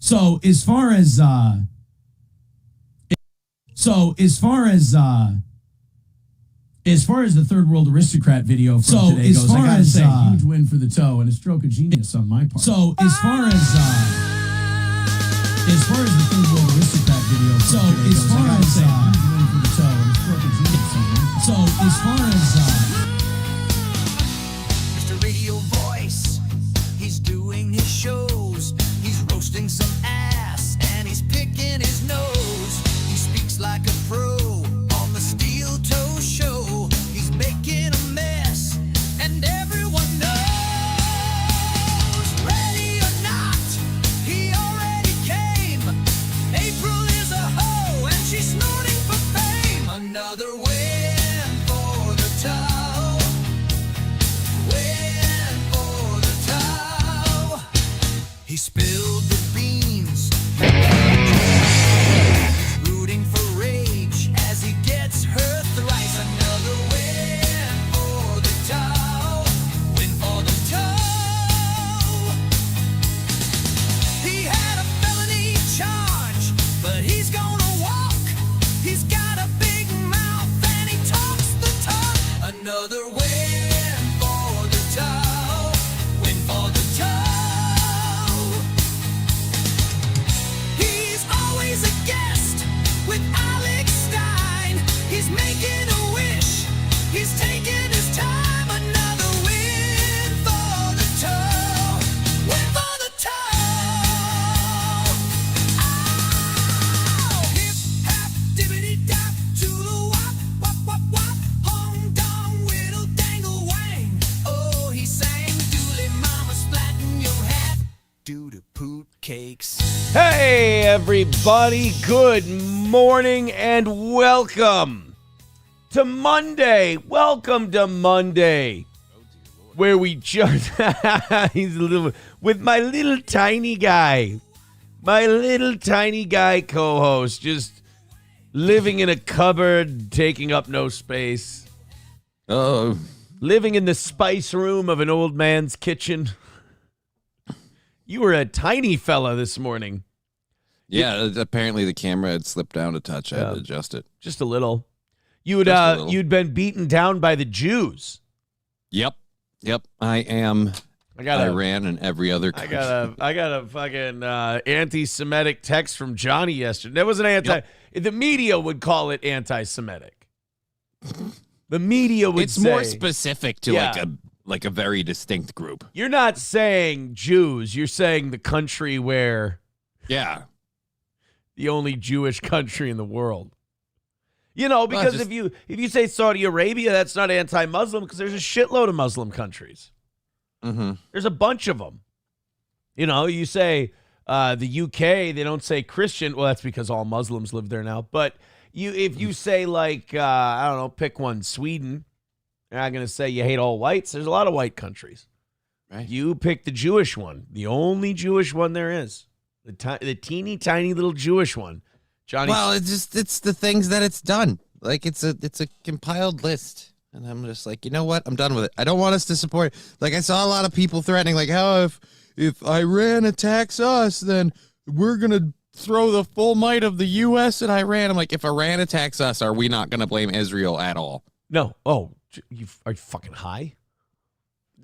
So as far as the third world aristocrat video from today goes, I gotta say, huge win for the toe and a stroke of genius on my part. So as far as the third world aristocrat video from today goes, I gotta say, huge win for the toe and a stroke of genius on my part. So as far as Mr. Radio Voice, he's doing his shows, he's roasting some ass, and he's picking his nose. He speaks like a pro on the Steel Toe Show. He's making a mess, and everyone knows. Ready or not, he already came. April is a hoe, and she's snorting for fame. Another win for the toe. Win for the toe. He spilled the beans. Rooting for rage as he gets her thrice. Another win for the toe. Win for the toe. He had a felony charge, but he's gonna walk. He's got a big mouth and he talks the talk. Another win for the toe. Win for the toe. He's always a guest with Alex Stein. He's making a wish. He's taking his time. Another win for the toe. Win for the toe. Ow! Hip hop dibbity dap to the wop wop wop wop. Hong dong whittle dangle wang. Oh, he sang dooley mama splatting your hat. Doo to poot cakes. Hey, everybody. Good morning and welcome to Monday. Welcome to Monday, where we just he's a little with my little tiny guy co-host, just living in a cupboard, taking up no space. Oh, Living in the spice room of an old man's kitchen. You were a tiny fella this morning. yeah. Apparently, the camera had slipped down a touch. I had Yeah. to adjust it. Just a little. You'd Just a little. you'd been beaten down by the Jews. Yep. I am I got a Iran and every other I country. got a fucking anti-Semitic text from Johnny yesterday. That wasn't The media would call it anti-Semitic. The media would It's say, more specific to Yeah. like a very distinct group. you're not saying Jews. You're saying the country where Yeah. the only Jewish country in the world. You know, because just- if you say Saudi Arabia, that's not anti-Muslim because there's a shitload of Muslim countries. Mm-hmm. There's a bunch of them. You know, you say the UK, they don't say Christian. Well, that's because all Muslims live there now. But if you say like, I don't know, pick one, Sweden, you're not going to say you hate all whites. There's a lot of white countries. Right. You pick the Jewish one, the only Jewish one there is. The teeny tiny little Jewish one. Johnny. Well, it's the things that it's done. Like it's a compiled list. And I'm just like, you know what? I'm done with it. I don't want us to support. Like I saw a lot of people threatening, like, how if Iran attacks us, then we're gonna throw the full might of the U.S. at Iran. I'm like, if Iran attacks us, are we not gonna blame Israel at all? No. Oh, are you fucking high?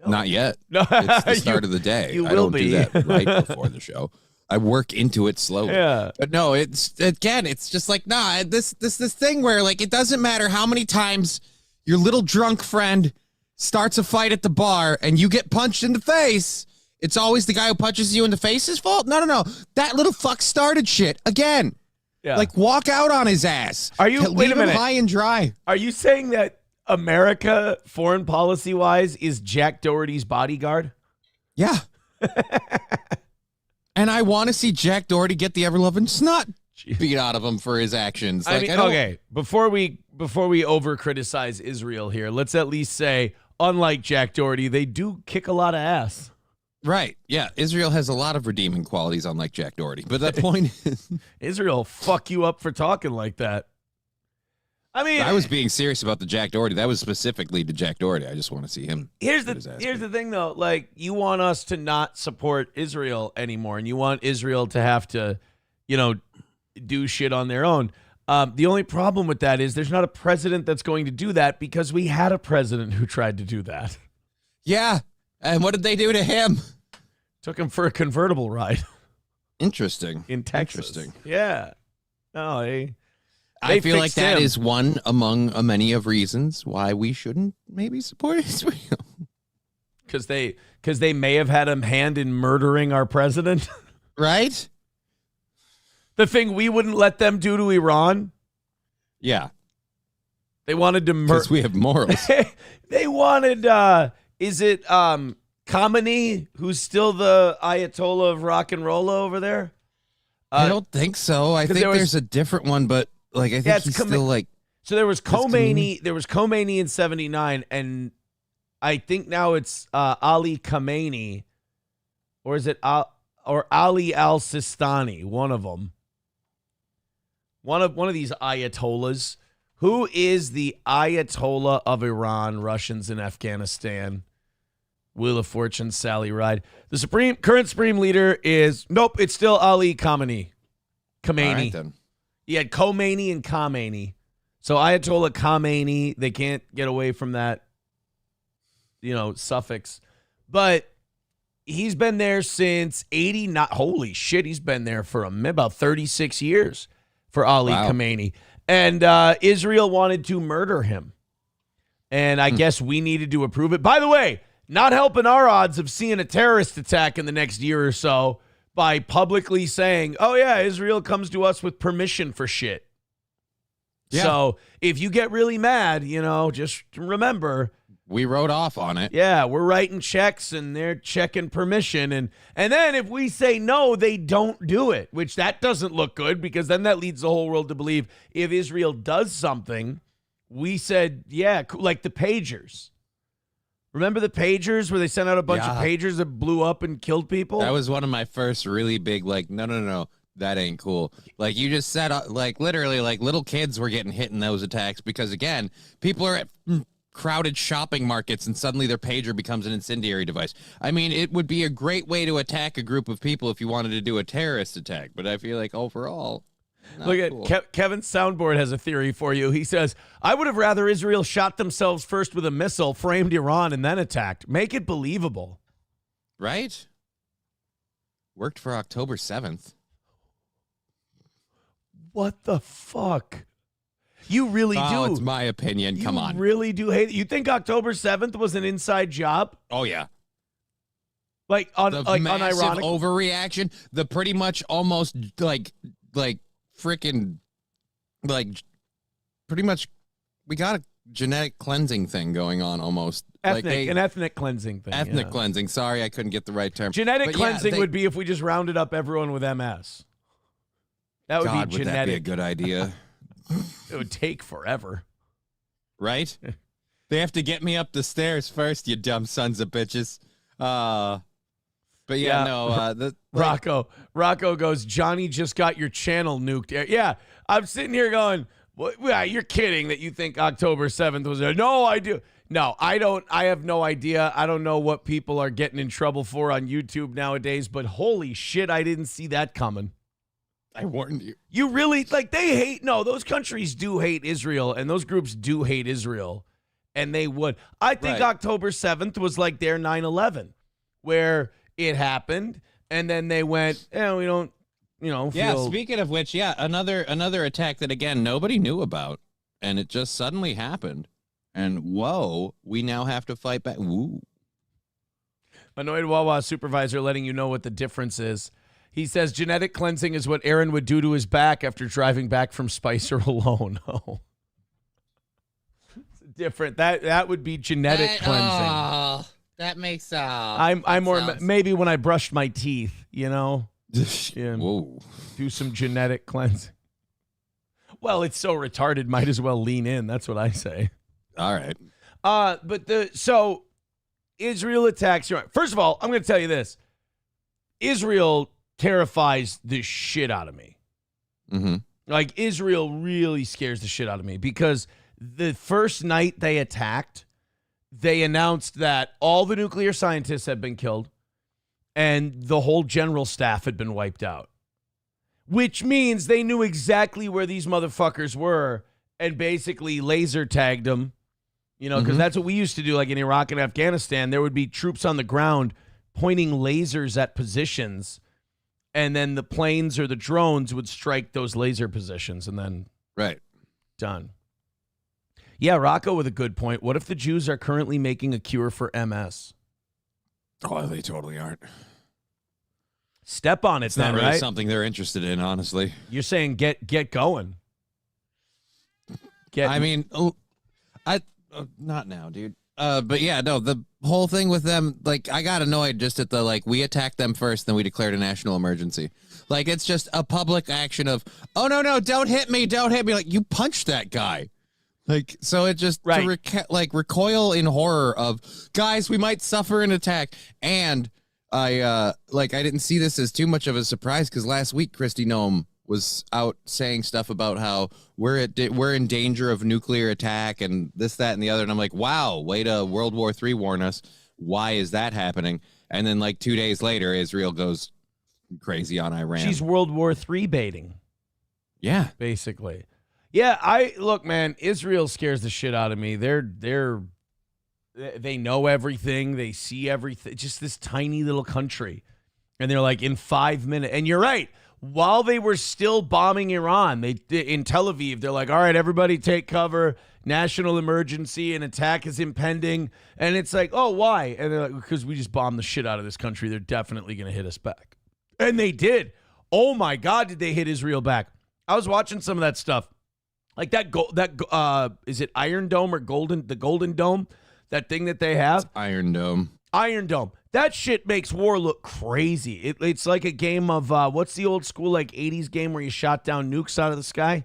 No. Not yet. No. It's the start of the day. you I will don't be. do that right before the show. I work into it slowly. Yeah. But no, it's just like, nah, this thing where like it doesn't matter how many times your little drunk friend starts a fight at the bar and you get punched in the face. It's always the guy who punches you in the face's fault. No. That little fuck started shit again. Yeah. Like walk out on his ass. Are you- Leave wait a him minute. high and dry. Are you saying that America, foreign policy wise, is Jack Doherty's bodyguard? Yeah. And I want to see Jack Doherty get the ever-loving snot beat out of him for his actions. I Like, mean, I don't- okay, before we over criticize Israel here, let's at least say, unlike Jack Doherty, they do kick a lot of ass. Right. Yeah. Israel has a lot of redeeming qualities, unlike Jack Doherty. But that point is, Israel fuck you up for talking like that. I mean, I was being serious about the Jack Doherty. That was specifically to Jack Doherty. I just want to see him. Here's get his ass the beat. thing, though. Like, you want us to not support Israel anymore, and you want Israel to have to, do shit on their own. The only problem with that is there's not a president that's going to do that because we had a president who tried to do that. Yeah. And what did they do to him? Took him for a convertible ride Interesting. in Texas. Interesting. Yeah. No, I feel like fixed that him. is one among many of reasons why we shouldn't maybe support Israel. Because they may have had a hand in murdering our president. Right? The thing we wouldn't let them do to Iran. Yeah. They wanted to murder. Because we have morals. They wanted, is it Khamenei, who's still the Ayatollah of rock and roll over there? I don't think so. I think there was- there's a different one, but like I think it's he's Khamenei. still like So there was Khamenei? Khomeini. There was Khomeini in 79, and I think now it's Ali Khamenei, or is it or Ali Al Sistani? One of them. One of these ayatollahs. Who is the Ayatollah of Iran, Russians, and Afghanistan? Wheel of Fortune, Sally Ride. The current supreme leader is it's still Ali Khamenei. all right, then. He had Khomeini and Khamenei. So Ayatollah Khamenei, they can't get away from that, suffix. But he's been there since 89. Holy shit, he's been there for about 36 years for Ali Wow. Khamenei. And Israel wanted to murder him. And I guess we needed to approve it. By the way, not helping our odds of seeing a terrorist attack in the next year or so by publicly saying, oh, yeah, Israel comes to us with permission for shit. Yeah. So if you get really mad, just remember, We wrote off on it. yeah, we're writing checks and they're checking permission. And then if we say no, they don't do it, which that doesn't look good because then that leads the whole world to believe if Israel does something, we said, yeah, like the pagers. Remember the pagers where they sent out a bunch of Yeah. pagers that blew up and killed people? That was one of my first really big, like, no, that ain't cool. Like, you just said, like, literally, like, little kids were getting hit in those attacks because, again, people are at crowded shopping markets and suddenly their pager becomes an incendiary device. I mean, it would be a great way to attack a group of people if you wanted to do a terrorist attack, but I feel like overall, not Look cool. at Kevin's soundboard has a theory for you. He says, I would have rather Israel shot themselves first with a missile, framed Iran, and then attacked. Make it believable. Right? Worked for October 7th. What the fuck? You really Oh, do. it's my opinion. Come on. You really do hate it. You think October 7th was an inside job? Oh, yeah. Like, The massive unironic? overreaction, the pretty much almost like freaking, like, pretty much, we got a genetic cleansing thing going on almost. An ethnic cleansing thing. Ethnic yeah. cleansing. Sorry, I couldn't get the right term. Genetic But yeah, cleansing would be if we just rounded up everyone with MS. That would God, be would that be a genetic. good idea? It would take forever. Right? They have to get me up the stairs first, you dumb sons of bitches. But Yeah. yeah, no, Rocco goes, Johnny just got your channel nuked. Yeah, I'm sitting here going, well, you're kidding that you think October 7th was there. No, I do. No, I don't. I have no idea. I don't know what people are getting in trouble for on YouTube nowadays, but holy shit, I didn't see that coming. I warned you. You really, they hate, those countries do hate Israel, and those groups do hate Israel, and they would. I think Right. October 7th was like their 9/11, where it happened, and then they went, we don't, Yeah, feel. speaking of which, yeah, another attack that, again, nobody knew about, and it just suddenly happened. And, whoa, we now have to fight back. Woo. Annoyed Wawa supervisor letting you know what the difference is. He says genetic cleansing is what Aaron would do to his back after driving back from Spicer alone. Oh. It's different. That would be genetic cleansing. That makes I'm more maybe when I brushed my teeth, Yeah. Whoa. Do some genetic cleansing. Well, it's so retarded, might as well lean in. That's what I say. All right. So Israel attacks Iran. First of all, I'm going to tell you this. Israel terrifies the shit out of me. Mm-hmm. Like, Israel really scares the shit out of me because the first night they attacked, they announced that all the nuclear scientists had been killed and the whole general staff had been wiped out, which means they knew exactly where these motherfuckers were and basically laser tagged them, you know, because that's what we used to do, like in Iraq and Afghanistan. There would be troops on the ground pointing lasers at positions, and then the planes or the drones would strike those laser positions, and then done. Yeah, Rocco with a good point. What if the Jews are currently making a cure for MS? Oh, they totally aren't. Step on it, It's then, not really right? something they're interested in, honestly. You're saying get going. I mean, not now, dude. But yeah, no, the whole thing with them, like, I got annoyed just at the, like, we attacked them first, then we declared a national emergency. Like, it's just a public action of, oh, no, don't hit me. Like, you punched that guy. Like, so it just, to recoil in horror of, guys, we might suffer an attack. And I didn't see this as too much of a surprise because last week, Kristi Noem was out saying stuff about how we're in danger of nuclear attack and this, that, and the other. And I'm like, wow, way to World War III warn us. Why is that happening? And then like 2 days later, Israel goes crazy on Iran. She's World War III baiting. Yeah. Basically. Yeah, look, man, Israel scares the shit out of me. They know everything. They see everything. Just this tiny little country. And they're like, in 5 minutes. And you're right. While they were still bombing Iran, in Tel Aviv, they're like, all right, everybody take cover. National emergency. An attack is impending. And it's like, oh, why? And they're like, because we just bombed the shit out of this country. They're definitely going to hit us back. And they did. Oh, my God, did they hit Israel back. I was watching some of that stuff. Like is it Iron Dome or the Golden Dome? That thing that they have? It's Iron Dome. Iron Dome. That shit makes war look crazy. It's like a game of, what's the old school, like, 80s game where you shot down nukes out of the sky?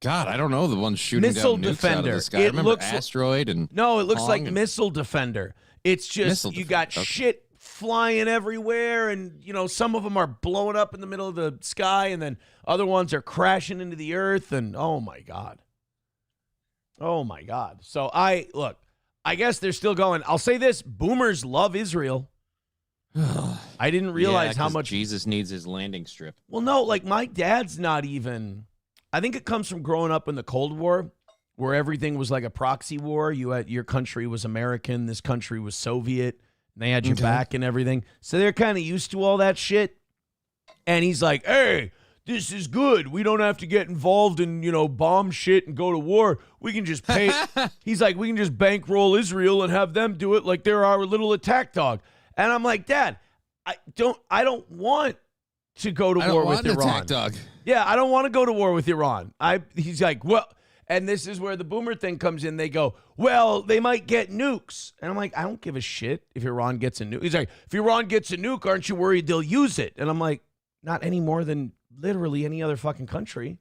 God, I don't know the ones shooting Missile down nukes Defender. out of the sky. I remember Asteroid and No, it looks Pong like and Missile Defender. It's just, you got shit flying everywhere, and, you know, some of them are blowing up in the middle of the sky, and then other ones are crashing into the earth, and oh, my God. Oh, my God. So, I guess they're still going. I'll say this. Boomers love Israel. I didn't realize how much Jesus needs his landing strip. Well, no, like my dad's not even. I think it comes from growing up in the Cold War, where everything was like a proxy war. Your country was American, this country was Soviet, and they had your back and everything. So they're kind of used to all that shit. And he's like, hey, this is good. We don't have to get involved in, bomb shit and go to war. We can just pay. He's like, we can just bankroll Israel and have them do it like they're our little attack dog. And I'm like, Dad, I don't want to go to war with Iran. Attack dog. Yeah, I don't want to go to war with Iran. He's like, well, and this is where the boomer thing comes in. They go, well, they might get nukes. And I'm like, I don't give a shit if Iran gets a nuke. He's like, if Iran gets a nuke, aren't you worried they'll use it? And I'm like, not any more than literally any other fucking country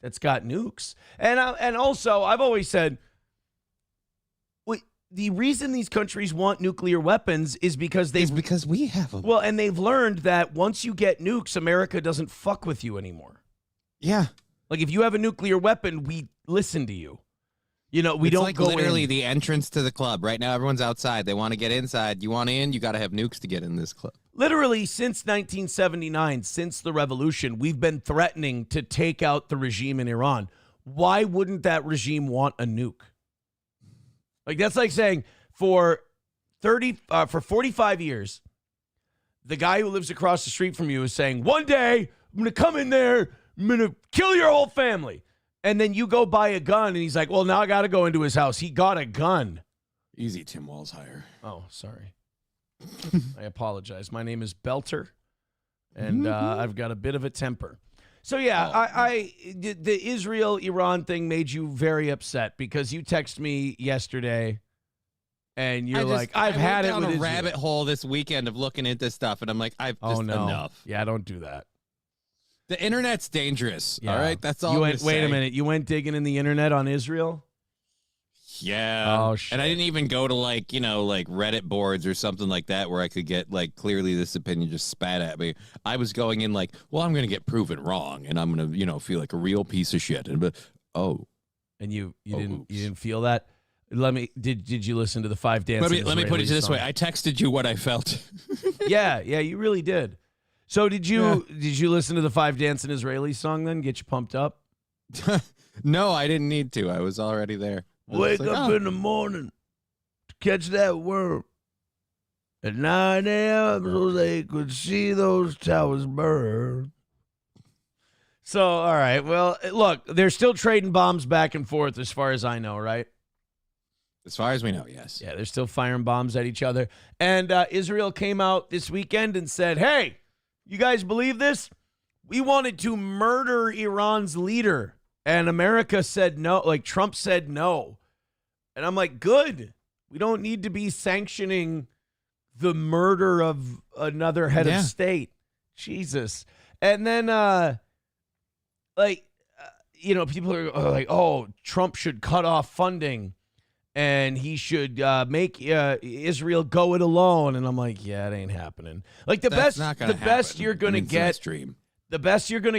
that's got nukes. And also, I've always said, the reason these countries want nuclear weapons is because we have them. Well, and they've learned that once you get nukes, America doesn't fuck with you anymore. Yeah. Like, if you have a nuclear weapon, we listen to you. We don't like go literally in. The entrance to the club. Right now, everyone's outside. They want to get inside. You want in, you got to have nukes to get in this club. Literally, since 1979, since the revolution, we've been threatening to take out the regime in Iran. Why wouldn't that regime want a nuke? Like, that's like saying for 45 years, the guy who lives across the street from you is saying, one day, I'm going to come in there, I'm going to kill your whole family. And then you go buy a gun, and he's like, well, now I got to go into his house. He got a gun. Easy, Tim Wall's higher. Oh, sorry. I apologize. My name is Belter, and I've got a bit of a temper. So, yeah, the Israel-Iran thing made you very upset because you texted me yesterday, and you're like, I've had it with a Israel. Rabbit hole this weekend of looking into stuff, and I'm like, enough. Yeah, don't do that. The internet's dangerous. Yeah. All right, that's all. Wait a minute. You went digging in the internet on Israel? Yeah. Oh, shit. And I didn't even go to like Reddit boards or something like that where I could get like clearly this opinion just spat at me. I was going in like, well, I'm going to get proven wrong and I'm going to, feel like a real piece of shit. And and you didn't feel that? Did you listen to the 5 Dancing let me put it this song? way. I texted you what I felt. yeah, you really did. So did you listen to the 5 Dancing Israeli song then? Get you pumped up? No, I didn't need to. I was already there. Wake up in the morning to catch that worm at 9 a.m. so they could see those towers burn. So, all right. Well, look, they're still trading bombs back and forth as far as I know, right? As far as we know, yes. Yeah, they're still firing bombs at each other. And Israel came out this weekend and said, hey, you guys believe this? We wanted to murder Iran's leader. And America said no, like Trump said no. And I'm like, good. We don't need to be sanctioning the murder of another head of state. Jesus. And then, people are like, oh, Trump should cut off funding and he should make Israel go it alone. And I'm like, yeah, it ain't happening. Like the best you're going to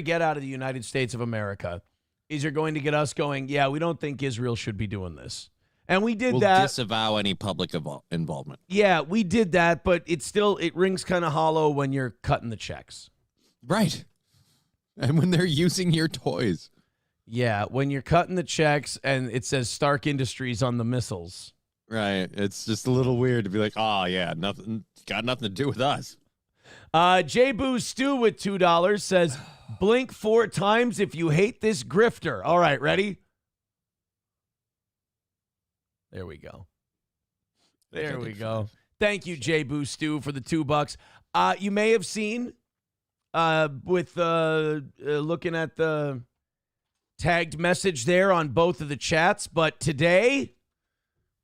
get out of the United States of America is you're going to get us going, yeah, we don't think Israel should be doing this. And we did that. Disavow any public involvement. Yeah, we did that, but it rings kind of hollow when you're cutting the checks. Right. And when they're using your toys. Yeah, when you're cutting the checks and it says Stark Industries on the missiles. Right. It's just a little weird to be like, oh, yeah, got nothing to do with us. J. Boo Stew with $2 says, blink 4 times if you hate this grifter. All right, ready? There we go. There we go. Thank you, J. Boo Stew, for the $2. You may have seen with looking at the tagged message there on both of the chats, but today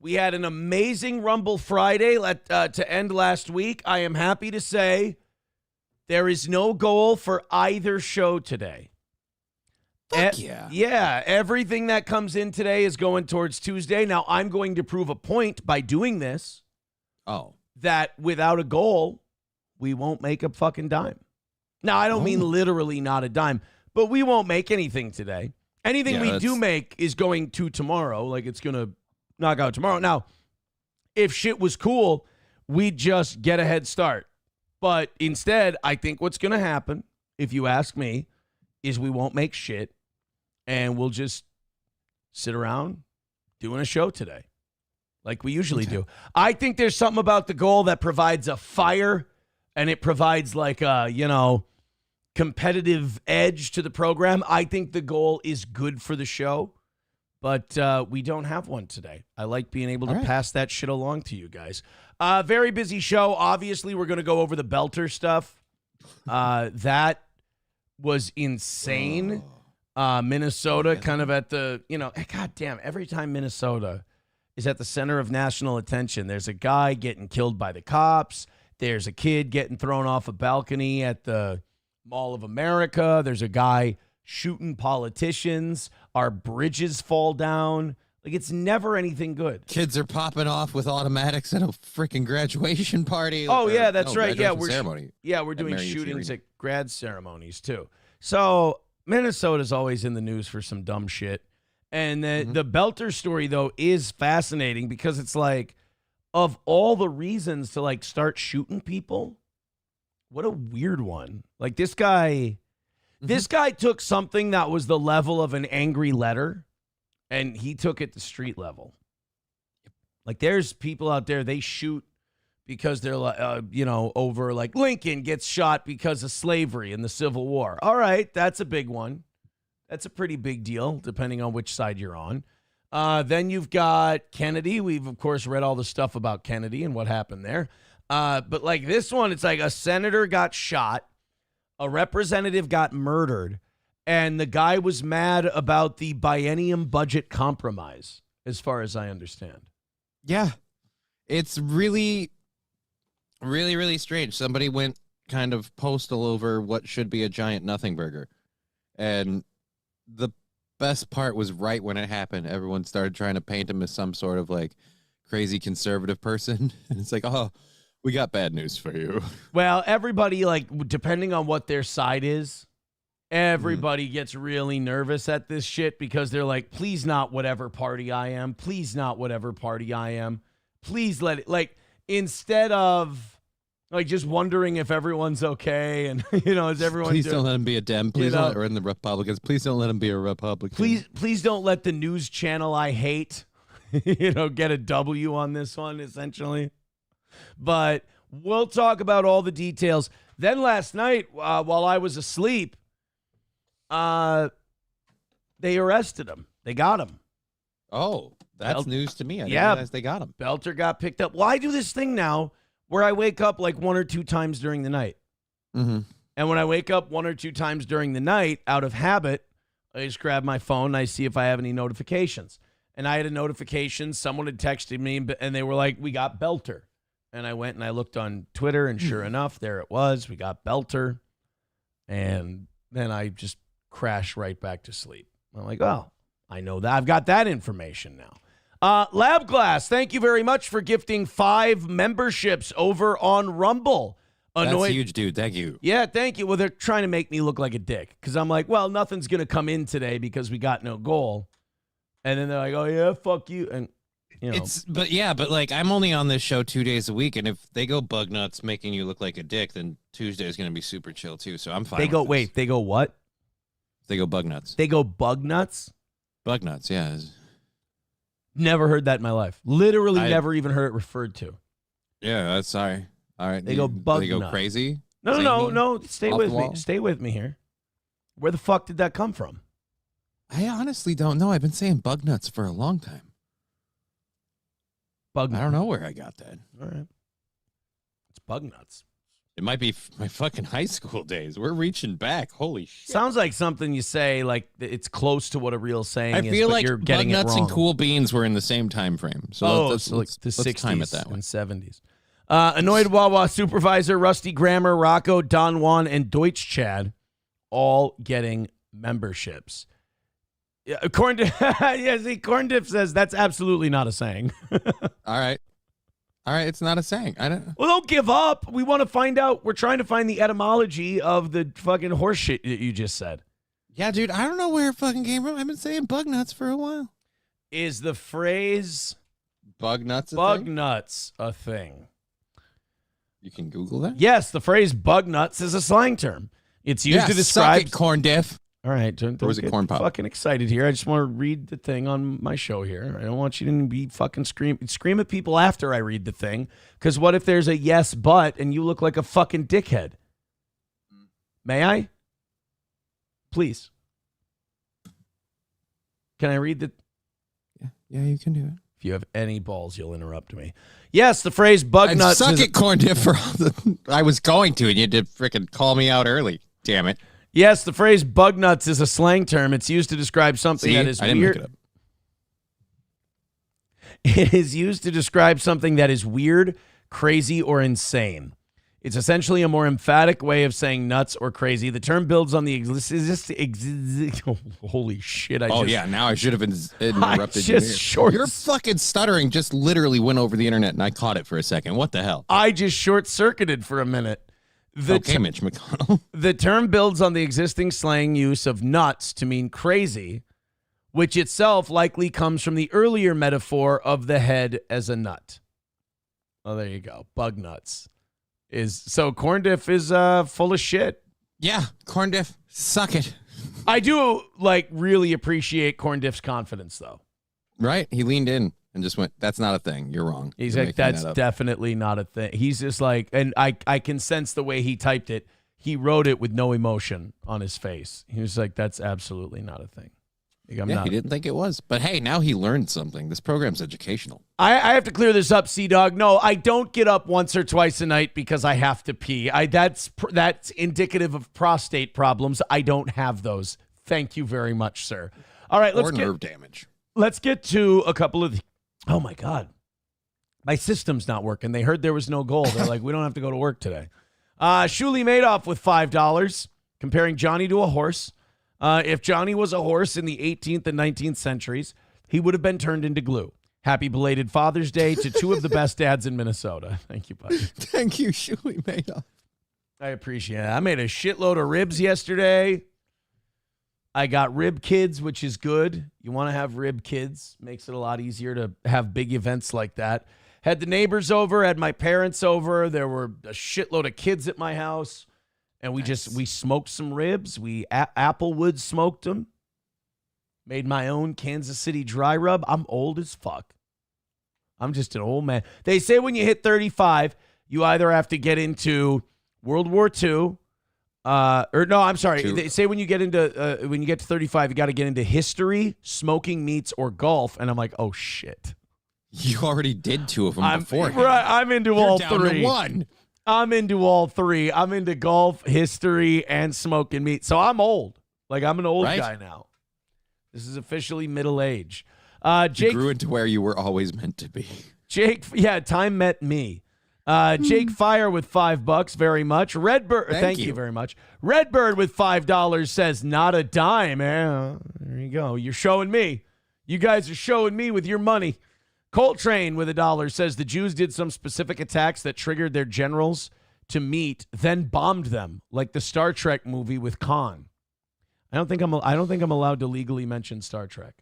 we had an amazing Rumble Friday to end last week. I am happy to say there is no goal for either show today. Fuck yeah. Yeah, everything that comes in today is going towards Tuesday. Now, I'm going to prove a point by doing this. Oh. That without a goal, we won't make a fucking dime. Now, I don't mean literally not a dime, but we won't make anything today. Anything we do make is going to tomorrow. Like, it's going to knock out tomorrow. Now, if shit was cool, we'd just get a head start. But instead, I think what's going to happen, if you ask me, is we won't make shit. And we'll just sit around doing a show today like we usually do. I think there's something about the goal that provides a fire and it provides like a, competitive edge to the program. I think the goal is good for the show, but we don't have one today. I like being able to pass that shit along to you guys. Very busy show. Obviously, we're going to go over the belter stuff. That was insane. Minnesota kind of at the, God damn, every time Minnesota is at the center of national attention, there's a guy getting killed by the cops. There's a kid getting thrown off a balcony at the Mall of America. There's a guy shooting politicians. Our bridges fall down. Like, it's never anything good. Kids are popping off with automatics at a freaking graduation party. Oh, yeah, that's right. Yeah, ceremony. We're doing shootings at grad ceremonies, too. So Minnesota's always in the news for some dumb shit. And the Belter story, though, is fascinating because it's like, of all the reasons to, like, start shooting people, what a weird one. Like, this guy took something that was the level of an angry letter, and he took it to street level. Like, there's people out there, they shoot because they're, over, like, Lincoln gets shot because of slavery in the Civil War. All right, that's a big one. That's a pretty big deal, depending on which side you're on. Then you've got Kennedy. We've, of course, read all the stuff about Kennedy and what happened there. But like this one, it's like a senator got shot, a representative got murdered, and the guy was mad about the biennium budget compromise, as far as I understand. Yeah. It's really, really, really strange. Somebody went kind of postal over what should be a giant nothing burger. And the best part was right when it happened. Everyone started trying to paint him as some sort of like crazy conservative person. And it's like, oh, we got bad news for you. Well, everybody, like, depending on what their side is, everybody gets really nervous at this shit because they're like, please not whatever party I am. Please not whatever party I am. Please let it, like, instead of, like, just wondering if everyone's okay and, is everyone Please don't let him be a Dem. Please don't, or in the Republicans. Please don't let him be a Republican. Please don't let the news channel I hate, get a W on this one, essentially. But we'll talk about all the details. Then last night, while I was asleep, they arrested him. They got him. Oh, that's news to me. I didn't realize they got him. Belter got picked up. Well, I do this thing now where I wake up like 1 or 2 times during the night. Mm-hmm. And when I wake up 1 or 2 times during the night, out of habit, I just grab my phone and I see if I have any notifications. And I had a notification. Someone had texted me, and they were like, we got Belter. And I went and I looked on Twitter, and sure enough, there it was. We got Belter. And then I just crashed right back to sleep. I'm like, oh, I know that. I've got that information now. Lab Glass, thank you very much for gifting 5 memberships over on Rumble. That's huge, dude. Thank you. Yeah, thank you. Well, they're trying to make me look like a dick because I'm like, well, nothing's going to come in today because we got no goal. And then they're like, oh, yeah, fuck you. And, But like, I'm only on this show 2 days a week. And if they go bug nuts making you look like a dick, then Tuesday is going to be super chill, too. So I'm fine. They go what? They go bug nuts. They go bug nuts? Bug nuts, yeah. Never heard that in my life. Literally never even heard it referred to. Yeah, that's sorry. All right. They go bug They go nut. crazy? No. Stay Off with the me. wall? Stay with me here. Where the fuck did that come from? I honestly don't know. I've been saying bug nuts for a long time. Bug I don't know where I got that. All right. It's bug nuts. It might be my fucking high school days. We're reaching back. Holy shit. Sounds like something you say, like it's close to what a real saying is. I feel but like you're bug getting nuts it wrong. and cool beans were in the same time frame. So let's like the let's 60s time it that way. and 70s. Annoyed Wawa Supervisor, Rusty Grammar, Rocco, Don Juan, and Deutsch Chad all getting memberships. Yeah, Corn Diff says that's absolutely not a saying. All right, it's not a saying. I don't. Well, don't give up. We want to find out. We're trying to find the etymology of the fucking horse shit that you just said. Yeah, dude, I don't know where it fucking came from. I've been saying bug nuts for a while. Is the phrase bug nuts a thing? You can Google that? Yes, the phrase bug nuts is a slang term. It's used to describe... Suck it, corn diff. All right, don't Or was it get corn pop? fucking excited here. I just want to read the thing on my show here. I don't want you to be fucking scream at people after I read the thing, because what if there's a yes but and you look like a fucking dickhead? May I? Please. Can I read the... Yeah, you can do it. If you have any balls, you'll interrupt me. Yes, the phrase bug nuts... Suck it, corn diff. For all the... I was going to, and you had to freaking call me out early. Damn it. Yes, the phrase bug nuts is a slang term. It's used to describe something that is I didn't weird. make it up. It is used to describe something that is weird, crazy, or insane. It's essentially a more emphatic way of saying nuts or crazy. The term builds on the holy shit! Now I should have interrupted you. Your fucking stuttering just literally went over the internet, and I caught it for a second. What the hell? I just short-circuited for a minute. Okay, Mitch McConnell. The term builds on the existing slang use of nuts to mean crazy, which itself likely comes from the earlier metaphor of the head as a nut. Oh, there you go. Bug nuts. So corn diff is full of shit. Yeah, corn diff, suck it. I do really appreciate corn diff's confidence, though. Right? He leaned in and just went, that's not a thing. You're wrong. He's You're like, that's definitely not a thing. He's just like, and I can sense the way he typed it. He wrote it with no emotion on his face. He was like, that's absolutely not a thing. Like, he didn't think it was. But hey, now he learned something. This program's educational. I have to clear this up, Sea-Dog. No, I don't get up once or twice a night because I have to pee. That's indicative of prostate problems. I don't have those. Thank you very much, sir. All right, or nerve damage. Let's get to a couple of oh, my God. My system's not working. They heard there was no goal. They're like, we don't have to go to work today. Shuli Madoff with $5, comparing Johnny to a horse. If Johnny was a horse in the 18th and 19th centuries, he would have been turned into glue. Happy belated Father's Day to two of the best dads in Minnesota. Thank you, buddy. Thank you, Shuli Madoff. I appreciate it. I made a shitload of ribs yesterday. I got rib kids, which is good. You want to have rib kids. Makes it a lot easier to have big events like that. Had the neighbors over, had my parents over. There were a shitload of kids at my house. And we smoked some ribs. We Applewood smoked them. Made my own Kansas City dry rub. I'm old as fuck. I'm just an old man. They say when you hit 35, you either have to get into World War II, They say when you get to 35, you got to get into history, smoking meats, or golf. And I'm like, oh shit. You already did two of them before. Right, I'm into all down three. To one. I'm into all three. I'm into golf, history, and smoking meat. So I'm old. Like I'm an old guy now. This is officially middle age. Jake you grew into where you were always meant to be. Jake, yeah, time met me. Jake Fire with $5, very much. Redbird, thank you very much. Redbird with $5 says, not a dime. There you go. You're showing me. You guys are showing me with your money. Coltrane with $1 says the Jews did some specific attacks that triggered their generals to meet, then bombed them, like the Star Trek movie with Khan. I don't think I'm allowed to legally mention Star Trek.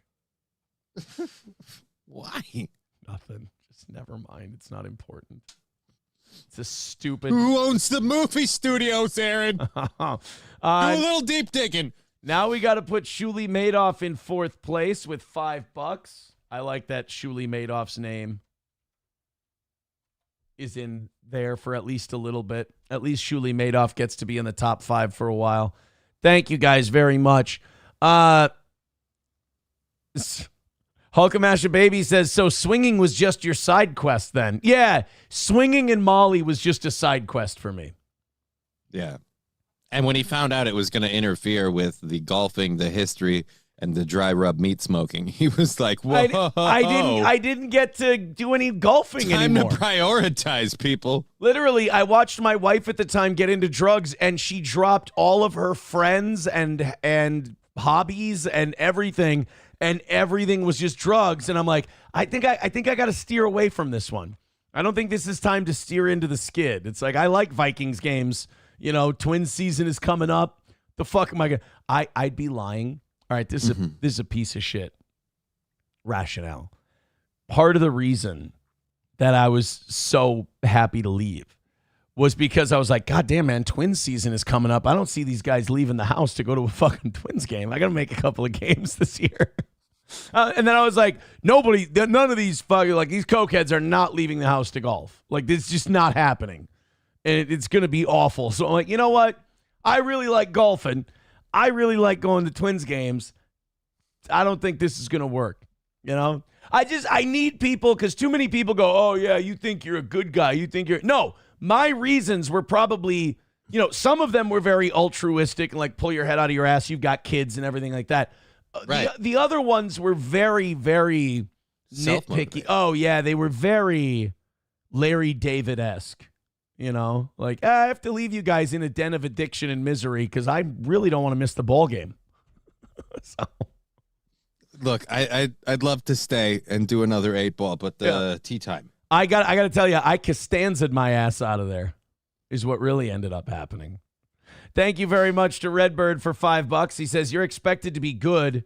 Why? Nothing. Just never mind. It's not important. It's a stupid. Who owns the movie studios, Aaron? Do a little deep digging. Now we got to put Shuli Madoff in fourth place with $5. I like that Shuli Madoff's name is in there for at least a little bit. At least Shuli Madoff gets to be in the top 5 for a while. Thank you guys very much. Hulkamasha Baby says, so swinging was just your side quest then? Yeah, swinging in Molly was just a side quest for me. Yeah. And when he found out it was going to interfere with the golfing, the history, and the dry rub meat smoking, he was like, whoa. I didn't get to do any golfing anymore. Time to prioritize, people. Literally, I watched my wife at the time get into drugs, and she dropped all of her friends and hobbies and everything was just drugs. And I'm like, I think I got to steer away from this one. I don't think this is time to steer into the skid. It's like, I like Vikings games. You know, Twins season is coming up. The fuck am I going to... I'd be lying. All right, this is a piece of shit rationale. Part of the reason that I was so happy to leave was because I was like, God damn, man, Twins season is coming up. I don't see these guys leaving the house to go to a fucking Twins game. I got to make a couple of games this year. And then I was like, none of these fucking, like, these cokeheads are not leaving the house to golf. Like, this is just not happening. And it's going to be awful. So I'm like, you know what? I really like golfing. I really like going to Twins games. I don't think this is going to work. You know, I need people, because too many people go, oh, yeah, you think you're a good guy. You think you're. No, my reasons were probably, you know, some of them were very altruistic and like pull your head out of your ass. You've got kids and everything like that. Right. The other ones were very, very nitpicky. Oh, yeah, they were very Larry David-esque. You know, like, I have to leave you guys in a den of addiction and misery because I really don't want to miss the ball game. So. Look, I'd love to stay and do another 8-ball, but the tea time. I got to tell you, I Costanza'd my ass out of there is what really ended up happening. Thank you very much to Redbird for $5. He says, you're expected to be good.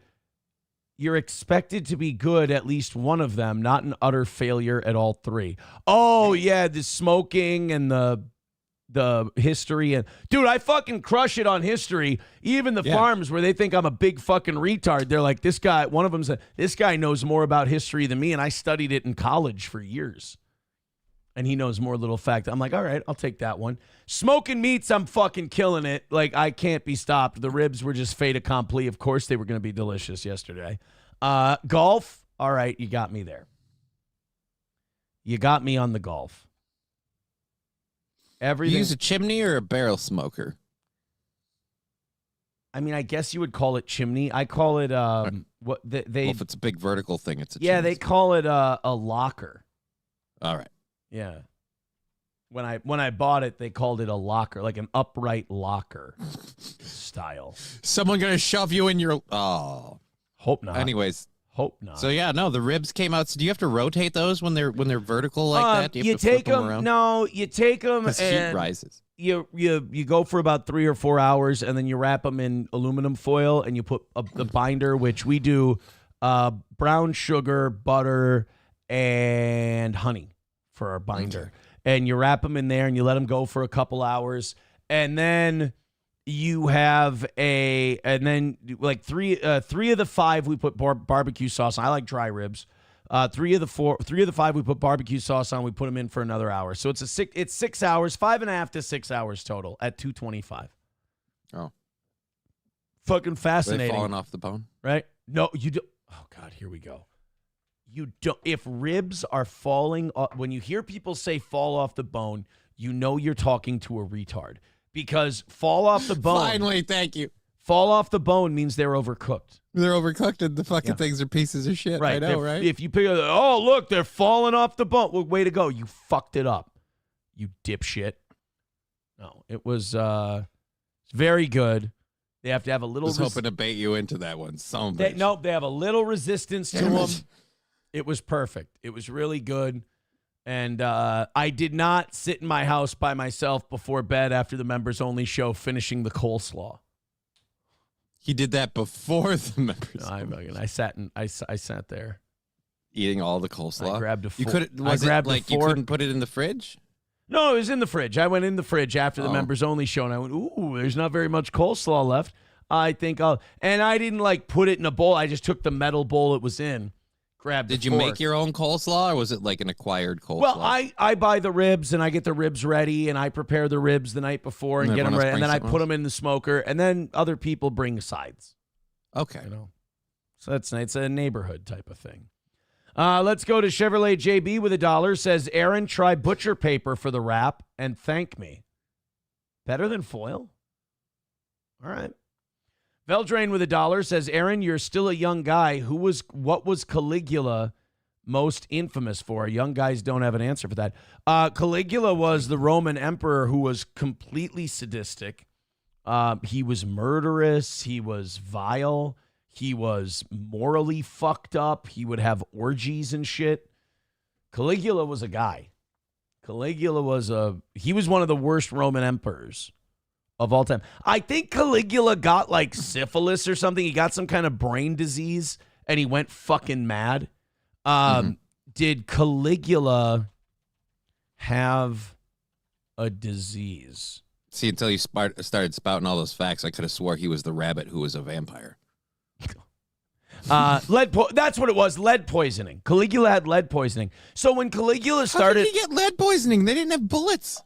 You're expected to be good at least one of them, not an utter failure at all three. Oh, yeah, the smoking and the history. And dude, I fucking crush it on history. Even the farms where they think I'm a big fucking retard, they're like, this guy, one of them said, this guy knows more about history than me, and I studied it in college for years. And he knows more little fact. I'm like, all right, I'll take that one. Smoking meats, I'm fucking killing it. Like, I can't be stopped. The ribs were just fait accompli. Of course they were going to be delicious yesterday. Golf, all right, you got me there. You got me on the golf. Everything. You use a chimney or a barrel smoker? I mean, I guess you would call it chimney. I call it, well, if it's a big vertical thing, it's a chimney. Yeah, they call it a locker. All right. Yeah. When I bought it, they called it a locker, like an upright locker style. Someone gonna shove you in your. Oh, hope not. Anyways, hope not. So yeah, no, the ribs came out. So do you have to rotate those when they're vertical like that? Do you have to take flip them around? No, you take them and heat rises. You go for about 3 or 4 hours, and then you wrap them in aluminum foil, and you put the binder, which we do, brown sugar, butter, and honey for our binder. Okay. And you wrap them in there, and you let them go for a couple hours, and then you have like three of the 5 we put barbecue sauce on. I like dry ribs. 3 of the 5 we put barbecue sauce on. We put them in for another hour, so it's 6 hours, 5.5 to 6 hours total at $225. Oh, fucking fascinating! Are they falling off the bone, right? No, you do. Oh God, here we go. You don't. If ribs are falling off, when you hear people say fall off the bone, you know you're talking to a retard, because fall off the bone. Finally, thank you. Fall off the bone means they're overcooked. They're overcooked, and the fucking things are pieces of shit. Right. I know, right? If you pick up, oh look, they're falling off the bone. Well, way to go! You fucked it up, you dipshit. No, it was very good. They have to have a little. I was hoping to bait you into that one. Nope, they have a little resistance to them. It was perfect. It was really good. And I did not sit in my house by myself before bed after the members only show finishing the coleslaw. He did that before the members. I sat there eating all the coleslaw. I grabbed a fork. You couldn't. Was it like you couldn't put it in the fridge? No, it was in the fridge. I went in the fridge after the members only show, and I went, "Ooh, there's not very much coleslaw left. I think I'll." And I didn't like put it in a bowl. I just took the metal bowl it was in. Did you make your own coleslaw, or was it like an acquired coleslaw? Well, I buy the ribs, and I get the ribs ready, and I prepare the ribs the night before and get them ready, and then I put them in the smoker, and then other people bring sides. Okay. So it's a neighborhood type of thing. Let's go to Chevrolet JB with $1. Says, Aaron, try butcher paper for the wrap and thank me. Better than foil? All right. Veldrain with $1 says, Aaron, you're still a young guy. What was Caligula most infamous for? Young guys don't have an answer for that. Caligula was the Roman emperor who was completely sadistic. He was murderous. He was vile. He was morally fucked up. He would have orgies and shit. Caligula was a guy. He was one of the worst Roman emperors of all time. I think Caligula got like syphilis or something. He got some kind of brain disease and he went fucking mad. Did Caligula have a disease? See, until you started spouting all those facts, I could have swore he was the rabbit who was a vampire. That's what it was. Lead poisoning. Caligula had lead poisoning. So when Caligula started, how did he get lead poisoning? They didn't have bullets.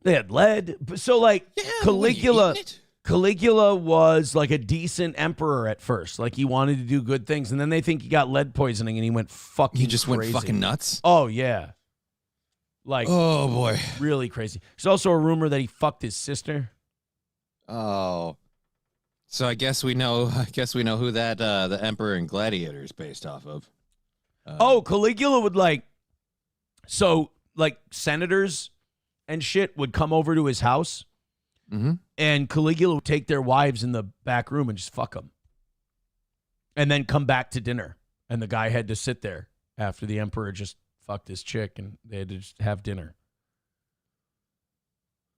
They had lead. So like Caligula was like a decent emperor at first. Like he wanted to do good things, and then they think he got lead poisoning, and he went fucking. He just crazy. went fucking nuts. Oh yeah, like oh boy, really crazy. There's also a rumor that he fucked his sister. Oh. So I guess we know who that the Emperor and Gladiator is based off of. Caligula would like senators and shit would come over to his house, and Caligula would take their wives in the back room and just fuck them, and then come back to dinner, and the guy had to sit there after the emperor just fucked his chick, and they had to just have dinner.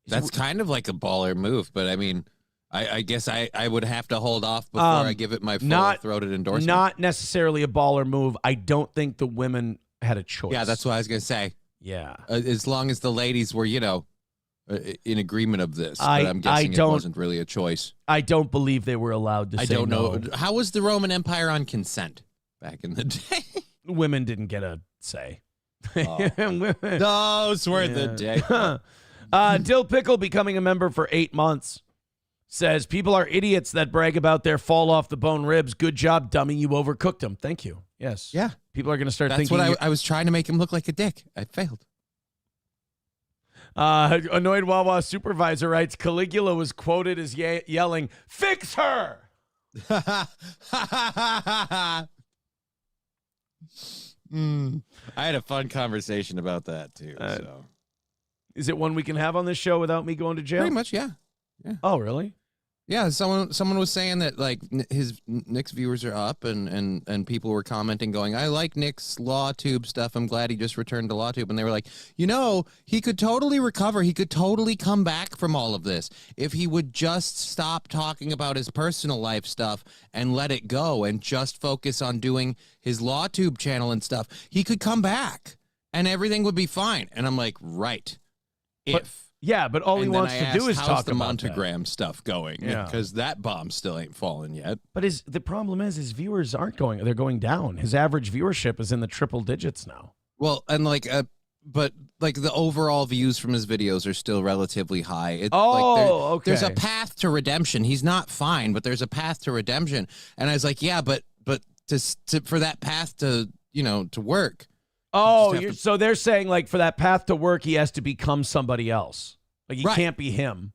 That's kind of like a baller move, but I mean. I guess I would have to hold off before I give it my full-throated endorsement. Not necessarily a baller move. I don't think the women had a choice. Yeah, that's what I was going to say. Yeah. As long as the ladies were, in agreement of this. But I'm guessing it wasn't really a choice. I don't believe they were allowed to say no. I don't know. How was the Roman Empire on consent back in the day? Women didn't get a say. Oh. Those were the days. Dill Pickle becoming a member for 8 months. Says, people are idiots that brag about their fall-off-the-bone ribs. Good job, dummy. You overcooked them. Thank you. Yes. Yeah. People are going to start thinking. That's what I was trying to make him look like a dick. I failed. Annoyed Wawa supervisor writes, Caligula was quoted as yelling, fix her! I had a fun conversation about that, too. So. Is it one we can have on this show without me going to jail? Pretty much, yeah. Oh, really? Yeah, someone was saying that like Nick's viewers are up, and people were commenting, going, "I like Nick's LawTube stuff. I'm glad he just returned to LawTube." And they were like, he could totally recover. He could totally come back from all of this if he would just stop talking about his personal life stuff and let it go and just focus on doing his LawTube channel and stuff. He could come back and everything would be fine. And I'm like, right, but all he wants to do is talk the about Montagram stuff going, because that bomb still ain't fallen yet. But the problem is his viewers aren't going; they're going down. His average viewership is in the triple digits now. Well, and but the overall views from his videos are still relatively high. Okay. There's a path to redemption. He's not fine, but there's a path to redemption. And I was like, yeah, but for that path to work. Oh, so they're saying like for that path to work, he has to become somebody else. Like he can't be him.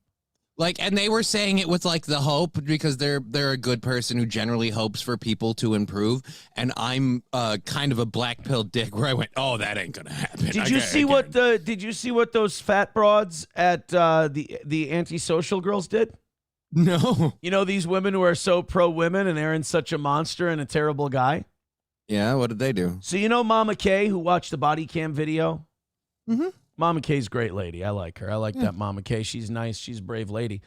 Like, and they were saying it with like the hope because they're a good person who generally hopes for people to improve. And I'm kind of a black pill dick where I went, oh, that ain't gonna happen. Did you see what those fat broads at the antisocial girls did? No. These women who are so pro women and Aaron's such a monster and a terrible guy. Yeah, what did they do? So Mama Kay, who watched the body cam video? Mm-hmm. Mama Kay's a great lady. I like her. I like that Mama Kay. She's nice. She's a brave lady.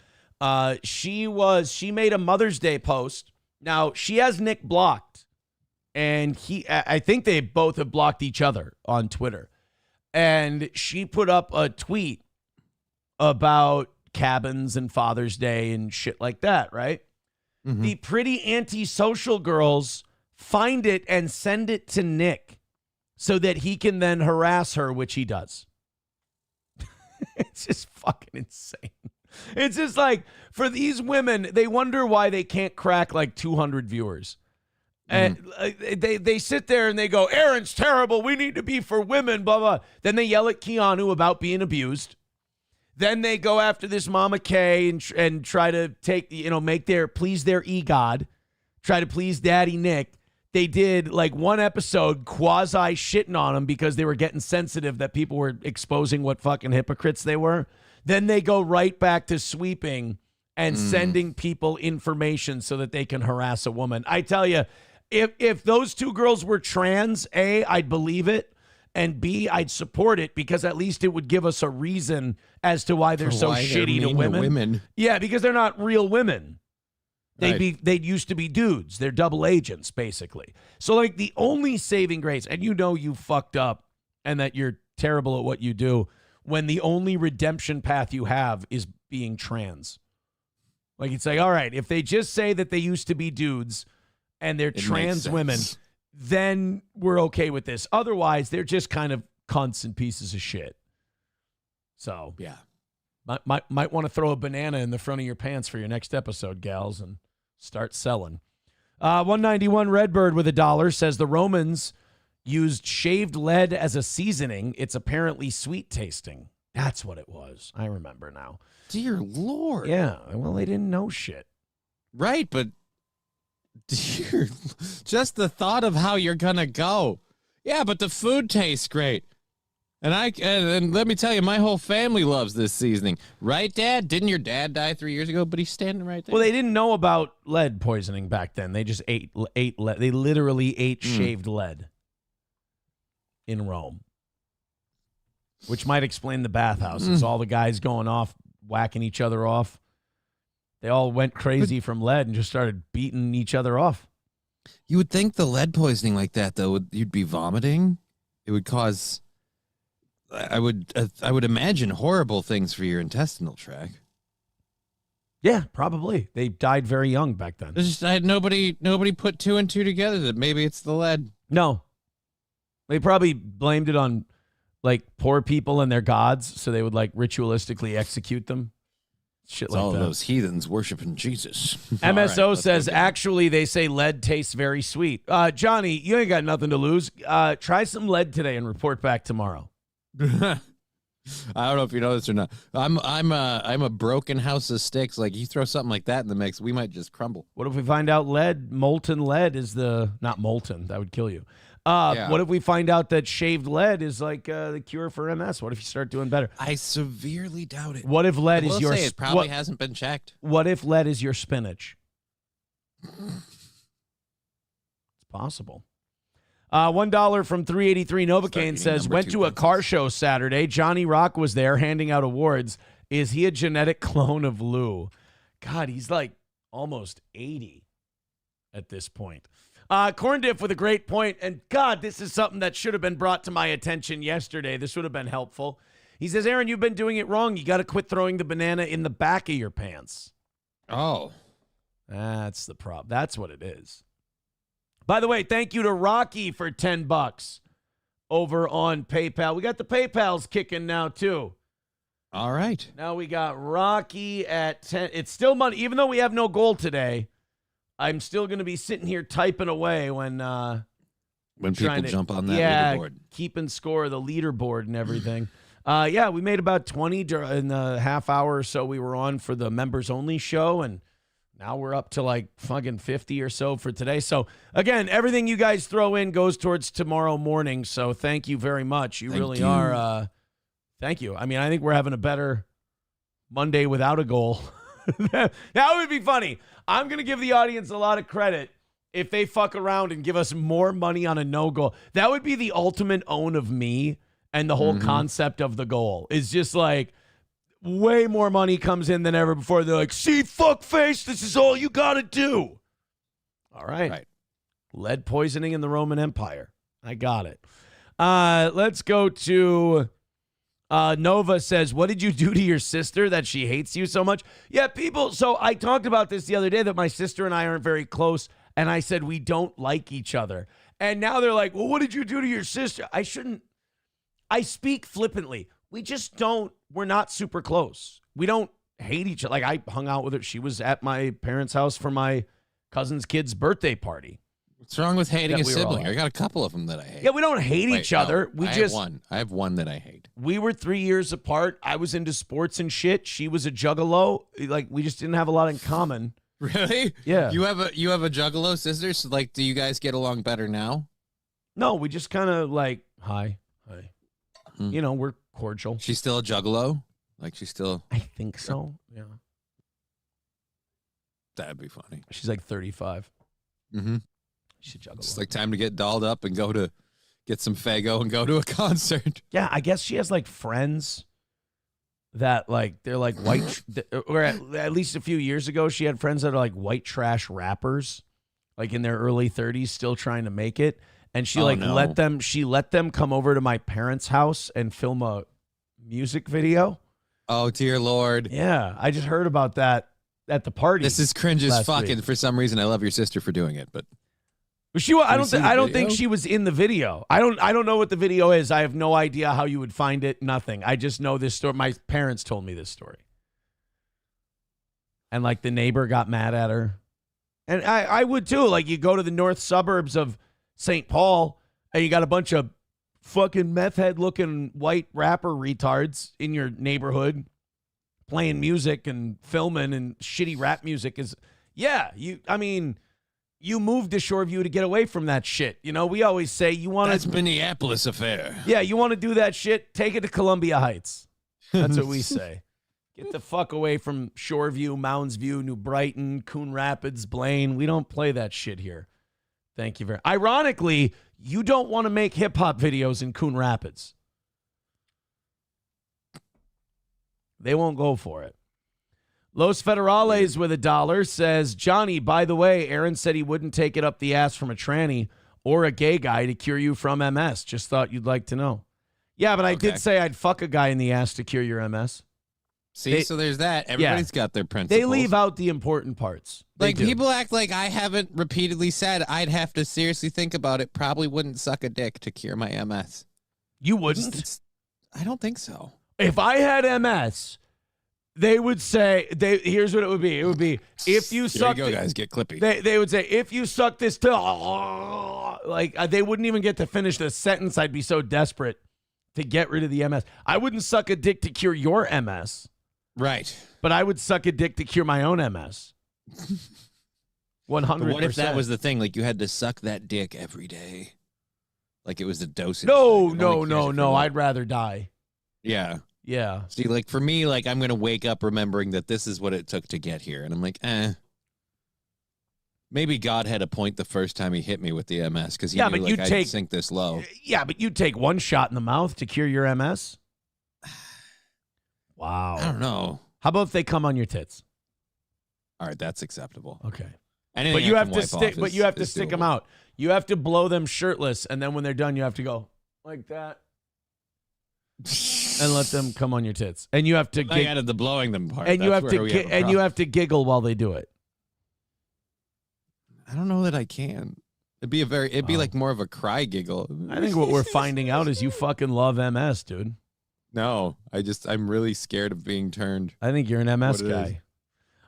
She made a Mother's Day post. Now, she has Nick blocked. And I think they both have blocked each other on Twitter. And she put up a tweet about cabins and Father's Day and shit like that, right? Mm-hmm. The pretty antisocial girls find it and send it to Nick so that he can then harass her, which he does. It's just fucking insane. It's just like, for these women, they wonder why they can't crack like 200 viewers. And they sit there and they go, Aaron's terrible. We need to be for women, blah, blah. Then they yell at Keanu about being abused. Then they go after this Mama Kay and try to please their e-god, try to please Daddy Nick. They did like one episode quasi shitting on him because they were getting sensitive that people were exposing what fucking hypocrites they were. Then they go right back to sweeping and sending people information so that they can harass a woman. I tell you, if those two girls were trans, A, I'd believe it. And B, I'd support it because at least it would give us a reason as to why they're so shitty to women. Yeah, because they're not real women. They used to be dudes. They're double agents, basically. So, like, the only saving grace, and you fucked up and that you're terrible at what you do, when the only redemption path you have is being trans. Like, it's like, all right, if they just say that they used to be dudes and they're trans women, then we're okay with this. Otherwise, they're just kind of cunts and pieces of shit. So, yeah. Might want to throw a banana in the front of your pants for your next episode, gals, and start selling. 191 Redbird with $1 says the Romans used shaved lead as a seasoning. It's apparently sweet tasting. That's what it was. I remember now. Dear Lord. Yeah. Well, they didn't know shit. Right, but just the thought of how you're going to go. Yeah, but the food tastes great. And let me tell you, my whole family loves this seasoning. Right, Dad? Didn't your dad die 3 years ago? But he's standing right there. Well, they didn't know about lead poisoning back then. They just ate lead. They literally ate shaved lead in Rome, which might explain the bathhouses. All the guys going off, whacking each other off. They all went crazy from lead and just started beating each other off. You would think the lead poisoning like that, though, you'd be vomiting. It would cause... I would imagine horrible things for your intestinal tract. Yeah, probably. They died very young back then. Nobody put two and two together that maybe it's the lead. No. They probably blamed it on like poor people and their gods, so they would like ritualistically execute them. Shit like all that. Those heathens worshiping Jesus. MSO says, actually, they say lead tastes very sweet. Johnny, you ain't got nothing to lose. Try some lead today and report back tomorrow. I don't know if you know this or not. I'm a broken house of sticks. Like, you throw something like that in the mix, we might just crumble. What if we find out molten lead is not molten? That would kill you. Yeah. What if we find out that shaved lead is like the cure for MS? What if you start doing better? I severely doubt it. What if lead I will is your? say it probably hasn't been checked. What if lead is your spinach? It's possible. $1 from 383 Novocaine says, went to a car show Saturday. Johnny Rock was there handing out awards. Is he a genetic clone of Lou? God, he's like almost 80 at this point. Corn Dip with a great point. And God, this is something that should have been brought to my attention yesterday. This would have been helpful. He says, Aaron, you've been doing it wrong. You got to quit throwing the banana in the back of your pants. Oh. That's the problem. That's what it is. By the way, thank you to Rocky for $10 over on PayPal. We got the PayPals kicking now, too. All right. Now we got Rocky at 10. It's still money. Even though we have no goal today, I'm still going to be sitting here typing away when people jump on that leaderboard. Keeping score of the leaderboard and everything. We made about 20 in the half hour or so we were on for the members-only show, and now we're up to like fucking 50 or so for today. So, again, everything you guys throw in goes towards tomorrow morning. So, thank you very much. You really are. Thank you. I mean, I think we're having a better Monday without a goal. That would be funny. I'm going to give the audience a lot of credit if they fuck around and give us more money on a no goal. That would be the ultimate own of me, and the whole concept of the goal is just like, way more money comes in than ever before. They're like, see, fuckface, this is all you got to do. All right. Lead poisoning in the Roman Empire. I got it. Let's go to Nova says, what did you do to your sister that she hates you so much? Yeah, people. So I talked about this the other day that my sister and I aren't very close. And I said, we don't like each other. And now they're like, well, what did you do to your sister? I speak flippantly. We just don't. We're not super close. We don't hate each other. Like, I hung out with her. She was at my parents' house for my cousin's kid's birthday party. What's wrong with hating a sibling? I got a couple of them that I hate. Yeah, we don't hate each other. I have one that I hate. We were 3 years apart. I was into sports and shit. She was a juggalo. Like, we just didn't have a lot in common. Really? Yeah. You have a juggalo sister? So, like, do you guys get along better now? No, we just kind of like, hi. You know, we're cordial. She's still a juggalo? Like, she's still... I think so, yeah. That'd be funny. She's like 35. Mm-hmm. She's a juggalo. It's like time to get dolled up and go to get some Faygo and go to a concert. Yeah, I guess she has, like, friends that, like, they're like white... or at least a few years ago, she had friends that are like white trash rappers, like in their early 30s, still trying to make it. And she let them come over to my parents' house and film a music video. Oh, dear Lord. Yeah, I just heard about that at the party. This is cringe as fuck, and for some reason I love your sister for doing it, but I don't think she was in the video. I don't know what the video is. I have no idea how you would find it. Nothing. I just know this story. My parents told me this story. And like the neighbor got mad at her. And I would too. Like, you go to the north suburbs of St. Paul, and you got a bunch of fucking meth head looking white rapper retards in your neighborhood playing music and filming, and shitty rap music is, you moved to Shoreview to get away from that shit. You know, we always say you want to... That's Minneapolis affair. Yeah, you want to do that shit, take it to Columbia Heights. That's what we say. Get the fuck away from Shoreview, Mounds View, New Brighton, Coon Rapids, Blaine. We don't play that shit here. Thank you very much. Ironically, you don't want to make hip-hop videos in Coon Rapids. They won't go for it. Los Federales with $1 says, Johnny, by the way, Aaron said he wouldn't take it up the ass from a tranny or a gay guy to cure you from MS. Just thought you'd like to know. Yeah, but I did say I'd fuck a guy in the ass to cure your MS. See, so there's that. Everybody's got their principles. They leave out the important parts. Like, people act like I haven't repeatedly said I'd have to seriously think about it. Probably wouldn't suck a dick to cure my MS. You wouldn't? I don't think so. If I had MS, they would say, here's what it would be. It would be, if you suck... There you go, guys. Get clippy. They would say, if you suck this... Like, they wouldn't even get to finish the sentence. I'd be so desperate to get rid of the MS. I wouldn't suck a dick to cure your MS. Right. But I would suck a dick to cure my own MS. 100%. What if that was the thing? Like you had to suck that dick every day, like it was the dosage. No. I'd rather die. Yeah. Yeah. See, like for me, like I'm gonna wake up remembering that this is what it took to get here, and I'm like, maybe God had a point the first time he hit me with the MS because he knew like I'd sink this low. Yeah, but you'd take one shot in the mouth to cure your MS. Wow. I don't know. How about if they come on your tits? All right, that's acceptable. Okay. Anything But you have to stick. off But you have to is stick doable. them out. You have to blow them shirtless, and then when they're done, you have to go like that and let them come on your tits. And you have to. I added the blowing them part. And you That's have to. where we have a And you problem. have to giggle while they do it. I don't know that I can. It'd be like more of a cry giggle. I think what we're finding out is you fucking love MS, dude. No, I'm really scared of being turned. I think you're an MS What it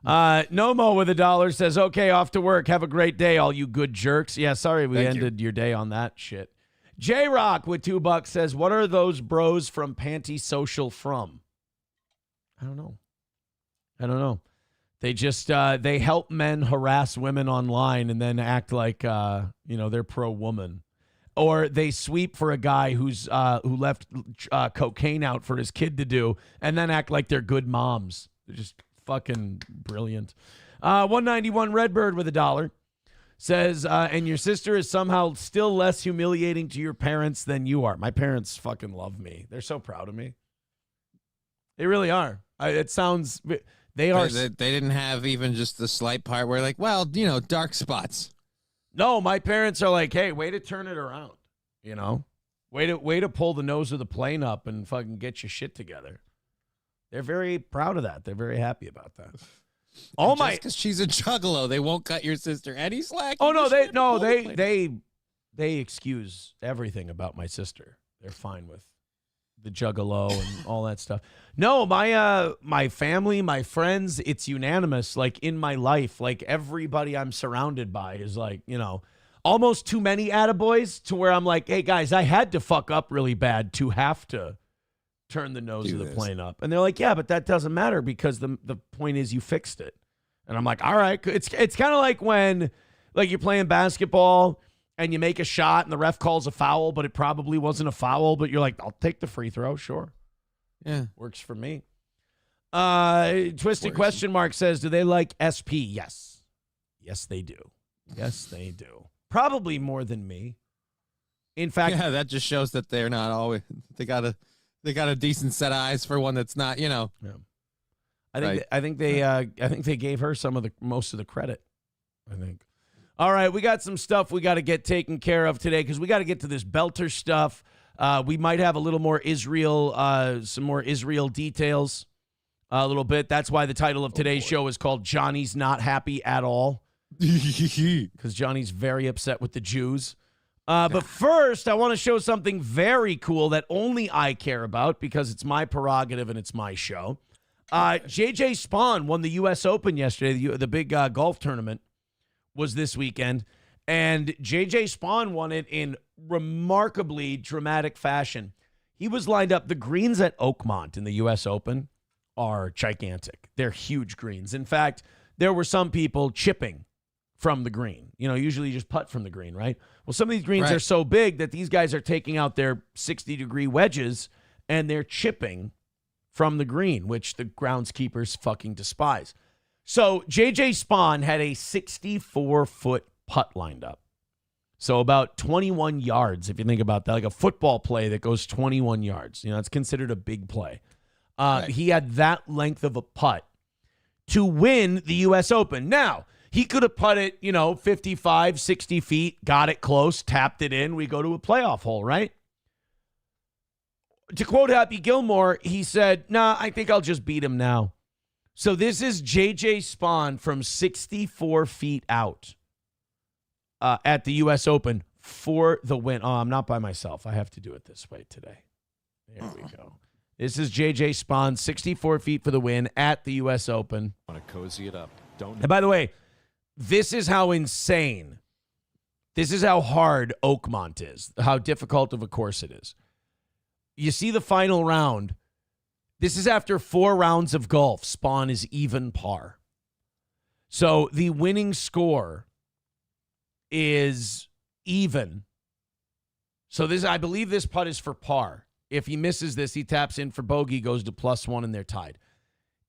guy. Nomo with $1 says, okay, off to work. Have a great day, all you good jerks. Yeah, sorry we ended your day on that shit. J-Rock with $2 says, what are those bros from Panty Social from? I don't know. They just, they help men harass women online and then act like, they're pro-woman. Or they sweep for a guy who left cocaine out for his kid to do and then act like they're good moms. They're just fucking brilliant. 191 Redbird with $1 says, and your sister is somehow still less humiliating to your parents than you are. My parents fucking love me. They're so proud of me. They really are. It sounds, they are. They didn't have even just the slight part where like, well, dark spots. No, my parents are like, hey, way to turn it around. Way to pull the nose of the plane up and fucking get your shit together. They're very proud of that. They're very happy about that. Because she's a juggalo, they won't cut your sister any slack. Oh they excuse everything about my sister. They're fine with the juggalo and all that stuff. No, my family, my friends, it's unanimous. Like in my life, like everybody I'm surrounded by is like, almost too many attaboys to where I'm like, hey guys, I had to fuck up really bad to have to turn the nose of the plane up. And they're like, yeah, but that doesn't matter because the point is you fixed it. And I'm like, all right. It's kind of like when like you're playing basketball and you make a shot and the ref calls a foul, but it probably wasn't a foul, but you're like, I'll take the free throw. Sure. Yeah. Works for me. Twisted question mark says, do they like SP? Yes. Yes, they do. Yes, they do. Probably more than me. In fact, yeah, that just shows that they're not always, they got a decent set of eyes for one that's not, Yeah. I think they gave her most of the credit. I think. All right, we got some stuff we got to get taken care of today because we got to get to this Belter stuff. We might have a little more Israel, some more Israel details a little bit. That's why the title of today's show is called Johnny's Not Happy at All because Johnny's very upset with the Jews. But first, I want to show something very cool that only I care about because it's my prerogative and it's my show. JJ Spawn won the U.S. Open yesterday. The big golf tournament was this weekend. And JJ Spawn won it in remarkably dramatic fashion. He was lined up. The greens at Oakmont in the U.S. Open are gigantic. They're huge greens. In fact, there were some people chipping from the green. Usually you just putt from the green, right? Well, some of these greens are so big that these guys are taking out their 60-degree wedges and they're chipping from the green, which the groundskeepers fucking despise. So JJ Spawn had a 64-foot putt lined up. So about 21 yards, if you think about that, like a football play that goes 21 yards. It's considered a big play. He had that length of a putt to win the U.S. Open. Now, he could have putted, 55, 60 feet, got it close, tapped it in. We go to a playoff hole, right? To quote Happy Gilmore, he said, nah, I think I'll just beat him now. So this is JJ Spawn from 64 feet out at the U.S. Open for the win. Oh, I'm not by myself. I have to do it this way today. There we go. This is JJ Spawn, 64 feet for the win at the U.S. Open. Want to cozy it up. And by the way, this is how insane, this is how hard Oakmont is, how difficult of a course it is. you see the final round. This is after 4 rounds of golf. Spawn is even par. So the winning score is even. So this, I believe this putt is for par. If he misses this, he taps in for bogey, goes to +1, and they're tied.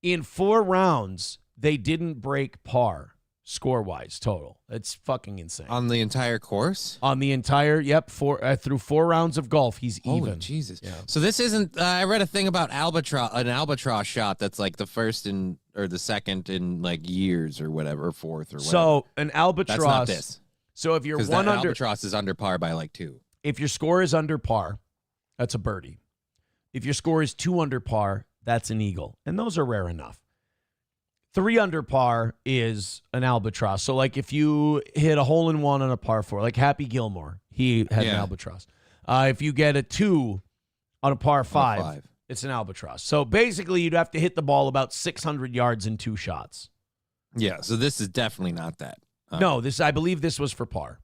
In 4 rounds, they didn't break par score-wise total. It's fucking insane. On the entire course? On the entire, through 4 rounds of golf, he's Holy even. Jesus. Yeah. So this isn't, I read a thing about an albatross shot that's like the first or the second in like years or whatever, or fourth or whatever. So an albatross. That's not this. So if you're Because one that under, albatross is under par by like 2. if your score is under par, that's a birdie. If your score is 2 under par, that's an eagle. And those are rare enough. 3 under par is an albatross. So, like, if you hit a hole-in-one on a par 4, like Happy Gilmore, he had an albatross. If you get a 2 on a par 5, it's an albatross. So, basically, you'd have to hit the ball about 600 yards in 2 shots. Yeah, so this is definitely not that. No, I believe this was for par.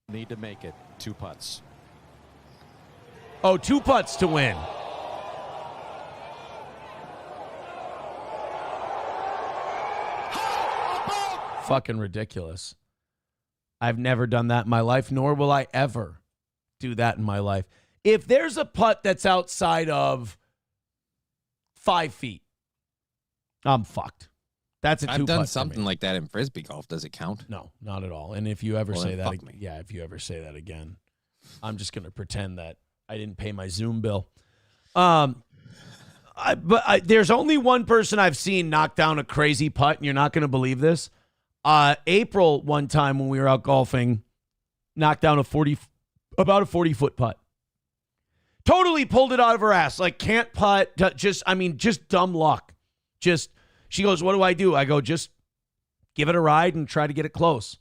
Need to make it 2 putts. Oh, 2 putts to win. Fucking ridiculous. I've never done that in my life, nor will I ever do that in my life. If there's a putt that's outside of 5 feet, I'm fucked. That's a 2 putt. I've done for me. something like that in Frisbee golf. Does it count? No, not at all. And if you ever say then that, fuck me. if you ever say that again, I'm just going to pretend that I didn't pay my Zoom bill. But there's only one person I've seen knock down a crazy putt, and you're not going to believe this. April, one time when we were out golfing, knocked down about a 40-foot putt. Totally pulled it out of her ass. Like, can't putt. Just dumb luck. She goes, what do? I go, just give it a ride and try to get it close.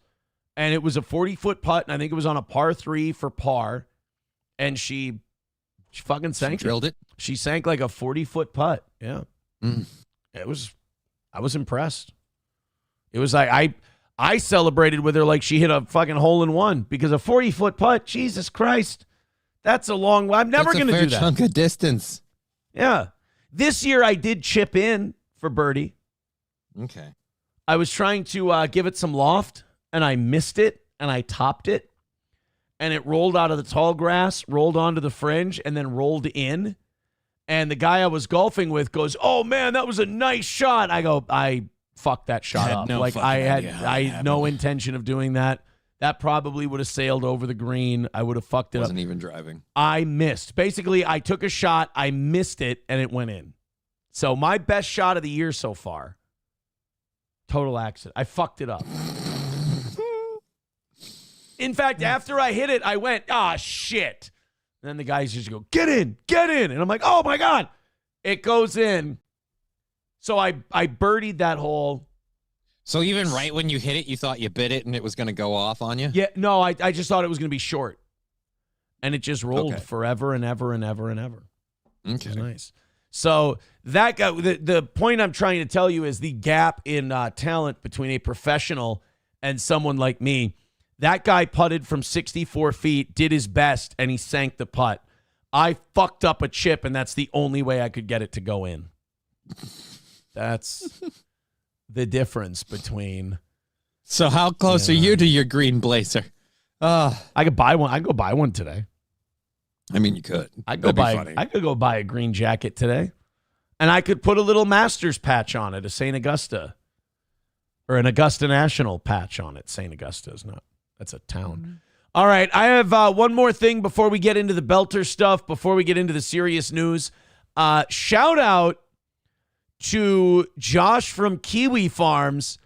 And it was a 40-foot putt, and I think it was on a par 3 for par. And she fucking sank drilled it. She sank like a 40-foot putt. Yeah. I was impressed. It was like I celebrated with her like she hit a fucking hole-in-one because a 40-foot putt, Jesus Christ, that's a long way. I'm never going to do that. Chunk of distance. Yeah. This year I did chip in for birdie. Okay. I was trying to give it some loft, and I missed it, and I topped it, and it rolled out of the tall grass, rolled onto the fringe, and then rolled in. And the guy I was golfing with goes, "Oh man, that was a nice shot." I go, "I fucked that shot up. No like I had no intention of doing that. That probably would have sailed over the green. I would have fucked it up. Wasn't even driving. I missed. Basically, I took a shot, I missed it, and it went in. So my best shot of the year so far. Total accident. I fucked it up. In fact, after I hit it, I went, shit. And then the guys just go, get in. And I'm like, oh, my God. It goes in. So I birdied that hole. So even right when you hit it, you thought you bit it and it was going to go off on you? Yeah, no, I just thought it was going to be short. And it just rolled forever and ever and ever and ever. Okay. Which is nice. So that guy, the point I'm trying to tell you is the gap in talent between a professional and someone like me. That guy putted from 64 feet, did his best, and he sank the putt. I fucked up a chip, and that's the only way I could get it to go in. That's the difference between. So how close are you to your green blazer? I could buy one. I could go buy one today. I mean, you could. I could go buy a green jacket today, and I could put a little Masters patch on it, a St. Augusta, or an Augusta National patch on it. St. Augusta is not. That's a town. Mm-hmm. All right, I have one more thing before we get into the Belter stuff. Before we get into the serious news, shout out to Josh from Kiwi Farms.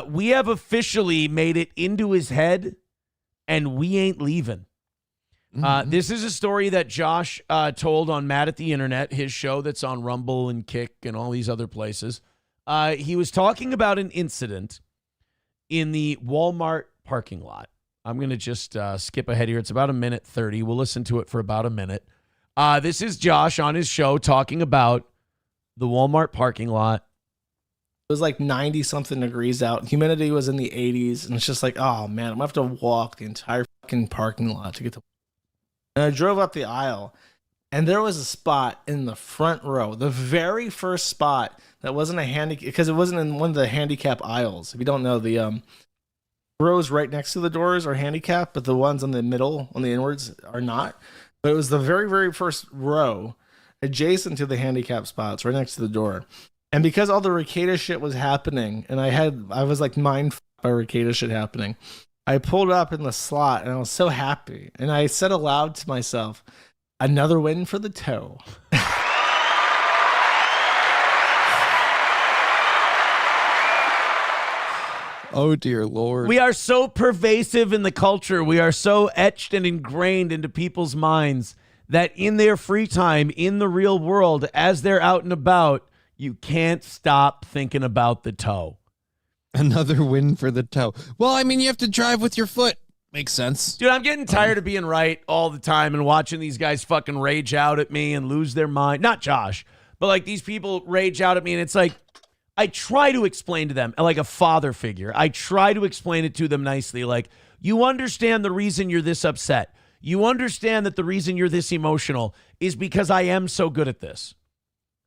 We have officially made it into his head, and we ain't leaving. This is a story that Josh told on Mad at the Internet, his show that's on Rumble and Kick and all these other places. He was talking about an incident in the Walmart parking lot. I'm going to just skip ahead here. It's about 1:30. We'll listen to it for about a minute. This is Josh on his show talking about the Walmart parking lot. It was like 90-something degrees out. Humidity was in the 80s. And it's just like, oh, man, I'm going to have to walk the entire fucking parking lot to get to. And I drove up the aisle. And there was a spot in the front row, the very first spot that wasn't a handicap, because it wasn't in one of the handicap aisles. If you don't know, the rows right next to the doors are handicapped, but the ones on the middle, on the inwards, are not. But it was the very, very first row adjacent to the handicap spots right next to the door. And because all the Ricada shit was happening, and I was like mind by Ricada shit happening, I pulled up in the slot and I was so happy. And I said aloud to myself, another win for the toe. Oh, dear Lord. We are so pervasive in the culture. We are so etched and ingrained into people's minds that in their free time, in the real world, as they're out and about, you can't stop thinking about the toe. Another win for the toe. Well, I mean, you have to drive with your foot. Makes sense. Dude, I'm getting tired of being right all the time and watching these guys fucking rage out at me and lose their mind. Not Josh, but like these people rage out at me, and it's like, I try to explain to them, like a father figure. I try to explain it to them nicely. Like, you understand the reason you're this upset. You understand that the reason you're this emotional is because I am so good at this.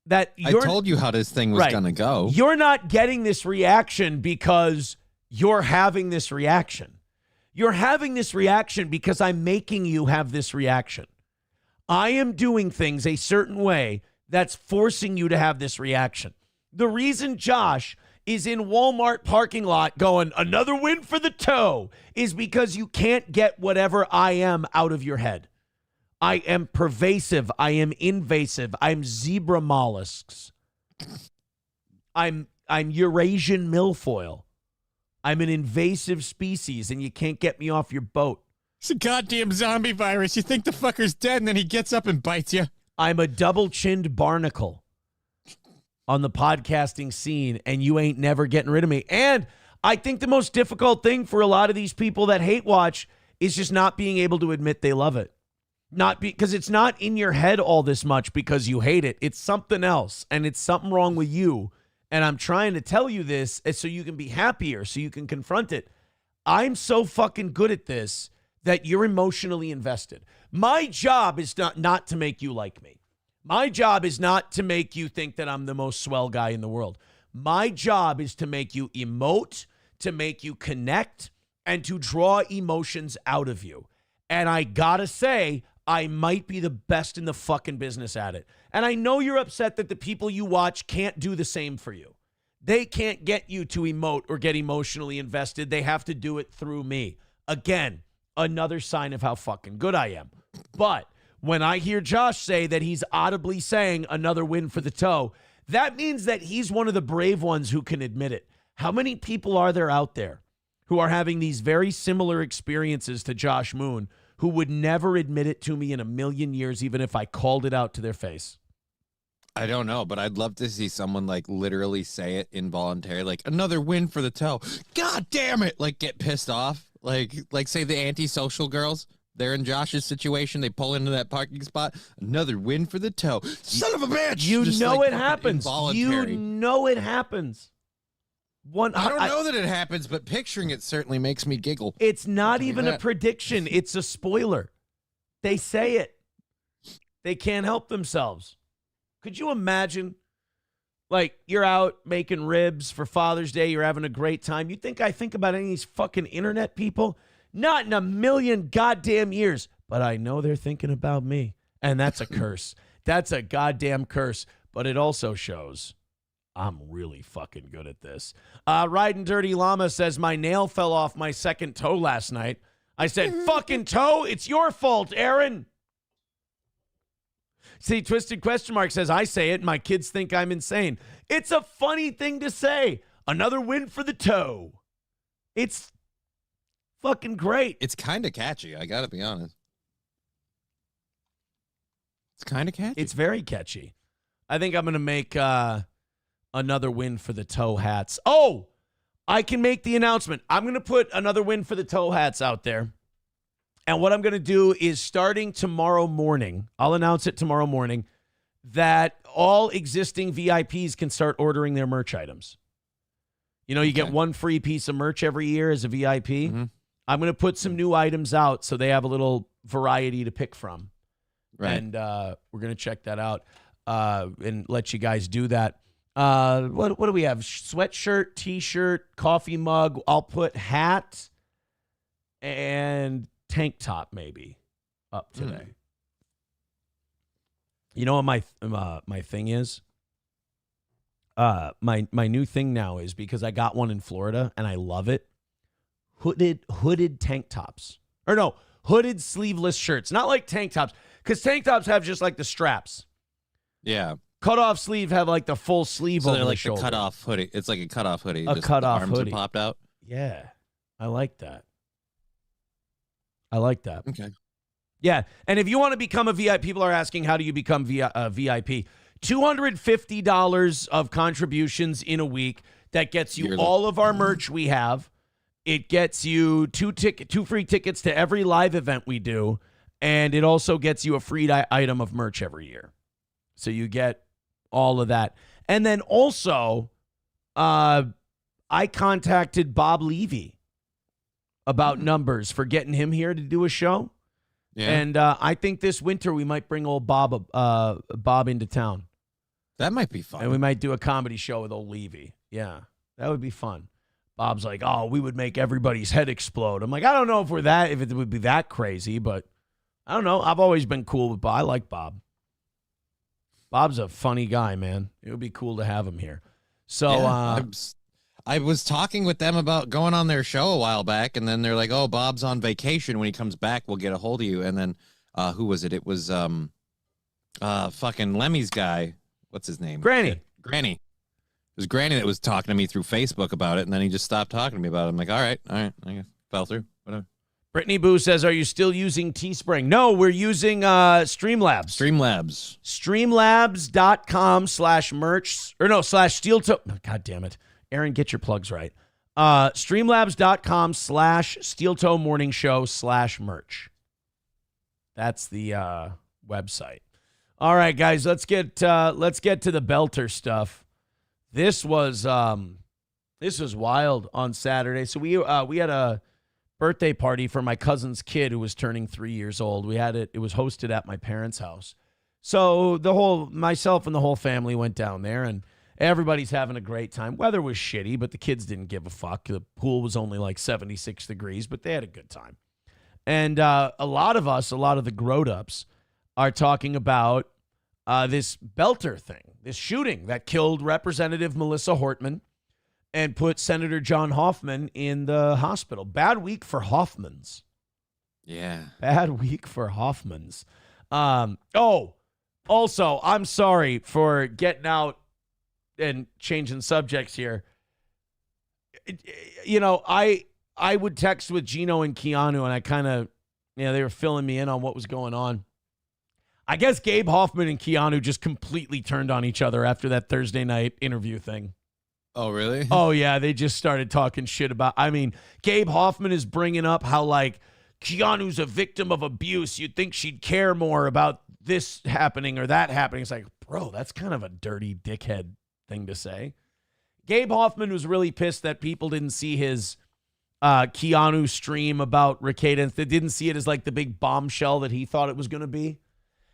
That I told you how this thing was going to go. You're not getting this reaction because you're having this reaction. You're having this reaction because I'm making you have this reaction. I am doing things a certain way that's forcing you to have this reaction. The reason Josh is in Walmart parking lot going, another win for the toe, is because you can't get whatever I am out of your head. I am pervasive. I am invasive. I'm zebra mollusks. I'm Eurasian milfoil. I'm an invasive species, and you can't get me off your boat. It's a goddamn zombie virus. You think the fucker's dead, and then he gets up and bites you. I'm a double-chinned barnacle on the podcasting scene, and you ain't never getting rid of me. And I think the most difficult thing for a lot of these people that hate watch is just not being able to admit they love it. Not because it's not in your head all this much because you hate it. It's something else, and it's something wrong with you. And I'm trying to tell you this so you can be happier, so you can confront it. I'm so fucking good at this that you're emotionally invested. My job is not to make you like me. My job is not to make you think that I'm the most swell guy in the world. My job is to make you emote, to make you connect, and to draw emotions out of you. And I gotta say, I might be the best in the fucking business at it. And I know you're upset that the people you watch can't do the same for you. They can't get you to emote or get emotionally invested. They have to do it through me. Again, another sign of how fucking good I am. But when I hear Josh say that he's audibly saying another win for the toe, that means that he's one of the brave ones who can admit it. How many people are there out there who are having these very similar experiences to Josh Moon who would never admit it to me in a million years, even if I called it out to their face? I don't know, but I'd love to see someone like literally say it involuntarily, like another win for the toe. God damn it! Like get pissed off, like say the antisocial girls. They're in Josh's situation. They pull into that parking spot. Another win for the toe. Son of a bitch! You Just know like it happens. You involuntary. know it happens. I don't know that it happens, but picturing it certainly makes me giggle. It's not even a that. prediction. It's a spoiler. They say it. They can't help themselves. Could you imagine, like, you're out making ribs for Father's Day. You're having a great time. You think I think about any of these fucking internet people? Not in a million goddamn years. But I know they're thinking about me. And that's a curse. That's a goddamn curse. But it also shows I'm really fucking good at this. Riding Dirty Llama says, my nail fell off my second toe last night. I said, fucking toe, it's your fault, Aaron. See, Twisted Question Mark says, I say it, and my kids think I'm insane. It's a funny thing to say. Another win for the toe. It's fucking great. It's kind of catchy. I got to be honest. It's kind of catchy. It's very catchy. I think I'm going to make another win for the toe hats. Oh, I can make the announcement. I'm going to put another win for the toe hats out there. And what I'm going to do is starting tomorrow morning, I'll announce it tomorrow morning, that all existing VIPs can start ordering their merch items. You know, you get one free piece of merch every year as a VIP. Mm-hmm. I'm going to put some new items out so they have a little variety to pick from. Right. And we're going to check that out and let you guys do that. What do we have? Sweatshirt, T-shirt, coffee mug. I'll put hat and tank top maybe up today. You know what my thing is? My new thing now is, because I got one in Florida and I love it. Hooded tank tops. Or no, hooded sleeveless shirts. Not like tank tops, because tank tops have just like the straps. Yeah. Cut off sleeve have like the full sleeve So over they're the like shoulder. the cut off hoodie. It's like a cut off hoodie. A Just cut the off arms hoodie. are popped out. Yeah, I like that. I like that. Okay. Yeah, and if you want to become a VIP, people are asking, how do you become VIP? $250 of contributions in a week. That gets you all of our merch we have. It gets you two free tickets to every live event we do, and it also gets you a free item of merch every year. So you get all of that. And then also, I contacted Bob Levy about numbers for getting him here to do a show. Yeah. And I think this winter we might bring old Bob into town. That might be fun. And we might do a comedy show with old Levy. Yeah, that would be fun. Bob's like, oh, we would make everybody's head explode. I'm like, I don't know if it would be that crazy, but I don't know. I've always been cool with Bob. I like Bob. Bob's a funny guy, man. It would be cool to have him here. So I was talking with them about going on their show a while back, and then they're like, oh, Bob's on vacation. When he comes back, we'll get a hold of you. And then who was it? It was fucking Lemmy's guy. What's his name? Granny. Granny. It was Granny that was talking to me through Facebook about it, and then he just stopped talking to me about it. I'm like, all right, I guess fell through. Whatever. Brittany Boo says, are you still using Teespring? No, we're using Streamlabs. Streamlabs. Streamlabs.com/merch. Or no, /steel toe. God damn it. Aaron, get your plugs right. Streamlabs.com/steel toe morning show/merch. That's the website. All right, guys, let's get to the belter stuff. This was wild on Saturday. So we had a birthday party for my cousin's kid who was turning 3 years old. It was hosted at my parents' house. So myself and the whole family went down there, and everybody's having a great time. Weather was shitty, but the kids didn't give a fuck. The pool was only like 76 degrees, but they had a good time. And a lot of the grown-ups are talking about this belter thing, this shooting that killed Representative Melissa Hortman and put Senator John Hoffman in the hospital. Bad week for Hoffmans. Yeah. Bad week for Hoffmans. Also, I'm sorry for getting out and changing subjects here. I would text with Gino and Keanu, and I kind of, they were filling me in on what was going on. I guess Gabe Hoffman and Keanu just completely turned on each other after that Thursday night interview thing. Oh, really? Oh, yeah. They just started talking shit about, Gabe Hoffman is bringing up how, like, Keanu's a victim of abuse. You'd think she'd care more about this happening or that happening. It's like, bro, that's kind of a dirty dickhead thing to say. Gabe Hoffman was really pissed that people didn't see his Keanu stream about Ricada. They didn't see it as like the big bombshell that he thought it was going to be.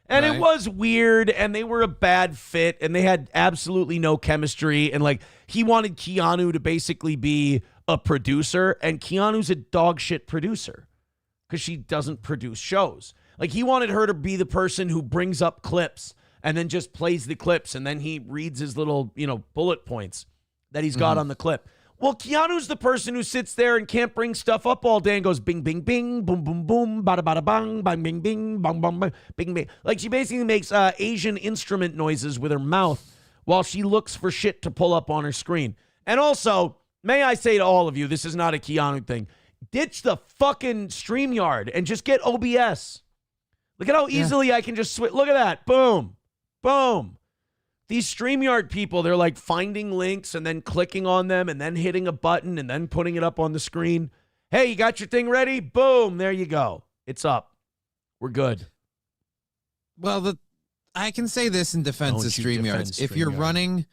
And It was weird, and they were a bad fit, and they had absolutely no chemistry. And like, he wanted Keanu to basically be a producer, and Keanu's a dog shit producer because she doesn't produce shows. Like, he wanted her to be the person who brings up clips and then just plays the clips, and then he reads his little, bullet points that he's got on the clip. Well, Keanu's the person who sits there and can't bring stuff up all day and goes bing, bing, bing, boom, boom, boom, bada, bada, bang, bang, bing, bing, bang, bang, bang, bing, bing. Like, she basically makes Asian instrument noises with her mouth while she looks for shit to pull up on her screen. And also, may I say to all of you, this is not a Keanu thing. Ditch the fucking StreamYard and just get OBS. Look at how easily I can just switch. Look at that. Boom. Boom. These StreamYard people, they're like finding links and then clicking on them and then hitting a button and then putting it up on the screen. Hey, you got your thing ready? Boom. There you go. It's up. We're good. Well, I can say this in defense of Don't you defend StreamYards. If you're StreamYard. running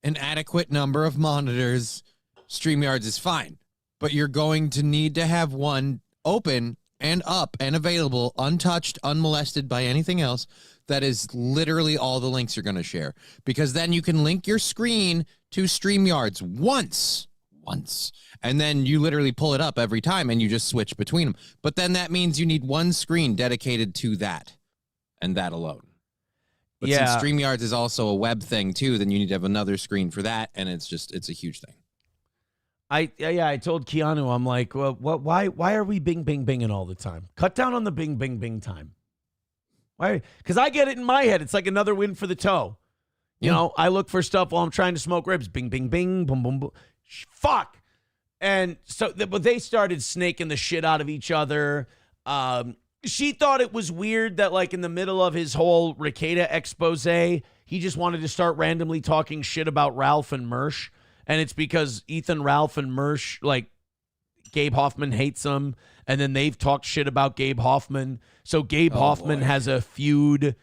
an adequate number of monitors, StreamYards is fine. But you're going to need to have one open and up and available, untouched, unmolested by anything else. That is literally all the links you're going to share, because then you can link your screen to StreamYards once, and then you literally pull it up every time and you just switch between them. But then that means you need one screen dedicated to that and that alone. But since StreamYards is also a web thing too, then you need to have another screen for that, and it's a huge thing. I told Keanu, I'm like, well, why are we binging all the time? Cut down on the bing time. Why? Because I get it in my head. It's like another win for the toe. You know, I look for stuff while I'm trying to smoke ribs. Bing, boom, boom, boom. Fuck. And so, but they started snaking the shit out of each other. She thought it was weird that, like, in the middle of his whole Ricada expose, he just wanted to start randomly talking shit about Ralph and Mersch. And it's because Ethan, Ralph, and Mersch, like, Gabe Hoffman hates them. And then they've talked shit about Gabe Hoffman. So Gabe Hoffman has a feud.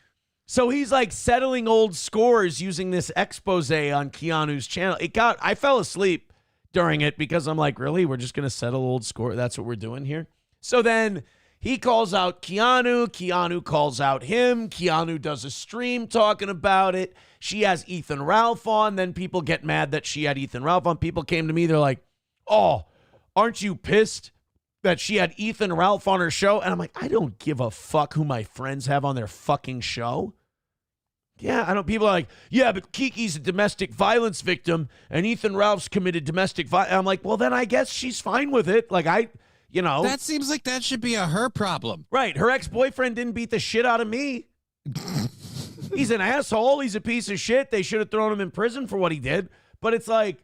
So he's, like, settling old scores using this expose on Keanu's channel. I fell asleep during it because I'm like, really? We're just going to settle old score? That's what we're doing here? So then he calls out Keanu. Keanu calls out him. Keanu does a stream talking about it. She has Ethan Ralph on. Then people get mad that she had Ethan Ralph on. People came to me. They're like, oh, aren't you pissed that she had Ethan Ralph on her show? And I'm like, I don't give a fuck who my friends have on their fucking show. Yeah, I know people are like, yeah, but Kiki's a domestic violence victim and Ethan Ralph's committed domestic violence. I'm like, well, then I guess she's fine with it. Like, that seems like that should be a her problem. Right. Her ex-boyfriend didn't beat the shit out of me. He's an asshole. He's a piece of shit. They should have thrown him in prison for what he did. But it's like,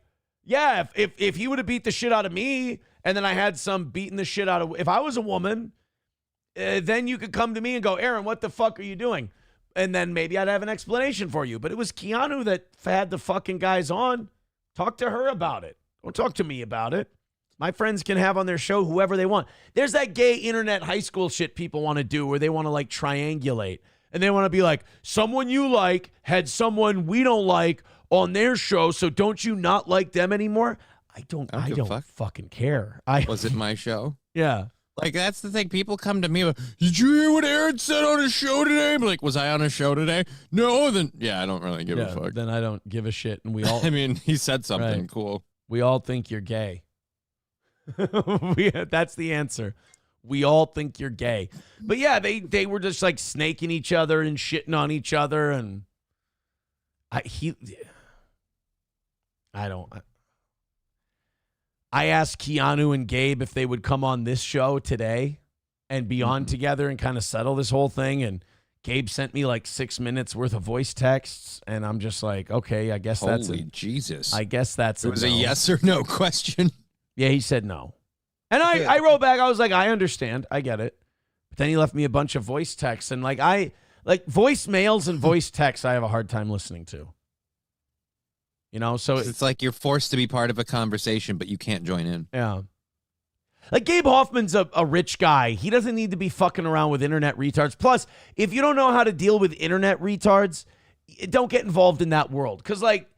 yeah, if he would have beat the shit out of me and then I had some beating the shit out of, if I was a woman, then you could come to me and go, Aaron, what the fuck are you doing? And then maybe I'd have an explanation for you. But it was Keanu that had the fucking guys on. Talk to her about it. Don't talk to me about it. My friends can have on their show whoever they want. There's that gay internet high school shit people want to do where they want to, like, triangulate. And they want to be like, someone you like had someone we don't like on their show, so don't you not like them anymore? I don't fucking care. Was it my show? Yeah. Like, that's the thing. People come to me with, did you hear what Aaron said on his show today? I'm like, was I on a show today? No, then, yeah, I don't really give a fuck. Then I don't give a shit. And we all, I mean, he said something right. Cool. We all think you're gay. That's the answer. We all think you're gay. But yeah, they were just like snaking each other and shitting on each other. And I asked Keanu and Gabe if they would come on this show today and be on together and kind of settle this whole thing. And Gabe sent me like 6 minutes worth of voice texts. And I'm just like, okay, I guess that's Holy Jesus. I guess that's it. Was a yes or no question. Yeah, he said no. And I wrote back, I was like, I understand. I get it. But then he left me a bunch of voice texts. And like voicemails and voice texts, I have a hard time listening to. You know, so it's like you're forced to be part of a conversation, but you can't join in. Yeah. Like Gabe Hoffman's a rich guy. He doesn't need to be fucking around with internet retards. Plus, if you don't know how to deal with internet retards, don't get involved in that world. Because like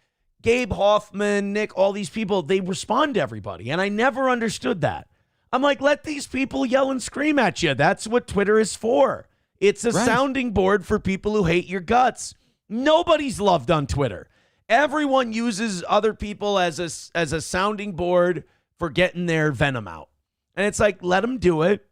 Gabe Hoffman, Nick, all these people, they respond to everybody. And I never understood that. I'm like, let these people yell and scream at you. That's what Twitter is for. It's a sounding board for people who hate your guts. Nobody's loved on Twitter. Everyone uses other people as a sounding board for getting their venom out. And it's like, let them do it.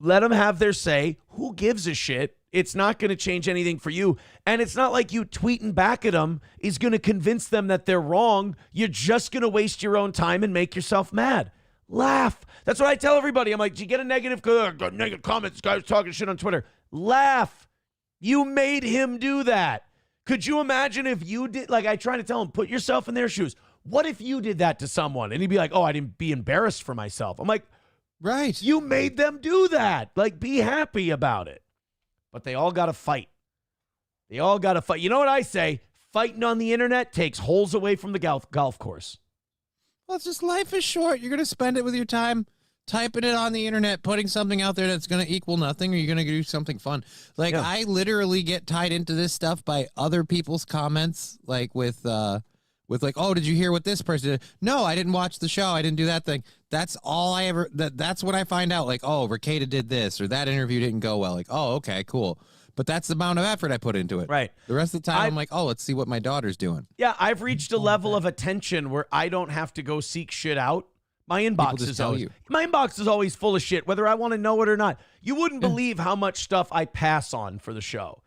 Let them have their say. Who gives a shit? It's not going to change anything for you. And it's not like you tweeting back at them is going to convince them that they're wrong. You're just going to waste your own time and make yourself mad. Laugh. That's what I tell everybody. I'm like, did you get a negative comment? This guy was talking shit on Twitter. Laugh. You made him do that. Could you imagine if you did, like I try to tell him, put yourself in their shoes. What if you did that to someone? And he'd be like, oh, I didn't be embarrassed for myself. I'm like, right. You made them do that. Like, be happy about it. But they all got to fight. They all got to fight. You know what I say? Fighting on the internet takes holes away from the golf course. Well, it's just life is short. You're going to spend it with your time typing it on the internet, putting something out there that's going to equal nothing, or you're going to do something fun. Like, I literally get tied into this stuff by other people's comments, like with with like, oh, did you hear what this person did? No, I didn't watch the show. I didn't do that thing. That's all I ever, that's when I find out, like, oh, Ricada did this, or that interview didn't go well. Like, oh, okay, cool. But that's the amount of effort I put into it. Right. The rest of the time, I'm like, oh, let's see what my daughter's doing. Yeah, I've reached a level of attention where I don't have to go seek shit out. My inbox is always full of shit, whether I want to know it or not. You wouldn't believe how much stuff I pass on for the show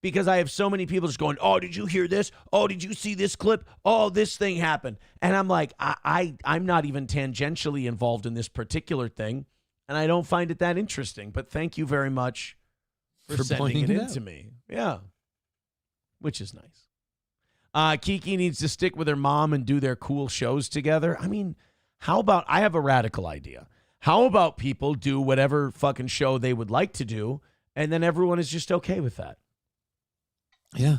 because I have so many people just going, oh, did you hear this? Oh, did you see this clip? Oh, this thing happened. And I'm like, I'm not even tangentially involved in this particular thing, and I don't find it that interesting. But thank you very much for sending it in to me. Yeah, which is nice. Kiki needs to stick with her mom and do their cool shows together. I mean, how about, I have a radical idea. How about people do whatever fucking show they would like to do, and then everyone is just okay with that? Yeah.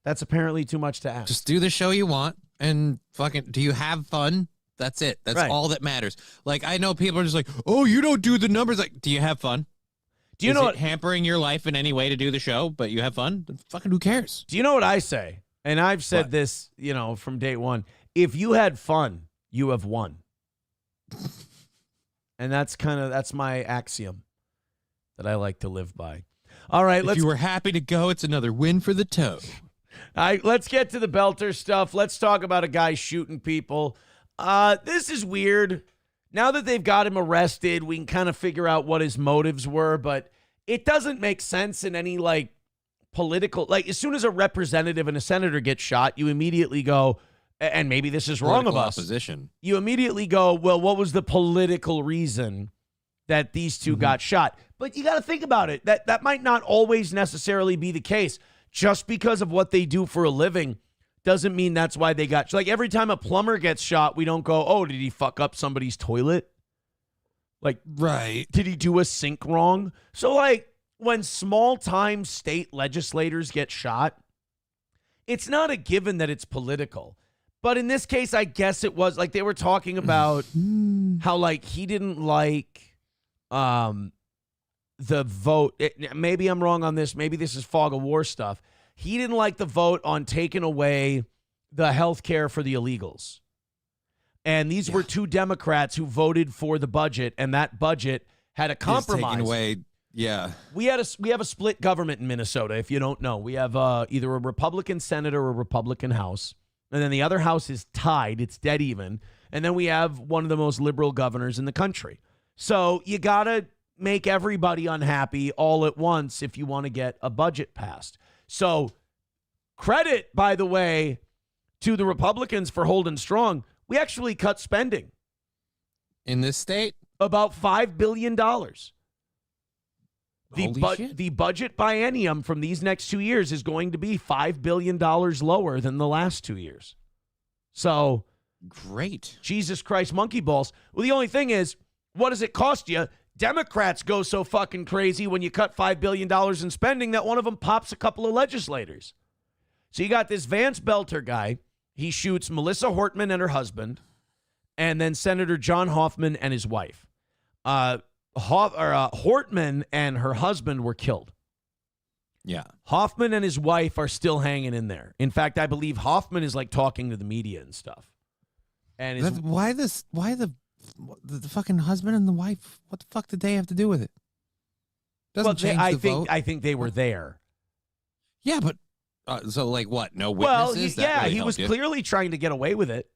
That's apparently too much to ask. Just do the show you want and fucking, do you have fun? That's it. That's right. all that matters. Like, I know people are just like, oh, you don't do the numbers. Like, do you have fun? Do you know what hampering your life in any way to do the show, but you have fun? Then fucking who cares? Do you know what I say? And I've said this, from day one. If you had fun, you have won. And that's my axiom that I like to live by. All right, if you were happy to go, it's another win for the toe. All right, let's get to the belter stuff. Let's talk about a guy shooting people. This is weird. Now that they've got him arrested, we can kind of figure out what his motives were, but it doesn't make sense in any political, as soon as a representative and a senator get shot, you immediately go, and maybe this is wrong of us. Opposition. You immediately go, well, what was the political reason that these two got shot? But you got to think about it. That might not always necessarily be the case. Just because of what they do for a living doesn't mean that's why they got, every time a plumber gets shot, we don't go, oh, did he fuck up somebody's toilet? Right. Did he do a sink wrong? So when small-time state legislators get shot, it's not a given that it's political. But in this case, I guess it was. They were talking about how he didn't like the vote. Maybe I'm wrong on this. Maybe this is fog of war stuff. He didn't like the vote on taking away the health care for the illegals. And these were two Democrats who voted for the budget, and that budget had a compromise. Taken away. Yeah. We have a split government in Minnesota, if you don't know. We have either a Republican Senate or a Republican House. And then the other house is tied. It's dead even. And then we have one of the most liberal governors in the country. So you got to make everybody unhappy all at once if you want to get a budget passed. So credit, by the way, to the Republicans for holding strong. We actually cut spending. In this state? About $5 billion. Holy shit. The budget biennium from these next 2 years is going to be $5 billion lower than the last 2 years. So, great. Jesus Christ, monkey balls. Well, the only thing is, what does it cost you? Democrats go so fucking crazy when you cut $5 billion in spending that one of them pops a couple of legislators. So you got this Vance Belter guy. He shoots Melissa Hortman and her husband, and then Senator John Hoffman and his wife. Hortman and her husband were killed. Yeah. Hoffman and his wife are still hanging in there. In fact, I believe Hoffman is talking to the media and stuff. And why the fucking husband and the wife? What the fuck did they have to do with it? Doesn't change the vote. I think they were there. Yeah, but so what? No witnesses? Well, he was clearly trying to get away with it.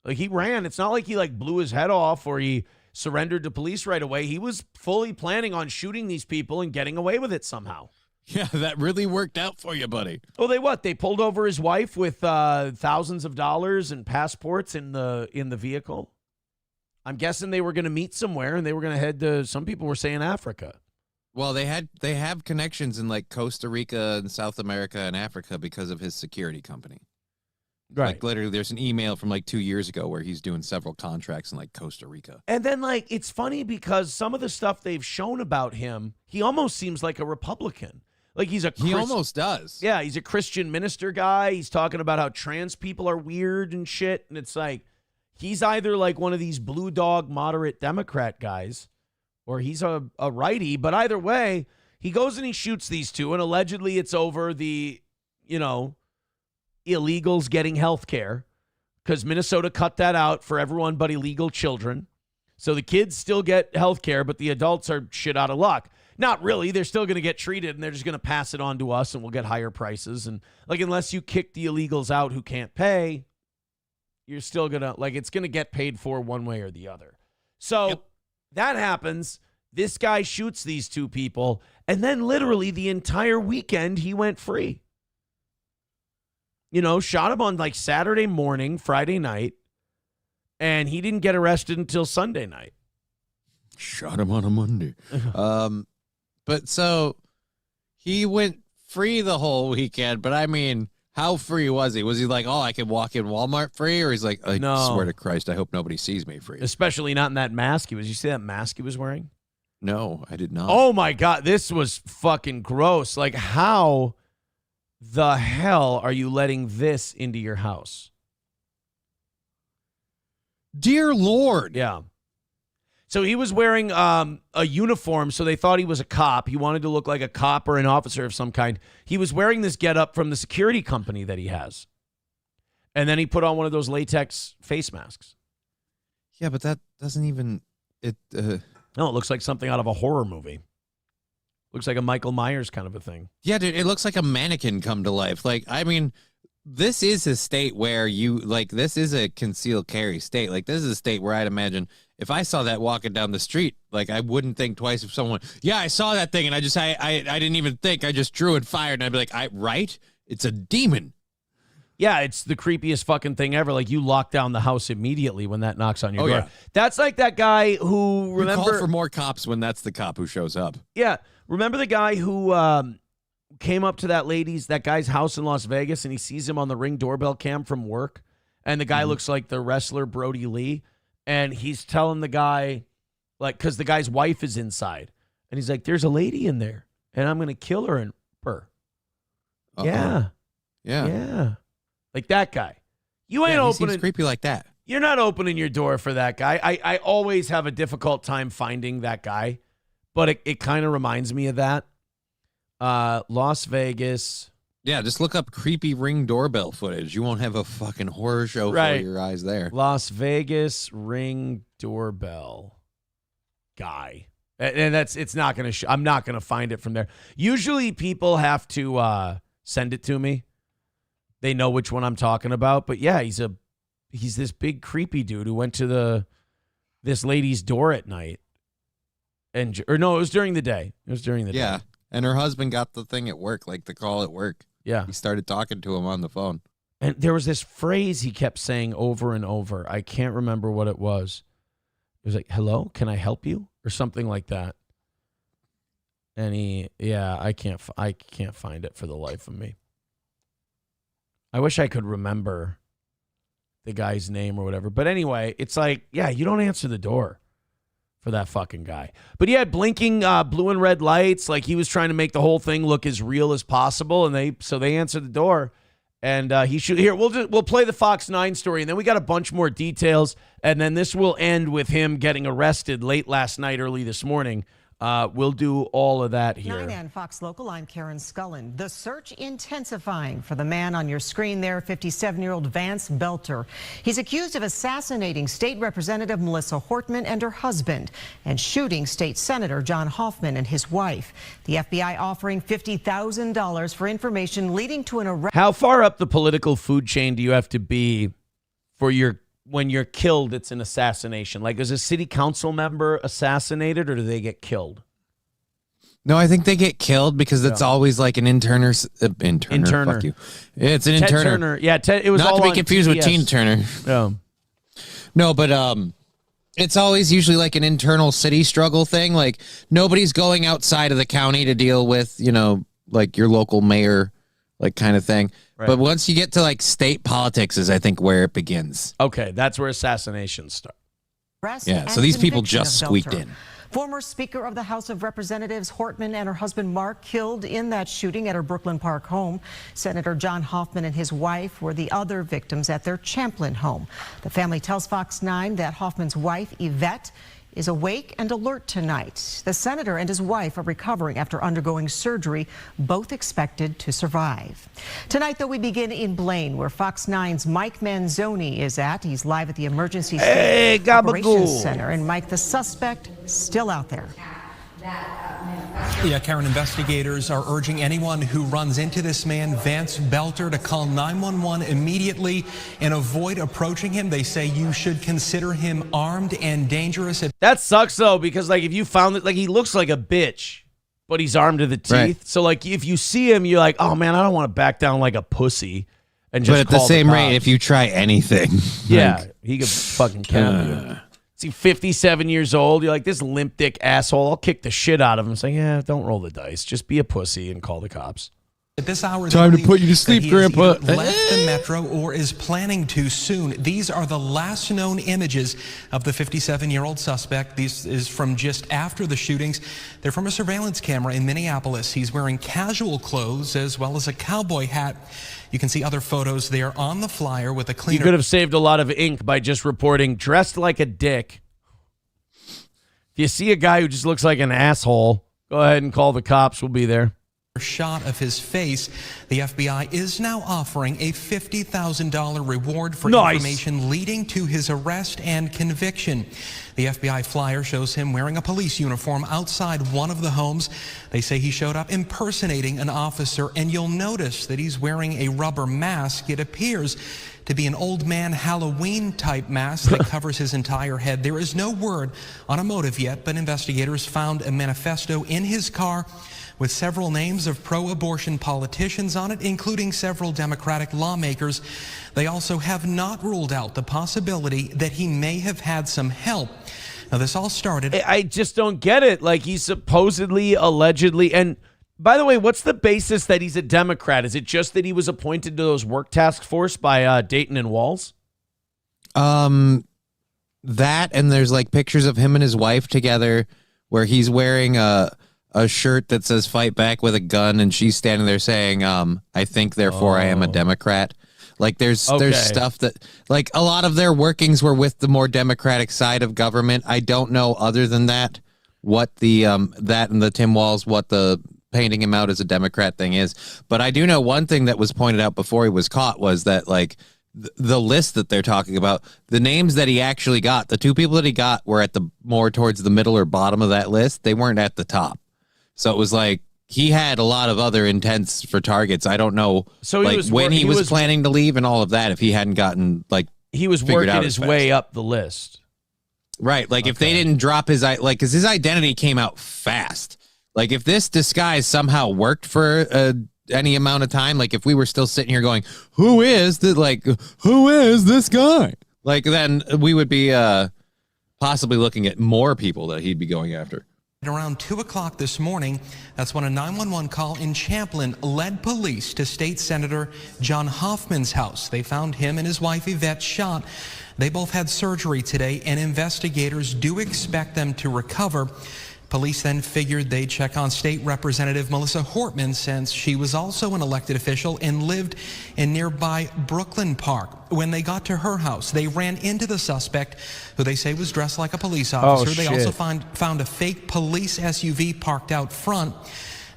He ran. It's not like he blew his head off or he surrendered to police right away. He was fully planning on shooting these people and getting away with it somehow. Yeah, that really worked out for you, buddy. Well, they pulled over his wife with thousands of dollars and passports in the vehicle. I'm guessing they were going to meet somewhere and they were going to head to, some people were saying Africa. Well, they have connections in Costa Rica and South America and Africa because of his security company. Right. Literally, there's an email from 2 years ago where he's doing several contracts in Costa Rica. And then it's funny because some of the stuff they've shown about him, he almost seems like a Republican. He almost does. Yeah, he's a Christian minister guy. He's talking about how trans people are weird and shit. And it's he's either one of these blue dog moderate Democrat guys or he's a righty. But either way, he goes and he shoots these two. And allegedly it's over the, illegals getting health care because Minnesota cut that out for everyone but illegal children. So the kids still get health care, but the adults are shit out of luck. Not really. They're still going to get treated, and they're just going to pass it on to us, and we'll get higher prices. And, like, unless you kick the illegals out who can't pay, you're still going to, like, it's going to get paid for one way or the other. So that happens. This guy shoots these two people, and then literally the entire weekend he went free. You know, shot him on, like, Saturday morning, Friday night, and he didn't get arrested until Sunday night. Shot him on a Monday. But so he went free the whole weekend, but I mean, how free was he? Was he like, oh, I can walk in Walmart free? Or he's like, I swear to Christ, I hope nobody sees me free. Especially not in that mask. You see that mask he was wearing? No, I did not. Oh, my God. This was fucking gross. Like, how the hell are you letting this into your house? Dear Lord. Yeah. So he was wearing a uniform, so they thought he was a cop. He wanted to look like a cop or an officer of some kind. He was wearing this getup from the security company that he has. And then he put on one of those latex face masks. Yeah, but that doesn't even... No, it looks like something out of a horror movie. Looks like a Michael Myers kind of a thing. Yeah, dude, it looks like a mannequin come to life. Like, I mean... This is a state where this is a concealed carry state. Like, this is a state where I'd imagine if I saw that walking down the street, like, I wouldn't think twice if someone, yeah, I saw that thing and I didn't even think. I just drew and fired. And I'd be like, right? It's a demon. Yeah, it's the creepiest fucking thing ever. Like, you lock down the house immediately when that knocks on your door. Yeah. That's like that guy who, remember... We call for more cops when that's the cop who shows up. Yeah. Remember the guy who... came up to that guy's house in Las Vegas, and he sees him on the Ring doorbell cam from work, and the guy looks like the wrestler Brody Lee, and he's telling the guy, like, because the guy's wife is inside, and he's like, there's a lady in there, and I'm going to kill her and her. Yeah. Like that guy. You ain't opening. Seems creepy like that. You're not opening your door for that guy. I always have a difficult time finding that guy, but it kind of reminds me of that. Las Vegas. Yeah, just look up creepy Ring doorbell footage. You won't have a fucking horror show for your eyes there. Las Vegas Ring doorbell guy. And it's not going to I'm not going to find it from there. Usually people have to send it to me. They know which one I'm talking about, but yeah, he's this big creepy dude who went to this lady's door at night. It was during the day. Yeah. And her husband got the thing at work, like the call at work. Yeah. He started talking to him on the phone. And there was this phrase he kept saying over and over. I can't remember what it was. It was like, hello, can I help you? Or something like that. And I can't find it for the life of me. I wish I could remember the guy's name or whatever. But anyway, it's like, yeah, you don't answer the door for that fucking guy. But he had blinking blue and red lights. Like, he was trying to make the whole thing look as real as possible. And they answered the door. And he should here. We'll play the Fox 9 story, and then we got a bunch more details. And then this will end with him getting arrested late last night, early this morning. We'll do all of that here. 9 and Fox Local, I'm Karen Scullen. The search intensifying for the man on your screen there, 57-year-old Vance Belter. He's accused of assassinating State Representative Melissa Hortman and her husband and shooting State Senator John Hoffman and his wife. The FBI offering $50,000 for information leading to an arrest. How far up the political food chain do you have to be for when you're killed, it's an assassination? Like, is a city council member assassinated, or do they get killed? No, I think they get killed because it's always like an interner. Fuck you. It's an Ted interner. Turner. Yeah, it was not all to be on confused with TBS. Teen Turner. No. No, but it's always usually like an internal city struggle thing. Like, nobody's going outside of the county to deal with, like your local mayor, like kind of thing. Right. But once you get to like state politics is, I think, where it begins. Okay, that's where assassinations start. Yeah, so these people just squeaked in. Former Speaker of the House of Representatives Hortman and her husband Mark killed in that shooting at her Brooklyn Park home. Senator John Hoffman and his wife were the other victims at their Champlin home. The family tells Fox 9 that Hoffman's wife, Yvette, is awake and alert tonight. The senator and his wife are recovering after undergoing surgery, both expected to survive. Tonight, though, we begin in Blaine, where Fox 9's Mike Manzoni is at. He's live at the Emergency State Operations Center. And Mike, the suspect, still out there. Yeah, Karen, investigators are urging anyone who runs into this man, Vance Belter, to call 911 immediately and avoid approaching him. They say you should consider him armed and dangerous. That sucks, though, because, like, if you found it, like, he looks like a bitch, but he's armed to the teeth. Right. So, like, if you see him, you're like, oh, man, I don't want to back down like a pussy. And just but at the same rate, if you try anything. Yeah, like, he could fucking kill you. Is he 57 years old? You're like, this limp dick asshole. I'll kick the shit out of him. Saying, yeah, don't roll the dice. Just be a pussy and call the cops. At this hour, time to put you to sleep, Grandpa. Left the metro or is planning to soon. These are the last known images of the 57-year-old suspect. This is from just after the shootings. They're from a surveillance camera in Minneapolis. He's wearing casual clothes as well as a cowboy hat. You can see other photos there on the flyer with a cleaner. You could have saved a lot of ink by just reporting dressed like a dick. If you see a guy who just looks like an asshole, go ahead and call the cops. We'll be there. Shot of his face. The FBI is now offering a $50,000 reward for information leading to his arrest and conviction. The FBI flyer shows him wearing a police uniform outside one of the homes. They say he showed up impersonating an officer, and you'll notice that he's wearing a rubber mask. It appears to be an old man Halloween type mask that covers his entire head. There is no word on a motive yet, but investigators found a manifesto in his car with several names of pro-abortion politicians on it, including several Democratic lawmakers. They also have not ruled out the possibility that he may have had some help. Now, this all started... I just don't get it. Like, he's supposedly, allegedly, and by the way, what's the basis that he's a Democrat? Is it just that he was appointed to those work task force by Dayton and Walls? That, and there's like pictures of him and his wife together where he's wearing a shirt that says fight back with a gun, and she's standing there saying, I think, therefore I am a Democrat. Like there's stuff that, like, a lot of their workings were with the more Democratic side of government. I don't know, other than that, what the that and the Tim Walz, what the painting him out as a Democrat thing is. But I do know one thing that was pointed out before he was caught was that, like, the list that they're talking about, the names that he actually got, the two people that he got were at the more towards the middle or bottom of that list. They weren't at the top. So it was like he had a lot of other intents for targets. I don't know, so like when he was planning to leave and all of that, if he hadn't gotten, like, he was working his way up the list. Right. Like, if they didn't drop his, like, because his identity came out fast. Like, if this disguise somehow worked for any amount of time, like if we were still sitting here going, who is this guy? Like, then we would be possibly looking at more people that he'd be going after. Around 2 o'clock this morning, that's when a 911 call in Champlin led police to State Senator John Hoffman's house. They found him and his wife Yvette shot. They both had surgery today, and investigators do expect them to recover. Police then figured they'd check on State Representative Melissa Hortman, since she was also an elected official and lived in nearby Brooklyn Park. When they got to her house, they ran into the suspect, who they say was dressed like a police officer. They also found a fake police SUV parked out front.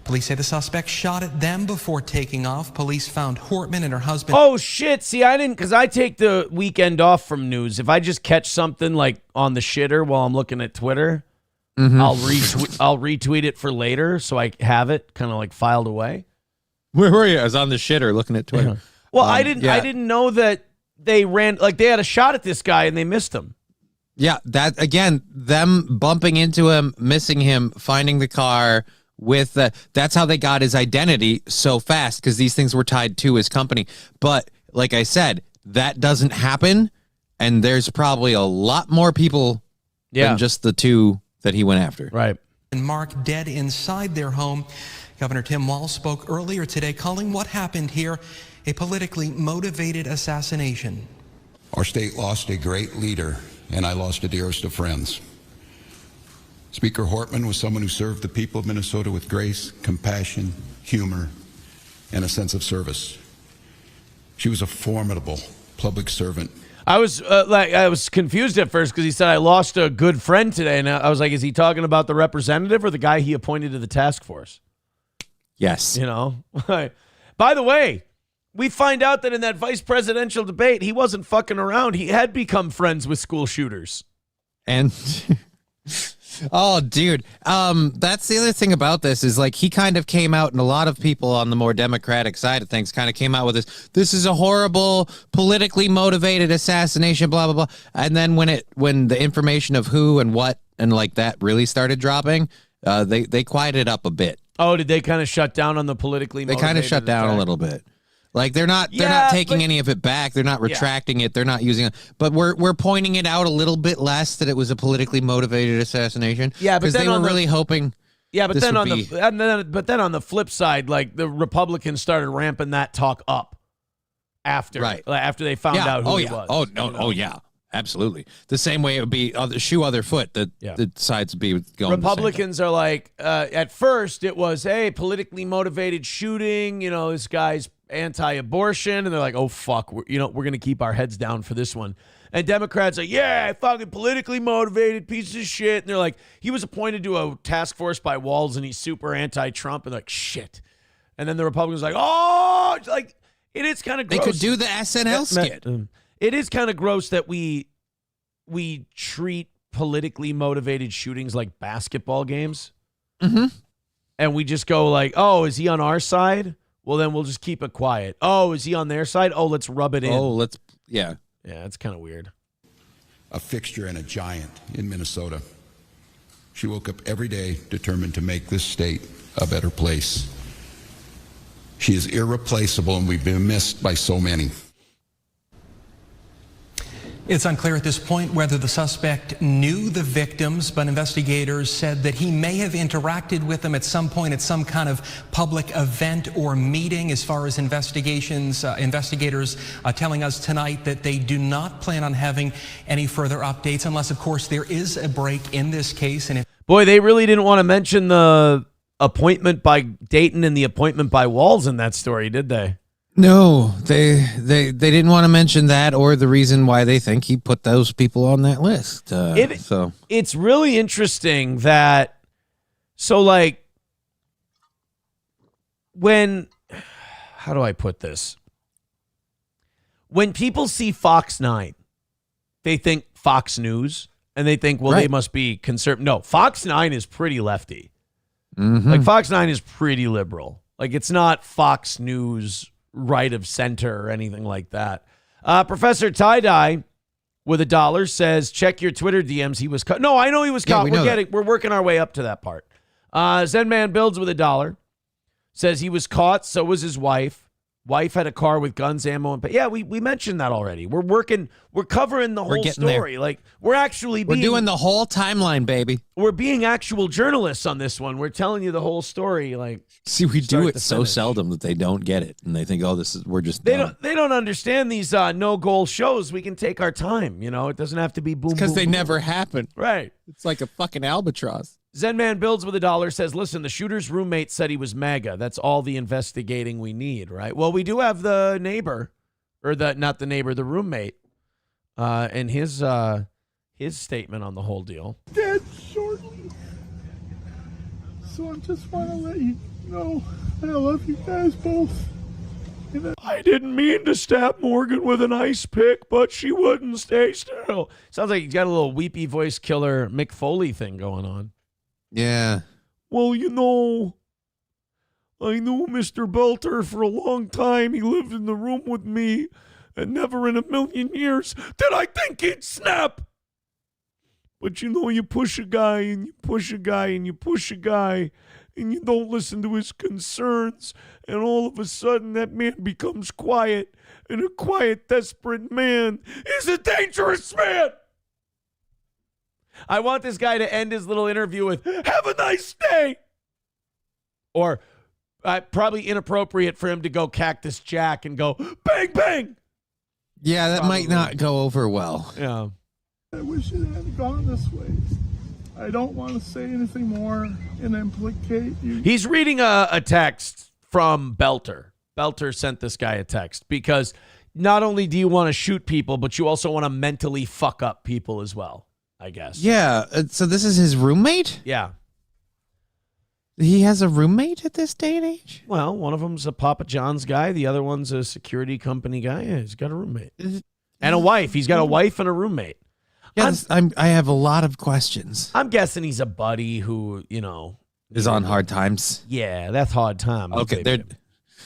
Police say the suspect shot at them before taking off. Police found Hortman and her husband. Oh, shit. See, I didn't, because I take the weekend off from news. If I just catch something like on the shitter while I'm looking at Twitter, I'll retweet it for later, so I have it kind of like filed away. Where were you? I was on the shitter looking at Twitter. Well, I didn't know that they ran, like, they had a shot at this guy and they missed him. Yeah, that, again, them bumping into him, missing him, finding the car with that's how they got his identity so fast, because these things were tied to his company. But like I said, that doesn't happen, and there's probably a lot more people than just the two that he went after. Right. And Mark dead inside their home. Governor Tim Walz spoke earlier today, calling what happened here a politically motivated assassination. Our state lost a great leader, and I lost the dearest of friends. Speaker Hortman was someone who served the people of Minnesota with grace, compassion, humor, and a sense of service. She was a formidable public servant. I was confused at first because he said I lost a good friend today, and I was like, is he talking about the representative or the guy he appointed to the task force? Yes. You know. By the way, we find out that in that vice presidential debate, he wasn't fucking around. He had become friends with school shooters. And oh, dude, that's the other thing about this is like he kind of came out, and a lot of people on the more Democratic side of things kind of came out with this. This is a horrible, politically motivated assassination, blah blah blah. And then when the information of who and what and like that really started dropping, they quieted up a bit. Oh, did they kind of shut down on the politically motivated? They kind of shut down a little bit. Like they're not taking any of it back. They're not retracting it. They're not using it. But we're pointing it out a little bit less that it was a politically motivated assassination. Yeah, but because they were really hoping. Yeah, but then on the flip side, like the Republicans started ramping that talk up after they found out who he was. Oh no! Oh yeah. Absolutely. The same way it would be other foot that the sides would be going. Republicans are like, at first it was, hey, politically motivated shooting. You know, this guy's anti-abortion, and they're like, oh fuck, we're going to keep our heads down for this one. And Democrats are, yeah, fucking politically motivated piece of shit. And they're like, he was appointed to a task force by Walz, and he's super anti-Trump, and they're like, shit. And then the Republicans are like, oh, like it is kind of gross. They could do the SNL skit. It is kind of gross that we treat politically motivated shootings like basketball games. Mm-hmm. And we just go like, oh, is he on our side? Well, then we'll just keep it quiet. Oh, is he on their side? Oh, let's rub it in. Oh, yeah. Yeah, it's kind of weird. A fixture and a giant in Minnesota. She woke up every day determined to make this state a better place. She is irreplaceable, and we've been missed by so many. It's unclear at this point whether the suspect knew the victims, but investigators said that he may have interacted with them at some point at some kind of public event or meeting. As far as investigators telling us tonight that they do not plan on having any further updates unless, of course, there is a break in this case. And boy, they really didn't want to mention the appointment by Dayton and the appointment by Walz in that story, did they? No, they didn't want to mention that or the reason why they think he put those people on that list. So it's really interesting that, so like how do I put this? When people see Fox 9, they think Fox News, and they think, well, they must be conservative. No, Fox 9 is pretty lefty. Mm-hmm. Like Fox 9 is pretty liberal. Like it's not Fox News right of center or anything like that. Professor Tie-Dye with $1 says, check your Twitter DMs. He was caught. No, I know he was caught. We're working our way up to that part. Zen Man Builds with $1 says he was caught. So was his wife. Wife had a car with guns, ammo, and yeah, we mentioned that already. We're covering the whole story. There. Like we're doing the whole timeline, baby. We're being actual journalists on this one. We're telling you the whole story. Like, see, we do it so seldom that they don't get it, and they think, oh, we're just. They don't understand these no goal shows. We can take our time. You know, it doesn't have to be boom. Because they boom. never happen. Right. It's like a fucking albatross. Zen Man Builds with $1 says, listen, the shooter's roommate said he was MAGA. That's all the investigating we need, right? Well, we do have the neighbor, or not the neighbor, the roommate, and his statement on the whole deal. Dead shortly. So I just want to let you know that I love you guys both. I didn't mean to stab Morgan with an ice pick, but she wouldn't stay still. Sounds like he's got a little weepy voice killer Mick Foley thing going on. Yeah. Well, you know, I knew Mr. Belter for a long time. He lived in the room with me, and never in a million years did I think he'd snap. But you know, you push a guy, and you push a guy, and you push a guy, and you don't listen to his concerns, and all of a sudden that man becomes quiet, and a quiet, desperate man is a dangerous man. I want this guy to end his little interview with, have a nice day. Or probably inappropriate for him to go Cactus Jack and go, bang, bang. Yeah, that might not go over well. Yeah. I wish it hadn't gone this way. I don't want to say anything more and implicate you. He's reading a text from Belter. Belter sent this guy a text because not only do you want to shoot people, but you also want to mentally fuck up people as well, I guess. Yeah. So this is his roommate? Yeah. He has a roommate at this day and age? Well, one of them's a Papa John's guy. The other one's a security company guy. Yeah, he's got a roommate. And a wife. He's got a wife and a roommate. Yeah, I have a lot of questions. I'm guessing he's a buddy who, is on hard times. Yeah, that's hard times. Okay,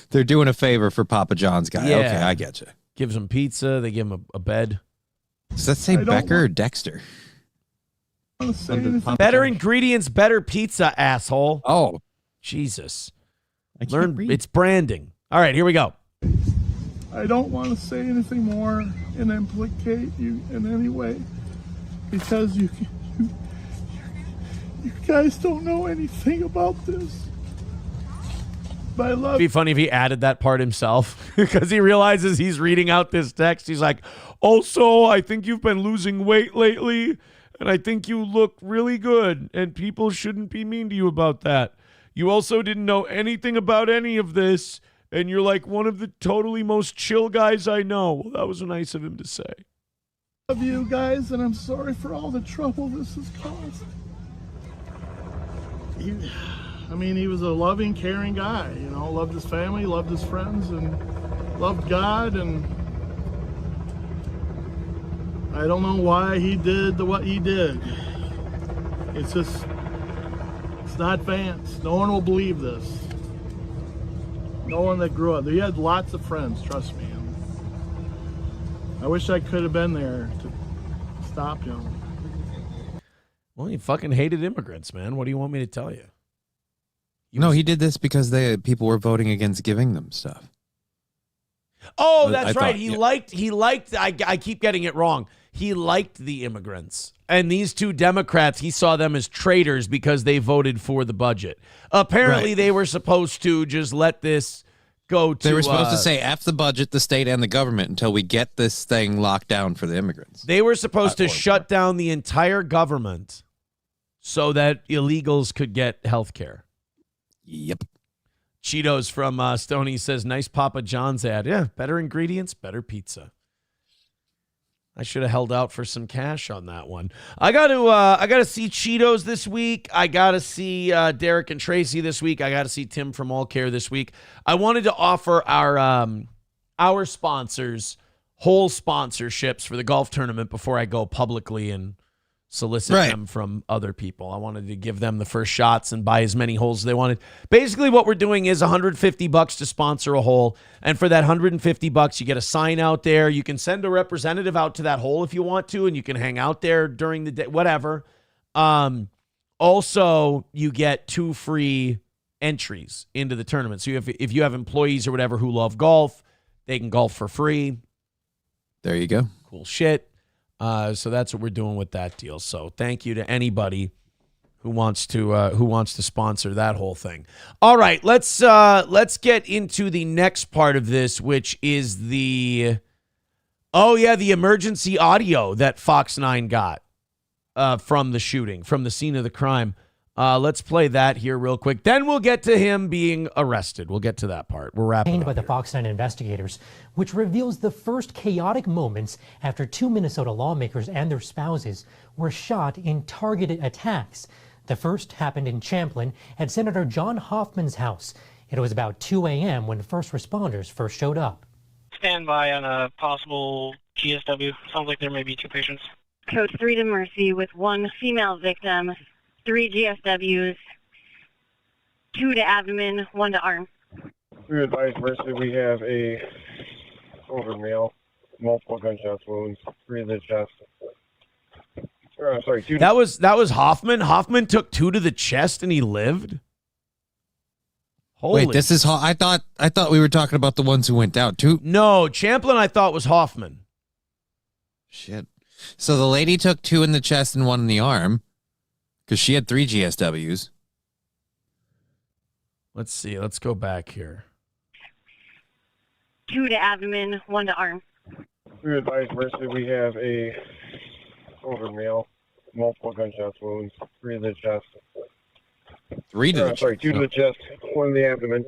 they're doing a favor for Papa John's guy. Yeah. Okay, I get you. Gives him pizza. They give him a bed. Does that say Becker or Dexter? Better ingredients, better pizza, asshole. Oh, Jesus. I can't read. It's branding. All right, here we go. I don't want to say anything more and implicate you in any way because you guys don't know anything about this. But I love. It'd be funny if he added that part himself because he realizes he's reading out this text. He's like, also, I think you've been losing weight lately, and I think you look really good, and people shouldn't be mean to you about that. You also didn't know anything about any of this, and you're like one of the totally most chill guys I know. Well, that was nice of him to say. I love you guys, and I'm sorry for all the trouble this has caused. He was a loving, caring guy, loved his family, loved his friends, and loved God, and I don't know why he did what he did. It's not Vance. No one will believe this. No one that grew up. He had lots of friends, trust me. I wish I could have been there to stop him. Well, he fucking hated immigrants, man. What do you want me to tell you? He did this because people were voting against giving them stuff. Oh, that's right. He liked, I keep getting it wrong. He liked the immigrants. And these two Democrats, he saw them as traitors because they voted for the budget. Apparently, they were supposed to just let this go to... They were supposed to say F the budget, the state, and the government until we get this thing locked down for the immigrants. They were supposed to shut down the entire government so that illegals could get health care. Yep. Cheetos from Stoney says, nice Papa John's ad. Yeah, better ingredients, better pizza. I should have held out for some cash on that one. I got to see Cheetos this week. I got to see Derek and Tracy this week. I got to see Tim from All Care this week. I wanted to offer our sponsors whole sponsorships for the golf tournament before I go publicly and solicit them from other people. I wanted to give them the first shots and buy as many holes as they wanted. Basically, what we're doing is $150 to sponsor a hole, and for that $150, you get a sign out there. You can send a representative out to that hole if you want to, and you can hang out there during the day, whatever. Also, you get 2 free entries into the tournament. So if you have employees or whatever who love golf, they can golf for free. There you go. Cool shit. So that's what we're doing with that deal. So thank you to anybody who wants to sponsor that whole thing. All right, let's get into the next part of this, which is the emergency audio that Fox 9 got from the shooting, from the scene of the crime. Let's play that here real quick. Then we'll get to him being arrested. We'll get to that part. We're wrapping up by the here. Fox 9 investigators, which reveals the first chaotic moments after 2 Minnesota lawmakers and their spouses were shot in targeted attacks. The first happened in Champlin at Senator John Hoffman's house. It was about 2 a.m. when first responders first showed up. Stand by on a possible GSW. Sounds like there may be 2 patients. Code 3 to Mercy with 1 female victim, 3 GSWs, 2 to abdomen, 1 to arm. We advise Mercy we have a older male, multiple gunshot wounds, 3 in the chest. 2. That was Hoffman. Hoffman took 2 to the chest and he lived. Holy. Wait, this is I thought we were talking about the ones who went down too. No, Champlin I thought was Hoffman. Shit. So the lady took 2 in the chest and 1 in the arm. Because she had 3 GSWs. Let's see. Let's go back here. 2 to abdomen, 1 to arm. We advise Mercy we have a older male, multiple gunshot wounds, 3 in the chest. 3 to the chest? 2 to the chest, 1 in the abdomen,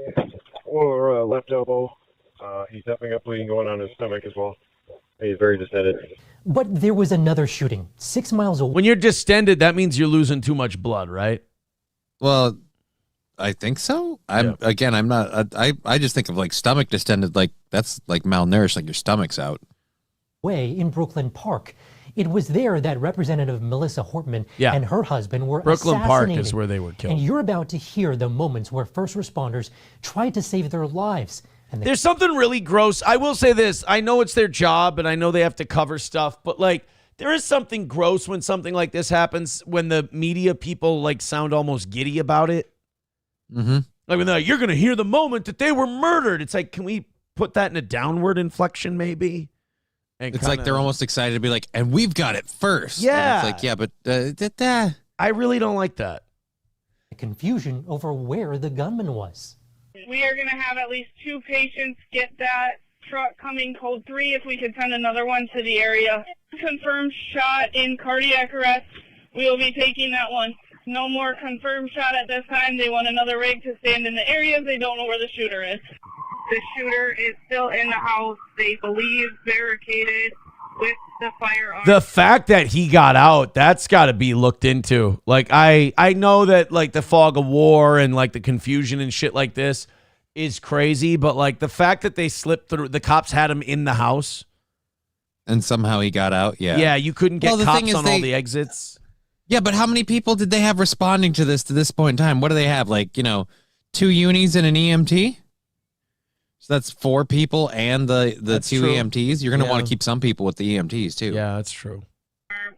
or left elbow, He's definitely got bleeding going on his stomach as well. He's very distended. But there was another shooting 6 miles away. When you're distended, that means you're losing too much blood, right? Well, I think so. I'm not. I just think of like stomach distended, like that's like malnourished, like your stomach's out. Way in Brooklyn Park. It was there that Representative Melissa Hortman and her husband were Brooklyn Park assassinated. is where they were killed. And you're about to hear the moments where first responders tried to save their lives. And There's something really gross. I will say this. I know it's their job, and I know they have to cover stuff, but like there is something gross when something like this happens, when the media people like sound almost giddy about it. Mm-hmm. Like when they're like, you're going to hear the moment that they were murdered. It's like, can we put that in a downward inflection maybe? And it's like they're almost excited to be like, and we've got it first. Yeah. And it's like, yeah, but I really don't like that. Confusion over where the gunman was. We are going to have at least 2 patients get that truck coming code 3 if we could send another one to the area. Confirmed shot in cardiac arrest. We will be taking that one. No more confirmed shot at this time. They want another rig to stand in the area. They don't know where the shooter is. The shooter is still in the house. They believe barricaded with the firearm. The fact that he got out, that's got to be looked into. Like I know that like the fog of war and like the confusion and shit like this is crazy, but like the fact that they slipped through, the cops had him in the house and somehow he got out. Yeah. Yeah, you couldn't get cops on all the exits. Yeah, but how many people did they have responding to this point in time? What do they have? Like, 2 unis and an EMT? So that's 4 people and the 2 true. EMTs. You're going to want to keep some people with the EMTs too. Yeah, that's true.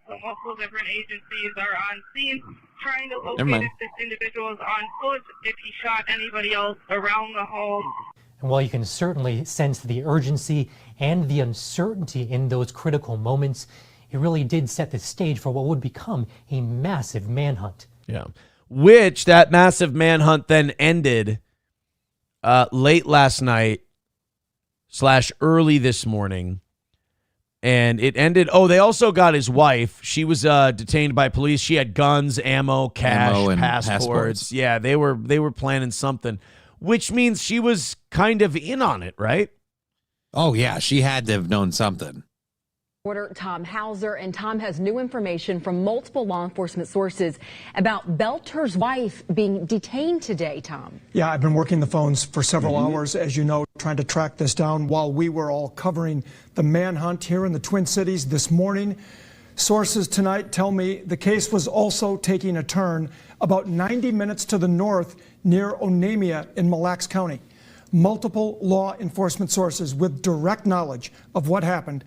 Multiple different agencies are on scene trying to Never locate mind. if this individual is on foot, if he shot anybody else around the home. And while you can certainly sense the urgency and the uncertainty in those critical moments, it really did set the stage for what would become a massive manhunt. Yeah. Which that massive manhunt then ended late last night / early this morning. And it ended. Oh, they also got his wife. She was detained by police. She had guns, ammo, cash, and passports. Yeah, they were planning something, which means she was kind of in on it, right? Oh, yeah. She had to have known something. Reporter Tom Hauser, and Tom has new information from multiple law enforcement sources about Belter's wife being detained today, Tom. Yeah, I've been working the phones for several hours, as you know, trying to track this down while we were all covering the manhunt here in the Twin Cities this morning. Sources tonight tell me the case was also taking a turn about 90 minutes to the north near Onamia in Mille Lacs County. Multiple law enforcement sources with direct knowledge of what happened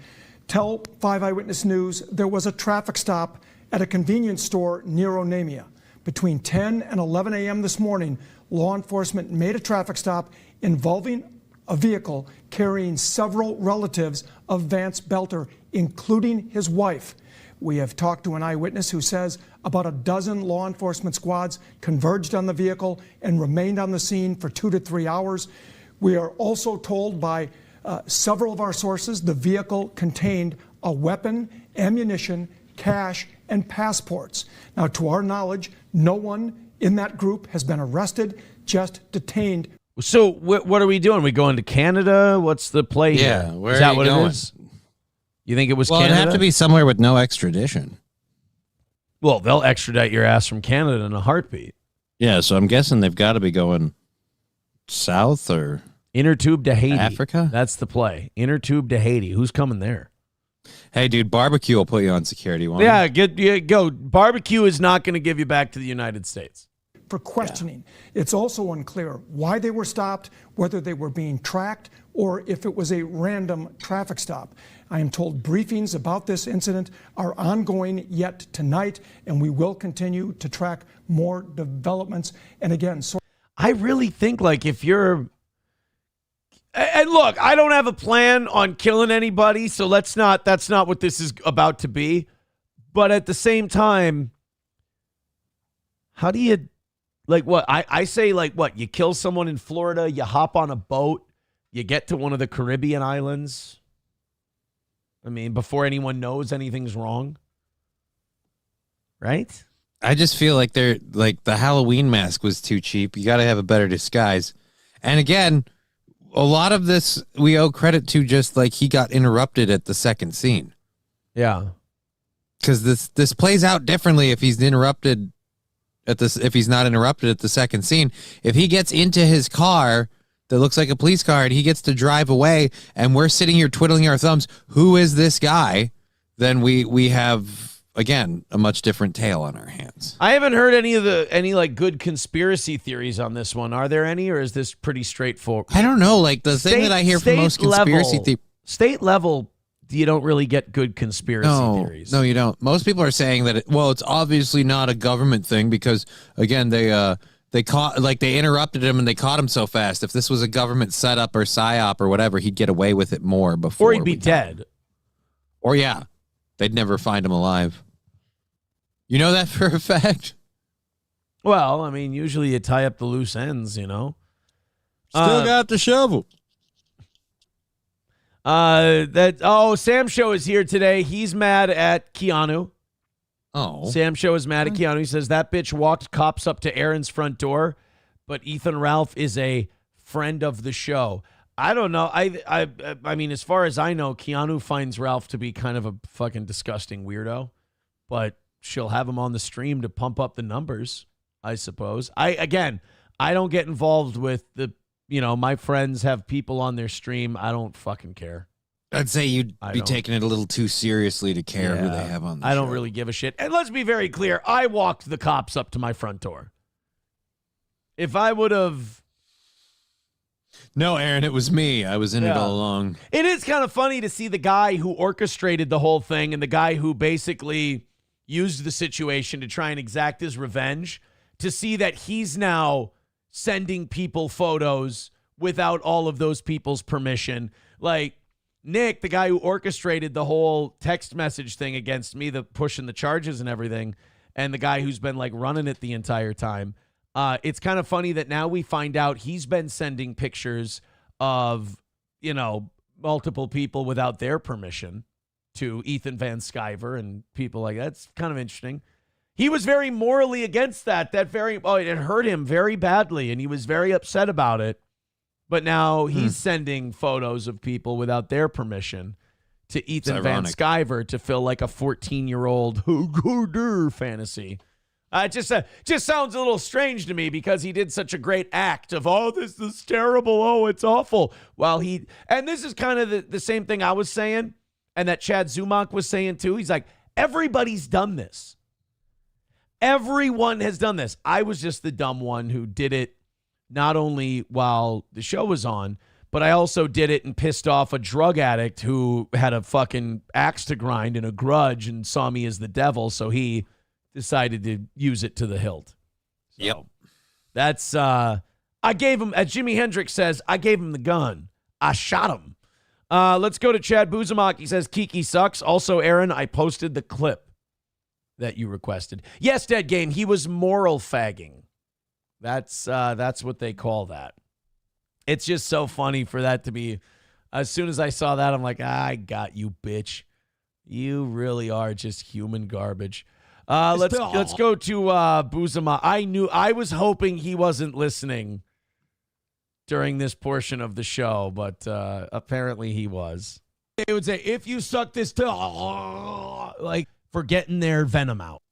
tell 5 Eyewitness News there was a traffic stop at a convenience store near Onamia. Between 10 and 11 a.m. this morning, law enforcement made a traffic stop involving a vehicle carrying several relatives of Vance Belter, including his wife. We have talked to an eyewitness who says about a dozen law enforcement squads converged on the vehicle and remained on the scene for 2 to 3 hours. We are also told by several of our sources the vehicle contained a weapon, ammunition, cash, and passports. Now, to our knowledge, no one in that group has been arrested, just detained. So what are we doing? We going to Canada? What's the play Yeah, here? where Is are that you what going? it is? You think it was Well, Canada? it'd have to be somewhere with no extradition. Well, they'll extradite your ass from Canada in a heartbeat. Yeah, so I'm guessing they've got to be going south or Inner tube to Haiti. Africa? That's the play. Inner tube to Haiti. Who's coming there? Hey, dude, barbecue will put you on security. Want Yeah, go. Barbecue is not going to give you back to the United States. For questioning. It's also unclear why they were stopped, whether they were being tracked, or if it was a random traffic stop. I am told briefings about this incident are ongoing yet tonight, and we will continue to track more developments. And again, I really think like if you're... And look, I don't have a plan on killing anybody, so that's not what this is about to be. But at the same time, how do you, like what? I say like what? You kill someone in Florida, you hop on a boat, you get to one of the Caribbean islands. I mean, before anyone knows anything's wrong. Right? I just feel like the Halloween mask was too cheap. You got to have a better disguise. And again, a lot of this we owe credit to just like he got interrupted at the second scene. Yeah. Because this plays out differently if he's interrupted if he's not interrupted at the second scene. If he gets into his car that looks like a police car and he gets to drive away and we're sitting here twiddling our thumbs, who is this guy? Then we have, again, a much different tale on our hands. I haven't heard any like good conspiracy theories on this one. Are there any, or is this pretty straightforward? I don't know. Like the thing that I hear from most conspiracy theories. State level, you don't really get good conspiracy theories. No, you don't. Most people are saying that, it's obviously not a government thing because, again, they interrupted him and they caught him so fast. If this was a government setup or psyop or whatever, he'd get away with it more before. Or he'd be dead. Or yeah, they'd never find him alive. You know that for a fact? Well, I mean, usually you tie up the loose ends, you know. Still got the shovel. Sam Show is here today. He's mad at Keanu. Oh. Sam Show is mad at Keanu. He says that bitch walked cops up to Aaron's front door, but Ethan Ralph is a friend of the show. I don't know. I mean, as far as I know, Keanu finds Ralph to be kind of a fucking disgusting weirdo, but she'll have him on the stream to pump up the numbers, I suppose. I don't get involved with my friends have people on their stream. I don't fucking care. I'd say you'd be taking it a little too seriously to care who they have on the show. I don't really give a shit. And let's be very clear. I walked the cops up to my front door. If I would have... No, Aaron, it was me. I was in it all along. It is kind of funny to see the guy who orchestrated the whole thing and the guy who basically used the situation to try and exact his revenge, to see that he's now sending people photos without all of those people's permission. Like, Nick, the guy who orchestrated the whole text message thing against me, the pushing the charges and everything, and the guy who's been like running it the entire time. It's kind of funny that now we find out he's been sending pictures of, multiple people without their permission to Ethan Van Sciver and people like that. It's kind of interesting. He was very morally against that. It hurt him very badly, and he was very upset about it. But now he's sending photos of people without their permission to Ethan Van Sciver to fill like a 14-year-old fantasy. It just sounds a little strange to me because he did such a great act of, this is terrible, it's awful. And this is kind of the same thing I was saying and that Chad Zumach was saying too. He's like, everybody's done this. Everyone has done this. I was just the dumb one who did it not only while the show was on, but I also did it and pissed off a drug addict who had a fucking axe to grind and a grudge and saw me as the devil, so he decided to use it to the hilt. So yep. That's, I gave him, as Jimi Hendrix says, I gave him the gun. I shot him. Let's go to Chad Buzamok. He says, Kiki sucks. Also, Aaron, I posted the clip that you requested. Yes, Dead Game, he was moral fagging. That's what they call that. It's just so funny for that to be, as soon as I saw that, I'm like, I got you, bitch. You really are just human garbage. Let's go to Buzama. I was hoping he wasn't listening during this portion of the show, but apparently he was. They would say, if you suck this like for getting their venom out.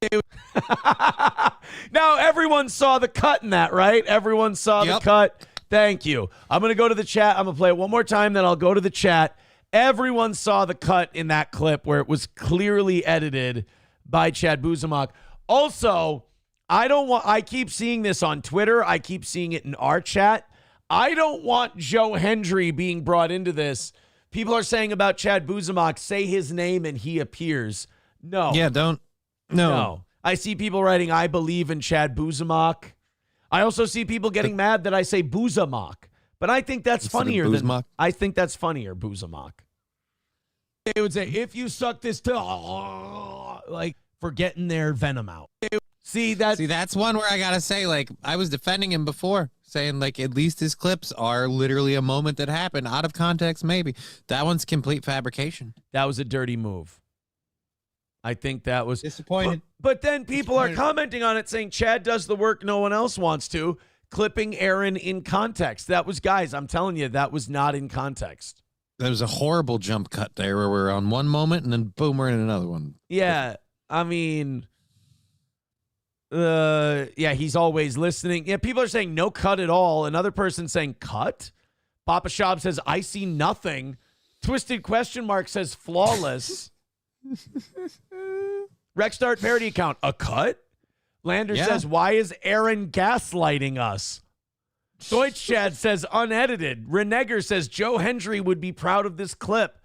Now, everyone saw the cut in that, right? Everyone saw the cut. Thank you. I'm going to go to the chat. I'm going to play it one more time, then I'll go to the chat. Everyone saw the cut in that clip where it was clearly edited by Chad Buzamok. Also, I keep seeing this on Twitter. I keep seeing it in our chat. I don't want Joe Hendry being brought into this. People are saying about Chad Buzamok, say his name and he appears. No. Yeah, don't. No. I see people writing, I believe in Chad Buzamok. I also see people getting mad that I say Buzamok. But I think that's funnier than I think that's funnier, Buzamok. They would say, if you suck this like for getting their venom out. See, that's one where I gotta say, like, I was defending him before, saying like at least his clips are literally a moment that happened, out of context maybe. That one's complete fabrication. That was a dirty move. I think that was disappointed. But then people are commenting on it saying Chad does the work no one else wants to. clipping Aaron in context. That was, guys, I'm telling you, that was not in context. There was a horrible jump cut there where we're on one moment and then boom, we're in another one. Yeah, I mean, yeah, he's always listening. Yeah, people are saying no cut at all. Another person saying cut. Papa Shop says, I see nothing. Twisted question mark says flawless. Rexstart parody account, a cut? Lander says, why is Aaron gaslighting us? Deutsch Chad says, unedited. Renegger says, Joe Hendry would be proud of this clip.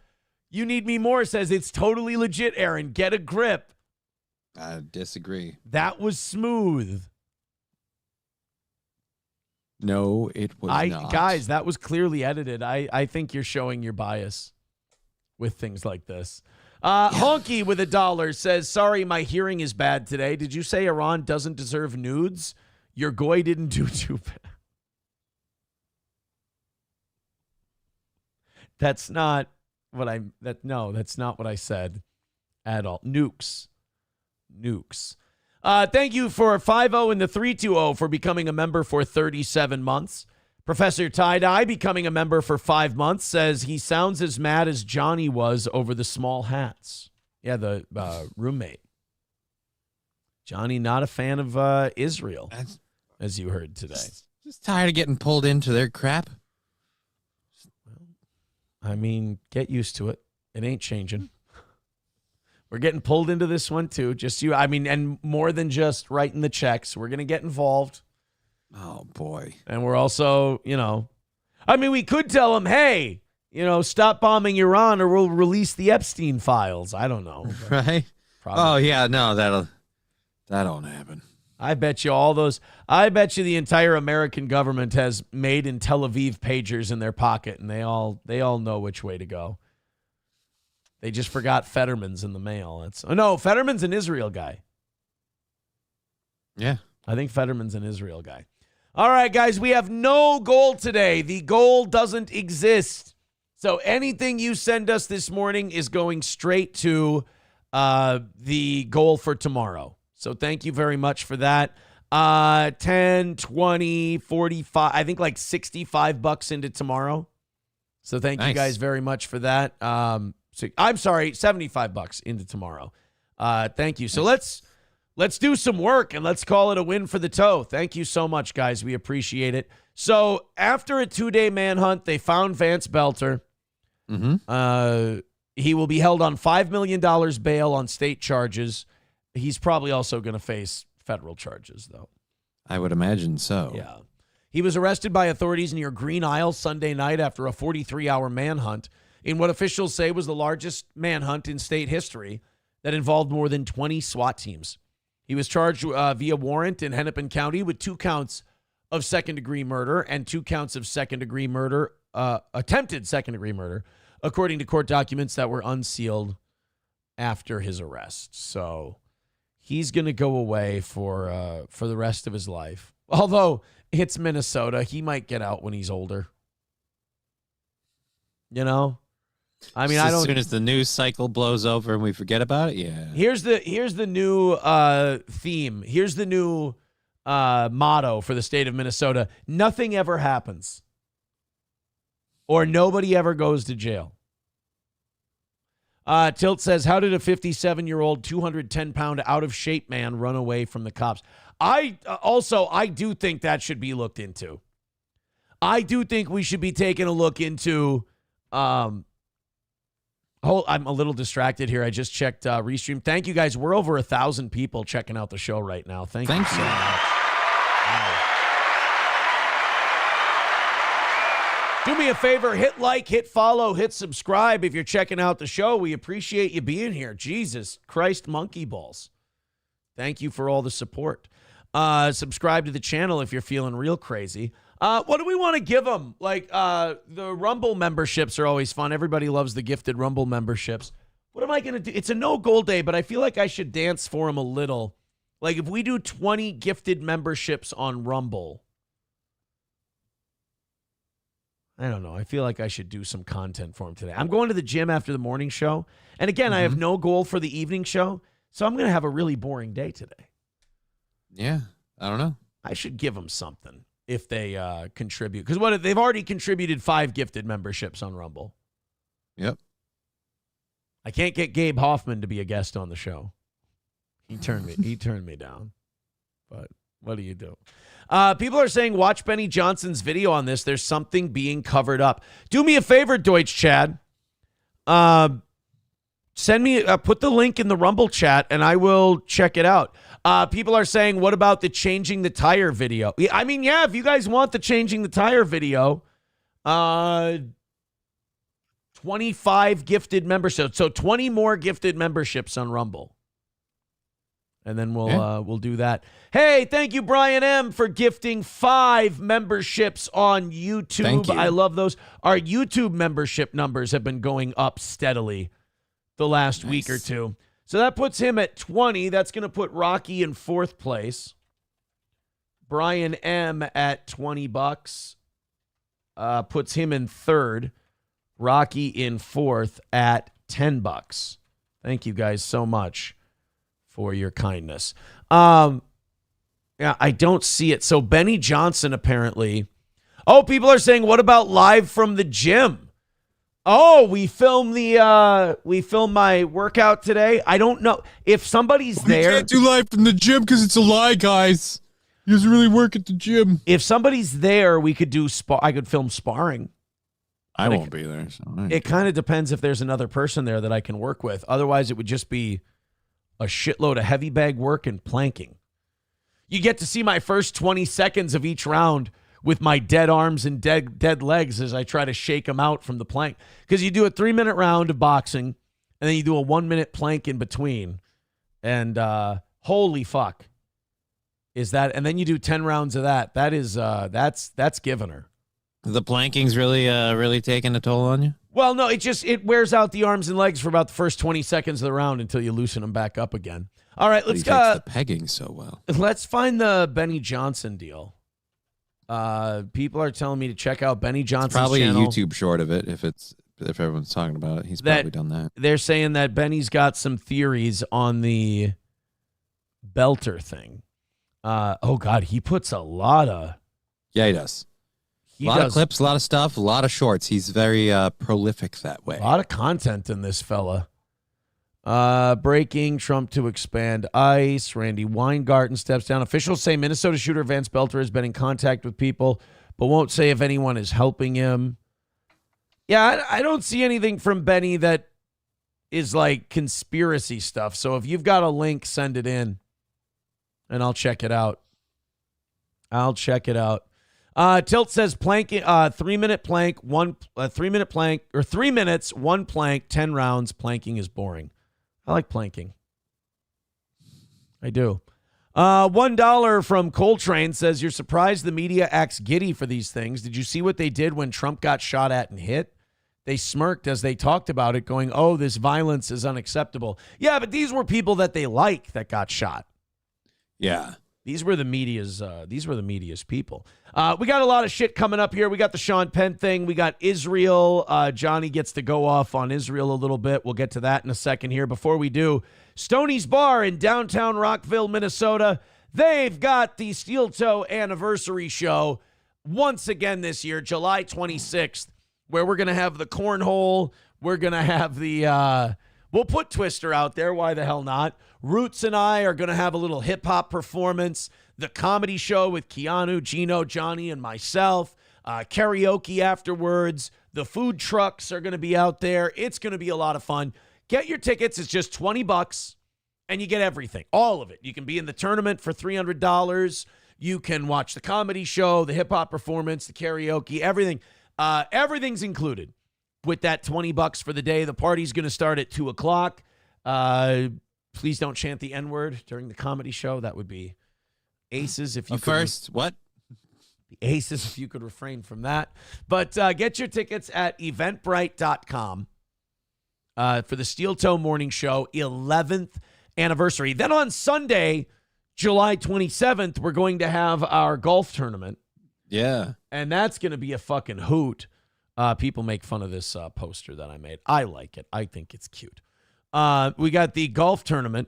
You Need Me More says, it's totally legit, Aaron. Get a grip. I disagree. That was smooth. No, it was not. Guys, that was clearly edited. I think you're showing your bias with things like this. Honky with $1 says, sorry, my hearing is bad today. Did you say Iran doesn't deserve nudes? Your goy didn't do too bad. That's not what that's not what I said at all. Nukes. Thank you for 50 and the 320 for becoming a member for 37 months. Professor Tie-Dye becoming a member for 5 months says he sounds as mad as Johnny was over the small hats. Yeah, the roommate. Johnny, not a fan of Israel, as you heard today. Just tired of getting pulled into their crap. I mean, get used to it. It ain't changing. We're getting pulled into this one, too. And more than just writing the checks. We're going to get involved. Oh, boy. And we're also, we could tell them, hey, stop bombing Iran or we'll release the Epstein files. I don't know. Right? Probably. Oh, yeah, no, that won't happen. I bet you the entire American government has Made in Tel Aviv pagers in their pocket, and they all know which way to go. They just forgot Fetterman's in the mail. Fetterman's an Israel guy. Yeah. I think Fetterman's an Israel guy. All right, guys, we have no goal today. The goal doesn't exist. So anything you send us this morning is going straight to the goal for tomorrow. So thank you very much for that. 10, 20, 45, I think like $65 into tomorrow. So thank you guys very much for that. I'm sorry, $75 into tomorrow. Thank you. So let's do some work and let's call it a win for the toe. Thank you so much, guys. We appreciate it. So after a 2-day manhunt, they found Vance Belter. Mm-hmm. He will be held on $5 million bail on state charges. He's probably also going to face federal charges, though. I would imagine so. Yeah. He was arrested by authorities near Green Isle Sunday night after a 43-hour manhunt in what officials say was the largest manhunt in state history that involved more than 20 SWAT teams. He was charged via warrant in Hennepin County with 2 counts of second-degree murder and 2 counts of second-degree murder, attempted second-degree murder, according to court documents that were unsealed after his arrest. So he's going to go away for the rest of his life. Although it's Minnesota, he might get out when he's older. As soon as the news cycle blows over and we forget about it, yeah. Here's the new theme. Here's the new motto for the state of Minnesota. Nothing ever happens. Or nobody ever goes to jail. Tilt says, how did a 57-year-old, 210-pound out-of-shape man run away from the cops? I do think that should be looked into. I do think we should be taking a look into... I'm a little distracted here. I just checked Restream. Thank you, guys. We're over 1,000 people checking out the show right now. Thanks so much. Wow. Do me a favor. Hit like, hit follow, hit subscribe if you're checking out the show. We appreciate you being here. Jesus Christ, monkey balls. Thank you for all the support. Subscribe to the channel if you're feeling real crazy. What do we want to give them? The Rumble memberships are always fun. Everybody loves the gifted Rumble memberships. What am I going to do? It's a no-goal day, but I feel like I should dance for them a little. Like, if we do 20 gifted memberships on Rumble, I don't know. I feel like I should do some content for them today. I'm going to the gym after the morning show. And again, I have no goal for the evening show, so I'm going to have a really boring day today. Yeah, I don't know. I should give them something. if they contribute. Because they've already contributed 5 gifted memberships on Rumble. Yep. I can't get Gabe Hoffman to be a guest on the show. He turned me down. But what do you do? People are saying, watch Benny Johnson's video on this. There's something being covered up. Do me a favor, Deutsch Chad. Send me, put the link in the Rumble chat, and I will check it out. People are saying, what about the changing the tire video? I mean, yeah, if you guys want the changing the tire video, 25 gifted memberships. So 20 more gifted memberships on Rumble. And then we'll do that. Hey, thank you, Brian M., for gifting 5 memberships on YouTube. Thank you. I love those. Our YouTube membership numbers have been going up steadily the last week or two. So that puts him at 20. That's going to put Rocky in 4th place. Brian M. at $20 puts him in 3rd. Rocky in 4th at $10. Thank you guys so much for your kindness. Yeah, I don't see it. So Benny Johnson apparently. Oh, people are saying, what about live from the gym? Oh, we filmed my workout today. I don't know if somebody's there. We can't do live from the gym because it's a lie, guys. He doesn't really work at the gym. If somebody's there, we could do I could film sparring. I won't be there. So it kind of depends if there's another person there that I can work with. Otherwise, it would just be a shitload of heavy bag work and planking. You get to see my first 20 seconds of each round with my dead arms and dead legs as I try to shake them out from the plank. Because you do a 3-minute round of boxing, and then you do a 1-minute plank in between. And holy fuck. Is that, and then you do 10 rounds of that. That is, that's giving her. The planking's really taking a toll on you? Well, no, it wears out the arms and legs for about the first 20 seconds of the round until you loosen them back up again. All right, let's go. The pegging so well. Let's find the Benny Johnson deal. People are telling me to check out Benny Johnson's probably channel. a YouTube short of it if everyone's talking about it. He's probably done that. They're saying that Benny's got some theories on the Belter thing. Oh God, he puts a lot of. Yeah, he does. A lot of clips, a lot of stuff, a lot of shorts. He's very prolific that way. A lot of content in this fella. Breaking, Trump to expand ICE. Randy Weingarten steps down. Officials say Minnesota shooter Vance Belter has been in contact with people, but won't say if anyone is helping him. Yeah, I don't see anything from Benny that is like conspiracy stuff. So if you've got a link, send it in, and I'll check it out. Tilt says planking, 3-minute plank, 3-minute plank, or 3 minutes, 1 plank, 10 rounds. Planking is boring. I like planking. I do. $1 from Coltrane says, you're surprised the media acts giddy for these things. Did you see what they did when Trump got shot at and hit? They smirked as they talked about it, going, oh, this violence is unacceptable. Yeah, but these were people that they like that got shot. Yeah. These were the media's people. We got a lot of shit coming up here. We got the Sean Penn thing. We got Israel. Johnny gets to go off on Israel a little bit. We'll get to that in a second here. Before we do, Stoney's Bar in downtown Rockville, Minnesota. They've got the Steel Toe anniversary show once again this year, July 26th, where we're going to have the cornhole. We're going to have the we'll put Twister out there. Why the hell not? Roots and I are going to have a little hip-hop performance. The comedy show with Keanu, Gino, Johnny, and myself. Karaoke afterwards. The food trucks are going to be out there. It's going to be a lot of fun. Get your tickets. It's just $20, and you get everything. All of it. You can be in the tournament for $300. You can watch the comedy show, the hip-hop performance, the karaoke, everything. Everything's included with that $20 for the day. The party's going to start at 2 o'clock. Please don't chant the N-word during the comedy show. That would be aces if you could. First, what? The aces if you could refrain from that. But get your tickets at eventbrite.com for the Steel Toe Morning Show 11th anniversary. Then on Sunday, July 27th, we're going to have our golf tournament. Yeah. And that's going to be a fucking hoot. People make fun of this poster that I made. I like it. I think it's cute. We got the golf tournament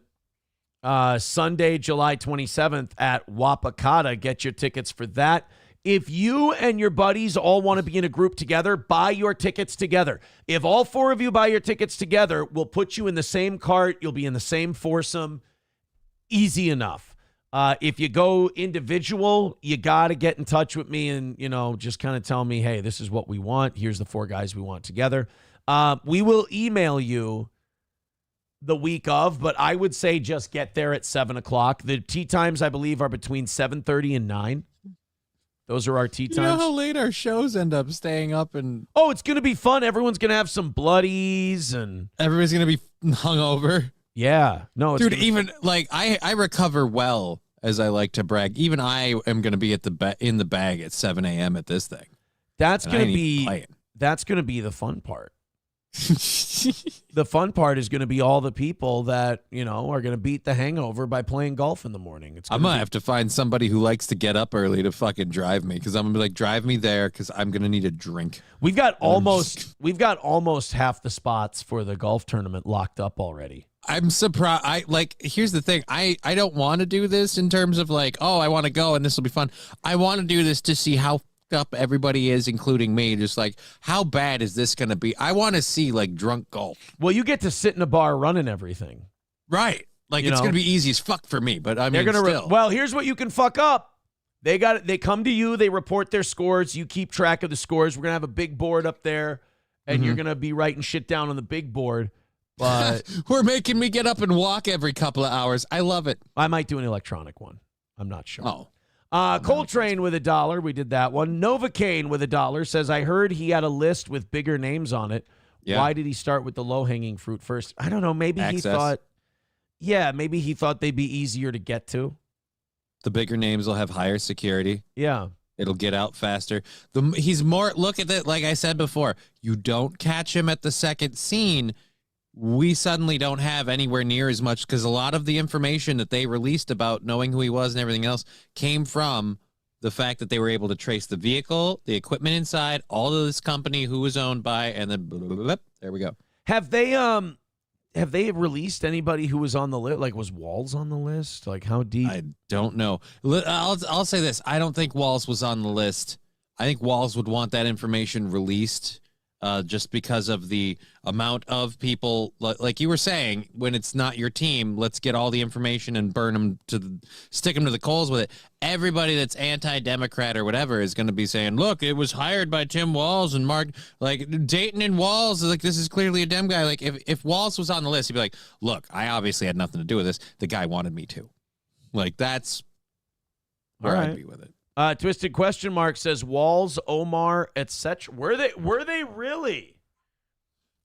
Sunday, July 27th at Wapakata. Get your tickets for that. If you and your buddies all want to be in a group together, buy your tickets together. If all 4 of you buy your tickets together, we'll put you in the same cart. You'll be in the same foursome. Easy enough. If you go individual, you got to get in touch with me and, just kind of tell me, hey, this is what we want. Here's the 4 guys we want together. We will email you the week of, but I would say just get there at 7 o'clock. The tea times, I believe, are between 7:30 and 9. Those are our tea times. You know how late our shows end up staying up and... Oh, it's going to be fun. Everyone's going to have some bloodies and... Everybody's going to be hungover. Yeah. No, it's dude, even like I recover well, as I like to brag. Even I am going to be at in the bag at 7 a.m. at this thing. That's going to be the fun part. The fun part is going to be all the people that, are going to beat the hangover by playing golf in the morning. I'm going to have to find somebody who likes to get up early to fucking drive me, because I'm going to be like, drive me there because I'm going to need a drink. We've got almost half the spots for the golf tournament locked up already. I'm surprised. Here's the thing. I don't want to do this in terms of like, oh, I want to go and this will be fun. I want to do this to see how up everybody is, including me. Just like, how bad is this going to be? I want to see like drunk golf. Well, you get to sit in a bar running everything. Right. Like, it's going to be easy as fuck for me, but I mean, still. Well, here's what you can fuck up. They come to you, they report their scores, you keep track of the scores. We're going to have a big board up there, and you're going to be writing shit down on the big board. But we're making me get up and walk every couple of hours. I love it. I might do an electronic one. I'm not sure. Oh. Coltrane with $1. We did that one. Novocaine with $1 says, I heard he had a list with bigger names on it. Yeah. Why did he start with the low-hanging fruit first? I don't know. Maybe Access. maybe he thought they'd be easier to get to. The bigger names will have higher security. Yeah. It'll get out faster. He's more, look at that. Like I said before, you don't catch him at the second scene. We suddenly don't have anywhere near as much, because a lot of the information that they released about knowing who he was and everything else came from the fact that they were able to trace the vehicle, the equipment inside, all of this company, who was owned by, and then blah, blah, blah, blah. There we go. Have they released anybody who was on the list? Like, was Walls on the list? Like, how deep? I don't know. I'll say this. I don't think Walls was on the list. I think Walls would want that information released. Just because of the amount of people, like you were saying, when it's not your team, let's get all the information and stick them to the coals with it. Everybody that's anti-Democrat or whatever is going to be saying, look, it was hired by Tim Walz and Mark, like Dayton and Walz, like this is clearly a Dem guy. Like if Walz was on the list, he'd be like, look, I obviously had nothing to do with this. The guy wanted me to. Like, that's where I'd be with it. Twisted question mark says Walls, Omar, etc. Were they really?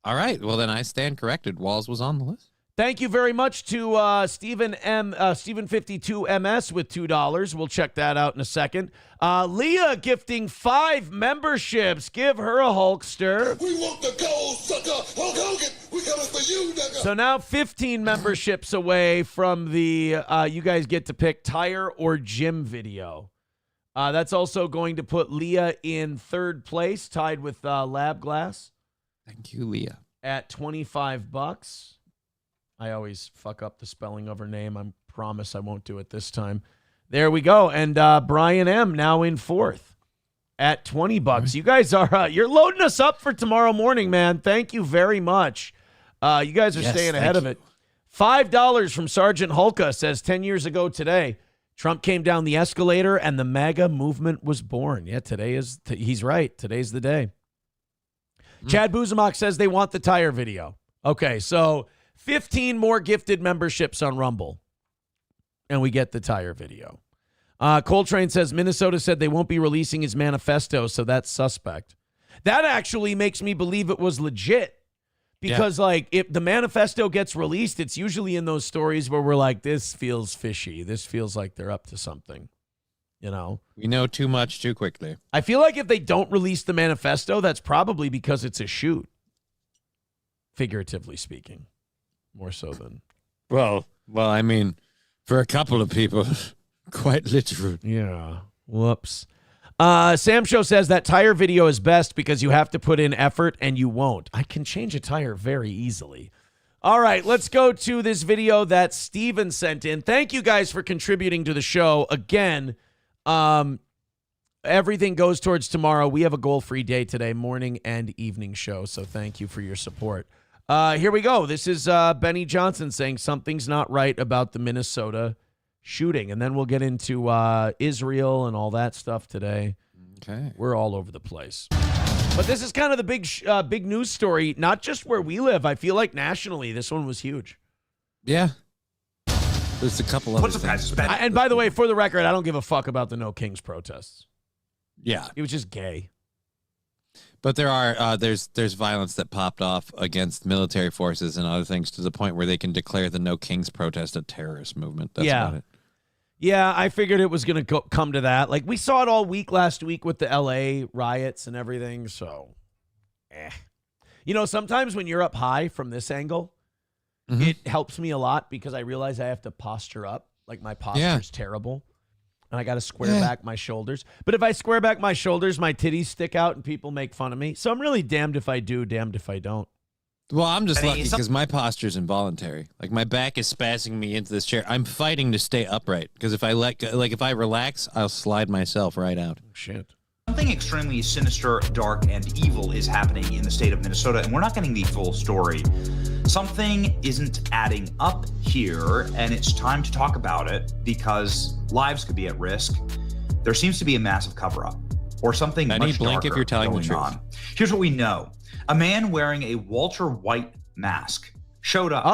All right. Well, then I stand corrected. Walls was on the list. Thank you very much to Stephen 52 MS with $2. We'll check that out in a second. Leah gifting 5 memberships. Give her a Hulkster. We want the gold, sucker. Hulk Hogan, we coming for you, nigga. So now 15 memberships away from the you guys get to pick tire or gym video. That's also going to put Leah in 3rd place, tied with Lab Glass. Thank you, Leah. At $25. I always fuck up the spelling of her name. I promise I won't do it this time. There we go. And Brian M. now in 4th at $20. You guys are you're loading us up for tomorrow morning, man. Thank you very much. You guys are staying ahead of it. $5 from Sergeant Hulka says 10 years ago today, Trump came down the escalator and the MAGA movement was born. Yeah, he's right. Today's the day. Chad Buzamok says they want the tire video. Okay, so 15 more gifted memberships on Rumble, and we get the tire video. Coltrane says Minnesota said they won't be releasing his manifesto, so that's suspect. That actually makes me believe it was legit. Because, like, if the manifesto gets released, it's usually in those stories where we're like, this feels fishy. This feels like they're up to something, you know? We know too much too quickly. I feel like if they don't release the manifesto, that's probably because it's a shoot, figuratively speaking, more so than... Well, I mean, for a couple of people, quite literal. Yeah. Whoops. Sam Show says that tire video is best because you have to put in effort and you won't. I can change a tire very easily. All right, let's go to this video that Steven sent in. Thank you guys for contributing to the show. Again, everything goes towards tomorrow. We have a goal-free day today, morning and evening show, so thank you for your support. Here we go. This is Benny Johnson saying something's not right about the Minnesota shooting, and then we'll get into Israel and all that stuff today. Okay. We're all over the place. But this is kind of the big news story, not just where we live. I feel like nationally, this one was huge. Yeah. There's a couple of things. And by the way, for the record, I don't give a fuck about the No Kings protests. Yeah. It was just gay. But there are there's violence that popped off against military forces and other things to the point where they can declare the No Kings protest a terrorist movement. That's about it. Yeah, I figured it was going to come to that. Like, we saw it all week last week with the L.A. riots and everything, so, You know, sometimes when you're up high from this angle, it helps me a lot because I realize I have to posture up. Like, my posture's terrible. And I got to square back my shoulders. But if I square back my shoulders, my titties stick out and people make fun of me. So I'm really damned if I do, damned if I don't. Well, I'm just lucky because my posture is involuntary. Like, my back is spazzing me into this chair. I'm fighting to stay upright because if I if I relax, I'll slide myself right out. Shit. Something extremely sinister, dark, and evil is happening in the state of Minnesota, and we're not getting the full story. Something isn't adding up here, and it's time to talk about it because lives could be at risk. There seems to be a massive cover-up, or something much darker if you're telling the truth. on. Here's what we know. A man wearing a Walter White mask showed up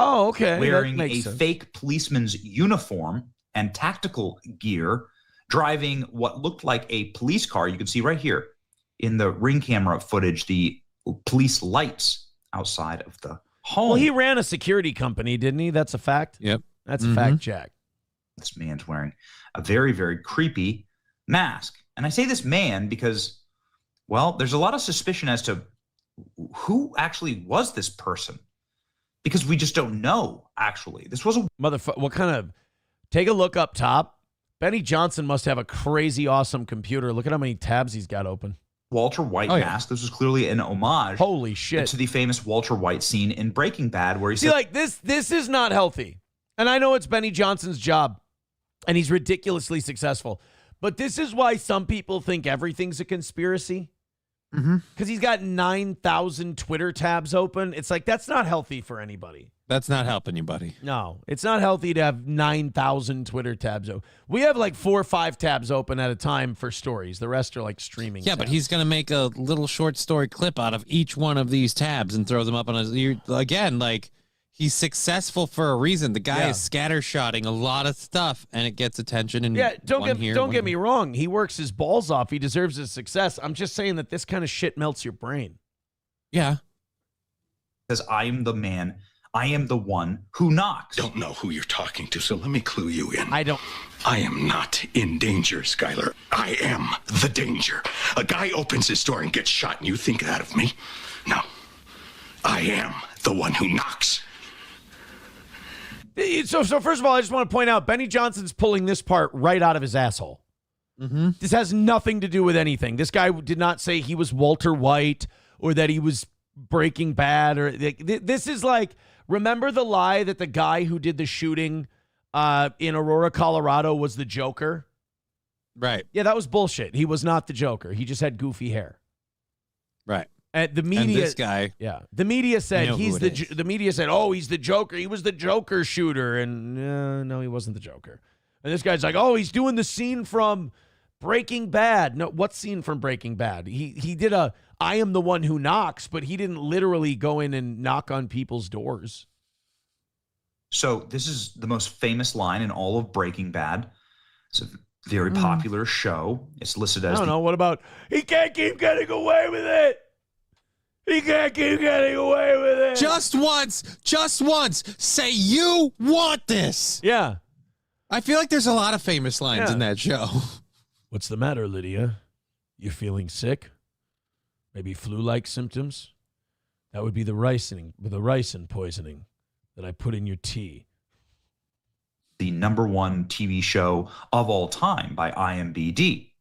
wearing a fake policeman's uniform and tactical gear, driving what looked like a police car. You can see right here in the ring camera footage, the police lights outside of the home. Well, he ran a security company, didn't he? That's a fact. Yep. That's a fact, Jack. This man's wearing a very, very creepy mask. And I say this man because, well, there's a lot of suspicion as to who actually was this person, because we just don't know, actually. This was a motherfucker. What kind of, take a look up top. Benny Johnson must have a crazy awesome computer. Look at how many tabs he's got open. Walter White mask. This was clearly an homage. Holy shit. To the famous Walter White scene in Breaking Bad where he said, like this is not healthy. And I know it's Benny Johnson's job and he's ridiculously successful, but this is why some people think everything's a conspiracy. Because he's got 9,000 Twitter tabs open. It's like, that's not healthy for anybody. That's not helping you, buddy. No, it's not healthy to have 9,000 Twitter tabs open. We have like 4 or 5 tabs open at a time for stories. The rest are like streaming Yeah, tabs. but he's going to make a little short story clip out of each one of these tabs and throw them up on his... Again, like, he's successful for a reason. The guy is scattershotting a lot of stuff, and it gets attention. And don't get me wrong. He works his balls off. He deserves his success. I'm just saying that this kind of shit melts your brain. Yeah. Because I am the man. I am the one who knocks. Don't know who you're talking to, so let me clue you in. I am not in danger, Skylar. I am the danger. A guy opens his door and gets shot, and you think that of me? No. I am the one who knocks. So first of all, I just want to point out, Benny Johnson's pulling this part right out of his asshole. This has nothing to do with anything. This guy did not say he was Walter White or that he was Breaking Bad. Or this is like, remember the lie that the guy who did the shooting in Aurora, Colorado was the Joker? Right. Yeah, that was bullshit. He was not the Joker. He just had goofy hair. Right. And the media, and this guy, the media said the media said, oh, he's the Joker. He was the Joker shooter, and no, he wasn't the Joker. And this guy's like, oh, he's doing the scene from Breaking Bad. No, what scene from Breaking Bad? He did a I am the one who knocks, but he didn't literally go in and knock on people's doors. So this is the most famous line in all of Breaking Bad. It's a very popular show. It's listed as I don't know. What about he can't keep getting away with it? He can't keep getting away with it. Just once, say you want this. Yeah. I feel like there's a lot of famous lines in that show. What's the matter, Lydia? You feeling sick? Maybe flu-like symptoms? That would be the ricin poisoning that I put in your tea. The #1 TV show of all time by IMDb.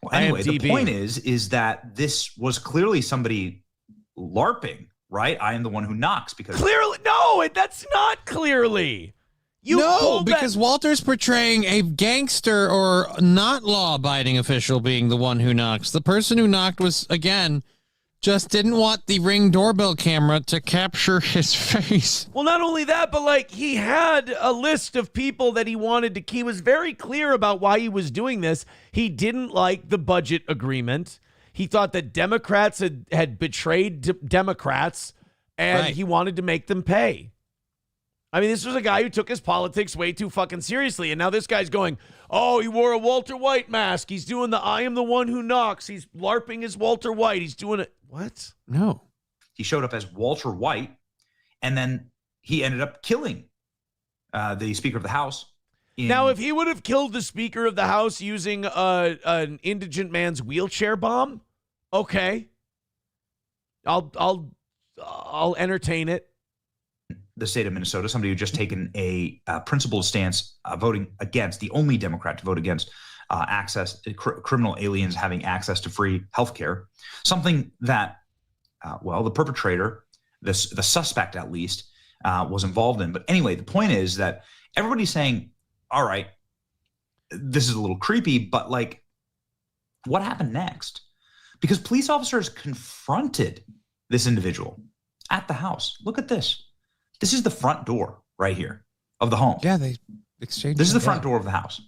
Well, anyway, the point is that this was clearly somebody LARPing, right? I am the one who knocks because clearly, no, that's not clearly. Because Walter's portraying a gangster or not law-abiding official being the one who knocks. The person who knocked was, again, just didn't want the Ring doorbell camera to capture his face. Well, not only that, but like he had a list of people that he wanted to. He was very clear about why he was doing this. He didn't like the budget agreement. He thought that Democrats had betrayed Democrats, and he wanted to make them pay. I mean, this was a guy who took his politics way too fucking seriously. And now this guy's going, oh, he wore a Walter White mask. He's doing the I am the one who knocks. He's LARPing as Walter White. He's doing it. What? No. He showed up as Walter White, and then he ended up killing the Speaker of the House. Now, if he would have killed the Speaker of the House using an indigent man's wheelchair bomb, okay. I'll entertain it. The state of Minnesota, somebody who just taken a principled stance voting against, the only Democrat to vote against criminal aliens having access to free health care, something that, the perpetrator, the suspect at least, was involved in. But anyway, the point is that everybody's saying, all right, this is a little creepy, but like, what happened next? Because police officers confronted this individual at the house. Look at this. This is the front door right here of the home. Yeah, they exchanged. This is the front door of the house.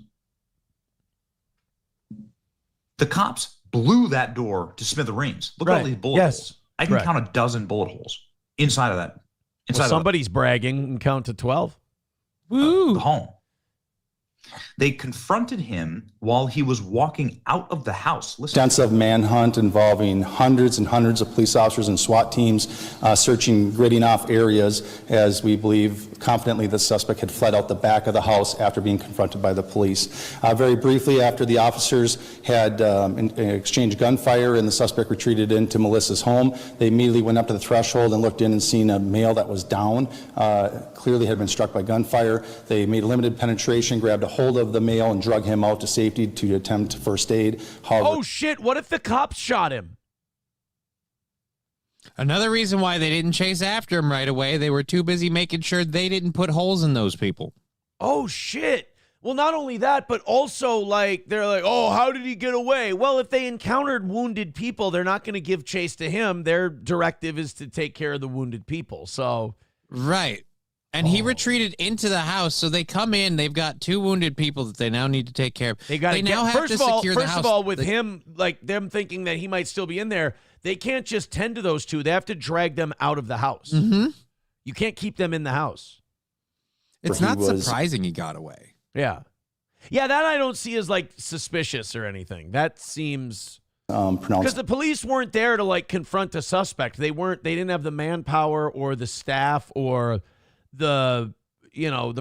The cops blew that door to smithereens. Look at all these bullet holes. I can count a dozen bullet holes inside of that. Somebody's bragging and count to 12. Woo! The home. They confronted him while he was walking out of the house. Listen. Extensive manhunt involving hundreds and hundreds of police officers and SWAT teams searching, gridding off areas as we believe confidently the suspect had fled out the back of the house after being confronted by the police. Very briefly, after the officers had exchanged gunfire and the suspect retreated into Melissa's home, they immediately went up to the threshold and looked in and seen a male that was down, clearly had been struck by gunfire. They made limited penetration, grabbed a hold of the male and drug him out to safety to attempt first aid. However, oh shit, what if the cops shot him? Another reason why they didn't chase after him right away, they were too busy making sure they didn't put holes in those people. Oh shit. Well, not only that, but also like they're like, oh, how did he get away? Well, if they encountered wounded people, they're not going to give chase to him. Their directive is to take care of the wounded people. So right. And he retreated into the house, so they come in. They've got two wounded people that they now need to take care of. They got to now have to secure the house. First of all, with him, like them thinking that he might still be in there, they can't just tend to those two. They have to drag them out of the house. Mm-hmm. You can't keep them in the house. It's not surprising he got away. Yeah. Yeah, that I don't see as like suspicious or anything. That seems because the police weren't there to like confront a suspect. They didn't have the manpower or the staff or the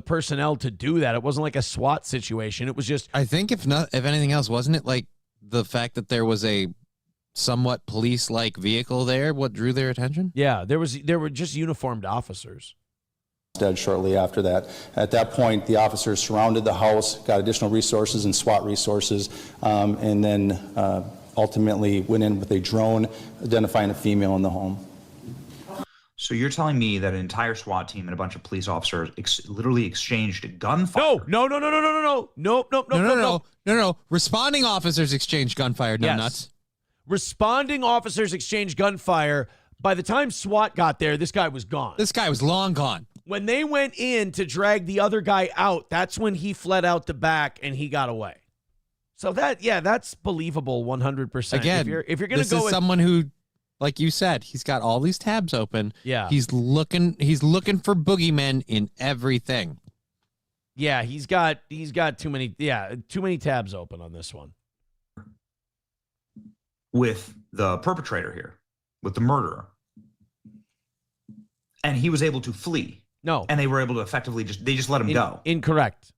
personnel to do that. It wasn't like a SWAT situation. It was just, I think if anything else, wasn't it like the fact that there was a somewhat police-like vehicle there what drew their attention? Yeah, there were just uniformed officers. Dead shortly after that. At that point, the officers surrounded the house, got additional resources and SWAT resources, and then ultimately went in with a drone identifying a female in the home. So you're telling me that an entire SWAT team and a bunch of police officers literally exchanged gunfire? No. Responding officers exchanged gunfire. No nuts. Responding officers exchanged gunfire. By the time SWAT got there, this guy was gone. This guy was long gone. When they went in to drag the other guy out, that's when he fled out the back and he got away. So that's believable 100%. Again, if you're going to go with someone who, like you said, he's got all these tabs open. Yeah. He's looking for boogeymen in everything. Yeah, he's got too many tabs open on this one. With the perpetrator here, with the murderer. And he was able to flee. No. And they were able to effectively just let him go. Incorrect.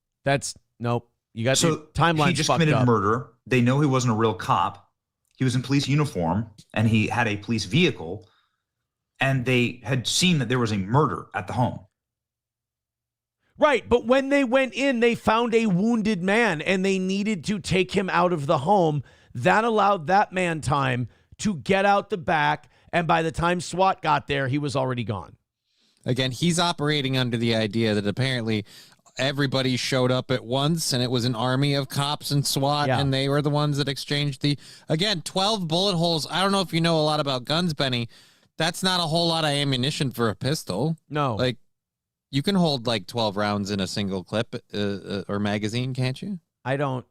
Nope. You got the timeline. He just committed murder. They know he wasn't a real cop. He was in police uniform and he had a police vehicle, and they had seen that there was a murder at the home. Right, but when they went in, they found a wounded man and they needed to take him out of the home. That allowed that man time to get out the back, and by the time SWAT got there, he was already gone. Again, he's operating under the idea that apparently everybody showed up at once, and it was an army of cops and SWAT, and they were the ones that exchanged 12 bullet holes. I don't know if you know a lot about guns, Benny. That's not a whole lot of ammunition for a pistol. No. Like, you can hold like 12 rounds in a single clip or magazine, can't you? I don't.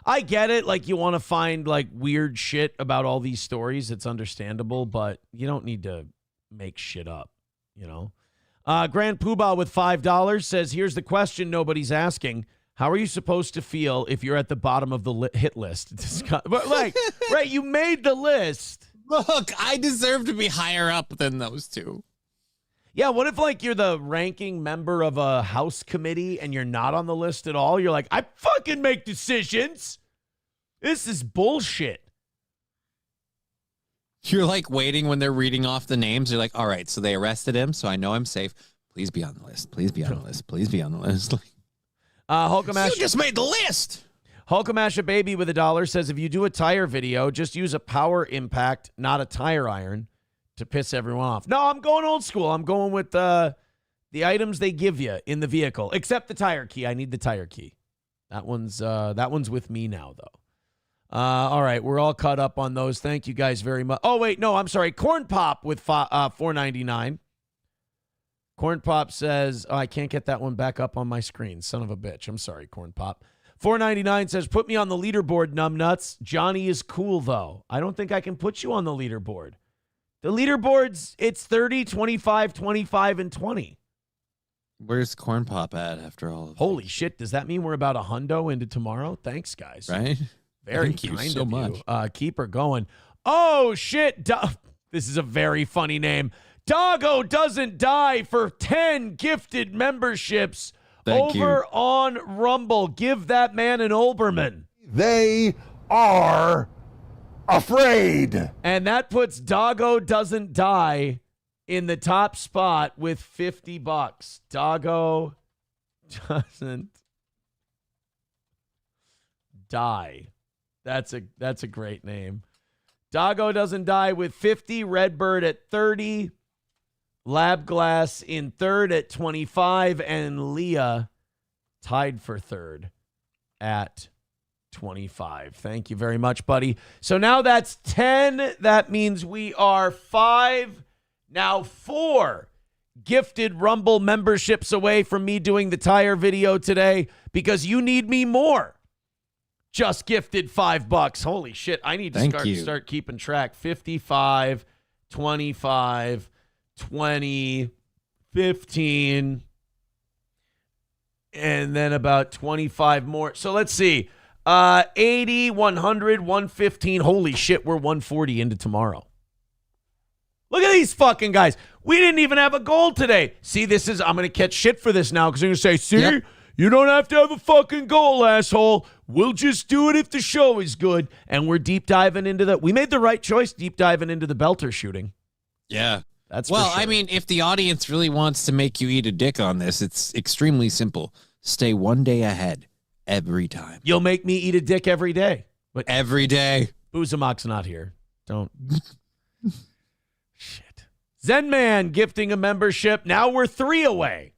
I get it. Like, you want to find like weird shit about all these stories. It's understandable, but you don't need to make shit up, you know? Grand Poobah with $5 says, here's the question nobody's asking. How are you supposed to feel if you're at the bottom of the hit list? But like, right, you made the list. Look, I deserve to be higher up than those two. Yeah, what if like you're the ranking member of a House committee and you're not on the list at all? You're like, I fucking make decisions. This is bullshit. You're like waiting when they're reading off the names. You're like, all right, so they arrested him, so I know I'm safe. Please be on the list. Please be on the list. Please be on the list. Hulkamash, you just made the list. Hulkamash a baby with $1 says, if you do a tire video, just use a power impact, not a tire iron, to piss everyone off. No, I'm going old school. I'm going with the items they give you in the vehicle, except the tire key. I need the tire key. That one's with me now, though. All right, we're all caught up on those. Thank you guys very much. Oh, wait, no, I'm sorry. Corn Pop with $4.99. Corn Pop says, I can't get that one back up on my screen. Son of a bitch. I'm sorry, Corn Pop. $4.99 says, put me on the leaderboard, numbnuts. Johnny is cool, though. I don't think I can put you on the leaderboard. The leaderboards, it's 30, 25, 25, and 20. Where's Corn Pop at after all of Holy shit, does that mean we're about $100 into tomorrow? Thanks, guys. Right? Very Thank you kind so of much. you. Keep her going. Oh, shit. This is a very funny name. Doggo doesn't die for 10 gifted memberships over on Rumble. Give that man an Olbermann. They are afraid. And that puts Doggo doesn't die in the top spot with $50. Doggo doesn't die. That's a great name. Doggo doesn't die with 50. Redbird at 30. Lab Glass in third at 25. And Leah tied for third at 25. Thank you very much, buddy. So now that's 10. That means we are 4 gifted Rumble memberships away from me doing the tire video today because you need me more. Just gifted $5. Holy shit. I need to start keeping track. 55, 25, 20, 15, and then about 25 more. So let's see. 80, 100, 115. Holy shit, we're 140 into tomorrow. Look at these fucking guys. We didn't even have a goal today. See, I'm going to catch shit for this now because they're going to say, see, you don't have to have a fucking goal, asshole. We'll just do it if the show is good. And we're deep diving into we made the right choice, deep diving into the Belter shooting. Yeah. That's well, for sure. I mean, if the audience really wants to make you eat a dick on this, it's extremely simple. Stay one day ahead every time. You'll make me eat a dick every day. But every day. Boozamok's not here. Don't. Shit. Zen Man gifting a membership. Now we're 3 away.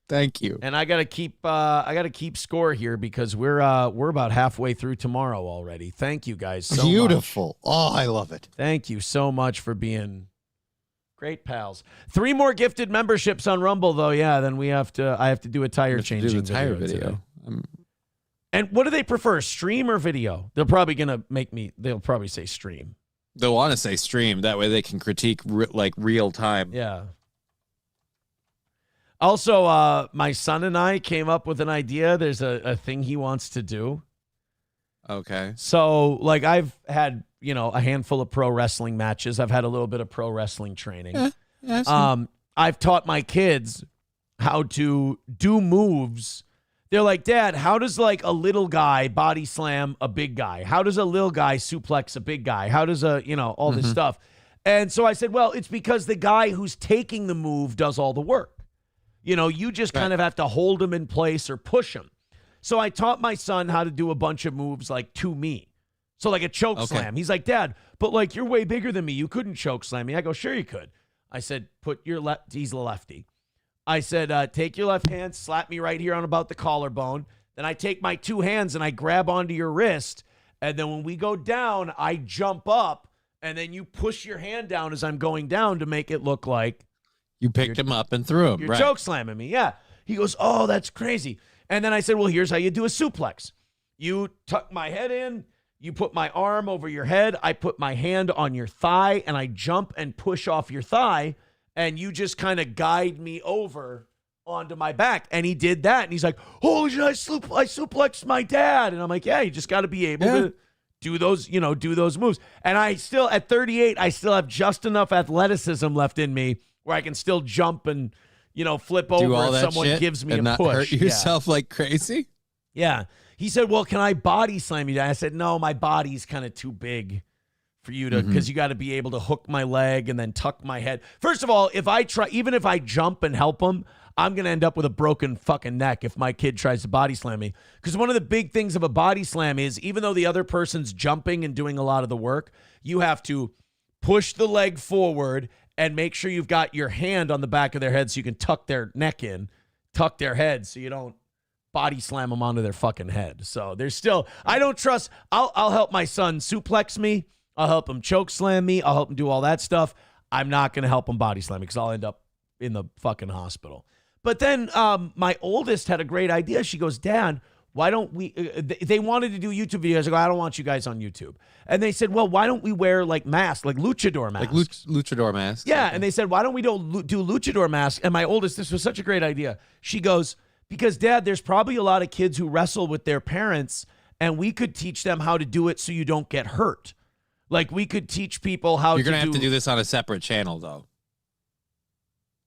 Thank you. And I gotta keep score here because we're about halfway through tomorrow already. Thank you guys so much. Beautiful. Oh, I love it. Thank you so much for being great pals. 3 more gifted memberships on Rumble though. Yeah, then I have to do a tire changing video. And what do they prefer, stream or video? They'll probably say stream. They'll want to say stream. That way they can critique real time. Yeah. Also, my son and I came up with an idea. There's a thing he wants to do. Okay. So, like, I've had, a handful of pro wrestling matches. I've had a little bit of pro wrestling training. I've taught my kids how to do moves. They're like, Dad, how does, like, a little guy body slam a big guy? How does a little guy suplex a big guy? How does all this stuff? And so I said, well, it's because the guy who's taking the move does all the work. You just kind of have to hold him in place or push him. So I taught my son how to do a bunch of moves like to me. So like a choke slam. He's like, Dad, but like you're way bigger than me. You couldn't choke slam me. I go, sure you could. I said, he's a lefty. I said, take your left hand, slap me right here on about the collarbone. Then I take my two hands and I grab onto your wrist. And then when we go down, I jump up. And then you push your hand down as I'm going down to make it look like you picked him up and threw him. You're right. choke slamming me. Yeah. He goes, oh, that's crazy. And then I said, well, here's how you do a suplex. You tuck my head in. You put my arm over your head. I put my hand on your thigh, and I jump and push off your thigh. And you just kind of guide me over onto my back. And he did that. And he's like, holy shit, I suplexed my dad. And I'm like, yeah, you just got to be able to do those moves. And I still, at 38, I still have just enough athleticism left in me where I can still jump and, flip over if someone gives me and a not push. hurt yourself like crazy? Yeah. He said, well, can I body slam you? I said, no, my body's kind of too big for you to, because you got to be able to hook my leg and then tuck my head. First of all, even if I jump and help him, I'm going to end up with a broken fucking neck if my kid tries to body slam me. Because one of the big things of a body slam is, even though the other person's jumping and doing a lot of the work, you have to push the leg forward and make sure you've got your hand on the back of their head so you can tuck their neck in, tuck their head so you don't body slam them onto their fucking head. So there's still, I don't trust, I'll help my son suplex me. I'll help him choke slam me. I'll help him do all that stuff. I'm not going to help him body slam me because I'll end up in the fucking hospital. But then my oldest had a great idea. She goes, Dad, why don't we, they wanted to do YouTube videos. I go, I don't want you guys on YouTube. And they said, well, why don't we wear like masks, like luchador masks? Like luchador masks. Yeah. Okay. And they said, why don't we do luchador masks? And my oldest, this was such a great idea. She goes, because Dad, there's probably a lot of kids who wrestle with their parents and we could teach them how to do it so you don't get hurt. Like we could teach people how You're going to have to do this on a separate channel though.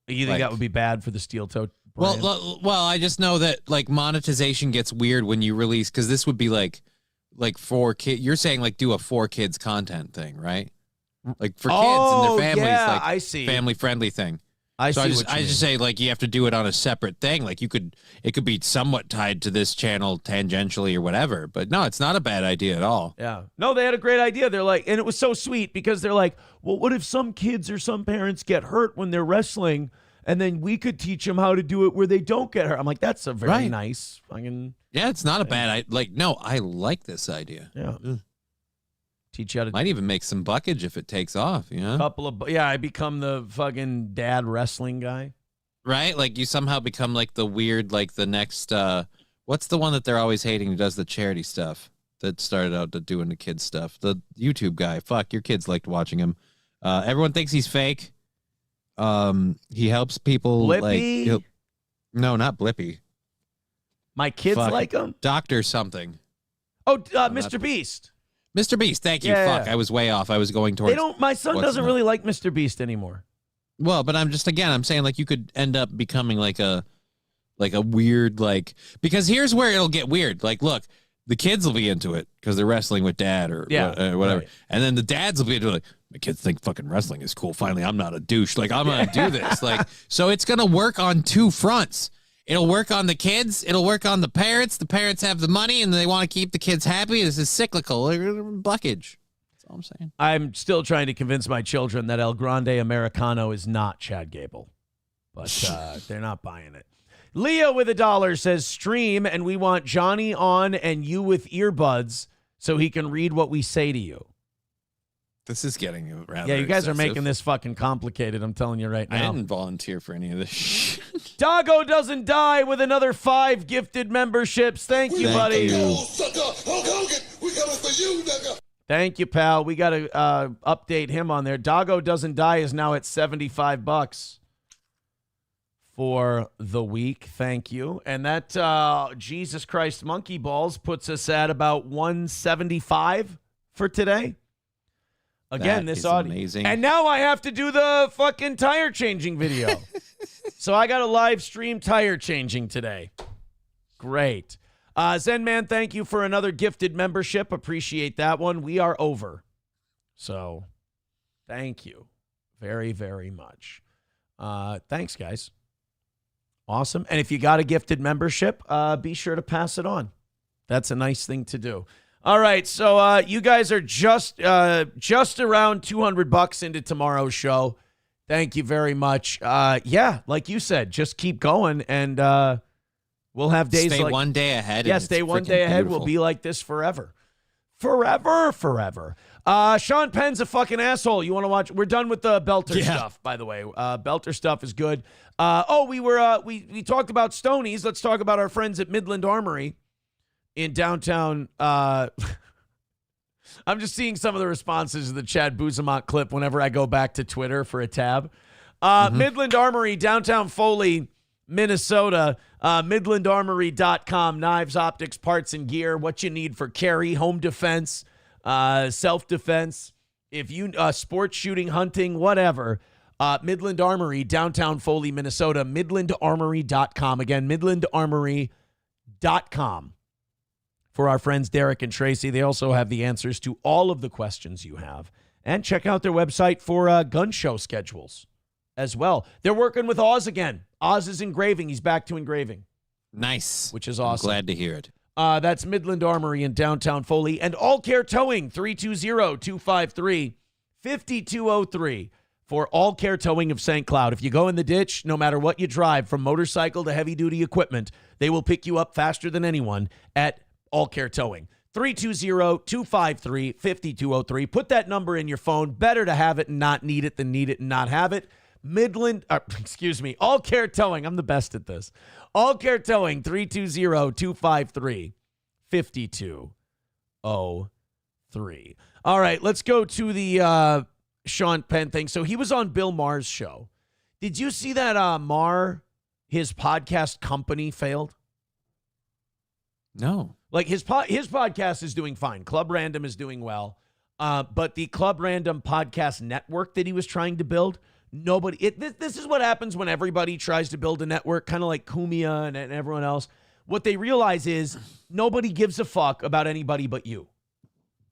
You think that would be bad for the steel toe brand? Well, I just know that like monetization gets weird when you release, because this would be like for kids. You're saying like do a for kids content thing, right? Like for kids and their families, like I see. Family friendly thing. I just say like you have to do it on a separate thing. Like it could be somewhat tied to this channel tangentially or whatever. But no, it's not a bad idea at all. Yeah. No, they had a great idea. They're like, and it was so sweet because they're like, well, what if some kids or some parents get hurt when they're wrestling, and then we could teach them how to do it where they don't get hurt. I'm like, that's a very nice fucking. Yeah, it's not a bad. I like this idea. Yeah. Teach you how to. Might even make some buckage if it takes off. You know. I become the fucking dad wrestling guy. Right, like you somehow become like the weird, like the next. What's the one that they're always hating who does the charity stuff? That started out to doing the kids stuff. The YouTube guy. Fuck, your kids liked watching him. Everyone thinks he's fake. He helps people. Blippy? Like, no, not Blippy. My kids like him. Dr. something. Oh, Mr. Beast. Mr. Beast. Thank you. Yeah, Fuck, I was way off. I was going towards. They don't. My son doesn't really like Mr. Beast anymore. Well, but I'm saying like you could end up becoming like a weird because here's where it'll get weird. Like, look, the kids will be into it because they're wrestling with dad or whatever, right. And then the dads will be into it. Like, my kids think fucking wrestling is cool. Finally, I'm not a douche. Like, I'm gonna do this. Like, so it's gonna work on two fronts. It'll work on the kids. It'll work on the parents. The parents have the money and they want to keep the kids happy. This is cyclical. Buckage. That's all I'm saying. I'm still trying to convince my children that El Grande Americano is not Chad Gable, but they're not buying it. Leo with $1 says stream, and we want Johnny on and you with earbuds so he can read what we say to you. This is getting rather Yeah, you guys excessive. are making this fucking complicated. I'm telling you right now. I didn't volunteer for any of this shit. Doggo Doesn't Die with another 5 gifted memberships. Thank you, buddy. Thank you, pal. We got to update him on there. Doggo Doesn't Die is now at $75 for the week. Thank you. And that Jesus Christ Monkey Balls puts us at about $175 for today. Again, this audio. Amazing. And now I have to do the fucking tire changing video. So I got a live stream tire changing today. Great. Zen Man, thank you for another gifted membership. Appreciate that one. We are over. So thank you very, very much. Thanks, guys. Awesome. And if you got a gifted membership, be sure to pass it on. That's a nice thing to do. All right, so you guys are just around $200 into tomorrow's show. Thank you very much. Yeah, like you said, just keep going, and we'll have days Stay like one day ahead. Yeah, and stay it's one freaking day ahead. beautiful. We'll be like this forever. Forever. Sean Penn's a fucking asshole. You want to watch? We're done with the Belter stuff, by the way. Belter stuff is good. We talked about Stonies. Let's talk about our friends at Midland Armory in downtown. I'm just seeing some of the responses to the Chad Buzamont clip whenever I go back to Twitter for a tab. Midland Armory, downtown Foley, Minnesota. MidlandArmory.com. Knives, optics, parts, and gear. What you need for carry, home defense, self-defense. If you sports shooting, hunting, whatever. Midland Armory, downtown Foley, Minnesota. MidlandArmory.com. Again, MidlandArmory.com. For our friends Derek and Tracy, they also have the answers to all of the questions you have. And check out their website for gun show schedules as well. They're working with Oz again. Oz is engraving. He's back to engraving. Nice. Which is awesome. I'm glad to hear it. That's Midland Armory in downtown Foley. And All Care Towing, 320-253-5203 for All Care Towing of St. Cloud. If you go in the ditch, no matter what you drive, from motorcycle to heavy-duty equipment, they will pick you up faster than anyone at All Care Towing. 320-253-5203. Put that number in your phone. Better to have it and not need it than need it and not have it. All Care Towing. I'm the best at this. All Care Towing, 320-253-5203. All right, let's go to the Sean Penn thing. So he was on Bill Maher's show. Did you see that Maher, his podcast company, failed? No. Like his podcast is doing fine. Club Random is doing well. But the Club Random podcast network that he was trying to build, this is what happens when everybody tries to build a network, kind of like Kumia and everyone else. What they realize is nobody gives a fuck about anybody but you.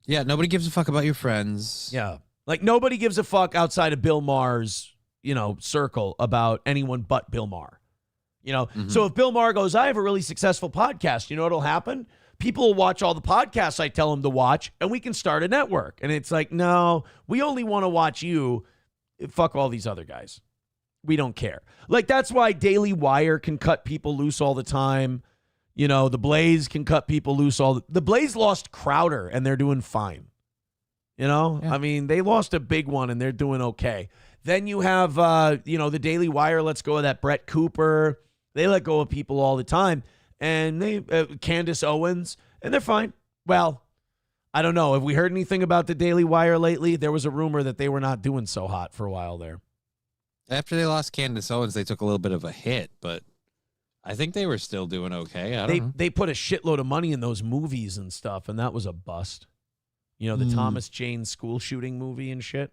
Yeah, nobody gives a fuck about your friends. Yeah. Like nobody gives a fuck outside of Bill Maher's, circle about anyone but Bill Maher. So if Bill Maher goes, I have a really successful podcast, you know what'll happen? People will watch all the podcasts I tell them to watch, and we can start a network. And it's like, no, we only want to watch you. Fuck all these other guys. We don't care. Like, that's why Daily Wire can cut people loose all the time. The Blaze can cut people loose the Blaze lost Crowder, and they're doing fine. Yeah. I mean, they lost a big one, and they're doing okay. Then you have, the Daily Wire lets go of that Brett Cooper. They let go of people all the time. And they, Candace Owens, and they're fine. Well, I don't know. Have we heard anything about the Daily Wire lately? There was a rumor that they were not doing so hot for a while there. After they lost Candace Owens, they took a little bit of a hit, but I think they were still doing okay. I don't know. They put a shitload of money in those movies and stuff, and that was a bust. The Thomas Jane school shooting movie and shit.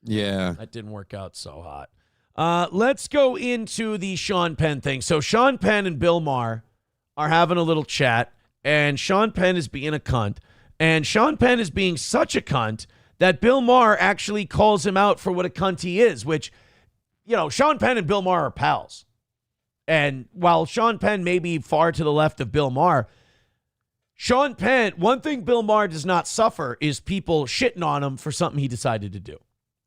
Yeah. That didn't work out so hot. Let's go into the Sean Penn thing. So Sean Penn and Bill Maher are having a little chat, and Sean Penn is being a cunt. And Sean Penn is being such a cunt that Bill Maher actually calls him out for what a cunt he is, which, Sean Penn and Bill Maher are pals. And while Sean Penn may be far to the left of Bill Maher, Sean Penn, one thing Bill Maher does not suffer is people shitting on him for something he decided to do,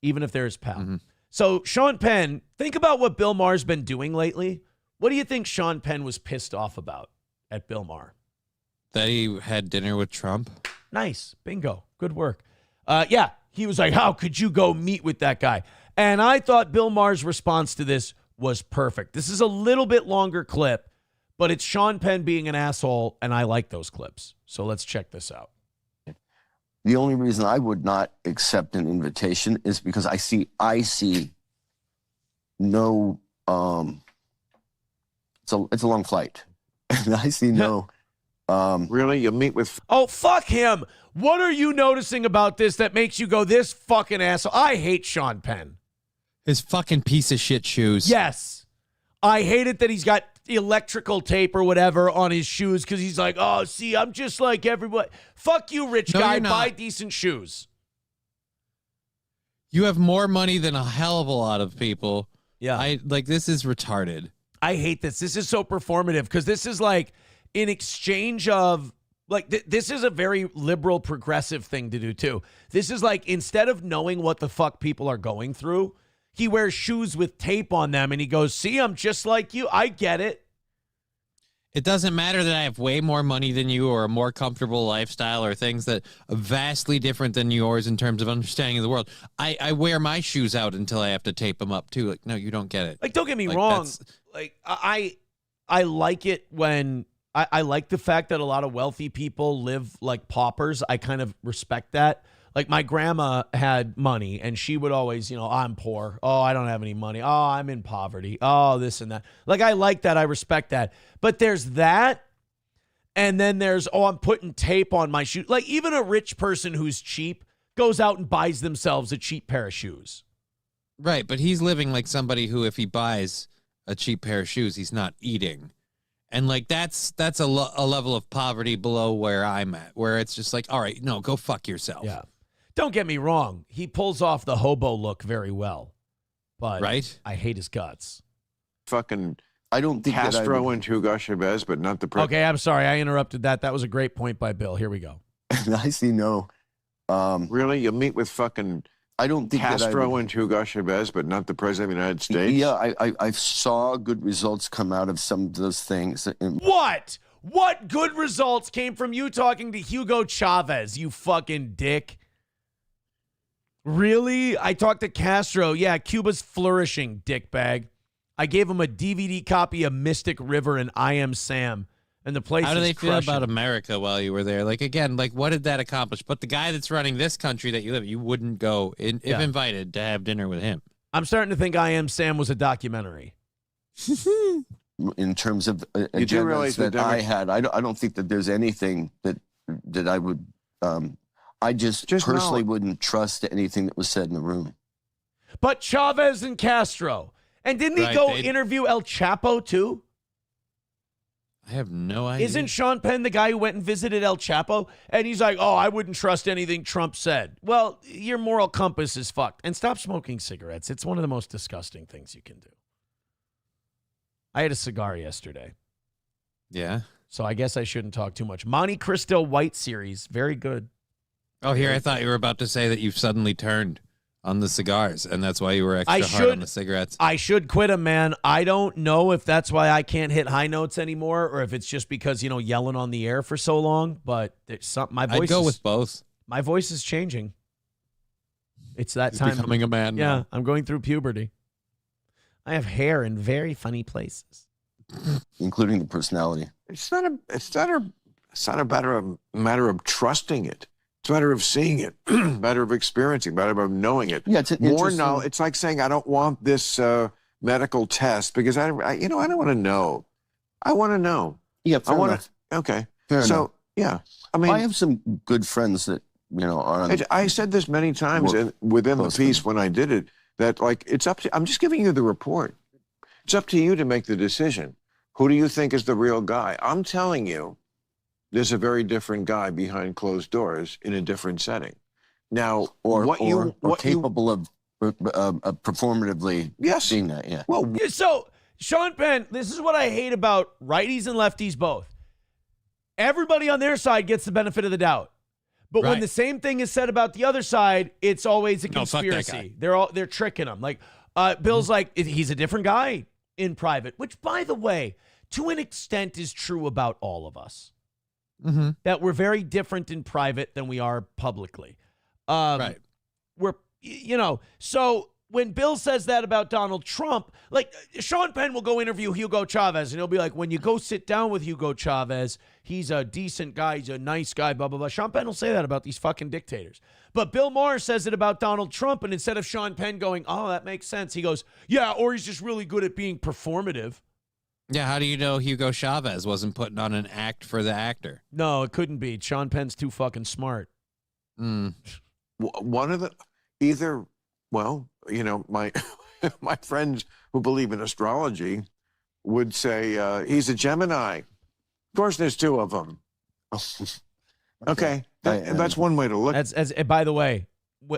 even if they're his pal. Mm-hmm. So Sean Penn, think about what Bill Maher's been doing lately. What do you think Sean Penn was pissed off about at Bill Maher? That he had dinner with Trump. Nice. Bingo. Good work. Yeah, he was like, how could you go meet with that guy? And I thought Bill Maher's response to this was perfect. This is a little bit longer clip, but it's Sean Penn being an asshole, and I like those clips. So let's check this out. The only reason I would not accept an invitation is because I see no, it's a long flight. And I see no, really? You meet with... Oh, fuck him. What are you noticing about this that makes you go, this fucking asshole? I hate Sean Penn. His fucking piece of shit shoes. Yes. I hate it that he's got electrical tape or whatever on his shoes because he's like, oh, see, I'm just like everybody. Fuck you, rich guy. Buy decent shoes. You have more money than a hell of a lot of people. Yeah. This is retarded. I hate this. This is so performative because this is like in exchange of this is a very liberal progressive thing to do too. This is like, instead of knowing what the fuck people are going through, He wears shoes with tape on them, and he goes, see, I'm just like you. I get it. It doesn't matter that I have way more money than you or a more comfortable lifestyle or things that are vastly different than yours in terms of understanding of the world. I wear my shoes out until I have to tape them up, too. Like, no, you don't get it. Like, don't get me wrong. Like, I like it when I like the fact that a lot of wealthy people live like paupers. I kind of respect that. Like, my grandma had money, and she would always, I'm poor. Oh, I don't have any money. Oh, I'm in poverty. Oh, this and that. Like, I like that. I respect that. But there's that, and then there's, I'm putting tape on my shoe. Like, even a rich person who's cheap goes out and buys themselves a cheap pair of shoes. Right, but he's living like somebody who, if he buys a cheap pair of shoes, he's not eating. And, like, that's a level of poverty below where I'm at, where it's just like, all right, no, go fuck yourself. Yeah. Don't get me wrong. He pulls off the hobo look very well. But right? I hate his guts. Fucking I don't think Castro and Hugo Chavez, but not the president. Okay, I'm sorry. I interrupted that. That was a great point by Bill. Here we go. I see no. Really? You meet with fucking I don't think Castro and Hugo Chavez, but not the president of the United States? Yeah, I saw good results come out of some of those things. What? What good results came from you talking to Hugo Chavez, you fucking dick? Really? I talked to Castro. Yeah, Cuba's flourishing, dickbag. I gave him a DVD copy of Mystic River and I Am Sam, and the place How do is they feel crushing. about America while you were there? Like, again, like, what did that accomplish? But the guy that's running this country that you live in, you wouldn't go, if invited, to have dinner with him. I'm starting to think I Am Sam was a documentary. In terms of You do realize agendas that that I had, I don't think that there's anything that I would... I just personally wouldn't trust anything that was said in the room. But Chavez and Castro. And didn't he go interview El Chapo, too? I have no idea. Isn't Sean Penn the guy who went and visited El Chapo? And he's like, I wouldn't trust anything Trump said. Well, your moral compass is fucked. And stop smoking cigarettes. It's one of the most disgusting things you can do. I had a cigar yesterday. Yeah. So I guess I shouldn't talk too much. Monte Cristo White Series. Very good. Oh, here, I thought you were about to say that you've suddenly turned on the cigars, and that's why you were extra hard on the cigarettes. I should quit them, man. I don't know if that's why I can't hit high notes anymore, or if it's just because, yelling on the air for so long, but there's something, my voice I'd go with both. My voice is changing. It's that time. Becoming a man Yeah, now. I'm going through puberty. I have hair in very funny places. Including the personality. It's not a matter of trusting it. It's a matter of seeing it, matter of experiencing, matter of knowing it. Yeah, it's an more interesting- knowledge. It's like saying I don't want this medical test because I don't want to know. I want to know. Yeah, fair enough. Okay. Fair so enough. yeah, I mean, I have some good friends that are. I said this many times within the piece when I did it that like it's up to. I'm just giving you the report. It's up to you to make the decision. Who do you think is the real guy? I'm telling you. There's a very different guy behind closed doors in a different setting. Now, or capable of performatively seeing that, yeah. Well, so Sean Penn, this is what I hate about righties and lefties both. Everybody on their side gets the benefit of the doubt. But when the same thing is said about the other side, it's always a conspiracy. They're tricking them. Like Bill's like, he's a different guy in private, which, by the way, to an extent is true about all of us. Mm-hmm. That we're very different in private than we are publicly. Right. We're, so when Bill says that about Donald Trump, like Sean Penn will go interview Hugo Chavez and he'll be like, when you go sit down with Hugo Chavez, he's a decent guy. He's a nice guy, blah, blah, blah. Sean Penn will say that about these fucking dictators. But Bill Maher says it about Donald Trump. And instead of Sean Penn going, oh, that makes sense, he goes, yeah, or he's just really good at being performative. Yeah, how do you know Hugo Chavez wasn't putting on an act for the actor? No, it couldn't be. Sean Penn's too fucking smart. One of my my friends who believe in astrology would say he's a Gemini. Of course, there's two of them. Okay, that's one way to look. By the way,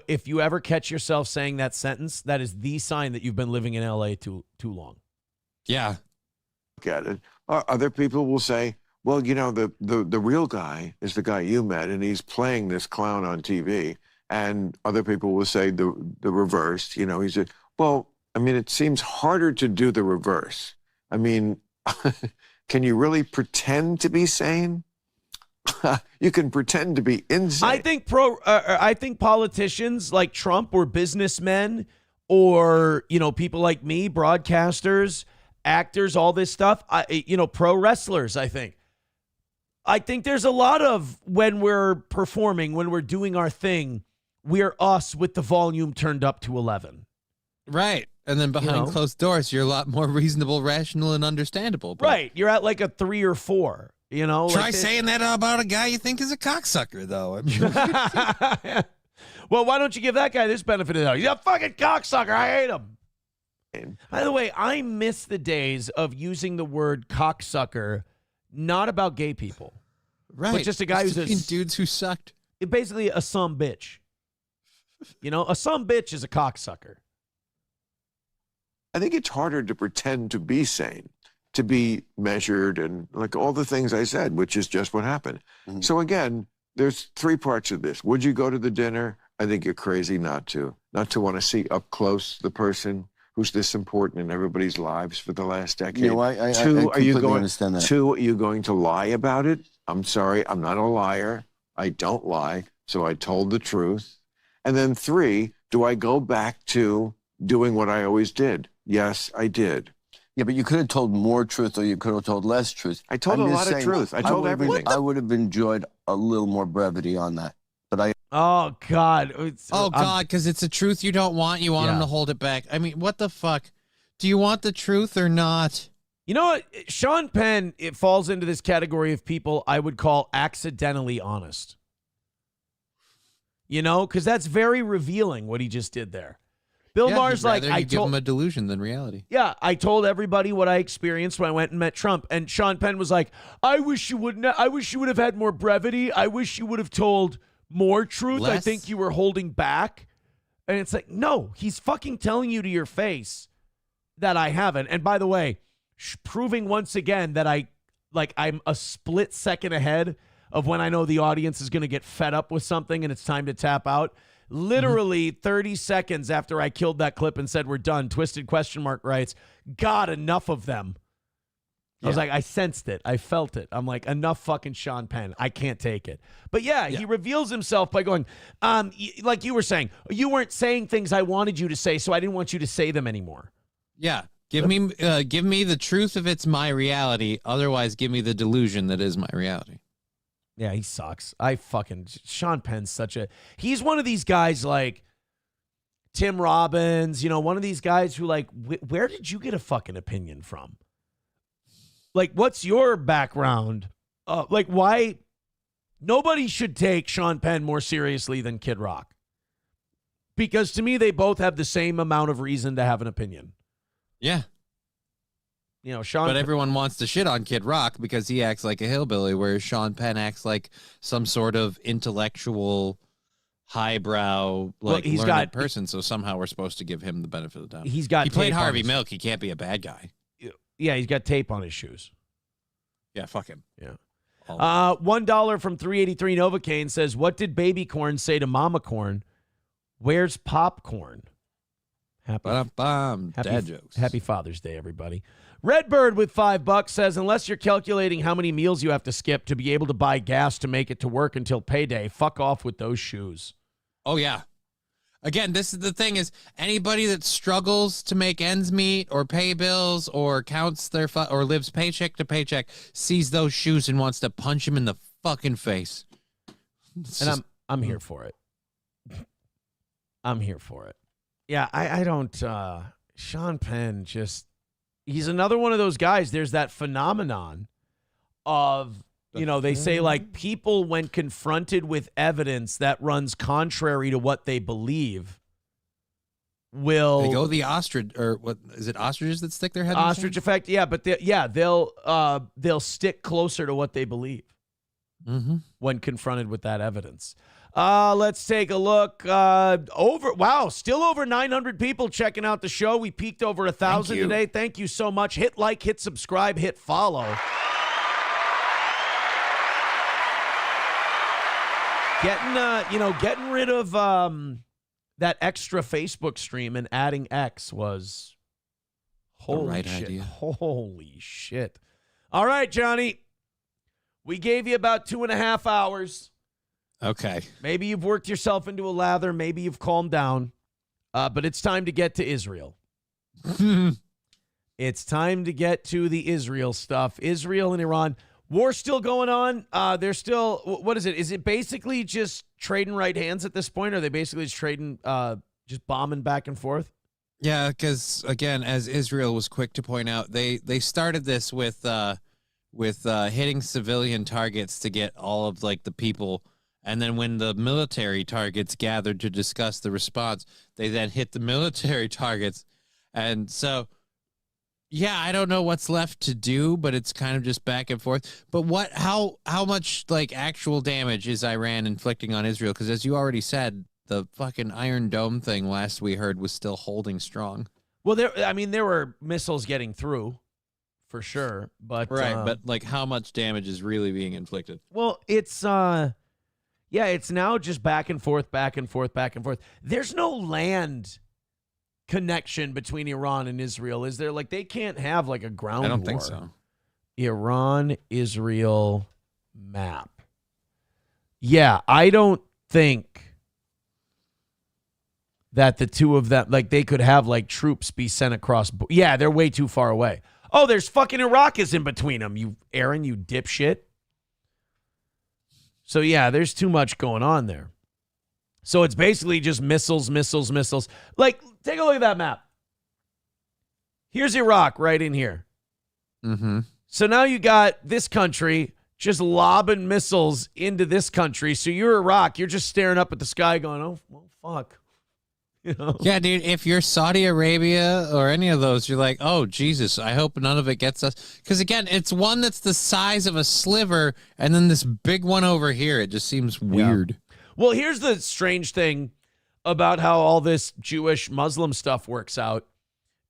if you ever catch yourself saying that sentence, that is the sign that you've been living in L.A. too long. Yeah. At it. Other people will say, well, the real guy is the guy you met, and he's playing this clown on TV. And other people will say the reverse. Well, I mean, it seems harder to do the reverse. I mean, can you really pretend to be sane? You can pretend to be insane. I think politicians like Trump or businessmen or, people like me, broadcasters, actors, all this stuff, pro wrestlers, I think there's a lot of when we're performing, when we're doing our thing, we're us with the volume turned up to 11. Right. And then behind closed doors, you're a lot more reasonable, rational, and understandable. But right. You're at like a 3 or 4. Try saying that about a guy you think is a cocksucker, though. I mean, well, why don't you give that guy this benefit of the doubt? He's a fucking cocksucker. I hate him. By the way, I miss the days of using the word cocksucker, not about gay people. Right. But just a guy who's dudes who sucked. Basically a some bitch. A some bitch is a cocksucker. I think it's harder to pretend to be sane, to be measured, and like all the things I said, which is just what happened. Mm-hmm. So again, there's 3 parts of this. Would you go to the dinner? I think you're crazy not to want to see up close the person who's this important in everybody's lives for the last decade. I Two, are you going? Understand that. 2, are you going to lie about it? I'm sorry, I'm not a liar. I don't lie, so I told the truth. And then 3, do I go back to doing what I always did? Yes, I did. Yeah, but you could have told more truth or you could have told less truth. I told a lot of truth. I told everything. I would have enjoyed a little more brevity on that. But Oh, God. Because it's a truth you don't want. You want him to hold it back. I mean, what the fuck? Do you want the truth or not? You know what? Sean Penn, it falls into this category of people I would call accidentally honest. Because that's very revealing what he just did there. Bill Maher's like, I give him a delusion than reality. Yeah, I told everybody what I experienced when I went and met Trump, and Sean Penn was like, I wish you would have had more brevity. I wish you would have told more truth. Less? I think you were holding back. And it's like, no, he's fucking telling you to your face that I haven't. And by the way, proving once again that I'm a split second ahead of when I know the audience is going to get fed up with something and it's time to tap out. Literally 30 seconds after I killed that clip and said we're done, Twisted Question Mark writes, God, enough of them. I was like, I sensed it. I felt it. I'm like, enough fucking Sean Penn. I can't take it. But he reveals himself by going, like you were saying, you weren't saying things I wanted you to say, so I didn't want you to say them anymore. Yeah. Give me the truth if it's my reality. Otherwise, give me the delusion that is my reality. Yeah, he sucks. Sean Penn's he's one of these guys like Tim Robbins, one of these guys who like, where did you get a fucking opinion from? Like, what's your background? Like, why? Nobody should take Sean Penn more seriously than Kid Rock. Because to me, they both have the same amount of reason to have an opinion. Yeah. But everyone wants to shit on Kid Rock because he acts like a hillbilly, whereas Sean Penn acts like some sort of intellectual, highbrow, learned person. So somehow we're supposed to give him the benefit of the doubt. He played Harvey Milk. He can't be a bad guy. Yeah, he's got tape on his shoes. Yeah, fuck him. Yeah. $1 from 383 Novocaine says, what did baby corn say to mama corn? Where's popcorn? Dad jokes. Happy Father's Day, everybody. Redbird with $5 says, unless you're calculating how many meals you have to skip to be able to buy gas to make it to work until payday, fuck off with those shoes. Oh, yeah. Again, this is the thing is anybody that struggles to make ends meet or pay bills or counts their or lives paycheck to paycheck sees those shoes and wants to punch him in the fucking face. And I'm here for it. I'm here for it. Yeah, I don't Sean Penn he's another one of those guys. There's that phenomenon of they say like people when confronted with evidence that runs contrary to what they believe they go the ostrich, or what is it, ostriches that stick their head in ostrich effect, but they'll stick closer to what they believe when confronted with that evidence. Let's take a look. Still over 900 people checking out the show. We peaked over 1,000 today. Thank you so much. Hit like, hit subscribe, hit follow. Getting rid of that extra Facebook stream and adding X was holy right shit. idea. Holy shit. All right, Johnny. We gave you about 2.5 hours. Okay. Maybe you've worked yourself into a lather. Maybe you've calmed down. But it's time to get to Israel. It's time to get to the Israel stuff. Israel and Iran. War still going on. They're still, what is it? Is it basically just trading right hands at this point? Or are they basically just trading, just bombing back and forth? Yeah, because again, as Israel was quick to point out, they started this with hitting civilian targets to get all of like the people, and then when the military targets gathered to discuss the response, they then hit the military targets, and so. Yeah, I don't know what's left to do, but it's kind of just back and forth. But how much like actual damage is Iran inflicting on Israel? Because as you already said, the fucking Iron Dome thing last we heard was still holding strong. Well, there were missiles getting through, for sure. But but like how much damage is really being inflicted? Well, it's it's now just back and forth, back and forth, back and forth. There's no land connection between Iran and Israel, is there? Like, they can't have like a ground war. I don't think so. Iran-Israel map. Yeah, I don't think that the two of them, like, they could have like troops be sent across. Yeah, they're way too far away. Oh, there's fucking Iraq is in between them. You, Aaron, you dipshit. So yeah, there's too much going on there. So it's basically just missiles, missiles, missiles. Like, take a look at that map. Here's Iraq right in here. Mm-hmm. So now you got this country just lobbing missiles into this country. So you're Iraq. You're just staring up at the sky going, oh, well, fuck. You know? Yeah, dude, if you're Saudi Arabia or any of those, you're like, oh, Jesus, I hope none of it gets us. Because, again, it's one that's the size of a sliver, and then this big one over here. It just seems weird. Yeah. Well, here's the strange thing about how all this Jewish Muslim stuff works out.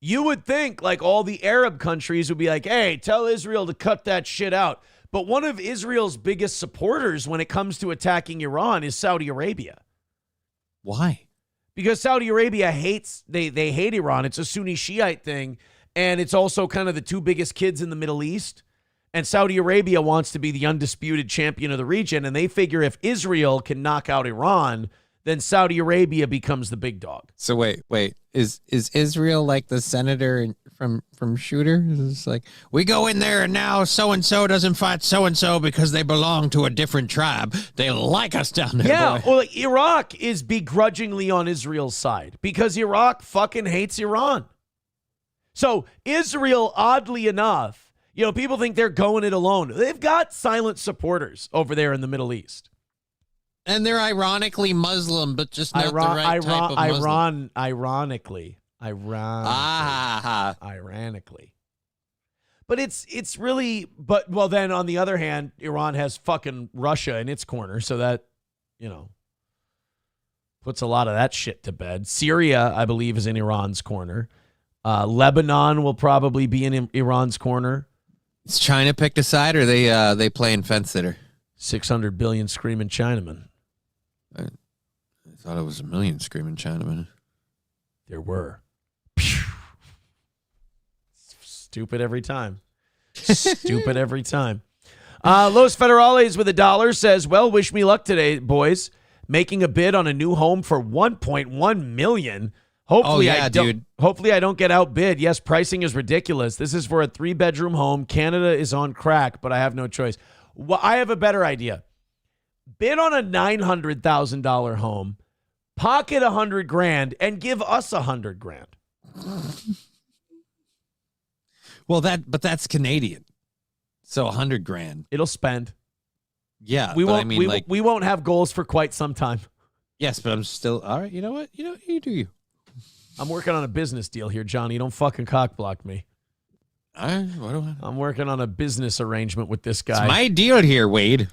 You would think like all the Arab countries would be like, hey, tell Israel to cut that shit out. But one of Israel's biggest supporters when it comes to attacking Iran is Saudi Arabia. Why? Because Saudi Arabia hates, they hate Iran. It's a Sunni Shiite thing. And it's also kind of the two biggest kids in the Middle East. And Saudi Arabia wants to be the undisputed champion of the region. And they figure if Israel can knock out Iran, then Saudi Arabia becomes the big dog. So wait. Is Israel like the senator from Shooter? It's like, we go in there and now so-and-so doesn't fight so-and-so because they belong to a different tribe. They like us down there. Yeah, boy. well, Iraq is begrudgingly on Israel's side because Iraq fucking hates Iran. So Israel, oddly enough, people think they're going it alone. They've got silent supporters over there in the Middle East. And they're ironically Muslim, but just not the right type of Muslim. Ironically. But it's really, well, then on the other hand, Iran has fucking Russia in its corner. So that, puts a lot of that shit to bed. Syria, I believe, is in Iran's corner. Lebanon will probably be in Iran's corner. Is China picked a side, or they playing fence sitter? 600 billion screaming Chinamen. I thought it was 1 million screaming Chinamen. There were. Stupid every time. Stupid every time. Los Federales with $1 says, well, wish me luck today, boys. Making a bid on a new home for $1.1 million. Hopefully, Hopefully I don't get outbid. Yes, pricing is ridiculous. This is for a 3-bedroom home. Canada is on crack, but I have no choice. Well, I have a better idea. Bid on a $900,000 home, pocket $100,000, and give us $100,000. Well, but that's Canadian, so $100,000. It'll spend. Yeah, we won't have goals for quite some time. Yes, but I'm still all right. You know what? You do you. I'm working on a business deal here, Johnny. Don't fucking cockblock me. I'm working on a business arrangement with this guy. It's my deal here, Wade.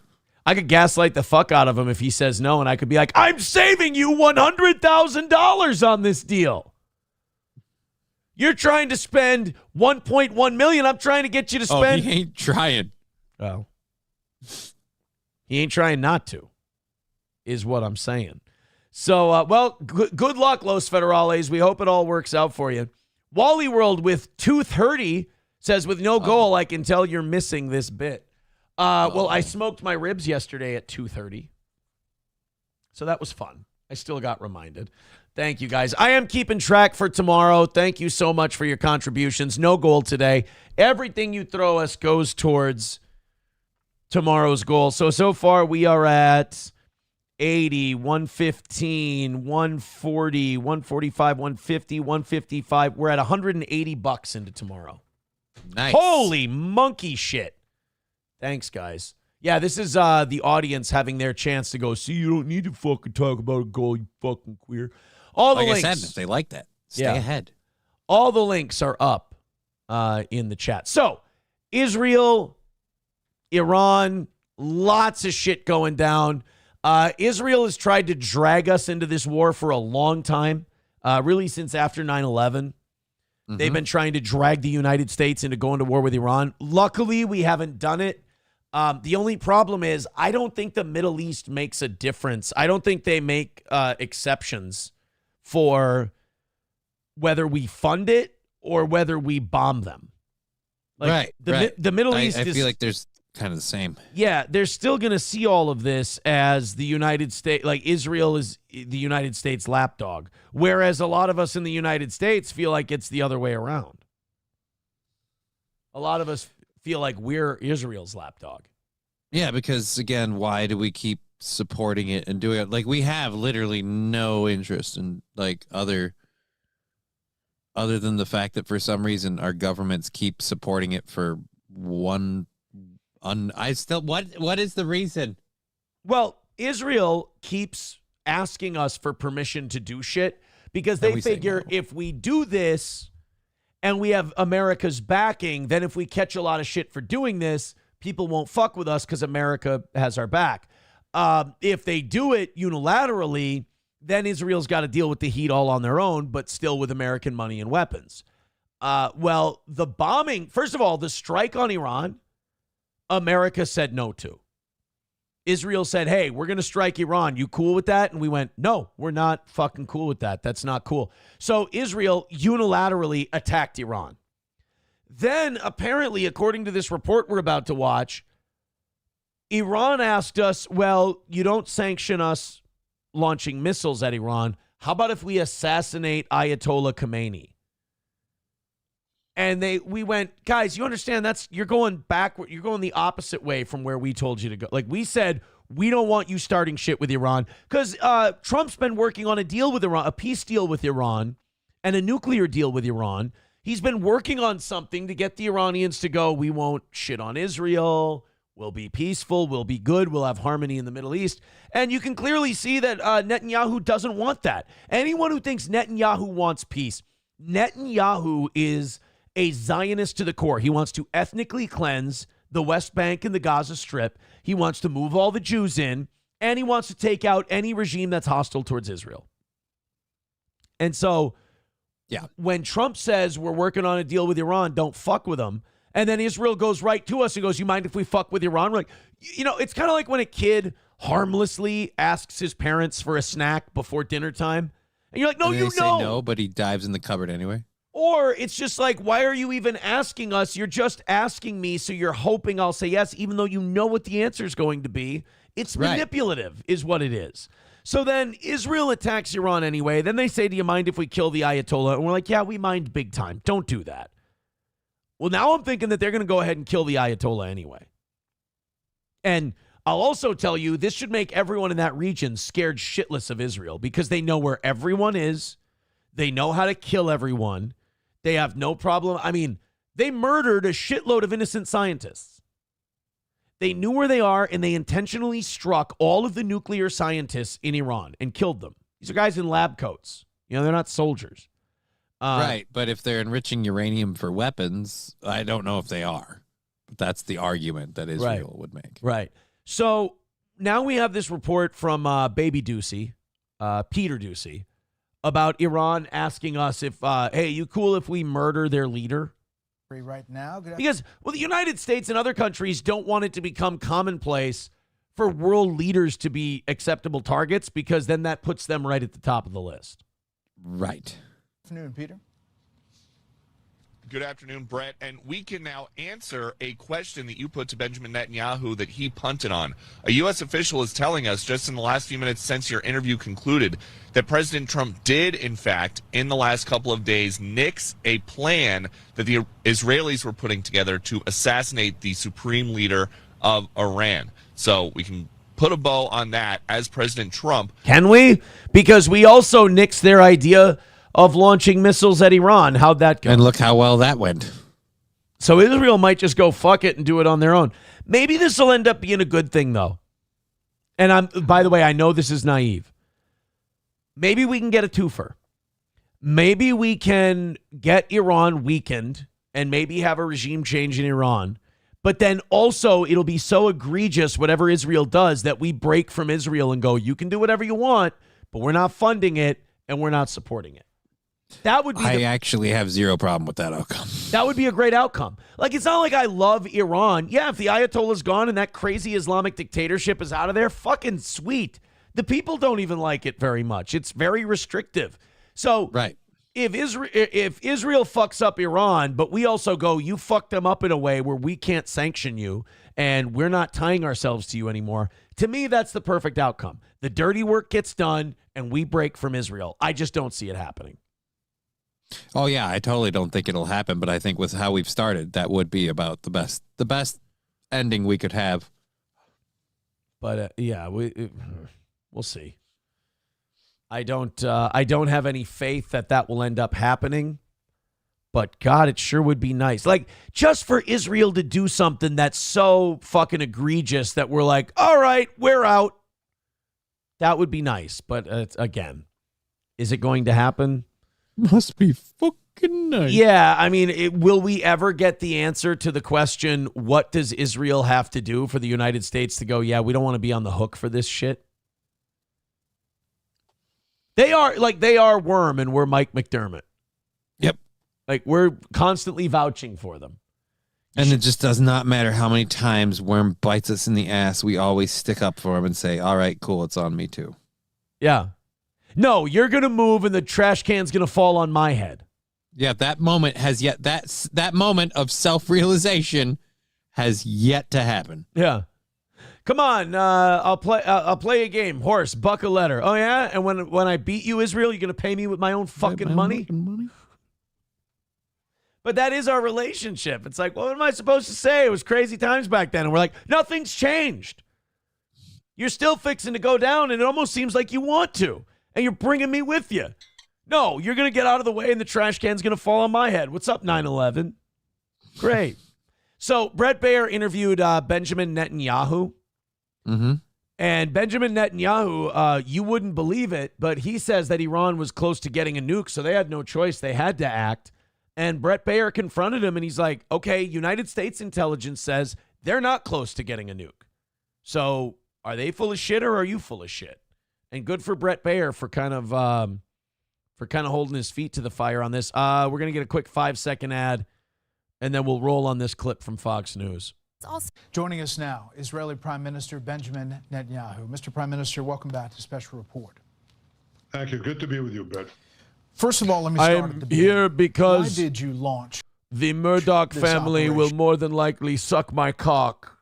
I could gaslight the fuck out of him if he says no, and I could be like, I'm saving you $100,000 on this deal. You're trying to spend $1.1 million. I'm trying to get you to spend. Oh, he ain't trying. Oh. He ain't trying not to, is what I'm saying. So, good luck, Los Federales. We hope it all works out for you. Wally World with Tooth Hurdy says, with no goal, I can tell you're missing this bit. Well, I smoked my ribs yesterday at 2:30. So that was fun. I still got reminded. Thank you, guys. I am keeping track for tomorrow. Thank you so much for your contributions. No goal today. Everything you throw us goes towards tomorrow's goal. So far we are at 80, 115, 140, 145, 150, 155. We're at $180 into tomorrow. Nice. Holy monkey shit. Thanks, guys. Yeah, this is the audience having their chance to go, see, you don't need to fucking talk about a goal, you fucking queer. All the links. Like I said, if they like that, stay ahead. All the links are up in the chat. So, Israel, Iran, lots of shit going down. Israel has tried to drag us into this war for a long time, really since after 9/11. They've been trying to drag the United States into going to war with Iran. Luckily, we haven't done it. The only problem is I don't think the Middle East makes a difference. I don't think they make exceptions for whether we fund it or whether we bomb them. Like, right. The Middle East I is... feel like there's kind of the same. Yeah, they're still going to see all of this as the United States, like Israel is the United States lapdog, whereas a lot of us in the United States feel like it's the other way around. A lot of us feel like we're Israel's lapdog. Yeah, because, again, why do we keep supporting it and doing it? Like, we have literally no interest in, like, other than the fact that for some reason our governments keep supporting it for what is the reason? Well, Israel keeps asking us for permission to do shit because they figure if we do this and we have America's backing, then if we catch a lot of shit for doing this, people won't fuck with us because America has our back. If they do it unilaterally, then Israel's got to deal with the heat all on their own, but still with American money and weapons. Well, the bombing, first of all, the strike on Iran, America said no to. Israel said, hey, we're going to strike Iran. You cool with that? And we went, no, we're not fucking cool with that. That's not cool. So Israel unilaterally attacked Iran. Then, apparently, according to this report we're about to watch, Iran asked us, well, you don't sanction us launching missiles at Iran. How about if we assassinate Ayatollah Khomeini? And we went, guys, you understand you're going backward. You're going the opposite way from where we told you to go. Like we said, we don't want you starting shit with Iran because Trump's been working on a deal with Iran, a peace deal with Iran and a nuclear deal with Iran. He's been working on something to get the Iranians to go, we won't shit on Israel. We'll be peaceful. We'll be good. We'll have harmony in the Middle East. And you can clearly see that Netanyahu doesn't want that. Anyone who thinks Netanyahu wants peace, Netanyahu is a Zionist to the core. He wants to ethnically cleanse the West Bank and the Gaza Strip. He wants to move all the Jews in, and he wants to take out any regime that's hostile towards Israel. And so, when Trump says we're working on a deal with Iran, don't fuck with them, and then Israel goes right to us and goes, you mind if we fuck with Iran? We're like, it's kind of like when a kid harmlessly asks his parents for a snack before dinner time, and you're like, no, you know. Say no, but he dives in the cupboard anyway. Or it's just like, why are you even asking us? You're just asking me, so you're hoping I'll say yes, even though you know what the answer is going to be. It's manipulative, is what it is. So then Israel attacks Iran anyway. Then they say, do you mind if we kill the Ayatollah? And we're like, yeah, we mind big time. Don't do that. Well, now I'm thinking that they're going to go ahead and kill the Ayatollah anyway. And I'll also tell you, this should make everyone in that region scared shitless of Israel because they know where everyone is. They know how to kill everyone. They have no problem. I mean, they murdered a shitload of innocent scientists. They knew where they are, and they intentionally struck all of the nuclear scientists in Iran and killed them. These are guys in lab coats. They're not soldiers. Right, but if they're enriching uranium for weapons, I don't know if they are. But that's the argument that Israel would make. Right. So now we have this report from Baby Ducey, Peter Ducey, about Iran asking us if, hey, you cool if we murder their leader? Right now? Because, well, the United States and other countries don't want it to become commonplace for world leaders to be acceptable targets, because then that puts them right at the top of the list. Right. Good afternoon, Peter. Good afternoon, Brett. And we can now answer a question that you put to Benjamin Netanyahu that he punted on. A U.S. official is telling us just in the last few minutes since your interview concluded that President Trump did, in fact, in the last couple of days, nix a plan that the Israelis were putting together to assassinate the supreme leader of Iran. So we can put a bow on that as President Trump. Can we? Because we also nixed their idea of launching missiles at Iran. How'd that go? And look how well that went. So Israel might just go fuck it and do it on their own. Maybe this will end up being a good thing, though. And by the way, I know this is naive. Maybe we can get a twofer. Maybe we can get Iran weakened and maybe have a regime change in Iran. But then also it'll be so egregious, whatever Israel does, that we break from Israel and go, you can do whatever you want, but we're not funding it and we're not supporting it. That would be. I actually have zero problem with that outcome. That would be a great outcome. Like, it's not like I love Iran. Yeah, if the Ayatollah's gone and that crazy Islamic dictatorship is out of there, fucking sweet. The people don't even like it very much. It's very restrictive. So right. If Israel fucks up Iran, but we also go, you fucked them up in a way where we can't sanction you and we're not tying ourselves to you anymore, to me, that's the perfect outcome. The dirty work gets done and we break from Israel. I just don't see it happening. Oh, yeah, I totally don't think it'll happen, but I think with how we've started, that would be about the best ending we could have. But, yeah, we'll see. I don't have any faith that will end up happening, but God, it sure would be nice. Like, just for Israel to do something that's so fucking egregious that we're like, all right, we're out. That would be nice. But again, is it going to happen? Must be fucking nice. Yeah, I mean, will we ever get the answer to the question, what does Israel have to do for the United States to go, yeah, we don't want to be on the hook for this shit? They are Worm and we're Mike McDermott. Yep. Like, we're constantly vouching for them. And it just does not matter how many times Worm bites us in the ass. We always stick up for him and say, all right, cool, it's on me too. Yeah. No, you're going to move and the trash can's going to fall on my head. Yeah, that moment has yet, that moment of self-realization has yet to happen. Yeah. Come on, I'll play a game. Horse, buck a letter. Oh, yeah? And when I beat you, Israel, you're going to pay me with my own fucking money? But that is our relationship. It's like, well, what am I supposed to say? It was crazy times back then. And we're like, nothing's changed. You're still fixing to go down, and it almost seems like you want to. And you're bringing me with you. No, you're going to get out of the way, and the trash can's going to fall on my head. What's up, 9/11? Great. So Brett Baer interviewed Benjamin Netanyahu. Mm-hmm. And Benjamin Netanyahu, you wouldn't believe it, but he says that Iran was close to getting a nuke, so they had no choice. They had to act. And Brett Baer confronted him, and he's like, okay, United States intelligence says they're not close to getting a nuke. So are they full of shit or are you full of shit? And good for Brett Baer for kind of holding his feet to the fire on this. We're going to get a quick 5-second ad, and then we'll roll on this clip from Fox News. Joining us now, Israeli Prime Minister Benjamin Netanyahu. Mr. Prime Minister, welcome back to Special Report. Thank you. Good to be with you, Brett. First of all, let me start at the I'm beginning. here because Why did you launch the Murdoch this family will operation? more than likely suck my cock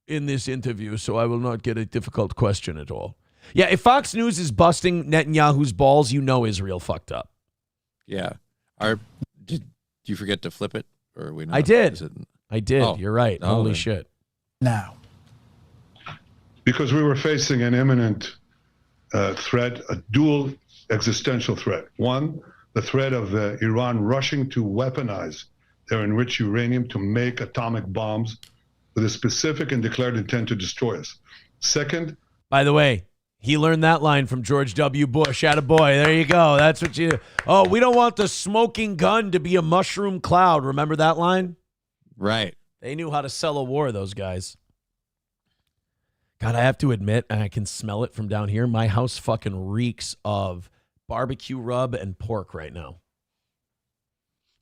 in this interview, so I will not get a difficult question at all. Yeah, if Fox News is busting Netanyahu's balls, you know Israel fucked up. Yeah. Did you forget to flip it? Or are we not? I did. Is it- I did. Oh. You're right. Oh, Holy then. shit. Now. Because we were facing an imminent threat, a dual existential threat. One, the threat of Iran rushing to weaponize their enriched uranium to make atomic bombs with a specific and declared intent to destroy us. Second, By the way, he learned that line from George W. Bush. Attaboy. There you go. That's what you... Oh, we don't want the smoking gun to be a mushroom cloud. Remember that line? Right. They knew how to sell a war, those guys. God, I have to admit, and I can smell it from down here, my house fucking reeks of barbecue rub and pork right now.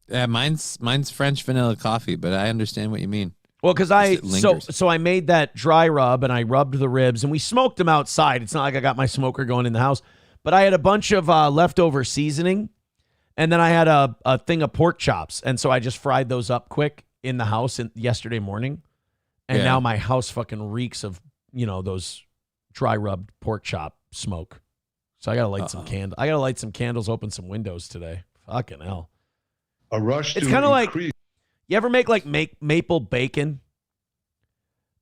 Yeah, mine's French vanilla coffee, but I understand what you mean. Well, because I made that dry rub and I rubbed the ribs and we smoked them outside. It's not like I got my smoker going in the house, but I had a bunch of leftover seasoning, and then I had a thing of pork chops, and so I just fried those up quick in the house yesterday morning, and now my house fucking reeks of those dry rubbed pork chop smoke. So I gotta light some candles. I gotta light some candles, open some windows today. Fucking hell. A rush. It's kind of like, you ever make maple bacon?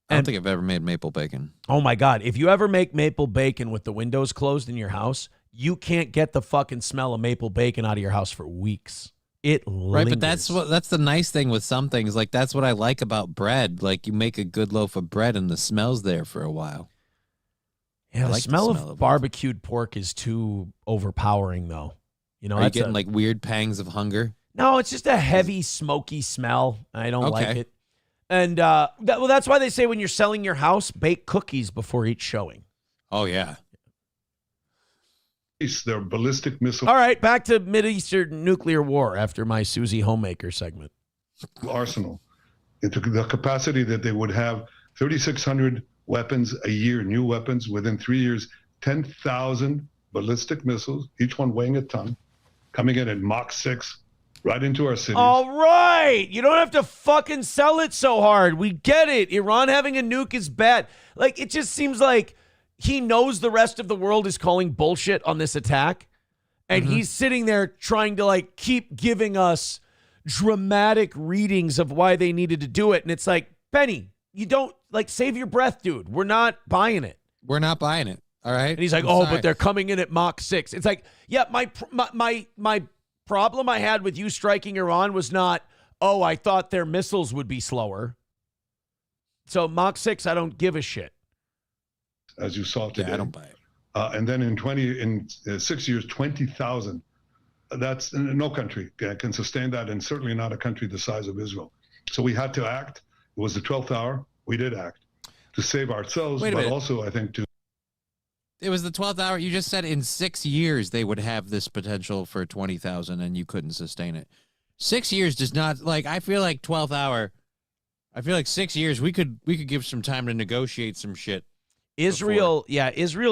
I don't think I've ever made maple bacon. Oh my God. If you ever make maple bacon with the windows closed in your house, you can't get the fucking smell of maple bacon out of your house for weeks. It lingers. Right, but that's the nice thing with some things. Like, that's what I like about bread. Like, you make a good loaf of bread and the smell's there for a while. Yeah, the smell of barbecued pork is too overpowering, though. Are you getting like weird pangs of hunger? No, it's just a heavy, smoky smell. I don't like it. And that's why they say when you're selling your house, bake cookies before each showing. Oh, yeah. Their ballistic missile. All right, back to Mideastern nuclear war after my Susie Homemaker segment. Arsenal. Into the capacity that they would have 3,600 weapons a year, new weapons within 3 years, 10,000 ballistic missiles, each one weighing a ton, coming in at Mach 6, right into our cities. All right. You don't have to fucking sell it so hard. We get it. Iran having a nuke is bad. Like, it just seems like he knows the rest of the world is calling bullshit on this attack. And he's sitting there trying to keep giving us dramatic readings of why they needed to do it. And it's like, Benny, you don't save your breath, dude. We're not buying it. We're not buying it. All right. And he's like, but they're coming in at Mach 6. It's like, yeah, my problem I had with you striking Iran was not, I thought their missiles would be slower. So Mach 6, I don't give a shit. As you saw today. Yeah, I don't buy it. And then in 6 years, 20,000. That's no country can sustain that, and certainly not a country the size of Israel. So we had to act. It was the 12th hour. We did act to save ourselves, but also I think to. It was the 12th hour. You just said in 6 years they would have this potential for 20,000, and you couldn't sustain it. 6 years does not I feel like 12th hour. I feel like 6 years we could give some time to negotiate some shit. Israel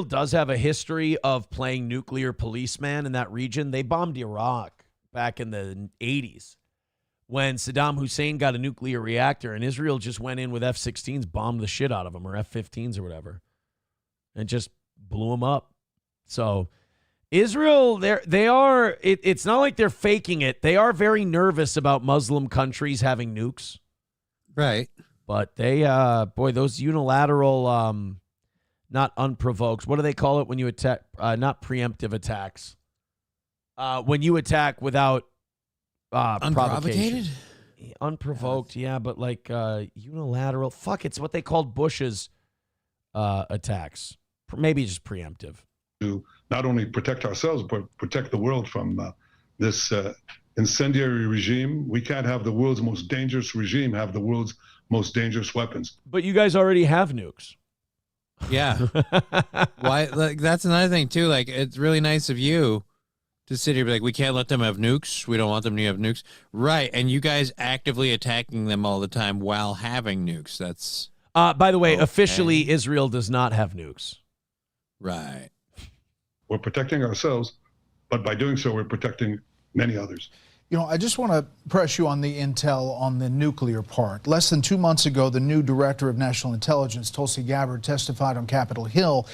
does have a history of playing nuclear policeman in that region. They bombed Iraq back in the 80s when Saddam Hussein got a nuclear reactor, and Israel just went in with F-16s, bombed the shit out of them, or F-15s or whatever, and just blew them up. So Israel, it's not like they're faking it. They are very nervous about Muslim countries having nukes. Right. But they, those unilateral, not unprovoked. What do they call it when you attack? Not preemptive attacks. When you attack without provocation. Unprovoked, yeah, but unilateral. Fuck, it's what they called Bush's attacks. Maybe just preemptive. To not only protect ourselves, but protect the world from this incendiary regime. We can't have the world's most dangerous regime have the world's most dangerous weapons. But you guys already have nukes. Yeah. Why? That's another thing too. It's really nice of you to sit here and be like, we can't let them have nukes. We don't want them to have nukes. Right. And you guys actively attacking them all the time while having nukes. That's. By the way, officially, Israel does not have nukes. Right. We're protecting ourselves, but by doing so, we're protecting many others. I just want to press you on the intel on the nuclear part. Less than 2 months ago, the new director of national intelligence, Tulsi Gabbard, testified on Capitol Hill,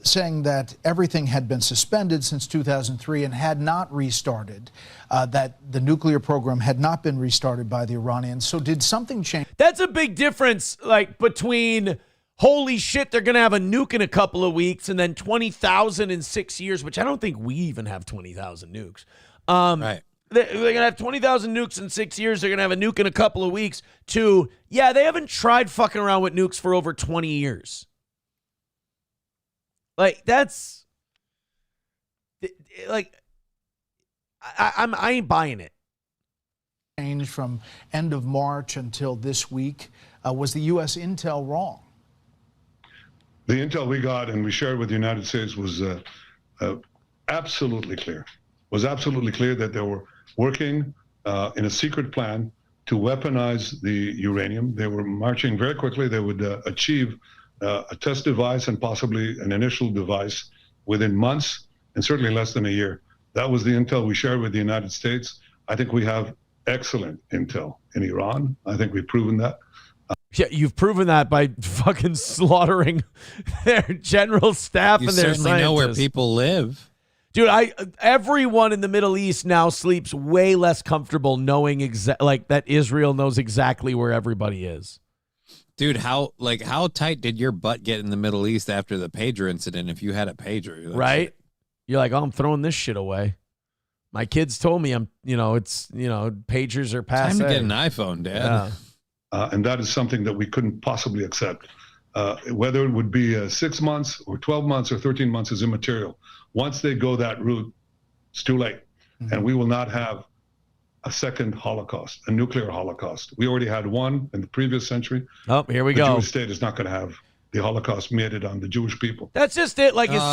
saying that everything had been suspended since 2003 and had not restarted, that the nuclear program had not been restarted by the Iranians. So did something change? That's a big difference, between holy shit, they're going to have a nuke in a couple of weeks and then 20,000 in 6 years, which I don't think we even have 20,000 nukes. Right. They're going to have 20,000 nukes in 6 years. They're going to have a nuke in a couple of weeks. They haven't tried fucking around with nukes for over 20 years. That's... I ain't buying it. Change from end of March until this week. Was the U.S. intel wrong? The intel we got and we shared with the United States was absolutely clear. Was absolutely clear that they were working in a secret plan to weaponize the uranium. They were marching very quickly. They would achieve a test device and possibly an initial device within months and certainly less than a year. That was the intel we shared with the United States. I think we have excellent intel in Iran. I think we've proven that. Yeah, you've proven that by fucking slaughtering their general staff and their scientists. You certainly know where people live. Dude, everyone in the Middle East now sleeps way less comfortable knowing that Israel knows exactly where everybody is. Dude, how tight did your butt get in the Middle East after the pager incident if you had a pager? Right? You're like, oh, I'm throwing this shit away. My kids told me pagers are passé. Time to get an iPhone, Dad. Yeah. And that is something that we couldn't possibly accept. Whether it would be 6 months or 12 months or 13 months is immaterial. Once they go that route, it's too late. Mm-hmm. And we will not have a second Holocaust, a nuclear Holocaust. We already had one in the previous century. Oh, here we go. The Jewish state is not going to have the Holocaust meted on the Jewish people. That's just it. Like as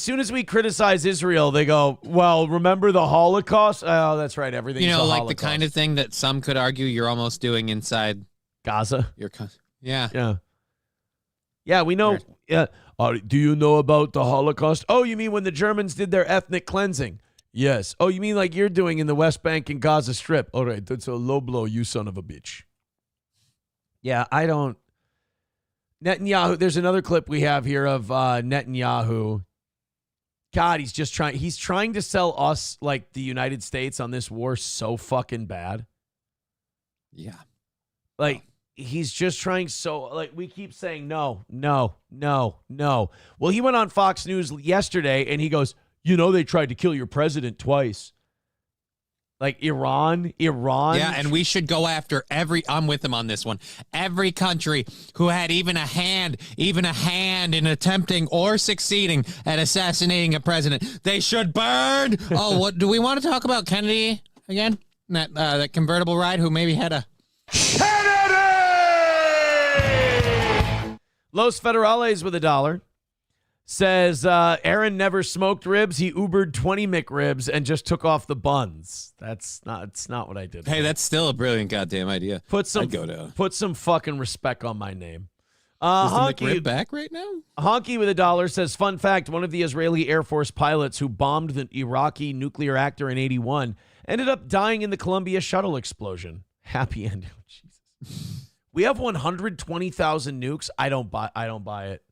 soon as we criticize Israel, they go, "Well, remember the Holocaust?" Oh, that's right. Everything's like Holocaust. the kind of thing that some could argue you're almost doing inside Gaza. Yeah. We know. Yeah. Do you know about the Holocaust? Oh, you mean when the Germans did their ethnic cleansing? Yes. Oh, you mean like you're doing in the West Bank and Gaza Strip? All right, that's a low blow, you son of a bitch. Yeah, I don't. Netanyahu, there's another clip we have here of Netanyahu. God, he's trying to sell us, like the United States, on this war so fucking bad. Yeah. Like, he's just trying we keep saying no. Well, he went on Fox News yesterday and he goes, they tried to kill your president twice. Like Iran. Yeah, and we should go after I'm with him on this one. Every country who had even a hand in attempting or succeeding at assassinating a president, they should burn. Oh, what do we want to talk about Kennedy again? That convertible ride who maybe had a Los Federales with $1 says Aaron never smoked ribs. He Ubered 20 McRibs and just took off the buns. It's not what I did. Hey, that's still a brilliant goddamn idea. Put some fucking respect on my name. Honky the McRib back right now? Honky with $1 says, fun fact, one of the Israeli Air Force pilots who bombed the Iraqi nuclear reactor in 1981 ended up dying in the Columbia shuttle explosion. Happy ending. Jesus. We have 120,000 nukes. I don't buy it.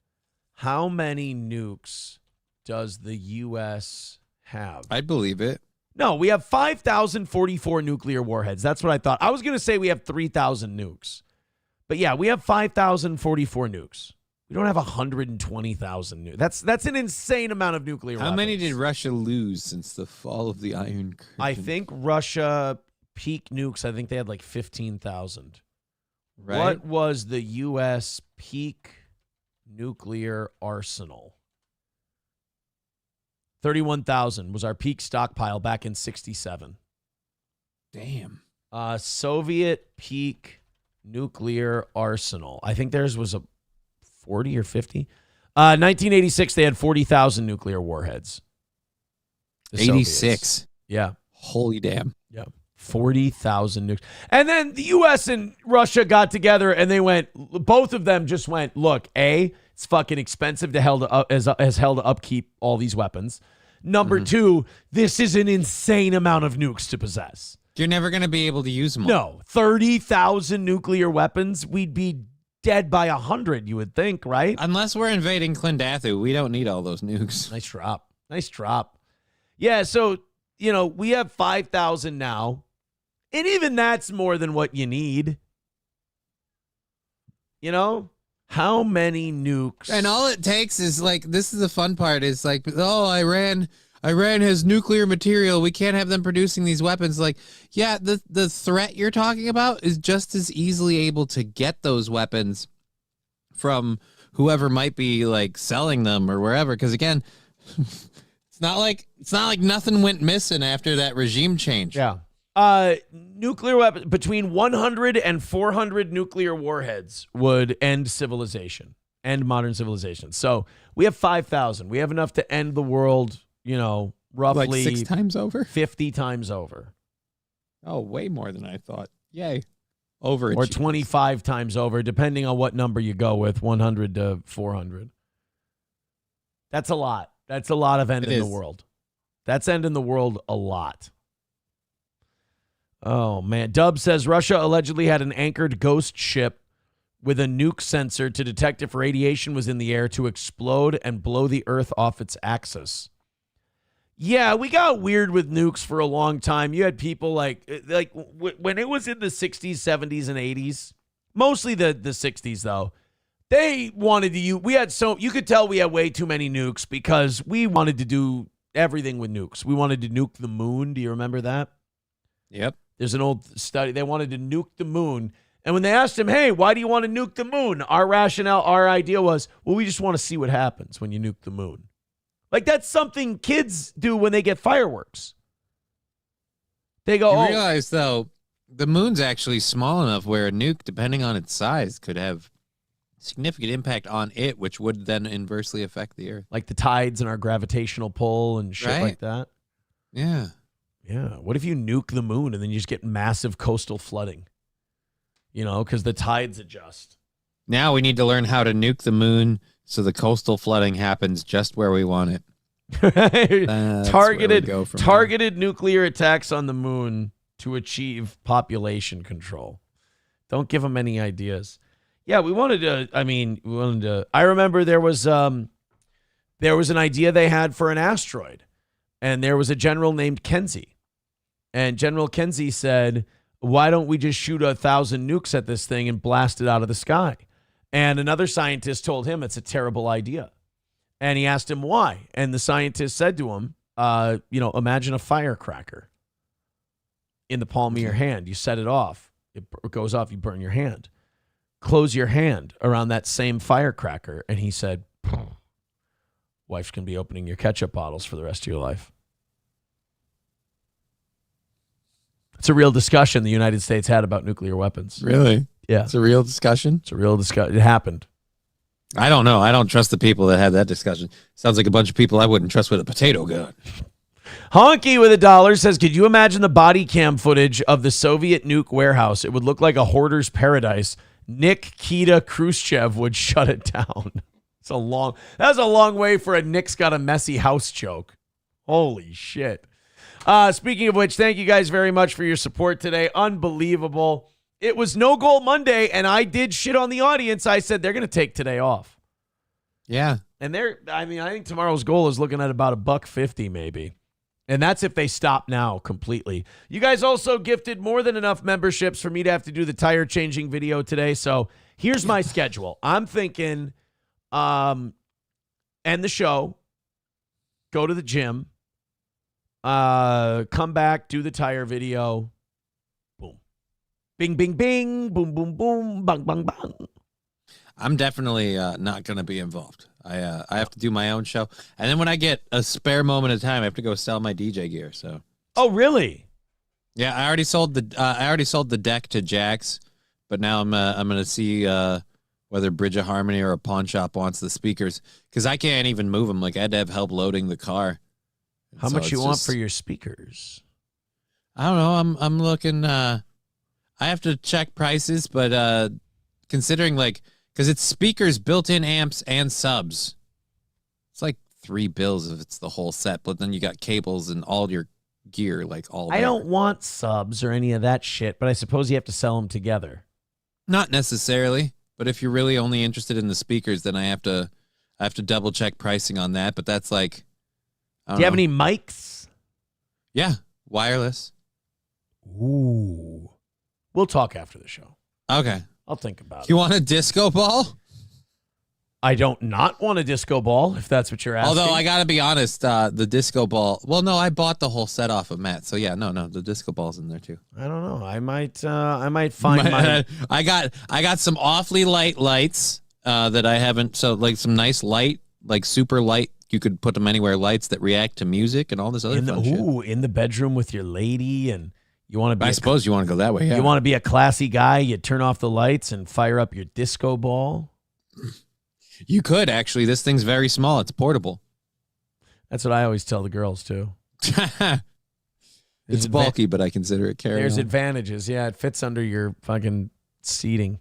How many nukes does the U.S. have? I believe it. No, we have 5,044 nuclear warheads. That's what I thought. I was going to say we have 3,000 nukes. But yeah, we have 5,044 nukes. We don't have 120,000 nukes. That's an insane amount of nuclear weapons. How many did Russia lose since the fall of the Iron Curtain? I think Russia peak nukes, I think they had like 15,000. Right. What was the U.S. peak nuclear arsenal? 31,000 was our peak stockpile back in 1967. Damn. Soviet peak nuclear arsenal. I think theirs was a 40 or 50. 1986, they had 40,000 nuclear warheads. 86. Yeah. Holy damn. Yeah. 40,000 nukes. And then the U.S. and Russia got together and both of them just went, look, A, it's fucking expensive as hell to upkeep all these weapons. Number two, this is an insane amount of nukes to possess. You're never going to be able to use them all. No, 30,000 nuclear weapons, we'd be dead by 100, you would think, right? Unless we're invading Clondathu, we don't need all those nukes. Nice drop. Yeah, so, we have 5,000 now. And even that's more than what you need. How many nukes? And all it takes is this is the fun part is Iran has nuclear material. We can't have them producing these weapons. The threat you're talking about is just as easily able to get those weapons from whoever might be selling them or wherever. Because again, it's not like nothing went missing after that regime change. Yeah. Nuclear weapons, between 100 and 400 nuclear warheads would end modern civilization. So we have 5,000. We have enough to end the world, roughly 6 times over? 50 times over. Oh, way more than I thought. Yay. Over or 25 times over, depending on what number you go with, 100 to 400. That's a lot. That's a lot of ending the world. That's ending the world a lot. Oh, man. Dub says Russia allegedly had an anchored ghost ship with a nuke sensor to detect if radiation was in the air to explode and blow the Earth off its axis. Yeah, we got weird with nukes for a long time. You had people like when it was in the 60s, 70s, and 80s, mostly the 60s, though, they wanted to use, you could tell we had way too many nukes because we wanted to do everything with nukes. We wanted to nuke the moon. Do you remember that? Yep. There's an old study. They wanted to nuke the moon. And when they asked him, hey, why do you want to nuke the moon? Our rationale, our idea was, well, we just want to see what happens when you nuke the moon. Like, that's something kids do when they get fireworks. They go, You realize, though, the moon's actually small enough where a nuke, depending on its size, could have significant impact on it, which would then inversely affect the Earth. Like the tides and our gravitational pull and shit like that. Yeah. Yeah. What if you nuke the moon and then you just get massive coastal flooding? You know, because the tides adjust. Now we need to learn how to nuke the moon so the coastal flooding happens just where we want it. Targeted nuclear attacks on the moon to achieve population control. Don't give them any ideas. Yeah, we wanted to. I remember there was an idea they had for an asteroid, and there was a general named Kenzie, and General Kenzie said, "Why don't we just shoot 1,000 nukes at this thing and blast it out of the sky?" And another scientist told him it's a terrible idea. And he asked him why. And the scientist said to him, imagine a firecracker in the palm of your hand. You set it off. It goes off. You burn your hand. Close your hand around that same firecracker. And he said, wife's going to be opening your ketchup bottles for the rest of your life. It's a real discussion the United States had about nuclear weapons. Really? Yeah. It's a real discussion? It's a real discussion. It happened. I don't know. I don't trust the people that had that discussion. Sounds like a bunch of people I wouldn't trust with a potato gun. Honky with $1 says, could you imagine the body cam footage of the Soviet nuke warehouse? It would look like a hoarder's paradise. Nikita Khrushchev would shut it down. That's a long way for a Nick's got a messy house joke. Holy shit. Speaking of which, thank you guys very much for your support today. Unbelievable. It was No Goal Monday, and I did shit on the audience. I said they're going to take today off. Yeah. And I think tomorrow's goal is looking at about $1.50 maybe. And that's if they stop now completely. You guys also gifted more than enough memberships for me to have to do the tire changing video today. So here's my schedule. I'm thinking end the show, go to the gym, come back, do the tire video. Bing, bing, bing, boom, boom, boom, bang, bang, bang. I'm definitely not going to be involved. I have to do my own show. And then when I get a spare moment of time, I have to go sell my DJ gear. So. Oh, really? Yeah, I already sold the deck to Jax, but now I'm going to see whether Bridge of Harmony or a pawn shop wants the speakers, because I can't even move them. Like, I had to have help loading the car. How much you want for your speakers? I don't know. I'm looking... I have to check prices, but considering, like, because it's speakers, built-in amps, and subs, it's like $3 if it's the whole set. But then you got cables and all your gear, like all. I don't want subs or any of that shit, but I suppose you have to sell them together. Not necessarily, but if you're really only interested in the speakers, then I have to double check pricing on that. But that's like, do you have any mics? Yeah, wireless. Ooh. We'll talk after the show. Okay. I'll think about it. You want a disco ball? I don't not want a disco ball, if that's what you're asking. Although, I got to be honest, the disco ball... Well, no, I bought the whole set off of Matt. So, yeah, no, the disco ball's in there, too. I don't know. I might find my... I got some awfully light lights that I haven't... So, like, some nice light, like, super light... You could put them anywhere, lights that react to music and all this other fun shit. Ooh, in the bedroom with your lady and... You want to be? I suppose you want to go that way. Yeah. You want to be a classy guy. You turn off the lights and fire up your disco ball. You could actually. This thing's very small. It's portable. That's what I always tell the girls too. It's bulky, but I consider it carry-on. There's advantages. Yeah, it fits under your fucking seating.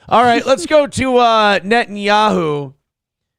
All right, let's go to Netanyahu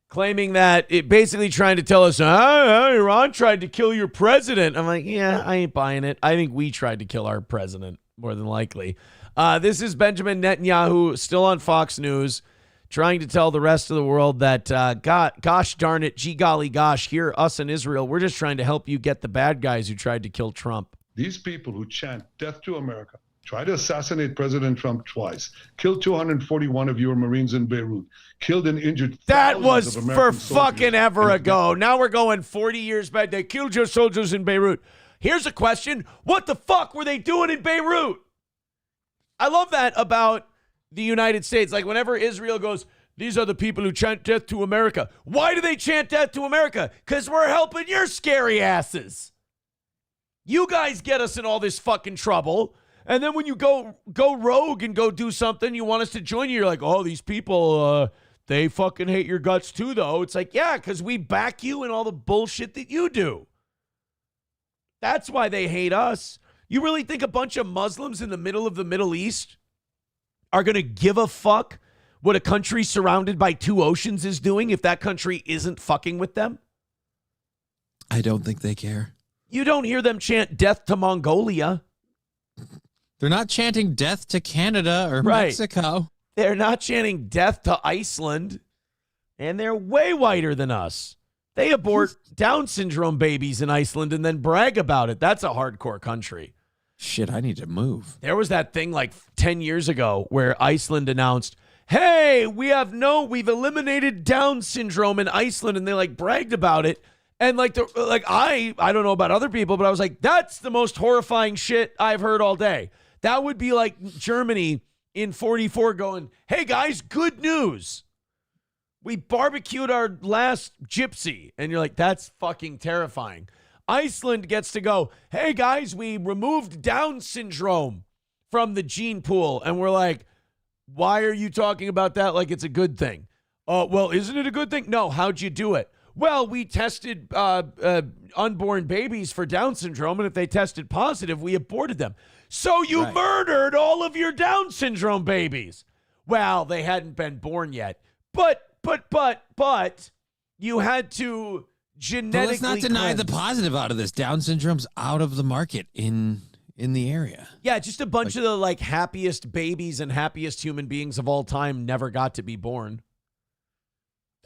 claiming that it basically trying to tell us, Iran tried to kill your president. I'm like, yeah, I ain't buying it. I think we tried to kill our president, more than likely. This is Benjamin Netanyahu, still on Fox News, trying to tell the rest of the world that, gosh darn it, gee golly gosh, here, us in Israel, we're just trying to help you get the bad guys who tried to kill Trump. These people who chant death to America, try to assassinate President Trump twice, killed 241 of your Marines in Beirut, killed and injured that was of American for soldiers. fucking ever ago. Now we're going 40 years back. They killed your soldiers in Beirut. Here's a question. What the fuck were they doing in Beirut? I love that about the United States. Like whenever Israel goes, these are the people who chant death to America. Why do they chant death to America? Because we're helping your scary asses. You guys get us in all this fucking trouble. And then when you go rogue and go do something, you want us to join you. You're like, oh, these people, they fucking hate your guts too, though. It's like, yeah, because we back you in all the bullshit that you do. That's why they hate us. You really think a bunch of Muslims in the middle of the Middle East are going to give a fuck what a country surrounded by two oceans is doing if that country isn't fucking with them? I don't think they care. You don't hear them chant death to Mongolia. They're not chanting death to Canada or Mexico. They're not chanting death to Iceland. And they're way whiter than us. They abort Down syndrome babies in Iceland and then brag about it. That's a hardcore country. Shit, I need to move. There was that thing like 10 years ago where Iceland announced, hey, we've eliminated Down syndrome in Iceland, and they like bragged about it. And I don't know about other people, but I was like, that's the most horrifying shit I've heard all day. That would be like Germany in 44 going, hey guys, good news. We barbecued our last gypsy. And you're like, that's fucking terrifying. Iceland gets to go, hey guys, we removed Down syndrome from the gene pool. And we're like, why are you talking about that like it's a good thing? Well, isn't it a good thing? No, how'd you do it? Well, we tested unborn babies for Down syndrome, and if they tested positive, we aborted them. So you murdered all of your Down syndrome babies. Well, they hadn't been born yet. But you had to genetically let's not deny the positive out of this. Down syndrome's out of the market in the area. Yeah, just a bunch of the like happiest babies and happiest human beings of all time never got to be born.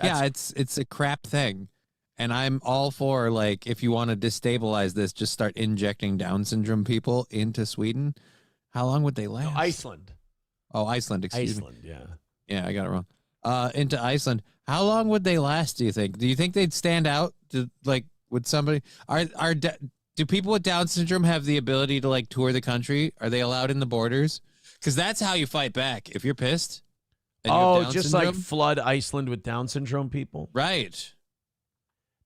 Yeah, it's a crap thing. And I'm all for, like, if you want to destabilize this, just start injecting Down syndrome people into Sweden. How long would they last? No, Iceland. Oh, Iceland, excuse me. Iceland, yeah. Yeah, I got it wrong. Into Iceland. How long would they last, do you think? Do you think they'd stand out to, like, with somebody? Do people with Down syndrome have the ability to, like, tour the country? Are they allowed in the borders? Because that's how you fight back. If you're pissed. Oh, just syndrome? Like flood Iceland with Down syndrome people? Right.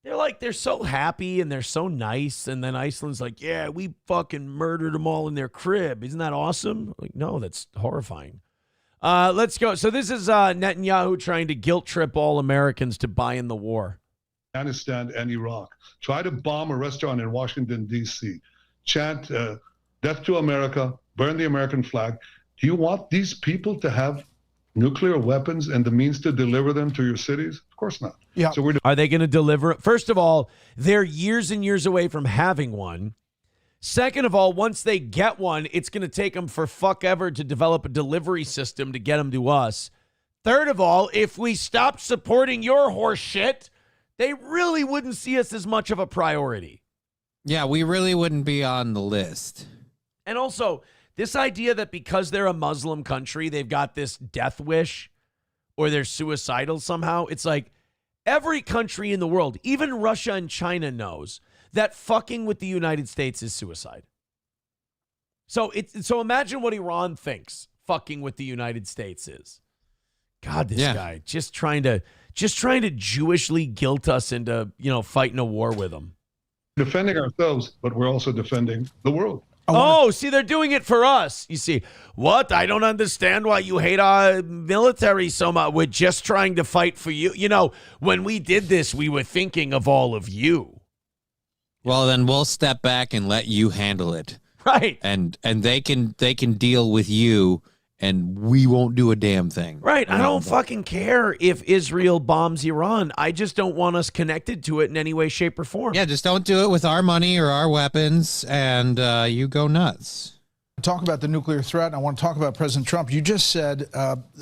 They're so happy and they're so nice. And then Iceland's like, yeah, we fucking murdered them all in their crib. Isn't that awesome? Like, no, that's horrifying. Let's go. So this is Netanyahu trying to guilt trip all Americans to buy in the war. Afghanistan and Iraq. Try to bomb a restaurant in Washington, D.C. Chant death to America, burn the American flag. Do you want these people to have nuclear weapons and the means to deliver them to your cities? Of course not. Yeah. So are they going to deliver? First of all, they're years and years away from having one. Second of all, once they get one, it's going to take them for fuck ever to develop a delivery system to get them to us. Third of all, if we stopped supporting your horse shit, they really wouldn't see us as much of a priority. Yeah, we really wouldn't be on the list. And also, this idea that because they're a Muslim country, they've got this death wish or they're suicidal somehow. It's like every country in the world, even Russia and China, knows that fucking with the United States is suicide. So imagine what Iran thinks fucking with the United States is. God, this guy just trying to Jewishly guilt us into, fighting a war with them. Defending ourselves, but we're also defending the world. See, they're doing it for us. You see, what? I don't understand why you hate our military so much. We're just trying to fight for you. When we did this, we were thinking of all of you. Well, then we'll step back and let you handle it. Right. And they can deal with you, and we won't do a damn thing. Right. I don't fucking care if Israel bombs Iran. I just don't want us connected to it in any way, shape, or form. Yeah, just don't do it with our money or our weapons, and you go nuts. Talk about the nuclear threat, and I want to talk about President Trump. You just said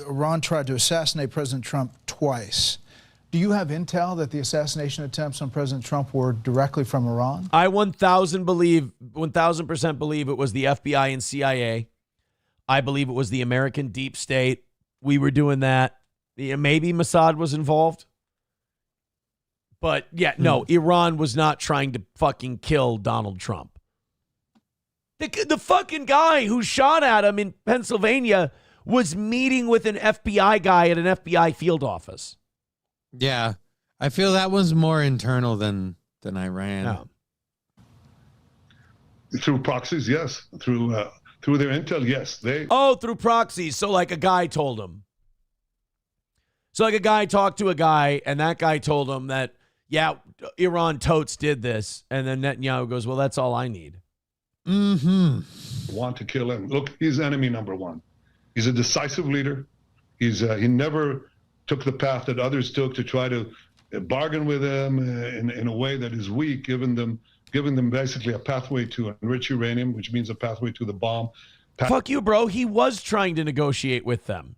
Iran tried to assassinate President Trump twice. Do you have intel that the assassination attempts on President Trump were directly from Iran? I 1,000% believe it was the FBI and CIA. I believe it was the American deep state. We were doing that. Maybe Mossad was involved. But yeah, no, Iran was not trying to fucking kill Donald Trump. The fucking guy who shot at him in Pennsylvania was meeting with an FBI guy at an FBI field office. Yeah, I feel that was more internal than Iran. No. Through proxies, yes. Through their intel, yes. Through proxies. So like a guy told him. So like a guy talked to a guy, and that guy told him that, yeah, Iran totes did this. And then Netanyahu goes, well, that's all I need. Want to kill him. Look, he's enemy number one. He's a decisive leader. He never took the path that others took to try to bargain with him in a way that is weak, giving them basically a pathway to enrich uranium, which means a pathway to the bomb. Fuck you, bro. He was trying to negotiate with them.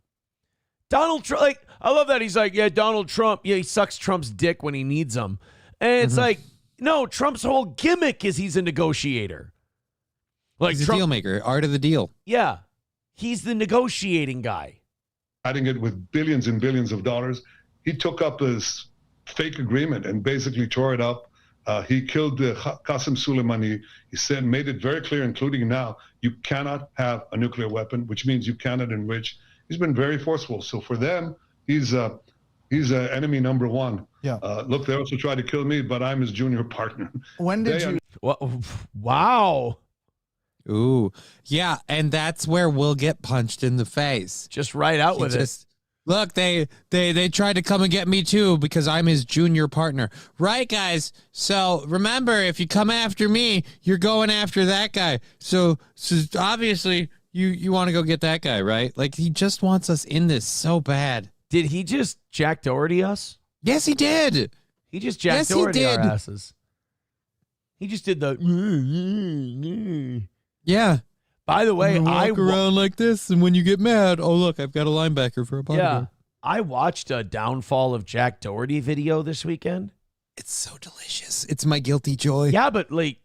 Donald Trump, like, I love that. He's like, yeah, Donald Trump, yeah, he sucks Trump's dick when he needs him. And it's like, no, Trump's whole gimmick is he's a negotiator. Like he's a deal maker, art of the deal. Yeah. He's the negotiating guy. Adding it with billions and billions of dollars. He took up this fake agreement and basically tore it up. He killed Qasem Soleimani. He made it very clear, including now, you cannot have a nuclear weapon, which means you cannot enrich. He's been very forceful. So for them, he's enemy number one. Yeah. Look, they also tried to kill me, but I'm his junior partner. When did you? Wow. Ooh, yeah, and that's where we'll get punched in the face. Just right out with it. Look, they tried to come and get me too because I'm his junior partner. Right, guys? So remember, if you come after me, you're going after that guy. So obviously you want to go get that guy, right? Like, he just wants us in this so bad. Did he just Jack Doherty us? Yes, he did. He just Jack Doherty our asses. He just did the... Yeah. By the way, I walk around like this, and when you get mad, oh, look, I've got a linebacker for a bodyguard. Yeah. I watched a downfall of Jack Doherty video this weekend. It's so delicious. It's my guilty joy. Yeah, but like,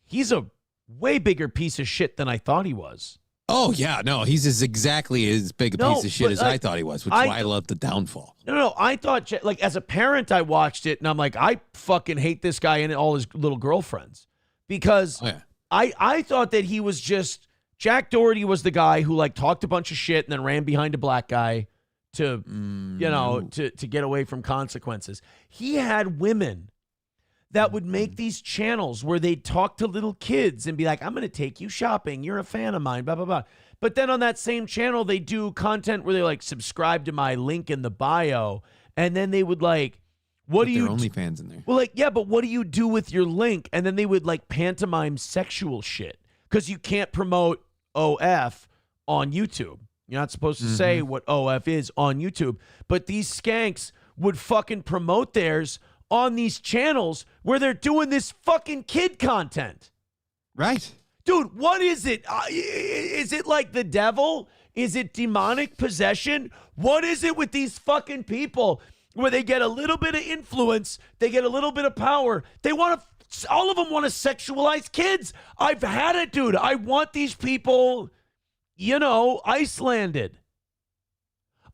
he's a way bigger piece of shit than I thought he was. Oh, yeah. No, he's exactly as big a piece of shit as I thought he was, which is why I love the downfall. No, I thought, like, as a parent, I watched it, and I'm like, I fucking hate this guy and all his little girlfriends. Because I thought that he was just, Jack Doherty was the guy who, like, talked a bunch of shit and then ran behind a black guy to, to get away from consequences. He had women that would make these channels where they'd talk to little kids and be like, I'm going to take you shopping. You're a fan of mine, blah, blah, blah. But then on that same channel, they do content where they like subscribe to my link in the bio. And then they would like, what do you do? OnlyFans in there. Well, like, yeah, but what do you do with your link? And then they would like pantomime sexual shit because you can't promote OF on YouTube. You're not supposed to say what OF is on YouTube. But these skanks would fucking promote theirs on these channels where they're doing this fucking kid content. Right. Dude, what is it? Is it like the devil? Is it demonic possession? What is it with these fucking people where they get a little bit of influence, they get a little bit of power, they want to, all of them want to sexualize kids. I've had it, dude. I want these people, Icelanded.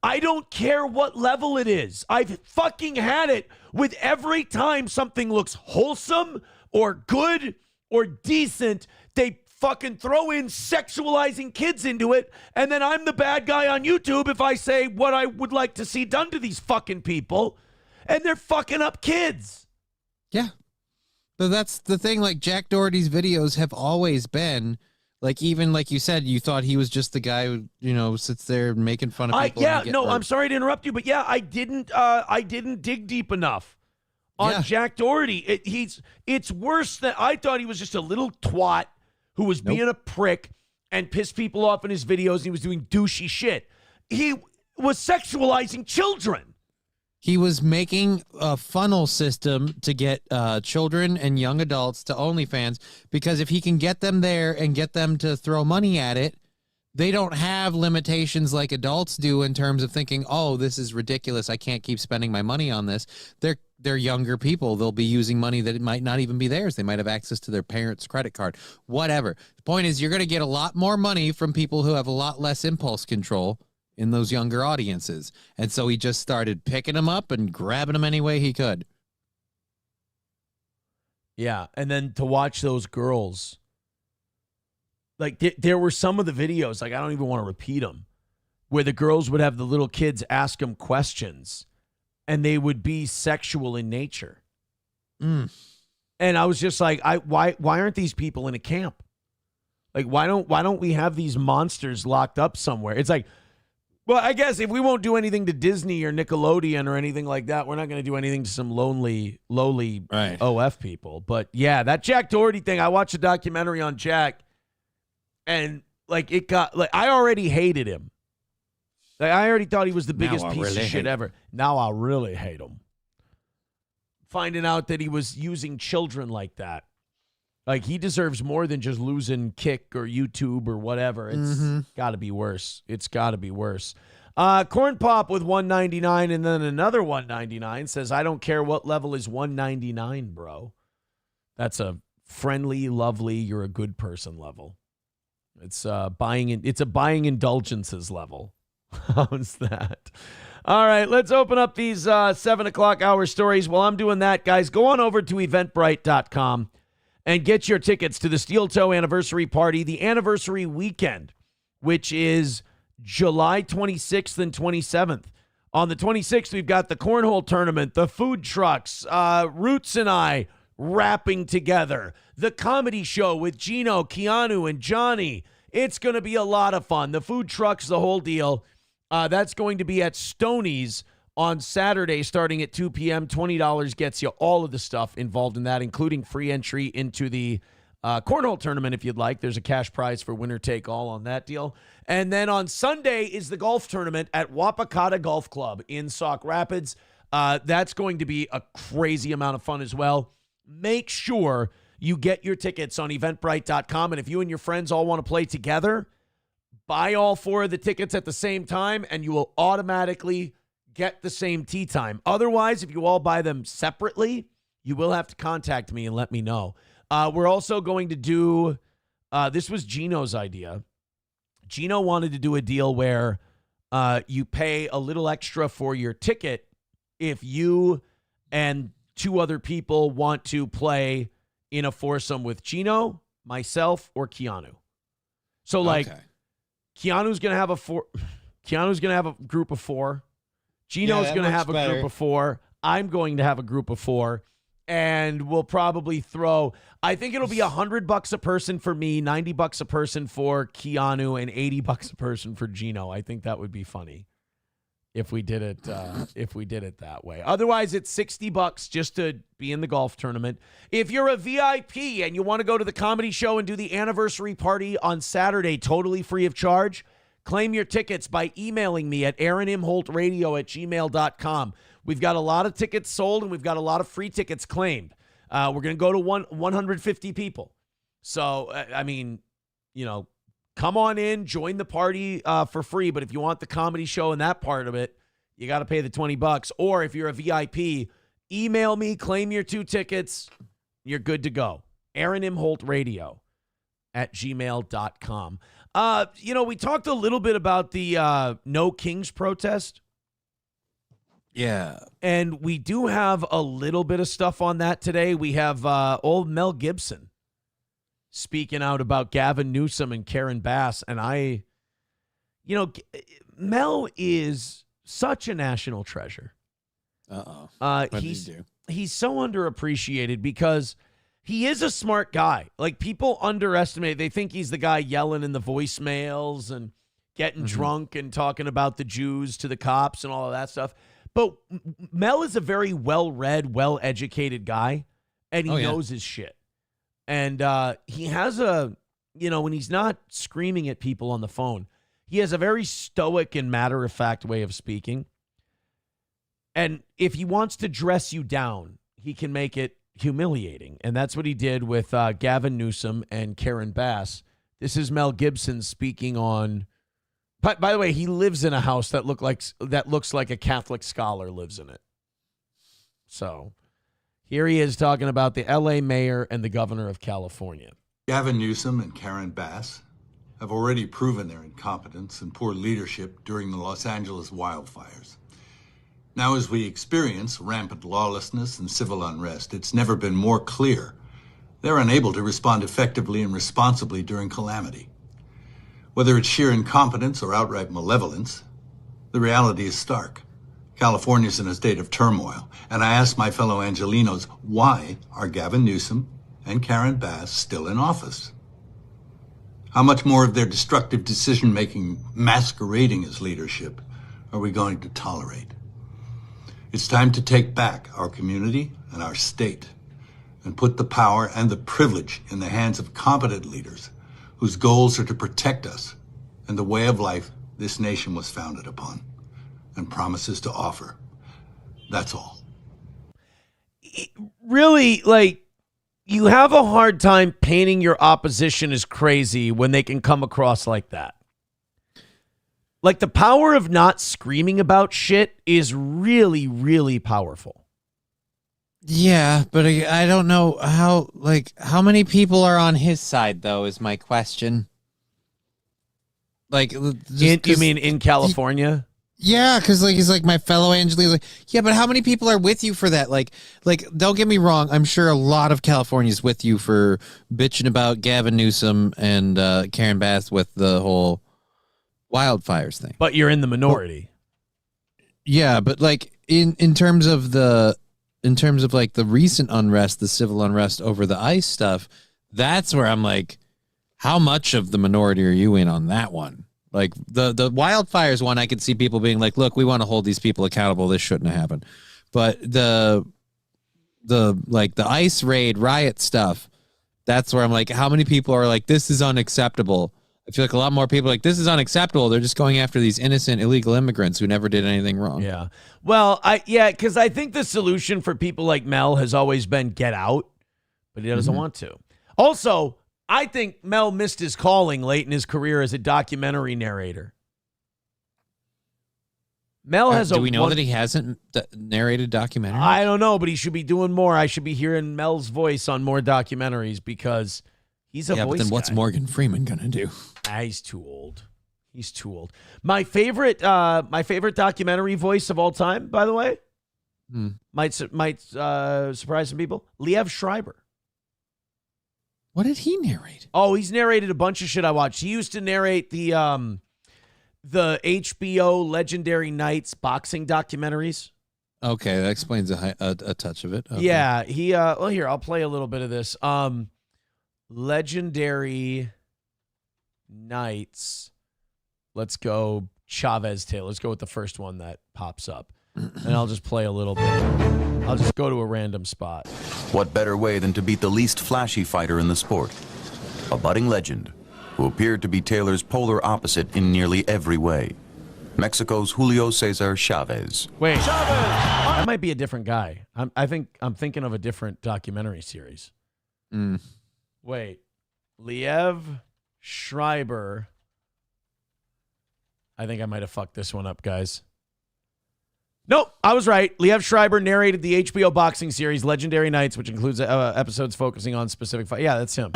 I don't care what level it is. I've fucking had it with every time something looks wholesome or good or decent, they fucking throw in sexualizing kids into it, and then I'm the bad guy on YouTube if I say what I would like to see done to these fucking people, and they're fucking up kids. Yeah. But that's the thing, like, Jack Doherty's videos have always been, like, even like you said, you thought he was just the guy who, sits there making fun of people. I'm sorry to interrupt you, but yeah, I didn't dig deep enough on Jack Doherty. It's worse than I thought. He was just a little twat who was being a prick and pissed people off in his videos. And he was doing douchey shit. He was sexualizing children. He was making a funnel system to get children and young adults to OnlyFans, because if he can get them there and get them to throw money at it, they don't have limitations like adults do in terms of thinking, oh, this is ridiculous, I can't keep spending my money on this. They're younger people. They'll be using money that it might not even be theirs. They might have access to their parents' credit card, whatever. The point is, you're going to get a lot more money from people who have a lot less impulse control in those younger audiences. And so he just started picking them up and grabbing them any way he could. Yeah, and then to watch those girls, like there were some of the videos, like I don't even want to repeat them, where the girls would have the little kids ask them questions, and they would be sexual in nature. And I was just like, why aren't these people in a camp? Like, why don't we have these monsters locked up somewhere? It's like, well, I guess if we won't do anything to Disney or Nickelodeon or anything like that, we're not going to do anything to some lowly OF people. But yeah, that Jack Doherty thing, I watched a documentary on Jack, and like it got like I already hated him. Like I already thought he was the biggest piece of shit ever. Now I really hate him. Finding out that he was using children like that. Like, he deserves more than just losing Kick or YouTube or whatever. It's got to be worse. It's got to be worse. Corn Pop with $1.99, and then another $1.99 says, I don't care what level is $1.99, bro. That's a friendly, lovely, you're a good person level. It's a buying indulgences level. How's that? All right, let's open up these 7 o'clock hour stories. While I'm doing that, guys, go on over to eventbrite.com. and get your tickets to the Steel Toe Anniversary Party, the anniversary weekend, which is July 26th and 27th. On the 26th, we've got the Cornhole Tournament, the food trucks, Roots and I rapping together, the comedy show with Gino, Keanu, and Johnny. It's going to be a lot of fun. The food trucks, the whole deal. That's going to be at Stoney's on Saturday, starting at 2 p.m., $20 gets you all of the stuff involved in that, including free entry into the Cornhole Tournament if you'd like. There's a cash prize for winner take all on that deal. And then on Sunday is the golf tournament at Wapakata Golf Club in Sauk Rapids. That's going to be a crazy amount of fun as well. Make sure you get your tickets on eventbrite.com. And if you and your friends all want to play together, buy all 4 of the tickets at the same time, and you will automatically get the same tee time. Otherwise, if you all buy them separately, you will have to contact me and let me know. We're also going to do, this was Gino's idea. Gino wanted to do a deal where you pay a little extra for your ticket if you and 2 other people want to play in a foursome with Gino, myself, or Keanu. So like, Keanu's going to have a group of 4. Gino's going to have a group of 4. I'm going to have a group of 4. And we'll probably throw, I think it'll be $100 a person for me, $90 a person for Keanu, and $80 a person for Gino. I think that would be funny if we did it that way. Otherwise, it's $60 just to be in the golf tournament. If you're a VIP and you want to go to the comedy show and do the anniversary party on Saturday, totally free of charge, claim your tickets by emailing me at aaronimholtradio@gmail.com. We've got a lot of tickets sold, and we've got a lot of free tickets claimed. We're going to go to 150 people. So, I mean, come on in, join the party for free. But if you want the comedy show and that part of it, you got to pay the $20. Or if you're a VIP, email me, claim your 2 tickets. You're good to go. aaronimholtradio@gmail.com. We talked a little bit about the No Kings protest. Yeah. And we do have a little bit of stuff on that today. We have old Mel Gibson speaking out about Gavin Newsom and Karen Bass. And Mel is such a national treasure. What did he do? He's so underappreciated because he is a smart guy. Like, people underestimate. They think he's the guy yelling in the voicemails and getting drunk and talking about the Jews to the cops and all of that stuff. But Mel is a very well-read, well-educated guy, and he Oh, yeah. knows his shit. And he has when he's not screaming at people on the phone, he has a very stoic and matter-of-fact way of speaking. And if he wants to dress you down, he can make it humiliating. And that's what he did with Gavin Newsom and Karen Bass. This is Mel Gibson speaking on... By the way, he lives in a house that looks like a Catholic scholar lives in it. So here he is talking about the L.A. mayor and the governor of California. Gavin Newsom and Karen Bass have already proven their incompetence and poor leadership during the Los Angeles wildfires. Now, as we experience rampant lawlessness and civil unrest, it's never been more clear they're unable to respond effectively and responsibly during calamity. Whether it's sheer incompetence or outright malevolence, the reality is stark. California's in a state of turmoil, and I ask my fellow Angelenos, why are Gavin Newsom and Karen Bass still in office? How much more of their destructive decision-making masquerading as leadership are we going to tolerate? It's time to take back our community and our state and put the power and the privilege in the hands of competent leaders whose goals are to protect us and the way of life this nation was founded upon and promises to offer. That's all. Really, you have a hard time painting your opposition as crazy when they can come across like that. The power of not screaming about shit is really, really powerful. Yeah, but I don't know how many people are on his side, though, is my question. You mean in California? Yeah, because he's like my fellow Angelenos. Yeah, but how many people are with you for that? Like, don't get me wrong. I'm sure a lot of Californians with you for bitching about Gavin Newsom and Karen Bass with the whole wildfires thing. But you're in the minority. Yeah, but in terms of the recent unrest, the civil unrest over the ICE stuff, that's where I'm like, how much of the minority are you in on that one? The wildfires one, I could see people being like, look, we want to hold these people accountable. This shouldn't have happened. But the ICE raid riot stuff, that's where I'm like, how many people are like, this is unacceptable? I feel like a lot more people are like, this is unacceptable. They're just going after these innocent illegal immigrants who never did anything wrong. Yeah. Well, because I think the solution for people like Mel has always been get out, but he doesn't want to. Also, I think Mel missed his calling late in his career as a documentary narrator. Mel has do we know that he hasn't narrated documentaries? I don't know, but he should be doing more. I should be hearing Mel's voice on more documentaries because he's a voice but then what's guy. Morgan Freeman gonna do? He's too old. He's too old. My favorite documentary voice of all time, by the way, might surprise some people. Liev Schreiber. What did he narrate? Oh, he's narrated a bunch of shit I watched. He used to narrate the HBO Legendary Nights boxing documentaries. Okay, that explains a touch of it. Okay. Yeah, he here, I'll play a little bit of this. Legendary Nights. Let's go Chavez Taylor. Let's go with the first one that pops up. And I'll just play a little bit. I'll just go to a random spot. What better way than to beat the least flashy fighter in the sport? A budding legend who appeared to be Taylor's polar opposite in nearly every way. Mexico's Julio Cesar Chavez. Wait, that might be a different guy. I think I'm thinking of a different documentary series. Wait, Liev Schreiber. I think I might have fucked this one up, guys. Nope, I was right. Liev Schreiber narrated the HBO boxing series Legendary Nights, which includes episodes focusing on specific fight. Yeah, that's him.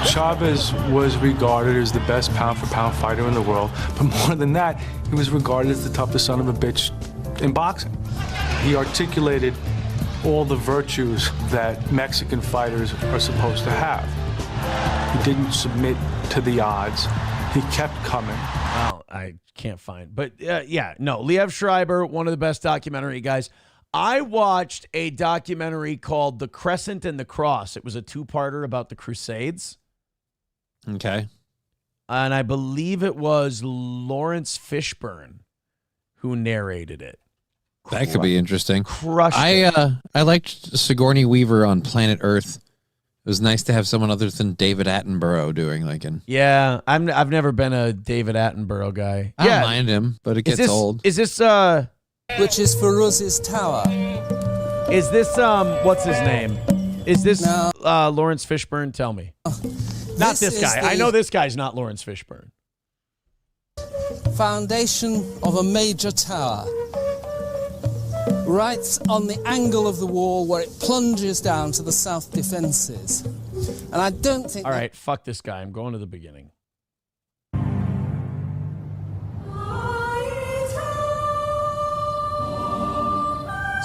Chavez was regarded as the best pound-for-pound fighter in the world, but more than that, he was regarded as the toughest son of a bitch in boxing. He articulated all the virtues that Mexican fighters are supposed to have. He didn't submit to the odds. He kept coming. Well, I can't find. But Liev Schreiber, one of the best documentary guys. I watched a documentary called The Crescent and the Cross. It was a two-parter about the Crusades. Okay. And I believe it was Lawrence Fishburne who narrated it. That could be interesting. Crushed it. I liked Sigourney Weaver on Planet Earth. It was nice to have someone other than David Attenborough doing like an. Yeah, I've never been a David Attenborough guy. I don't mind him, but it gets old. Is this which is Feruzzi's tower? Is this what's his name? Is this Lawrence Fishburne? Tell me. Not this guy. I know this guy's not Lawrence Fishburne. Foundation of a major tower. Right on the angle of the wall where it plunges down to the south defences. And I don't think... All right, fuck this guy. I'm going to the beginning.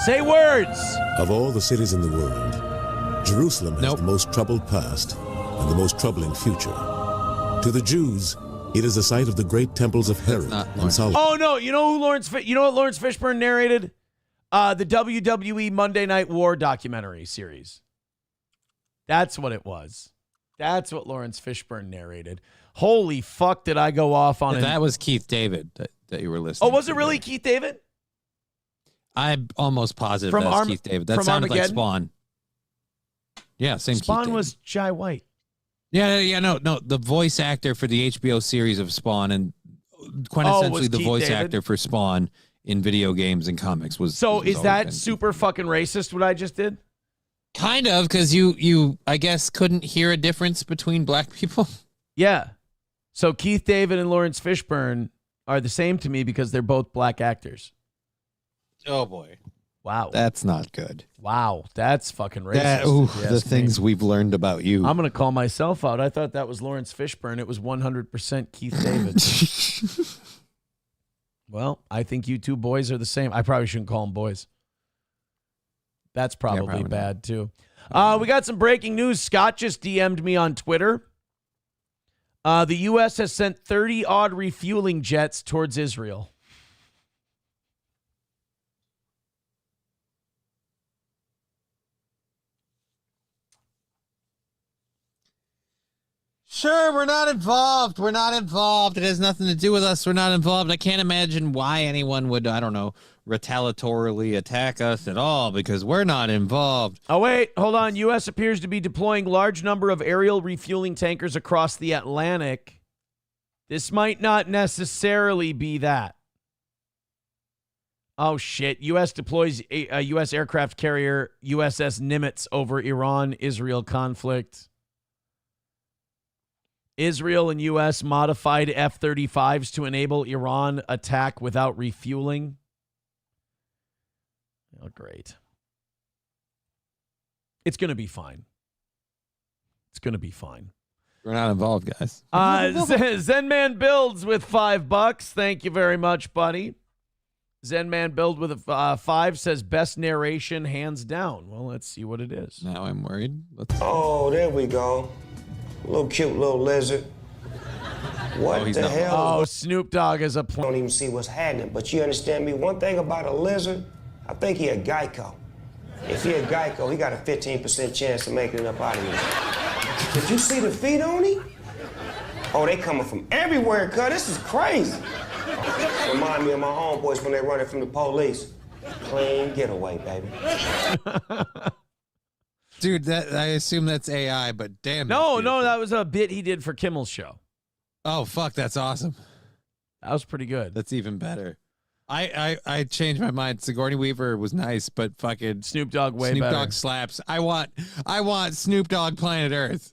Say words! Of all the cities in the world, Jerusalem has the most troubled past and the most troubling future. To the Jews, it is the site of the great temples of Herod and Solomon. Oh, no. You know what Lawrence Fishburne narrated? The WWE Monday Night War documentary series. That's what it was. That's what Lawrence Fishburne narrated. Holy fuck, did I go off on it? That was Keith David that you were listening to. Oh, was it really Keith David? I'm almost positive that's Keith David. That sounded like Spawn. Yeah, same Keith Spawn David. was Jai White. No. The voice actor for the HBO series of Spawn and quintessentially the voice actor for Spawn in video games and comics was. So is that super fucking racist what I just did? Kind of, because you I guess couldn't hear a difference between black people. Yeah. So Keith David and Lawrence Fishburne are the same to me because they're both black actors. Oh boy. Wow. That's not good. Wow. That's fucking racist. The things we've learned about you. I'm going to call myself out. I thought that was Lawrence Fishburne. It was 100% Keith David. Well, I think you two boys are the same. I probably shouldn't call them boys. That's probably bad, too. We got some breaking news. Scott just DM'd me on Twitter. The U.S. has sent 30-odd refueling jets towards Israel. Sure, we're not involved. We're not involved. It has nothing to do with us. We're not involved. I can't imagine why anyone would, I don't know, retaliatorily attack us at all because we're not involved. Oh, wait. Hold on. U.S. appears to be deploying large number of aerial refueling tankers across the Atlantic. This might not necessarily be that. Oh, shit. U.S. deploys a U.S. aircraft carrier USS Nimitz over Iran-Israel conflict. Israel and U.S. modified F-35s to enable Iran attack without refueling. Oh, great. It's going to be fine. It's going to be fine. We're not involved, guys. Zenman Builds with $5. Thank you very much, buddy. Zenman Build with a 5 says best narration hands down. Well, let's see what it is. Now I'm worried. Oh, there we go. Little cute little lizard. What the hell? Oh, Snoop Dogg is a I don't even see what's happening, but you understand me? One thing about a lizard, I think he a Geico. If he a Geico, he got a 15% chance of making it up out of here. Did you see the feet on him? Oh, they coming from everywhere, cuz. This is crazy. Remind me of my homeboys when they running from the police. Clean getaway, baby. Dude, I assume that's AI, but damn. No, that was a bit he did for Kimmel's show. Oh, fuck, that's awesome. That was pretty good. That's even better. I changed my mind. Sigourney Weaver was nice, but fucking Snoop Dogg way Snoop better. Dogg slaps. I want Snoop Dogg Planet Earth.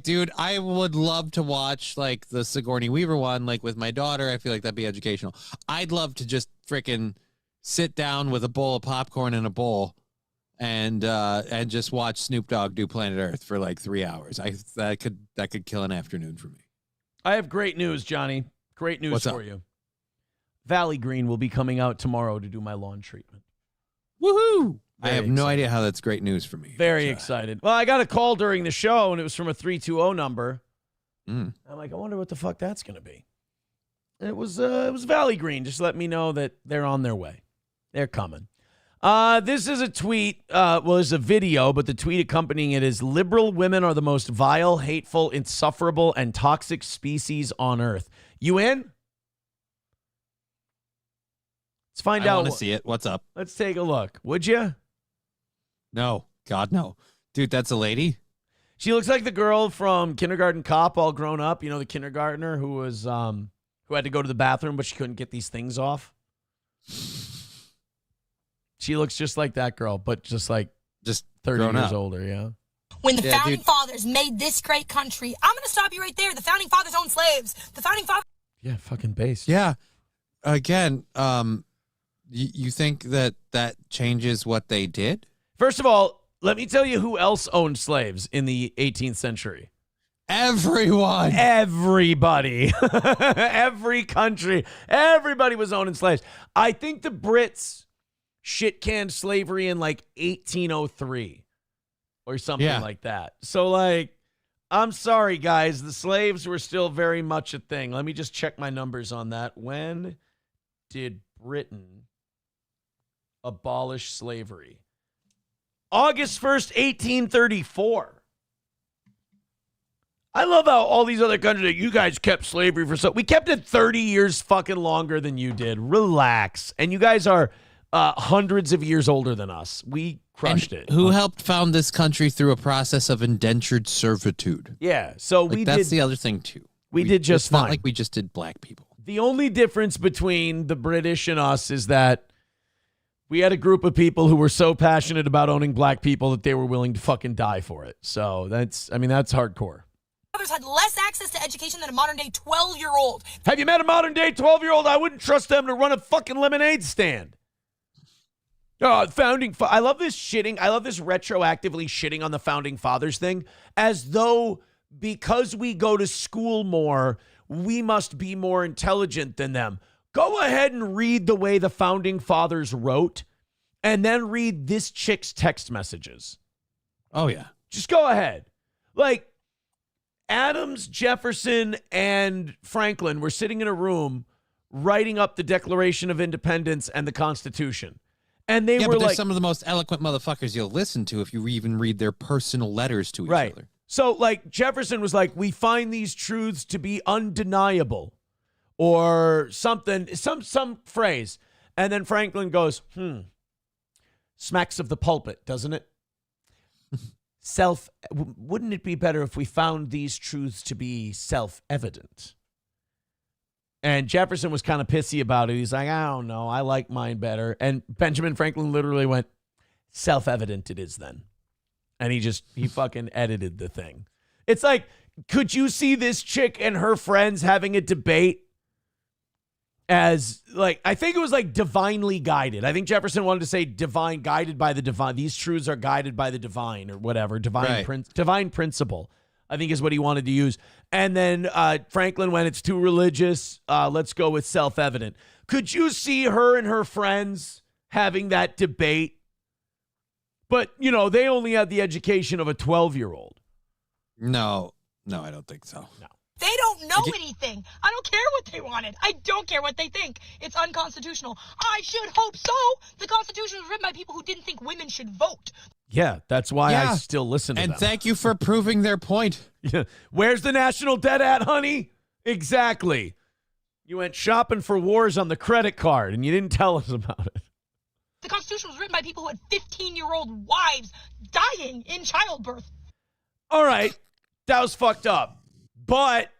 Dude, I would love to watch like the Sigourney Weaver one, like with my daughter. I feel like that'd be educational. I'd love to just freaking sit down with a bowl of popcorn and a bowl and just watch Snoop Dogg do Planet Earth for like 3 hours. That could kill an afternoon for me. I have great news, Johnny. Great news for you. Valley Green will be coming out tomorrow to do my lawn treatment. Woohoo! I Very have no idea how that's great news for me. Very excited. Well, I got a call during the show, and it was from a 320 number. Mm. I'm like, I wonder what the fuck that's going to be. And it was Valley Green. Just let me know that they're on their way. They're coming. This is a tweet. It's a video, but the tweet accompanying it is, liberal women are the most vile, hateful, insufferable, and toxic species on earth. You in? Let's find I out. want to see it. What's up? Let's take a look. Would you? No. God, no. Dude, that's a lady? She looks like the girl from Kindergarten Cop, all grown up. You know, the kindergartner who was who had to go to the bathroom, but she couldn't get these things off. She looks just like that girl, but just 30 years older, yeah. When the founding fathers made this great country, I'm going to stop you right there. The founding fathers owned slaves. The founding fathers. Yeah, fucking based. Yeah. Again, you think that changes what they did? First of all, let me tell you who else owned slaves in the 18th century. Everyone. Everybody. Every country. Everybody was owning slaves. I think the Brits shit-canned slavery in 1803 or something like that. So, I'm sorry, guys. The slaves were still very much a thing. Let me just check my numbers on that. When did Britain abolish slavery? August 1st, 1834. I love how all these other countries, you guys kept slavery for we kept it 30 years fucking longer than you did. Relax. And you guys are hundreds of years older than us. We crushed it. Who helped found this country through a process of indentured servitude? Yeah, so that's the other thing too. We did just it's fine. Not like we just did black people. The only difference between the British and us is that we had a group of people who were so passionate about owning black people that they were willing to fucking die for it. So that's hardcore. Fathers had less access to education than a modern-day 12-year-old. Have you met a modern-day 12-year-old? I wouldn't trust them to run a fucking lemonade stand. I love this shitting. I love this retroactively shitting on the founding fathers thing as though because we go to school more, we must be more intelligent than them. Go ahead and read the way the founding fathers wrote and then read this chick's text messages. Oh, yeah. Just go ahead. Adams, Jefferson, and Franklin were sitting in a room writing up the Declaration of Independence and the Constitution. And they were they're some of the most eloquent motherfuckers you'll listen to if you even read their personal letters to each other. So, Jefferson was like, we find these truths to be undeniable. Or something, some phrase. And then Franklin goes, smacks of the pulpit, doesn't it? Wouldn't it be better if we found these truths to be self-evident? And Jefferson was kind of pissy about it. He's like, I don't know. I like mine better. And Benjamin Franklin literally went, self-evident it is then. And he fucking edited the thing. It's like, could you see this chick and her friends having a debate as I think it was divinely guided. I think Jefferson wanted to say divine, guided by the divine. These truths are guided by the divine or whatever. Divine principle, I think is what he wanted to use. And then Franklin went, it's too religious. Let's go with self-evident. Could you see her and her friends having that debate? But, they only had the education of a 12-year-old. No, I don't think so. No. They don't know anything. I don't care what they wanted. I don't care what they think. It's unconstitutional. I should hope so. The Constitution was written by people who didn't think women should vote. Yeah, that's why I still listen to them. And thank you for proving their point. Yeah. Where's the national debt at, honey? Exactly. You went shopping for wars on the credit card, and you didn't tell us about it. The Constitution was written by people who had 15-year-old wives dying in childbirth. All right, that was fucked up. But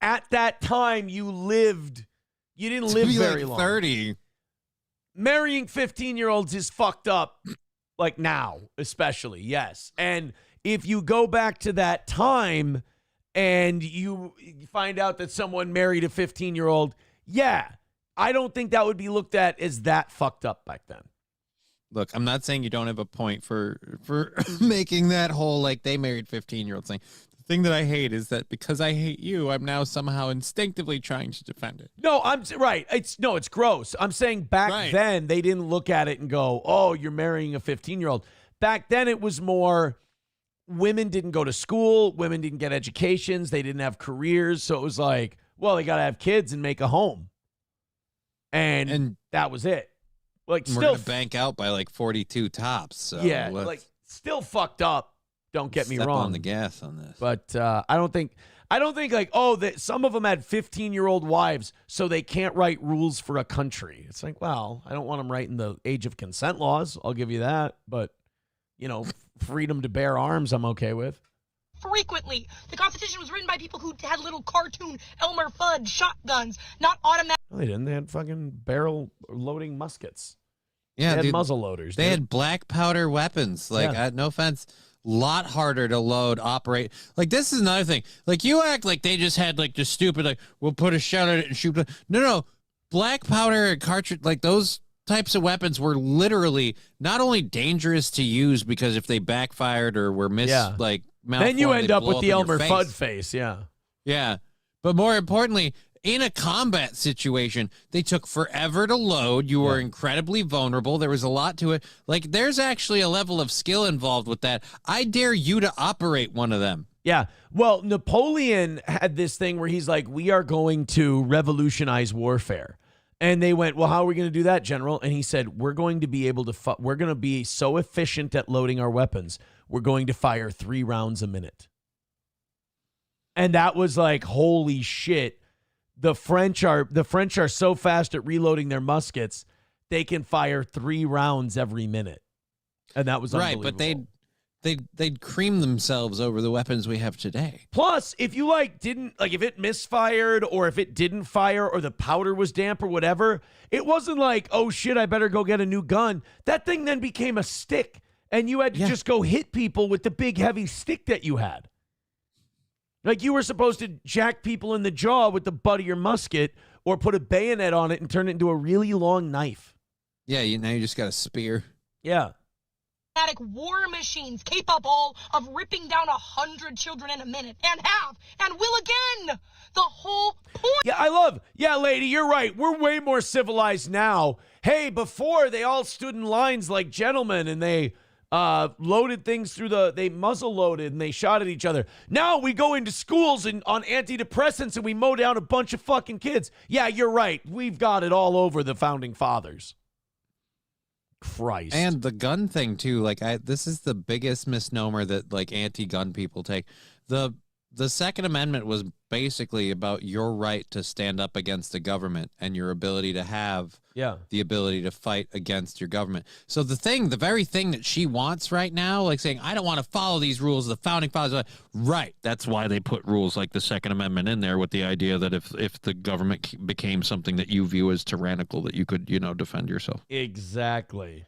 at that time, you didn't live very long. 30. Marrying 15-year-olds is fucked up, now, especially, yes. And if you go back to that time and you find out that someone married a 15-year-old, I don't think that would be looked at as that fucked up back then. Look, I'm not saying you don't have a point for making that whole, they married 15-year-olds thing. Thing that I hate is that because I hate you, I'm now somehow instinctively trying to defend it. No, I'm right. It's gross. I'm saying back then they didn't look at it and go, "Oh, you're marrying a 15-year-old." Back then it was more women didn't go to school, women didn't get educations, they didn't have careers, so it was like, well, they got to have kids and make a home. And that was it. We're going to bank out by 42 tops. So still fucked up. Don't get me wrong. On the gas on this. But I don't think I don't think like, oh, that some of them had 15-year-old wives, so they can't write rules for a country. It's like, well, I don't want them writing the age of consent laws. I'll give you that. But, freedom to bear arms, I'm okay with. Frequently. The Constitution was written by people who had little cartoon Elmer Fudd shotguns, not automatic. No, they didn't. They had fucking barrel-loading muskets. Yeah, they had dude, muzzle loaders. They had black powder weapons. Like, no offense, lot harder to load, operate. Like, this is another thing. Like, you act like they just had, like, just stupid, like, we'll put a shell at it and shoot. No. Black powder and cartridge, like, those types of weapons were literally not only dangerous to use because if they backfired or were then you end up with the Elmer Fudd face. Yeah. But more importantly, in a combat situation, they took forever to load. You were incredibly vulnerable. There was a lot to it. Like, there's actually a level of skill involved with that. I dare you to operate one of them. Yeah. Well, Napoleon had this thing where he's like, we are going to revolutionize warfare. And they went, well, how are we going to do that, General? And he said, we're going to be able to, we're going to be so efficient at loading our weapons, we're going to fire 3 rounds a minute. And that was like, holy shit. The French are so fast at reloading their muskets, they can fire 3 rounds every minute. And that was unbelievable. Right, but they'd cream themselves over the weapons we have today. Plus, if you if it misfired or if it didn't fire or the powder was damp or whatever, it wasn't like, oh shit, I better go get a new gun. That thing then became a stick, and you had to just go hit people with the big heavy stick that you had. Like, you were supposed to jack people in the jaw with the butt of your musket or put a bayonet on it and turn it into a really long knife. Yeah, now you just got a spear. Yeah. War machines capable of ripping down 100 children in a minute and will again. The whole point. Yeah, lady, you're right. We're way more civilized now. Hey, before they all stood in lines like gentlemen and they loaded things they muzzle loaded and they shot at each other. Now we go into schools and on antidepressants and we mow down a bunch of fucking kids. Yeah, you're right. We've got it all over the founding fathers. Christ. And the gun thing too. Like, this is the biggest misnomer that like anti-gun people take. The Second Amendment was basically about your right to stand up against the government and your ability to have the ability to fight against your government. So the very thing that she wants right now, like saying, I don't want to follow these rules, the founding fathers, right. That's why they put rules like the Second Amendment in there with the idea that if the government became something that you view as tyrannical, that you could, defend yourself. Exactly.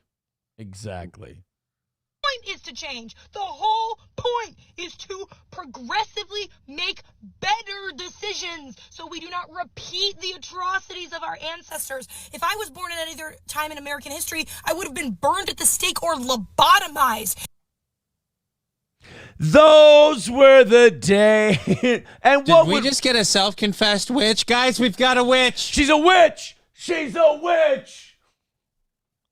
Point is to change. The whole point is to progressively make better decisions so we do not repeat the atrocities of our ancestors. If I was born at any other time in American history, I would have been burned at the stake or lobotomized. Those were the days. And did we just get a self-confessed witch? Guys, we've got a witch. She's a witch. She's a witch.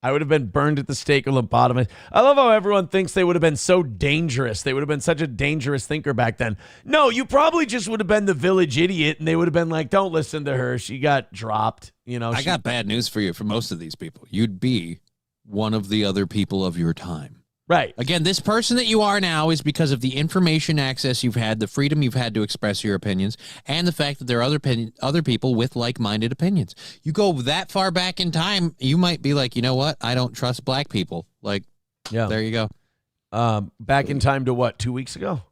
I would have been burned at the stake or lobotomized. I love how everyone thinks they would have been so dangerous. They would have been such a dangerous thinker back then. No, you probably just would have been the village idiot, and they would have been like, don't listen to her. She got dropped. I got bad news for you. For most of these people, you'd be one of the other people of your time. Right. Again, this person that you are now is because of the information access you've had, the freedom you've had to express your opinions, and the fact that there are other people with like-minded opinions. You go that far back in time, you might be like, you know what? I don't trust black people. Like, there you go. Back in time to what? 2 weeks ago?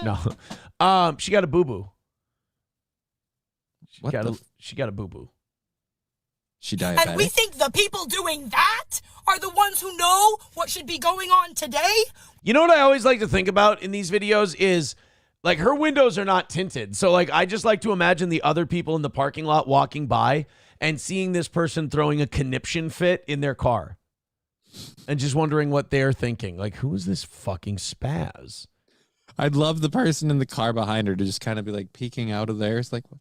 No. She got a boo-boo. She got a boo-boo. She diabetic. And we think the people doing that are the ones who know what should be going on today? You know what I always like to think about in these videos is, like, her windows are not tinted. So, like, I just like to imagine the other people in the parking lot walking by and seeing this person throwing a conniption fit in their car. And just wondering what they're thinking. Like, who is this fucking spaz? I'd love the person in the car behind her to just kind of be, like, peeking out of there. It's like, what?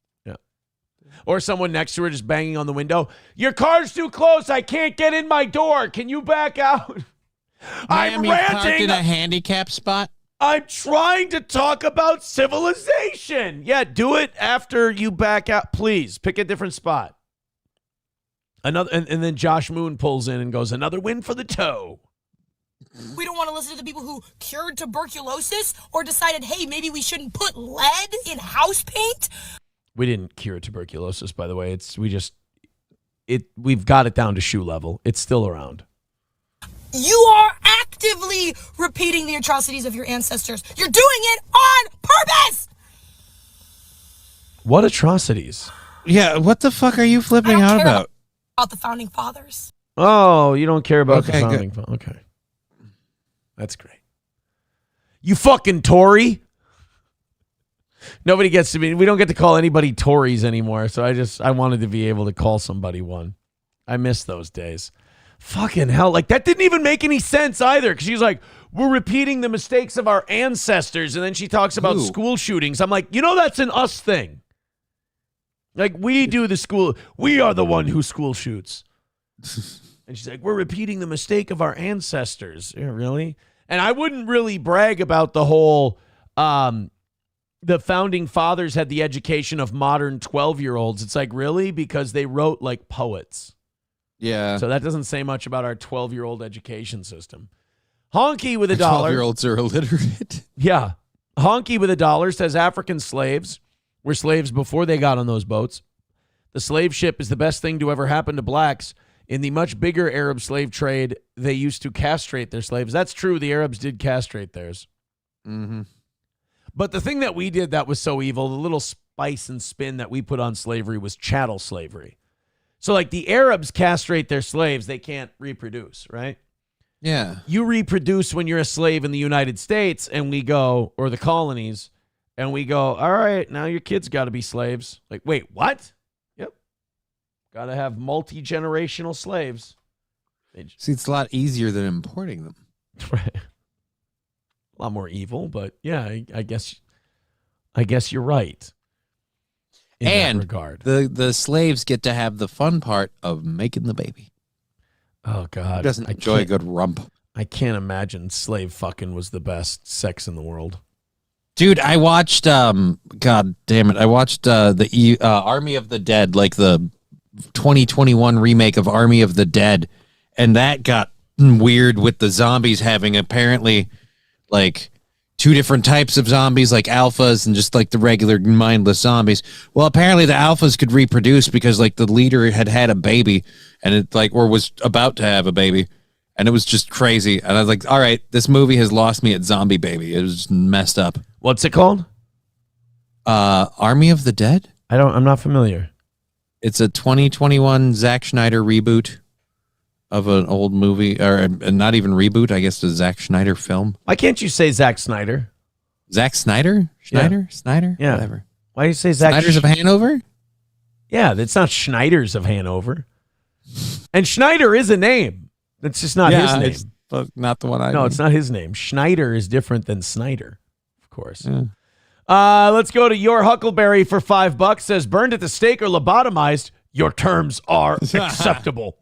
Or someone next to her just banging on the window. Your car's too close. I can't get in my door. Can you back out? I'm ranting. Parked in a handicap spot. I'm trying to talk about civilization. Yeah, do it after you back out. Please pick a different spot. And then Josh Moon pulls in and goes, another win for the toe. We don't want to listen to the people who cured tuberculosis or decided, hey, maybe we shouldn't put lead in house paint. We didn't cure tuberculosis, by the way. We've got it down to shoe level. It's still around. You are actively repeating the atrocities of your ancestors. You're doing it on purpose. What atrocities? Yeah, what the fuck are you flipping out about? About the founding fathers. Oh, you don't care about the Okay, founding fathers. Okay. That's great. You fucking Tory. Nobody gets to be, we don't get to call anybody Tories anymore. So I wanted to be able to call somebody one. I miss those days. Fucking hell. Like, that didn't even make any sense either. Because she's like, we're repeating the mistakes of our ancestors. And then she talks about school shootings. I'm like, that's an us thing. Like, we do the school. We are the one who school shoots. And she's like, we're repeating the mistake of our ancestors. Yeah, really? And I wouldn't really brag about the whole, the founding fathers had the education of modern 12-year-olds. It's like, really? Because they wrote like poets. Yeah. So that doesn't say much about our 12-year-old education system. Honky with $1. 12-year-olds are illiterate. Yeah. Honky with $1 says African slaves were slaves before they got on those boats. The slave ship is the best thing to ever happen to blacks. In the much bigger Arab slave trade, they used to castrate their slaves. That's true. The Arabs did castrate theirs. Mm-hmm. But the thing that we did that was so evil, the little spice and spin that we put on slavery was chattel slavery. So like the Arabs castrate their slaves, they can't reproduce, right? Yeah. You reproduce when you're a slave in the United States and we go, or the colonies, and we go, all right, now your kids got to be slaves. Like, wait, what? Yep. Got to have multi-generational slaves. See, it's a lot easier than importing them. Right. A lot more evil, but yeah, I guess you're right. In And that regard. the slaves get to have the fun part of making the baby. Oh God, Who doesn't enjoy a good rump? I can't imagine slave fucking was the best sex in the world. Dude, I watched God damn it, I watched the Army of the Dead, like the 2021 remake of Army of the Dead, and that got weird with the zombies having apparently like two different types of zombies, like alphas and just like the regular mindless zombies. Well, apparently the alphas could reproduce because like the leader had a baby and it like, or was about to have a baby, and it was just crazy. And I was like, all right, this movie has lost me at zombie baby. It was just messed up. What's it called? Army of the Dead? I'm not familiar. It's a 2021 Zack Snyder reboot of an old movie, or not even reboot, I guess, a Zack Snyder film. Why can't you say Zack Snyder? Zack Snyder? Schneider? Yeah. Snyder? Yeah. Whatever. Why do you say Zack Snyder's of Hanover? Yeah, that's not Schneider's of Hanover. And Schneider is a name. That's just not his name. It's not the one I No, mean. it's not his name. Schneider is different than Snyder, of course. Yeah. Let's go to Your Huckleberry for $5. Says, burned at the stake or lobotomized, your terms are acceptable.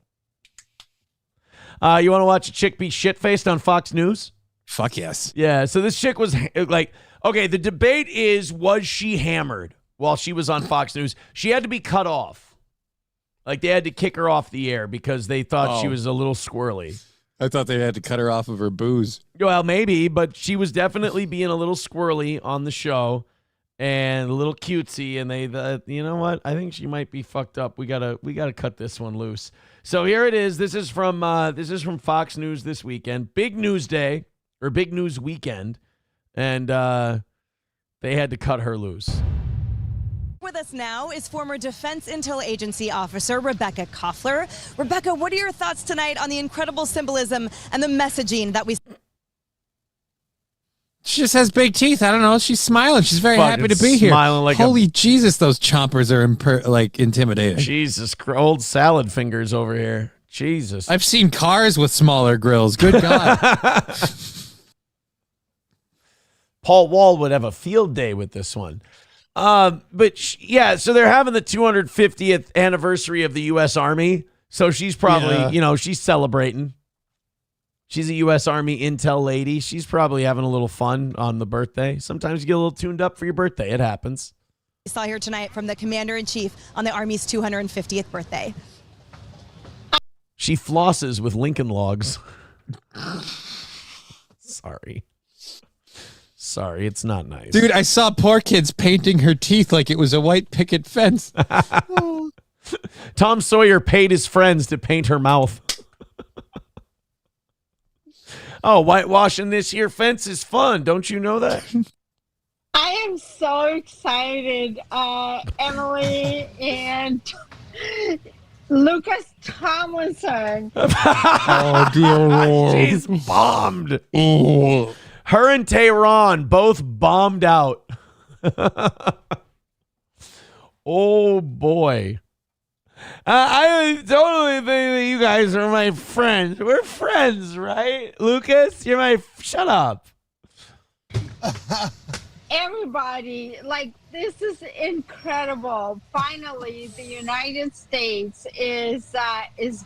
You want to watch a chick be shit-faced on Fox News? Fuck yes. Yeah, so this chick was like, okay, the debate is, was she hammered while she was on Fox News? She had to be cut off. Like, they had to kick her off the air because they thought she was a little squirrely. I thought they had to cut her off of her booze. Well, maybe, but she was definitely being a little squirrely on the show and a little cutesy, and they, you know what? I think she might be fucked up. We gotta cut this one loose. So here it is. This is from Fox News this weekend. Big news day, or big news weekend, and they had to cut her loose. With us now is former Defense Intel Agency officer Rebecca Koffler. Rebecca, what are your thoughts tonight on the incredible symbolism and the messaging that we... She just has big teeth. I don't know. She's smiling. She's very Fucking happy to be here. smiling like Holy Jesus, those chompers are like intimidating. Jesus, old salad fingers over here. Jesus. I've seen cars with smaller grills. Good God. Paul Wall would have a field day with this one. But yeah, so they're having the 250th anniversary of the U.S. Army. So she's probably, she's celebrating. She's a U.S. Army intel lady. She's probably having a little fun on the birthday. Sometimes you get a little tuned up for your birthday. It happens. We saw here tonight from the Commander-in-Chief on the Army's 250th birthday. She flosses with Lincoln Logs. Sorry, it's not nice. Dude, I saw poor kids painting her teeth like it was a white picket fence. Tom Sawyer paid his friends to paint her mouth. Oh, whitewashing this here fence is fun. Don't you know that? I am so excited, Emily and Lucas Tomlinson. Oh, dear Lord. She's bombed. Her and Tehran both bombed out. Oh, boy. I totally think that you guys are my friends. We're friends, right? Lucas, you're my... Shut up. Everybody, like, this is incredible. Finally, the United States is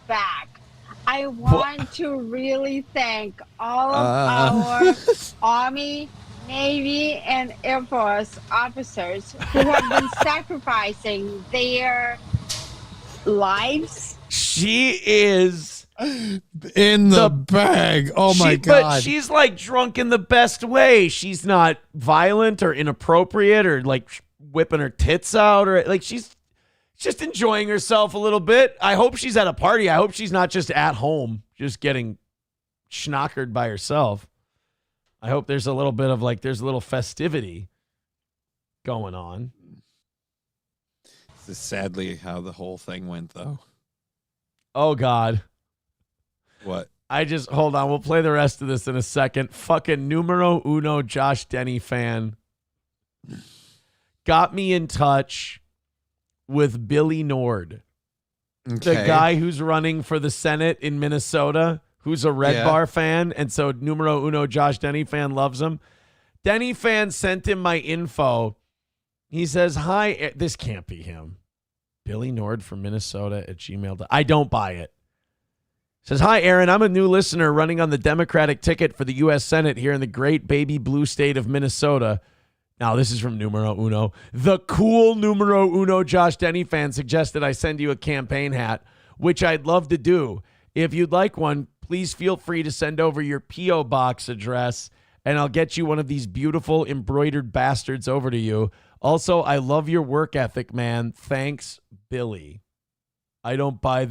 back. I want to really thank all of our Army, Navy, and Air Force officers who have been sacrificing their lives. She is in the bag. Oh my God. But she's like drunk in the best way. She's not violent or inappropriate or like whipping her tits out or like she's just enjoying herself a little bit. I hope she's at a party. I hope she's not just at home, just getting schnockered by herself. I hope there's a little bit of like, there's a little festivity going on. This is sadly how the whole thing went, though. Oh, God. What? Hold on. We'll play the rest of this in a second. Fucking numero uno Josh Denny fan got me in touch with Billy Nord, the guy who's running for the Senate in Minnesota, who's a Red Bar fan. And so numero uno Josh Denny fan loves him. Denny fan sent him my info. He says, hi, this can't be him. Billy Nord from Minnesota at gmail. I don't buy it. Says, hi, Aaron. I'm a new listener running on the Democratic ticket for the U.S. Senate here in the great baby blue state of Minnesota. Now, this is from numero uno. The cool numero uno Josh Denny fan suggested I send you a campaign hat, which I'd love to do. If you'd like one, please feel free to send over your P.O. box address, and I'll get you one of these beautiful embroidered bastards over to you. Also, I love your work ethic, man. Thanks, Billy. I don't buy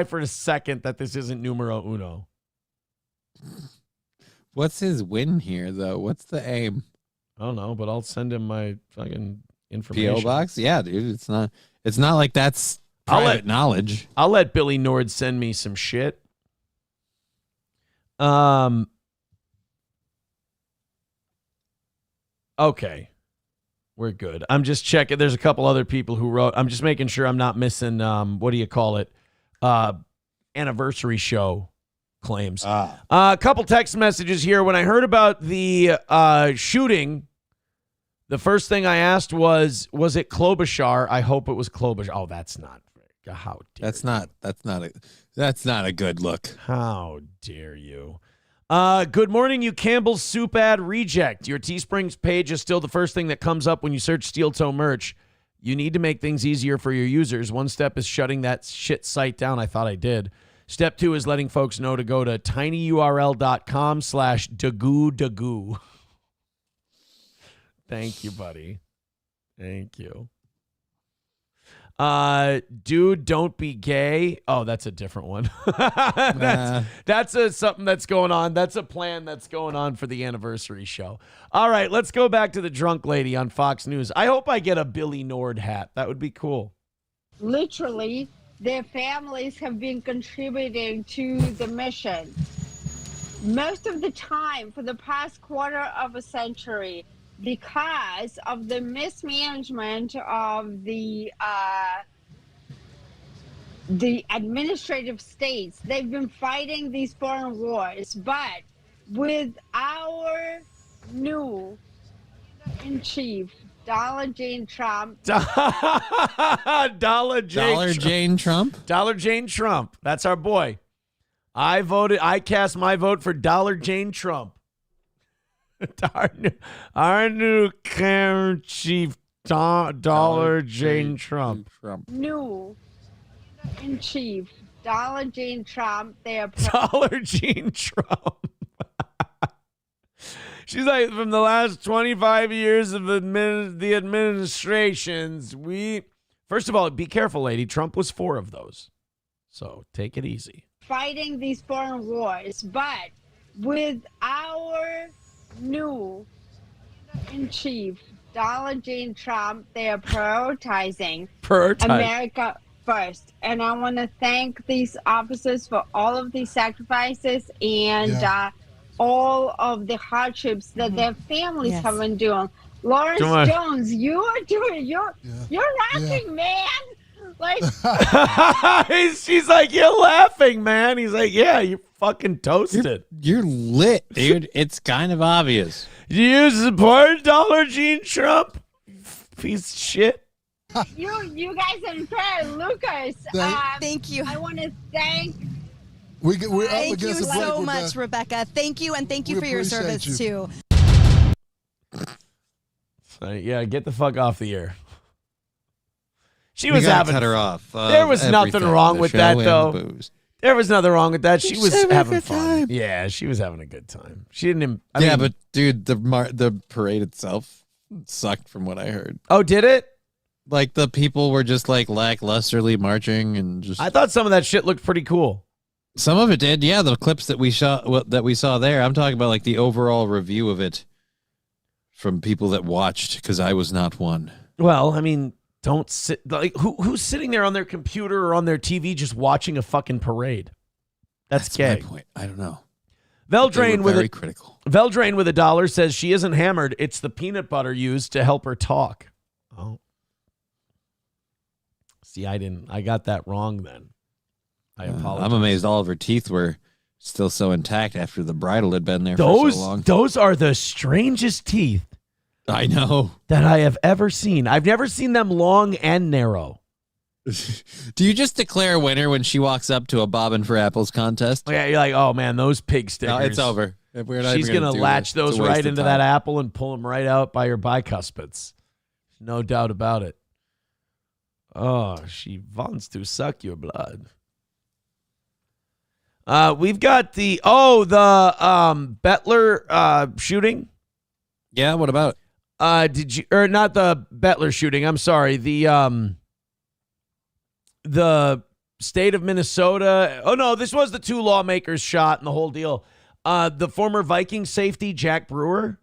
for a second that this isn't numero uno. What's his win here, though? What's the aim? I don't know, but I'll send him my fucking information. P.O. box? Yeah, dude. It's not like that's private knowledge. I'll let Billy Nord send me some shit. Okay. We're good. I'm just checking. There's a couple other people who wrote. I'm just making sure I'm not missing, what do you call it? Anniversary show claims. A couple text messages here. When I heard about the shooting, the first thing I asked was it Klobuchar? I hope it was Klobuchar. Oh, that's not. How dare That's not a good look. How dare you? Good morning, you Campbell's Soup ad reject. Your Teesprings page is still the first thing that comes up when you search Steel Toe merch. You need to make things easier for your users. One step is shutting that shit site down. I thought I did. Step 2 is letting folks know to go to tinyurl.com/dagoo. Thank you, buddy. Thank you. Dude, don't be gay. Oh, that's a different one. That's something that's going on. That's a plan that's going on for the anniversary show. All right, let's go back to the drunk lady on Fox News. I hope I get a Billy Nord hat. That would be cool. Literally, their families have been contributing to the mission. Most of the time for the past quarter of a century, because of the mismanagement of the administrative states, they've been fighting these foreign wars. But with our new in chief, Dollar Jane Trump. Dollar Jane Trump? Dollar Jane Trump. That's our boy. I cast my vote for Dollar Jane Trump. Our new Karen chief, Dollar Jane Trump. New in chief, Dollar Jane Trump. Dollar Jane Trump. She's like, from the last 25 years of the administrations, first of all, be careful, lady. Trump was 4 of those. So take it easy. Fighting these foreign wars, but with our new in chief, Donald J. Trump, they are prioritizing America first. And I want to thank these officers for all of these sacrifices and all of the hardships that their families have been doing. Lawrence Jones, you are doing, you're laughing, man. Like, she's like, you're laughing, man. He's like, yeah, you're fucking toasted. You're lit, dude. It's kind of obvious. Do you support Donald J. Trump? Piece of shit. You guys are fair, Lucas. Thank you. I want to thank. Thank you so much, Rebecca. Thank you, and thank you for your service too. Yeah, get the fuck off the air. She We was gotta having cut her off. There was nothing everything, wrong the with show that, and though. the booze. There was nothing wrong with that. She was having a having good fun. time. Yeah, she was having a good time. She didn't. But dude, the parade itself sucked from what I heard. Oh, did it? Like the people were just like lacklusterly marching and just. I thought some of that shit looked pretty cool. Some of it did, yeah. The clips that we saw there. I'm talking about like the overall review of it from people that watched, because I was not one. Well, I mean, don't sit like who's sitting there on their computer or on their TV just watching a fucking parade. That's gay. My point. I don't know. Veldrain with very critical. Veldrain with $1 says she isn't hammered. It's the peanut butter used to help her talk. Oh, see, I got that wrong then. I apologize. I'm amazed all of her teeth were still so intact after the bridle had been there for so long. Those are the strangest teeth I know that I have ever seen. I've never seen them long and narrow. Do you just declare a winner when she walks up to a Bobbin for Apples contest? Yeah, you're like, oh man, those pig stickers. No, it's over. We're not She's even gonna do latch this. It's those a waste right of into time. that apple and pull them right out by her bicuspids. No doubt about it. Oh, she wants to suck your blood. We've got the Bettler shooting. Yeah, what about Did you, or not the Bettler shooting? I'm sorry. The state of Minnesota. Oh no, this was the 2 lawmakers shot and the whole deal. The former Viking safety Jack Brewer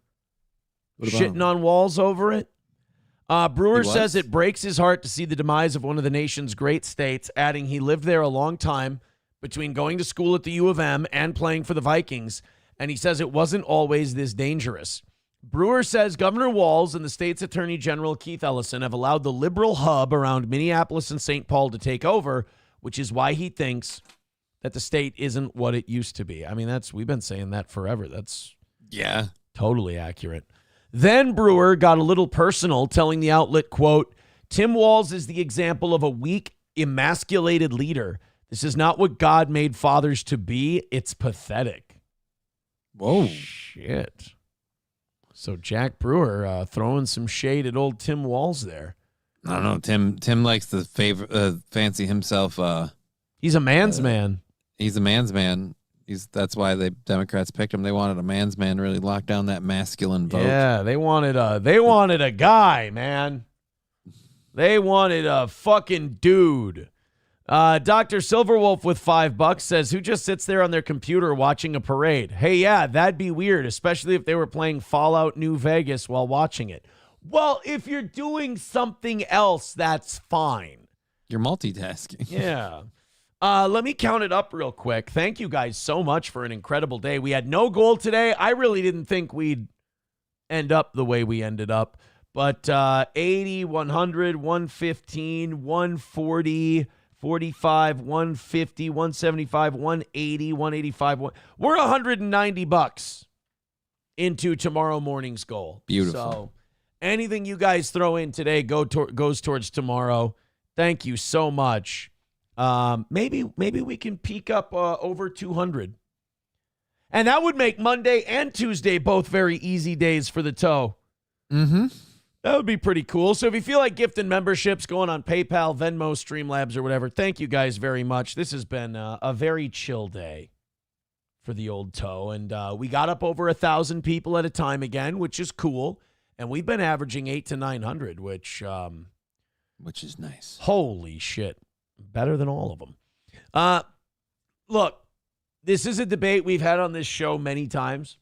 shitting on walls over it. Brewer says it breaks his heart to see the demise of one of the nation's great states, adding he lived there a long time between going to school at the U of M and playing for the Vikings, and he says it wasn't always this dangerous. Brewer says Governor Walz and the state's Attorney General Keith Ellison have allowed the liberal hub around Minneapolis and St. Paul to take over, which is why he thinks that the state isn't what it used to be. I mean, we've been saying that forever. That's totally accurate. Then Brewer got a little personal, telling the outlet, quote, Tim Walz is the example of a weak, emasculated leader. This is not what God made fathers to be. It's pathetic. Whoa. Shit. So Jack Brewer throwing some shade at old Tim Walz there. I don't know. Tim likes to fancy himself. He's a man's man. He's a man's man. That's why the Democrats picked him. They wanted a man's man to really lock down that masculine vote. Yeah, they wanted a guy, man. They wanted a fucking dude. Dr. Silverwolf with $5 says, who just sits there on their computer watching a parade? Hey, yeah, that'd be weird, especially if they were playing Fallout New Vegas while watching it. Well, if you're doing something else, that's fine. You're multitasking. Yeah. Let me count it up real quick. Thank you guys so much for an incredible day. We had no goal today. I really didn't think we'd end up the way we ended up. But 80, 100, 115, 140, 45, 150, 175, 180, 185. We're $190 into tomorrow morning's goal. Beautiful. So anything you guys throw in today goes towards tomorrow. Thank you so much. Maybe we can peak up over 200. And that would make Monday and Tuesday both very easy days for the toe. Mm-hmm. That would be pretty cool. So if you feel like gifting memberships, going on PayPal, Venmo, Streamlabs, or whatever, thank you guys very much. This has been a very chill day for the old toe. And we got up over 1,000 people at a time again, which is cool. And we've been averaging 800 to 900, which is nice. Holy shit. Better than all of them. Look, this is a debate we've had on this show many times.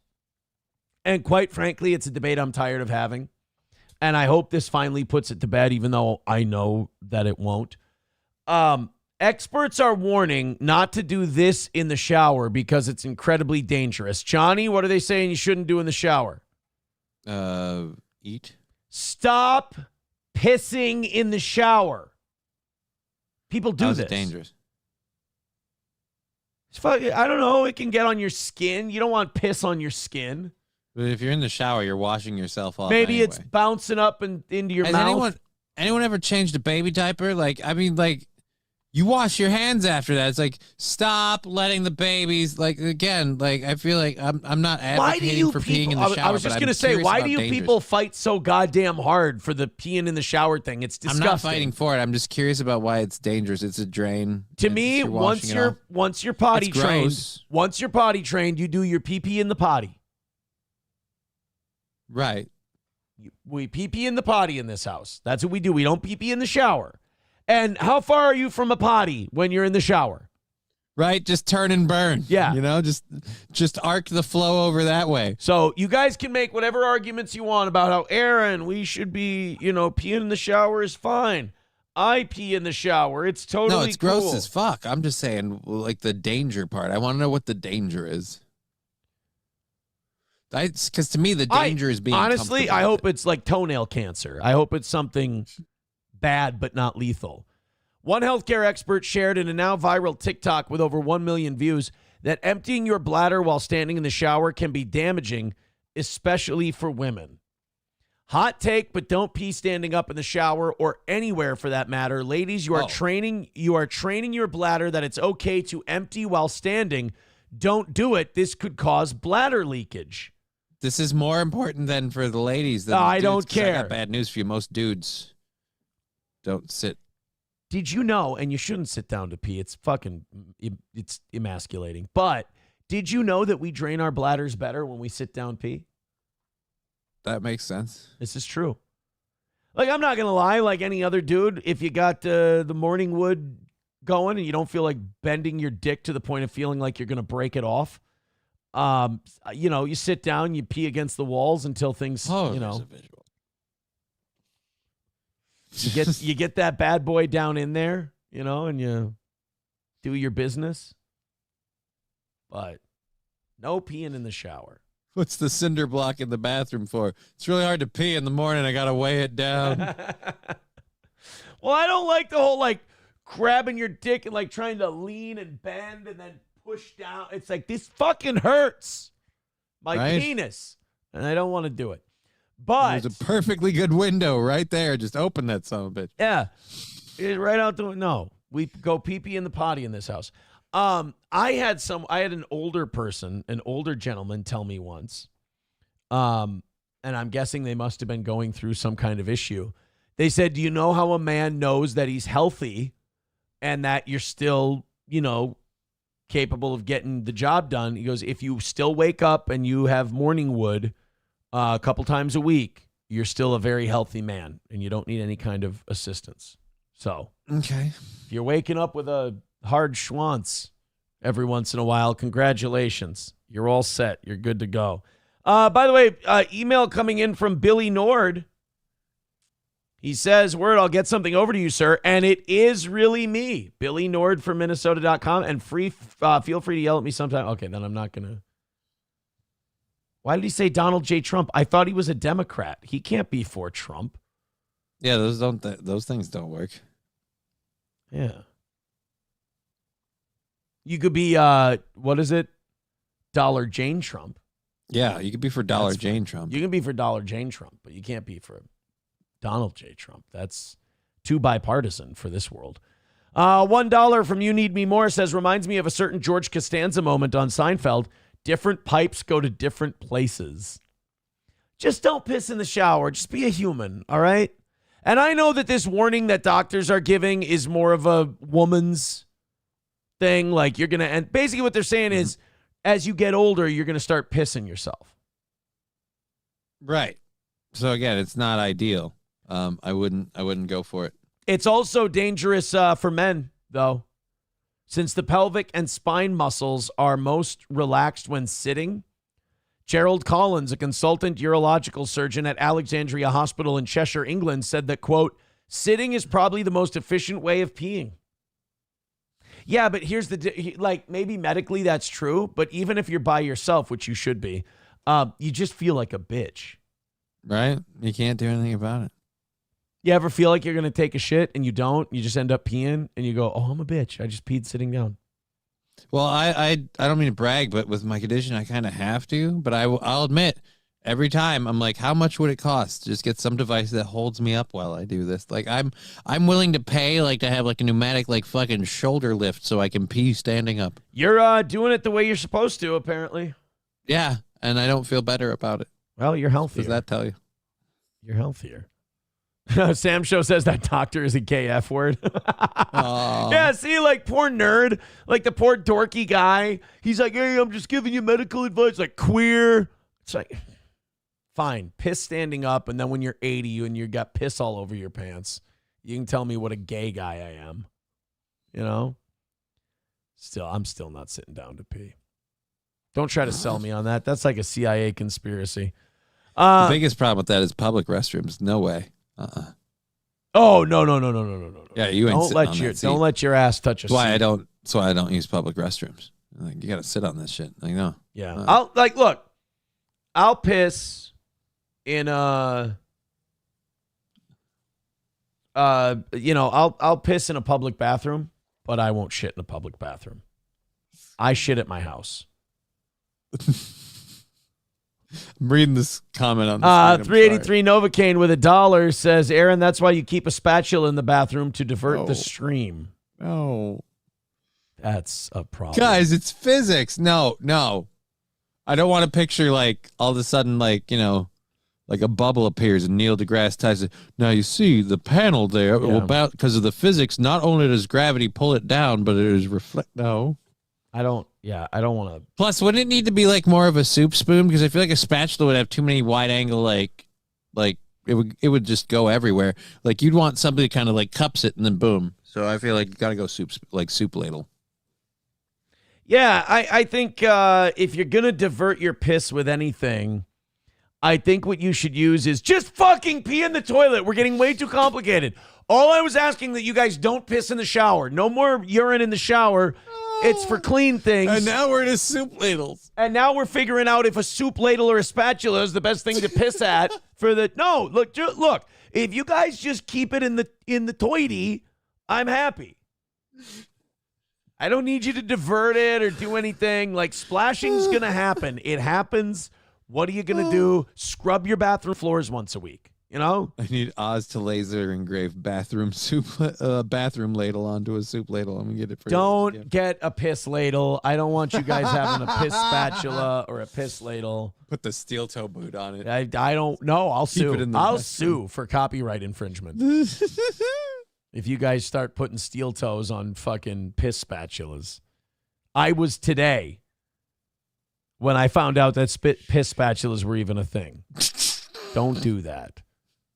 And quite frankly, it's a debate I'm tired of having. And I hope this finally puts it to bed, even though I know that it won't. Experts are warning not to do this in the shower because it's incredibly dangerous. Johnny, what are they saying you shouldn't do in the shower? Eat. Stop pissing in the shower. People do How's this. it dangerous? I don't know. It can get on your skin. You don't want piss on your skin. But if you're in the shower, you're washing yourself off. Maybe anyway. it's bouncing up and into your Has mouth. anyone ever changed a baby diaper? You wash your hands after that. It's like, stop letting the babies, again, I feel like I'm not advocating for peeing in the shower. I was just going to say, why do you people fight so goddamn hard for the peeing in the shower thing? It's disgusting. I'm not fighting for it. I'm just curious about why it's dangerous. It's a drain. To me, once you're potty trained, you do your pee-pee in the potty. Right. We pee-pee in the potty in this house. That's what we do. We don't pee-pee in the shower. And how far are you from a potty when you're in the shower? Right, just turn and burn. Yeah. Just arc the flow over that way. So you guys can make whatever arguments you want about how, Aaron, we should be, peeing in the shower is fine. I pee in the shower. It's totally cool. No, it's gross as fuck. I'm just saying, the danger part. I want to know what the danger is. Because to me, the danger is being honestly, I hope it's like toenail cancer. I hope it's something bad but not lethal. One healthcare expert shared in a now viral TikTok with over 1 million views that emptying your bladder while standing in the shower can be damaging, especially for women. Hot take, but don't pee standing up in the shower or anywhere for that matter. Ladies, you are training your bladder that it's okay to empty while standing. Don't do it. This could cause bladder leakage. This is more important than for the ladies. Than I dudes, don't care. I got bad news for you. Most dudes don't sit. Did you know, and you shouldn't sit down to pee. It's emasculating. But did you know that we drain our bladders better when we sit down pee? That makes sense. This is true. I'm not going to lie, like any other dude, if you got the morning wood going and you don't feel like bending your dick to the point of feeling like you're going to break it off, you sit down, you pee against the walls until things, there's a visual. You get that bad boy down in there, and you do your business. But no peeing in the shower. What's the cinder block in the bathroom for? It's really hard to pee in the morning. I got to weigh it down. Well, I don't like the whole grabbing your dick and trying to lean and bend and then push down. It's like, this fucking hurts my penis. And I don't want to do it. But there's a perfectly good window right there. Just open that son of a bitch. Yeah. Right out the no. We go pee-pee in the potty in this house. I had an older gentleman tell me once, and I'm guessing they must have been going through some kind of issue. They said, do you know how a man knows that he's healthy and that you're still, capable of getting the job done? He goes, if you still wake up and you have morning wood a couple times a week, you're still a very healthy man and you don't need any kind of assistance. So, okay. If you're waking up with a hard schwanz every once in a while, congratulations. You're all set. You're good to go. By the way, email coming in from Billy Nord. He says, word, I'll get something over to you, sir. And it is really me, Billy Nord from Minnesota.com. And feel free to yell at me sometime. Okay, then I'm not going to. Why did he say Donald J. Trump? I thought he was a Democrat. He can't be for Trump. Yeah, those things don't work. Yeah. You could be, what is it? Dollar Jane Trump. Yeah, you could be for Dollar Jane Trump. You can be for Dollar Jane Trump, but you can't be for Donald J. Trump. That's too bipartisan for this world. $1 from You Need Me More says, reminds me of a certain George Costanza moment on Seinfeld. Different pipes go to different places. Just don't piss in the shower. Just be a human, all right? And I know that this warning that doctors are giving is more of a woman's thing. Like, you're going to, and basically what they're saying is, as you get older, you're going to start pissing yourself. Right. So again, it's not ideal. I wouldn't go for it. It's also dangerous for men, though, since the pelvic and spine muscles are most relaxed when sitting. Gerald Collins, a consultant urological surgeon at Alexandria Hospital in Cheshire, England, said that, quote, sitting is probably the most efficient way of peeing. Yeah, but here's like, maybe medically that's true, but even if you're by yourself, which you should be, you just feel like a bitch. Right? You can't do anything about it. You ever feel like you're going to take a shit and you don't? You just end up peeing and you go, oh, I'm a bitch. I just peed sitting down. Well, I don't mean to brag, but with my condition, I kind of have to. But I'll admit, every time I'm like, how much would it cost to just get some device that holds me up while I do this? Like I'm willing to pay like to have like a pneumatic like fucking shoulder lift so I can pee standing up. You're doing it the way you're supposed to, apparently. Yeah, and I don't feel better about it. Well, you're healthier. Does that tell you? You're healthier. Sam Show says that doctor is a gay F word. Yeah, see, like, poor nerd. Like, the poor dorky guy. He's like, hey, I'm just giving you medical advice. Like, queer. It's like, fine. Piss standing up, and then when you're 80 and you got piss all over your pants, you can tell me what a gay guy I am. You know? I'm still not sitting down to pee. Don't try to sell me on that. That's like a CIA conspiracy. The biggest problem with that is public restrooms. No way. Oh, no. Yeah, you ain't sitting on that seat. Don't let your ass touch a seat. That's why I don't use public restrooms. Like, you got to sit on this shit. Like, no. Yeah. I'll piss in I'll piss in a public bathroom, but I won't shit in a public bathroom. I shit at my house. I'm reading this comment on the 383 Novocaine with $1 says, Aaron, that's why you keep a spatula in the bathroom to divert the stream. No. That's a problem. Guys, it's physics. No. I don't want to picture, like, all of a sudden, like, like a bubble appears and Neil deGrasse Tyson. Now, you see, the panel there, because of the physics, not only does gravity pull it down, but it is No. I don't want to. Plus, wouldn't it need to be like more of a soup spoon? Because I feel like a spatula would have too many wide angle, like it would just go everywhere. Like, you'd want something that kind of like cups it and then boom. So I feel like you got to go soup ladle. Yeah, I think if you're going to divert your piss with anything, I think what you should use is just fucking pee in the toilet. We're getting way too complicated. All I was asking that you guys don't piss in the shower. No more urine in the shower. It's for clean things. And now we're to soup ladles. And now we're figuring out if a soup ladle or a spatula is the best thing to piss at for the. No, look. If you guys just keep it in the toity, I'm happy. I don't need you to divert it or do anything. Like, splashing's gonna happen. It happens. What are you gonna do? Scrub your bathroom floors once a week. You know? I need Oz to laser engrave bathroom ladle onto a soup ladle. I'm gonna get it for you. Don't get a piss ladle. I don't want you guys having a piss spatula or a piss ladle. Put the steel toe boot on it. I don't know. I'll sue. I'll sue for copyright infringement. If you guys start putting steel toes on fucking piss spatulas. I was today when I found out that piss spatulas were even a thing. Don't do that.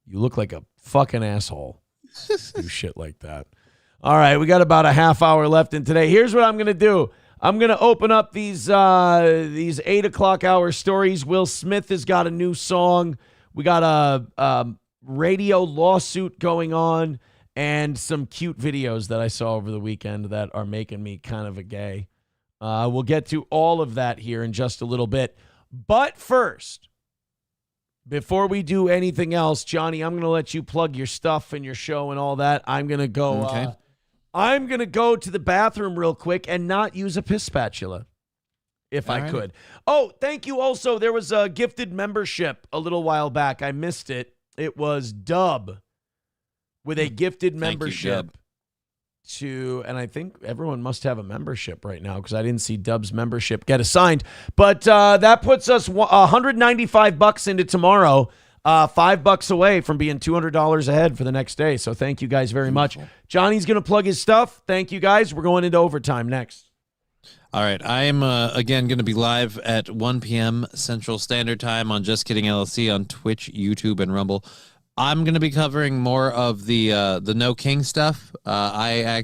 You look like a fucking asshole. Do shit like that. All right, we got about a half hour left in today. Here's what I'm going to do. I'm going to open up these 8 o'clock hour stories. Will Smith has got a new song. We got a radio lawsuit going on and some cute videos that I saw over the weekend that are making me kind of a gay. We'll get to all of that here in just a little bit. But first, before we do anything else, Johnny, I'm going to let you plug your stuff and your show and all that. I'm going to go. Okay. I'm going to go to the bathroom real quick and not use a piss spatula, if I could. Oh, thank you. Also, there was a gifted membership a little while back. I missed it. It was Dub with a gifted membership and I think everyone must have a membership right now because I didn't see Dub's membership get assigned. But that puts us $195 into tomorrow, $5 away from being $200 ahead for the next day. So thank you guys very much. Johnny's going to plug his stuff. Thank you guys. We're going into overtime next. All right. I am, again, going to be live at 1 p.m. Central Standard Time on Just Kidding LLC on Twitch, YouTube, and Rumble. I'm going to be covering more of the No King stuff. I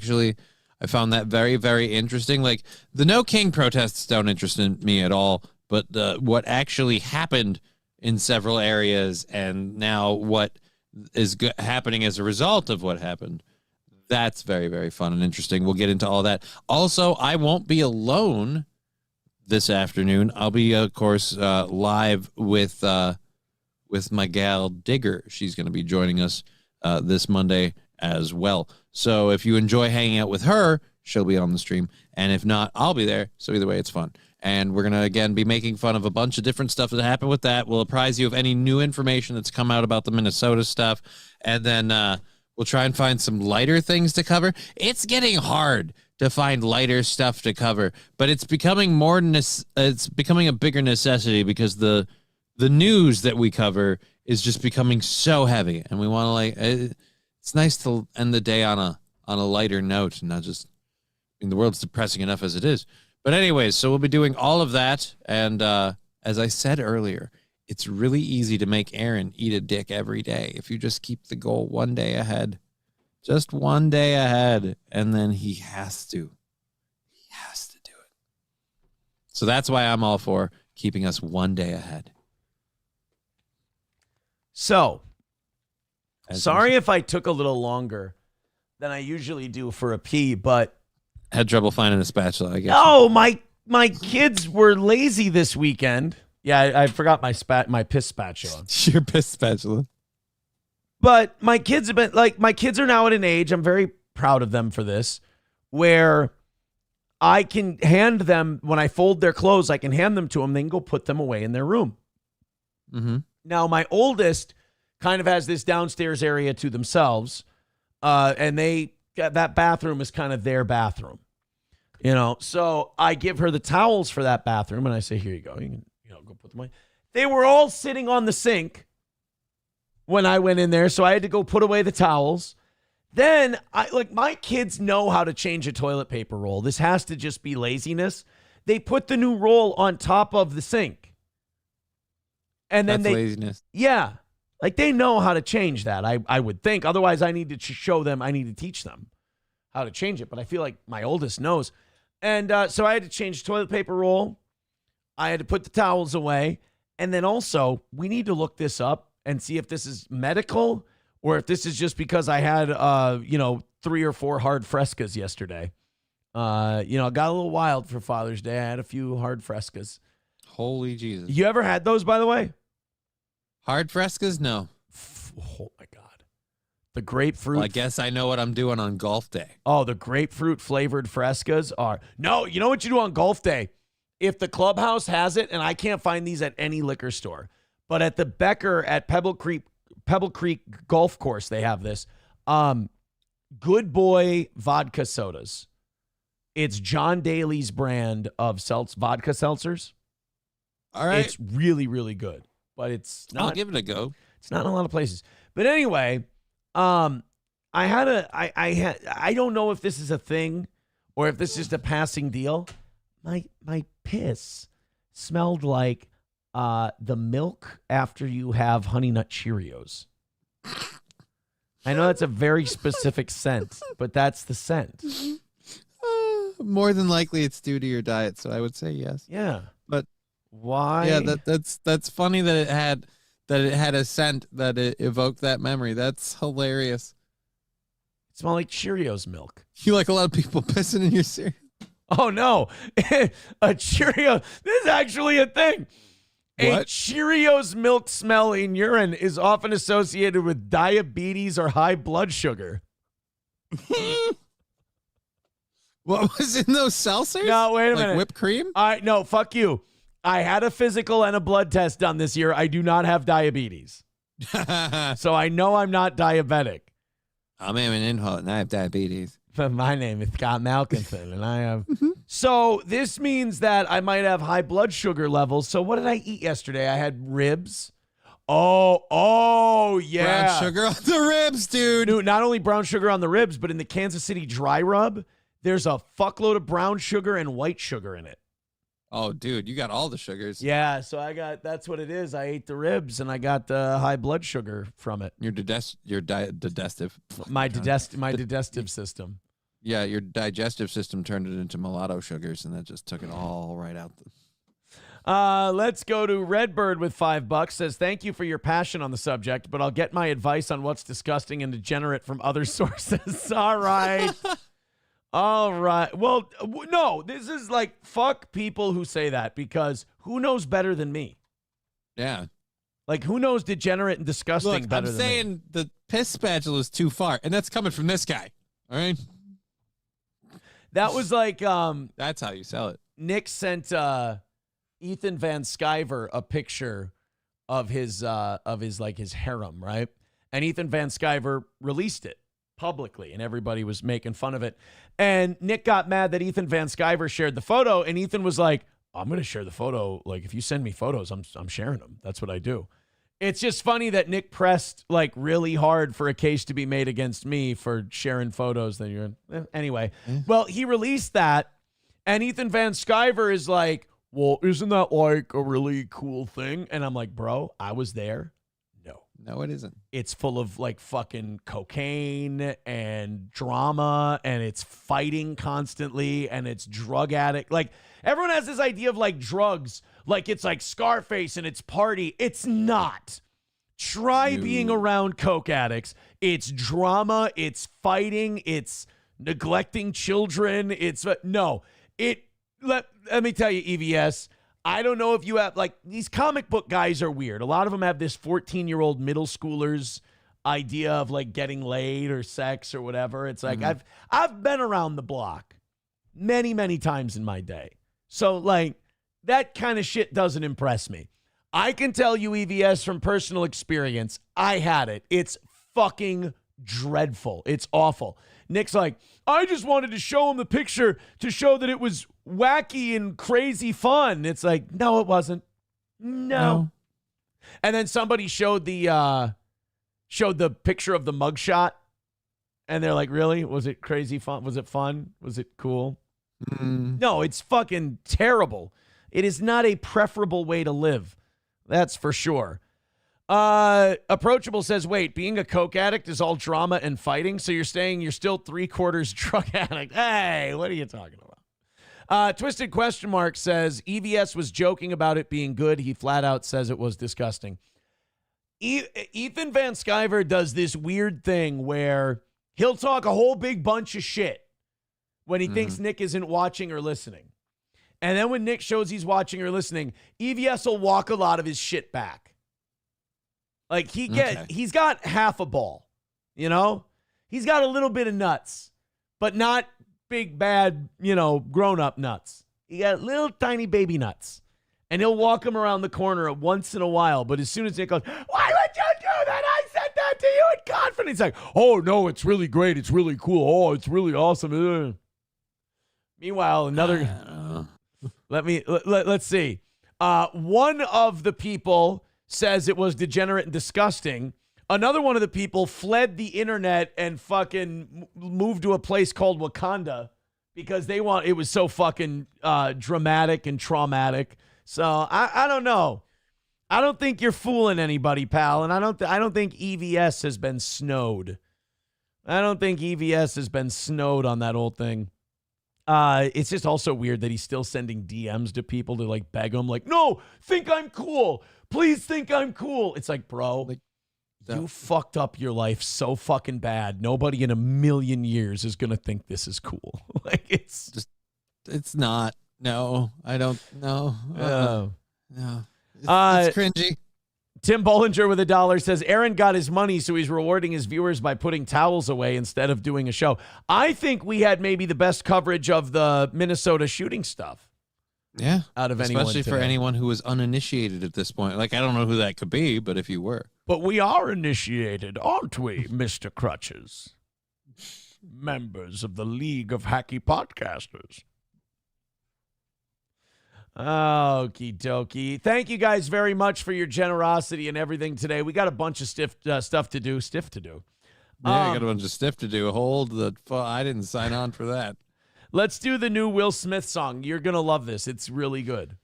found that very, very interesting. Like, the No King protests don't interest me at all, but what actually happened in several areas and now what is happening as a result of what happened, that's very, very fun and interesting. We'll get into all that. Also, I won't be alone this afternoon. I'll be, of course, live with my gal Digger. She's going to be joining us this Monday as well. So if you enjoy hanging out with her, she'll be on the stream. And if not, I'll be there. So either way, it's fun. And we're going to, again, be making fun of a bunch of different stuff that happened with that. We'll apprise you of any new information that's come out about the Minnesota stuff. And then we'll try and find some lighter things to cover. It's getting hard to find lighter stuff to cover, but it's becoming it's becoming a bigger necessity because the news that we cover is just becoming so heavy, and we want to it's nice to end the day on a lighter note and not just, the world's depressing enough as it is. But anyways, so we'll be doing all of that. And as I said earlier, it's really easy to make Aaron eat a dick every day if you just keep the goal one day ahead. Just one day ahead. And then he has to. He has to do it. So that's why I'm all for keeping us one day ahead. So, sorry if I took a little longer than I usually do for a pee, but had trouble finding a spatula, I guess. No, my kids were lazy this weekend. Yeah, I forgot my piss spatula. Your piss spatula. But my kids have been my kids are now at an age, I'm very proud of them for this, where I can hand them, when I fold their clothes, I can hand them to them. They can go put them away in their room. Mm-hmm. Now, my oldest kind of has this downstairs area to themselves, and that bathroom is kind of their bathroom. So I give her the towels for that bathroom, and I say, here you go. You can go put them away. They were all sitting on the sink when I went in there, so I had to go put away the towels. Then, my kids know how to change a toilet paper roll. This has to just be laziness. They put the new roll on top of the sink. And then That's laziness. Yeah. They know how to change that, I would think. Otherwise, I need to show them, I need to teach them how to change it. But I feel like my oldest knows. And so I had to change the toilet paper roll. I had to put the towels away. And then also, we need to look this up and see if this is medical or if this is just because I had, 3 or 4 hard frescas yesterday. Got a little wild for Father's Day. I had a few hard frescas. Holy Jesus. You ever had those, by the way? Hard frescas? No. Oh, my God. The grapefruit. Well, I guess I know what I'm doing on golf day. Oh, the grapefruit flavored frescas are. No, you know what you do on golf day? If the clubhouse has it, and I can't find these at any liquor store, but at the Becker at Pebble Creek Golf Course, they have this. Good Boy vodka sodas. It's John Daly's brand of vodka seltzers. All right. It's really, really good, but it's not. I'll give it a go. It's not in a lot of places. But anyway, I don't know if this is a thing or if this is just a passing deal. My piss smelled like the milk after you have Honey Nut Cheerios. I know that's a very specific scent, but that's the scent. More than likely it's due to your diet, so I would say yes. Yeah. But why? Yeah, that's funny that it had a scent that it evoked that memory. That's hilarious. It smelled like Cheerios milk. You like a lot of people pissing in your cereal? Oh no. A Cheerio. This is actually a thing. What? A Cheerios milk smell in urine is often associated with diabetes or high blood sugar. What was in those seltzers? No, wait a minute. Like whipped cream? No, fuck you. I had a physical and a blood test done this year. I do not have diabetes. So I know I'm not diabetic. I'm Aaron Inholt and I have diabetes. But my name is Scott Malkinson and I have... So this means that I might have high blood sugar levels. So what did I eat yesterday? I had ribs. Oh, yeah. Brown sugar on the ribs, dude. Not only brown sugar on the ribs, but in the Kansas City dry rub, there's a fuckload of brown sugar and white sugar in it. Oh, dude, you got all the sugars. Yeah, so that's what it is. I ate the ribs and I got high blood sugar from it. Your digestive. My digestive system. Yeah, your digestive system turned it into mulatto sugars, and that just took it all right out. Let's go to Redbird with $5. Says, thank you for your passion on the subject, but I'll get my advice on what's disgusting and degenerate from other sources. All right. All right. Well, no, this is like, fuck people who say that, because who knows better than me? Yeah. Like, who knows degenerate and disgusting better than me? I'm saying the piss spatula is too far, and that's coming from this guy. All right? That was like... that's how you sell it. Nick sent Ethan Van Sciver a picture of his harem, right? And Ethan Van Sciver released it publicly, and everybody was making fun of it. And Nick got mad that Ethan Van Sciver shared the photo, and Ethan was like, I'm going to share the photo. Like, if you send me photos, I'm sharing them. That's what I do. It's just funny that Nick pressed like really hard for a case to be made against me for sharing photos. Anyway. Well, he released that, and Ethan Van Sciver is like, well, isn't that like a really cool thing? And I'm like, bro, I was there. No, it isn't. It's full of like fucking cocaine and drama, and it's fighting constantly, and it's drug addict. Like, everyone has this idea of like drugs, like it's like Scarface and it's party. It's not. Try being around coke addicts. It's drama, it's fighting, it's neglecting children. Let me tell you, EVS, I don't know if you have, like, these comic book guys are weird. A lot of them have this 14-year-old middle schooler's idea of like getting laid or sex or whatever. It's like, I've been around the block many, many times in my day. So like, that kind of shit doesn't impress me. I can tell you, EVS, from personal experience, I had it. It's fucking dreadful. It's awful. Nick's like, I just wanted to show him the picture to show that it was wacky and crazy fun. It's like, no, it wasn't. No. And then somebody showed the picture of the mugshot, and they're like, really? Was it crazy fun? Was it fun? Was it cool? No, it's fucking terrible. It is not a preferable way to live. That's for sure. Approachable says, wait, being a coke addict is all drama and fighting, so you're saying you're still 3/4 drug addict? Hey, what are you talking about? Twisted question mark says, EVS was joking about it being good. He flat out says it was disgusting. Ethan Van Sciver does this weird thing where he'll talk a whole big bunch of shit when he thinks Nick isn't watching or listening. And then when Nick shows he's watching or listening, EVS will walk a lot of his shit back. Like, he's got half a ball, you know? He's got a little bit of nuts, but not big, bad, grown-up nuts. He got little tiny baby nuts. And he'll walk him around the corner once in a while, but as soon as Nick goes, why would you do that? I said that to you in confidence. Like, oh, no, it's really great. It's really cool. Oh, it's really awesome. Meanwhile, another... Let's see. One of the people says it was degenerate and disgusting. Another one of the people fled the internet and fucking moved to a place called Wakanda because it was so fucking dramatic and traumatic. So I don't know. I don't think you're fooling anybody, pal. And I don't think EVS has been snowed. I don't think EVS has been snowed on that old thing. It's just also weird that he's still sending DMs to people to like beg them, like, no, think I'm cool. Please think I'm cool. It's like, bro, you fucked up your life so fucking bad. Nobody in a million years is going to think this is cool. Like, it's not. No, I don't know. No. It's cringy. Tim Bollinger with $1 says, Aaron got his money, so he's rewarding his viewers by putting towels away instead of doing a show. I think we had maybe the best coverage of the Minnesota shooting stuff. Yeah. Out of anyone Especially for today. anyone who was uninitiated at this point. Like, I don't know who that could be, but if you were. But we are initiated, aren't we, Mr. Crutches? Members of the League of Hacky Podcasters. Okie dokie. Thank you guys very much for your generosity and everything today. We got a bunch of stuff to do. Yeah, I got a bunch of stuff to do. I didn't sign on for that. Let's do the new Will Smith song. You're going to love this. It's really good.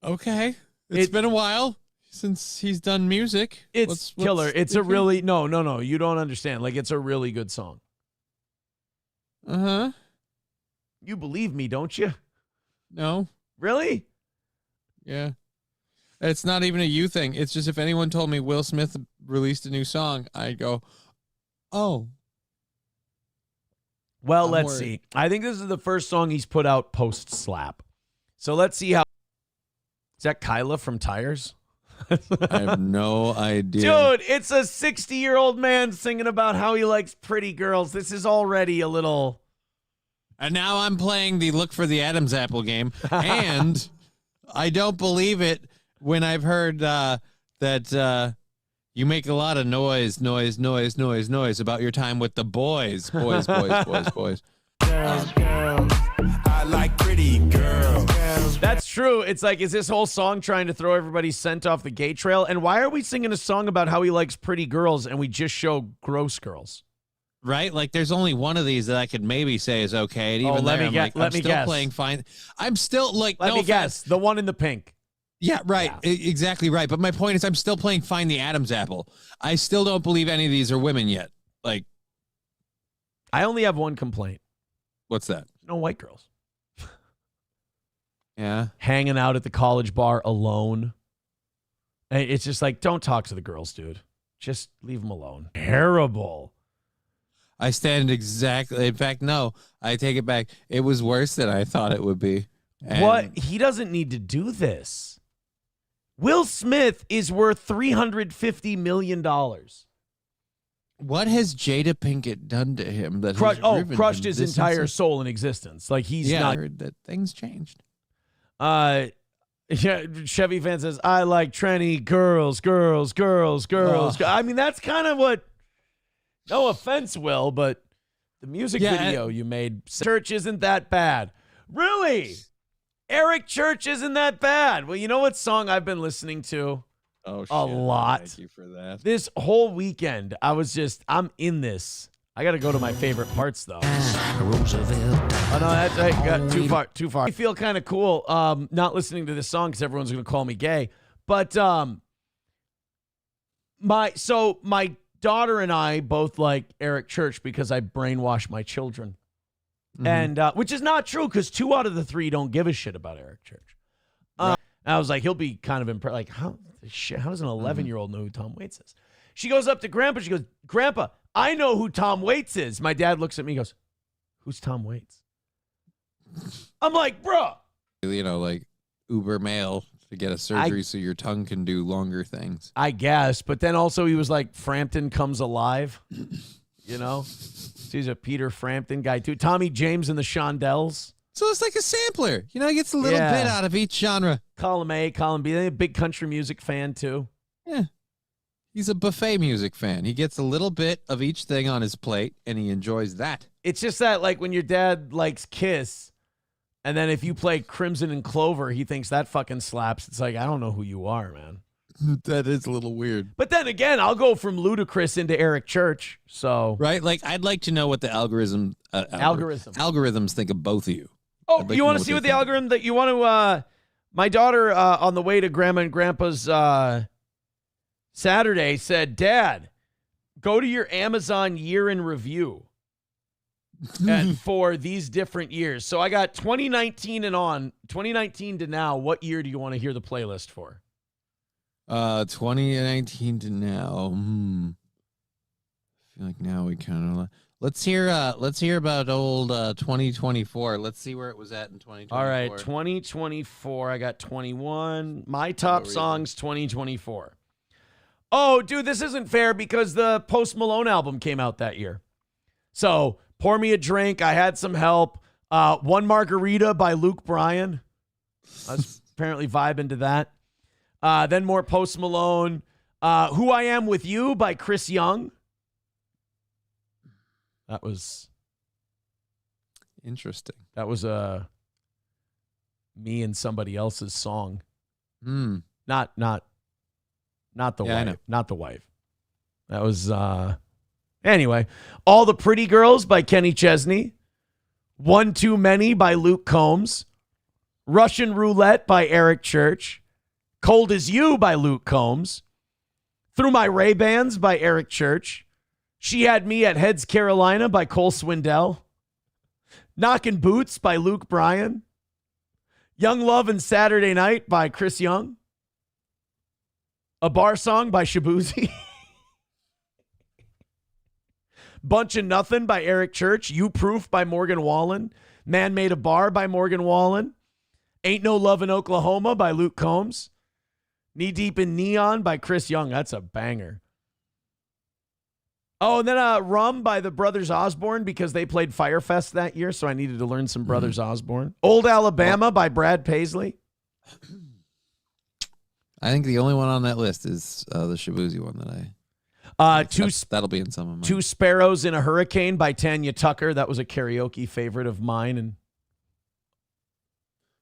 Okay. It's been a while since he's done music. It's killer. It's a really, no. You don't understand. Like, it's a really good song. Uh-huh. You believe me, don't you? No. Really? Yeah. It's not even a you thing. It's just if anyone told me Will Smith released a new song, I'd go, oh. Well, let's see. I think this is the first song he's put out post-slap. So let's see how. Is that Kyla from Tires? I have no idea. Dude, it's a 60-year-old man singing about how he likes pretty girls. This is already a little. And now I'm playing the Look for the Adam's Apple game. And I don't believe it when I've heard that you make a lot of noise about your time with the boys. Boys. Girls, I like pretty girls. That's true. It's like, is this whole song trying to throw everybody's scent off the gay trail? And why are we singing a song about how he likes pretty girls and we just show gross girls? Right? Like, there's only one of these that I could maybe say is okay. And even let there, me I'm guess. still playing fine. I'm still like, Let me guess. The one in the pink. Yeah, right. Yeah. Exactly right. But my point is I'm still playing Find the Adam's Apple. I still don't believe any of these are women yet. Like, I only have one complaint. What's that? No white girls. Yeah. Hanging out at the college bar alone. And it's just like, don't talk to the girls, dude. Just leave them alone. Terrible. I stand exactly. In fact, no, I take it back. It was worse than I thought it would be. And what? He doesn't need to do this. Will Smith is worth $350 million. What has Jada Pinkett done to him that crushed his entire soul and existence? Like, he's not. I heard that things changed. Yeah, Chevy fan says, I like tranny girls. I mean, that's kind of what, no offense, Will, but the music video you made, Church isn't that bad. Really? Eric Church isn't that bad. Well, you know what song I've been listening to? Oh, shit. A lot. Thank you for that. This whole weekend, I'm in this. I got to go to my favorite parts, though. Oh, no, that's got too far. I feel kind of cool not listening to this song because everyone's going to call me gay. But my daughter and I both like Eric Church because I brainwash my children. Mm-hmm. And which is not true because 2 out of the 3 don't give a shit about Eric Church. Right. I was like, he'll be kind of impressed. Like, how does an 11-year-old know who Tom Waits is? She goes up to Grandpa. She goes, Grandpa, I know who Tom Waits is. My dad looks at me and goes, who's Tom Waits? I'm like, bro. You know, like Uber male to get a surgery so your tongue can do longer things. I guess. But then also he was like, Frampton Comes Alive. You know? So he's a Peter Frampton guy too. Tommy James and the Shondells. So it's like a sampler. You know, he gets a little bit out of each genre. Column A, column B. They're a big country music fan too. Yeah. He's a buffet music fan. He gets a little bit of each thing on his plate, and he enjoys that. It's just that, like, when your dad likes Kiss, and then if you play Crimson and Clover, he thinks that fucking slaps. It's like, I don't know who you are, man. That is a little weird. But then again, I'll go from Ludacris into Eric Church. So right, like I'd like to know what the algorithms think of both of you. Oh, like you want to see what the algorithm that you want to? My daughter on the way to Grandma and Grandpa's Saturday said, Dad, go to your Amazon year in review for these different years. So I got 2019 to now. What year do you want to hear the playlist for? 2019 to now. I feel like now we kind of let's hear about old 2024. Let's see where it was at in 2024. All right, 2024. I got 21. My top songs 2024. Oh, dude, this isn't fair because the Post Malone album came out that year. So, Pour Me a Drink, I Had Some Help, One Margarita by Luke Bryan. I was apparently vibing to that. Then more Post Malone. Who I Am With You by Chris Young. That was interesting. That was me and somebody else's song. Not the wife. Not the wife. That was anyway. All the Pretty Girls by Kenny Chesney. One Too Many by Luke Combs. Russian Roulette by Eric Church. Cold as You by Luke Combs. Through My Ray-Bans by Eric Church. She Had Me at Heads Carolina by Cole Swindell. Knockin' Boots by Luke Bryan. Young Love and Saturday Night by Chris Young. A Bar Song by Shabuzi. Bunch of Nothing by Eric Church. You Proof by Morgan Wallen. Man Made a Bar by Morgan Wallen. Ain't No Love in Oklahoma by Luke Combs. Knee Deep in Neon by Chris Young. That's a banger. Oh, and then Rum by the Brothers Osborne because they played Firefest that year, so I needed to learn some Brothers Osborne. Old Alabama by Brad Paisley. I think the only one on that list is the Shabuzi one that I... that'll be in some of mine. Two Sparrows in a Hurricane by Tanya Tucker. That was a karaoke favorite of mine and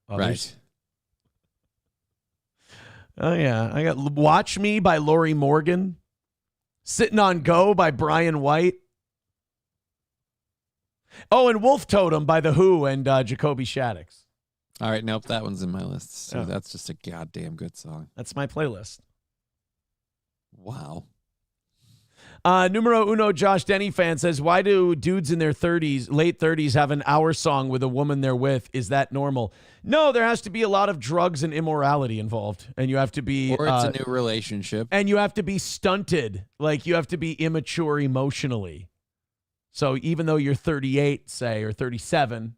others. Right. Oh, yeah. I got Watch Me by Lori Morgan. Sitting on Go by Brian White. Oh, and Wolf Totem by The Who and Jacoby Shaddix. All right, nope, that one's in my list. So Oh. that's just a goddamn good song. That's my playlist. Wow. Numero uno Josh Denny fan says, why do dudes in their 30s, late 30s, have an hour song with a woman they're with? Is that normal? No, there has to be a lot of drugs and immorality involved. And you have to be... Or it's a new relationship. And you have to be stunted. Like, you have to be immature emotionally. So even though you're 38, say, or 37,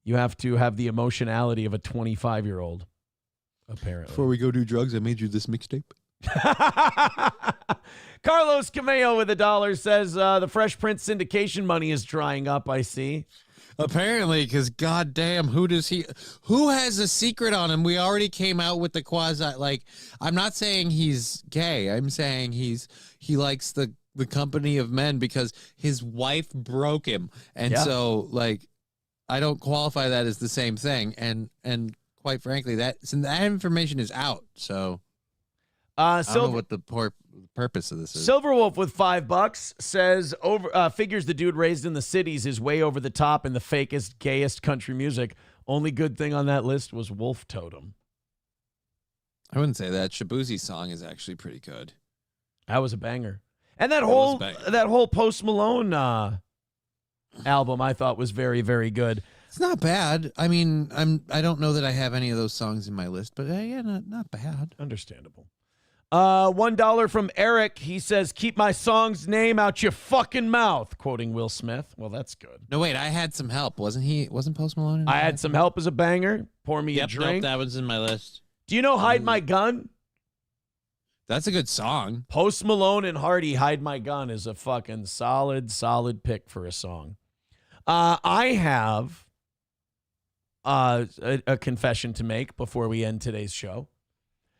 you have to have the emotionality of a 25-year-old, apparently. Before we go do drugs, I made you this mixtape. Carlos Cameo with $1 says the Fresh Prince syndication money is drying up, I see. Apparently, because goddamn, who has a secret on him? We already came out with the quasi, like, I'm not saying he's gay. I'm saying he likes the company of men because his wife broke him. And so, like, I don't qualify that as the same thing. And quite frankly, that information is out. So I don't know what the purpose of this is. Silverwolf with $5 says figures the dude raised in the cities is way over the top in the fakest, gayest country music. Only good thing on that list was Wolf Totem. I wouldn't say that. Shabuzi's song is actually pretty good. That was a banger. And that whole Post Malone album I thought was very, very good. It's not bad. I mean, I don't know that I have any of those songs in my list, but yeah, not bad. Understandable. $1 from Eric. He says, keep my song's name out your fucking mouth, quoting Will Smith. Well, that's good. No, wait, I Had Some Help. Wasn't Post Malone in I Had Some Help as a banger. Pour Me a Drink. Nope, that was in my list. Do you know Hide My Gun? That's a good song. Post Malone and Hardy, Hide My Gun is a fucking solid pick for a song. I have a confession to make before we end today's show.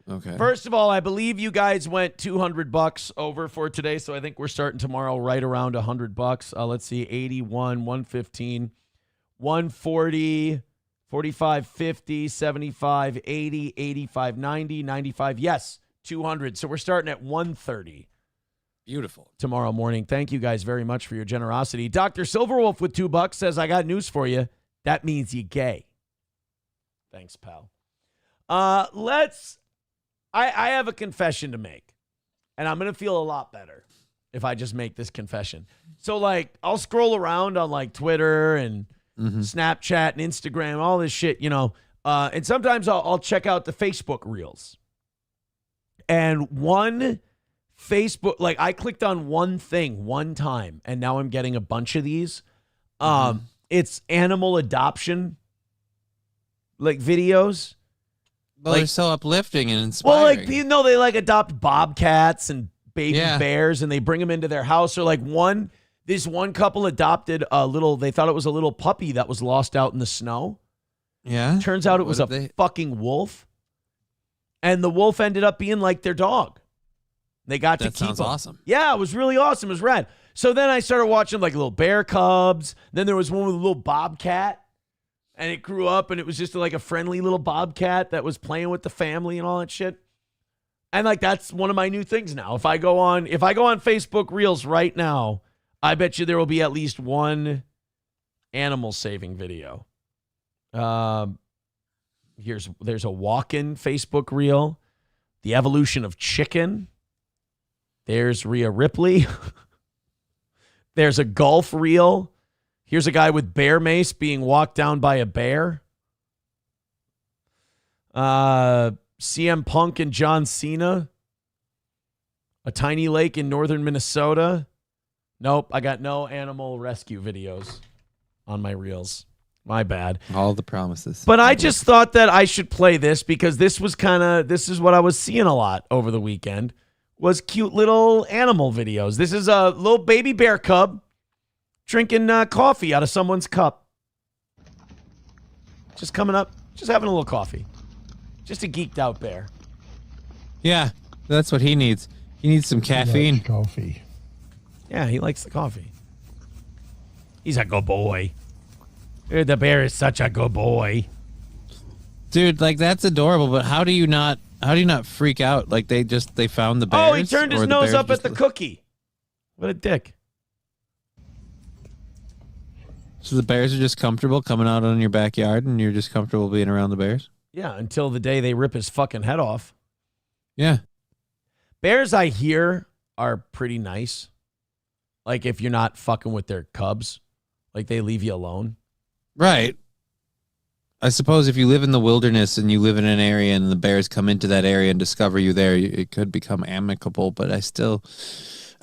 Okay. First of all, I believe you guys went $200 over for today, so I think we're starting tomorrow right around $100. Let's see, 81, 115, 140, 45, 50, 75, 80, 85, 90, 95. Yes, 200. So we're starting at 130. Beautiful. Tomorrow morning. Thank you guys very much for your generosity. Dr. Silverwolf with $2 says, I got news for you. That means you gay. Thanks, pal. I have a confession to make, and I'm going to feel a lot better if I just make this confession. So, like, I'll scroll around on, like, Twitter and Snapchat and Instagram, all this shit, you know, and sometimes I'll check out the Facebook Reels. And one Facebook, like, I clicked on one thing one time, and now I'm getting a bunch of these. It's animal adoption, like, videos. Well, like, they're so uplifting and inspiring. Well, like, you know, they like adopt bobcats and baby bears and they bring them into their house. Or like this one couple adopted they thought it was a little puppy that was lost out in the snow. Yeah. Turns out it was a fucking wolf. And the wolf ended up being like their dog. They got to keep him. That sounds awesome. Yeah, it was really awesome. It was rad. So then I started watching like little bear cubs. Then there was one with a little bobcat. And it grew up, and it was just like a friendly little bobcat that was playing with the family and all that shit. And like that's one of my new things now. If I go on Facebook Reels right now, I bet you there will be at least one animal saving video. There's a walk-in Facebook reel. The evolution of chicken. There's Rhea Ripley. There's a golf reel. Here's a guy with bear mace being walked down by a bear. CM Punk and John Cena. A tiny lake in northern Minnesota. Nope, I got no animal rescue videos on my reels. My bad. All the promises. But I just thought that I should play this because this is what I was seeing a lot over the weekend, was cute little animal videos. This is a little baby bear cub drinking coffee out of someone's cup. Just coming up, just having a little coffee. Just a geeked out bear. Yeah, that's what he needs. He needs some caffeine. Coffee. Yeah, he likes the coffee. He's a good boy. The bear is such a good boy. Dude, like that's adorable, but how do you not freak out? Like they found the bears? Oh, he turned his nose up at the cookie. What a dick. So the bears are just comfortable coming out on your backyard and you're just comfortable being around the bears? Yeah, until the day they rip his fucking head off. Yeah. Bears, I hear, are pretty nice. Like if you're not fucking with their cubs, like they leave you alone. Right. I suppose if you live in the wilderness and you live in an area and the bears come into that area and discover you there, it could become amicable, but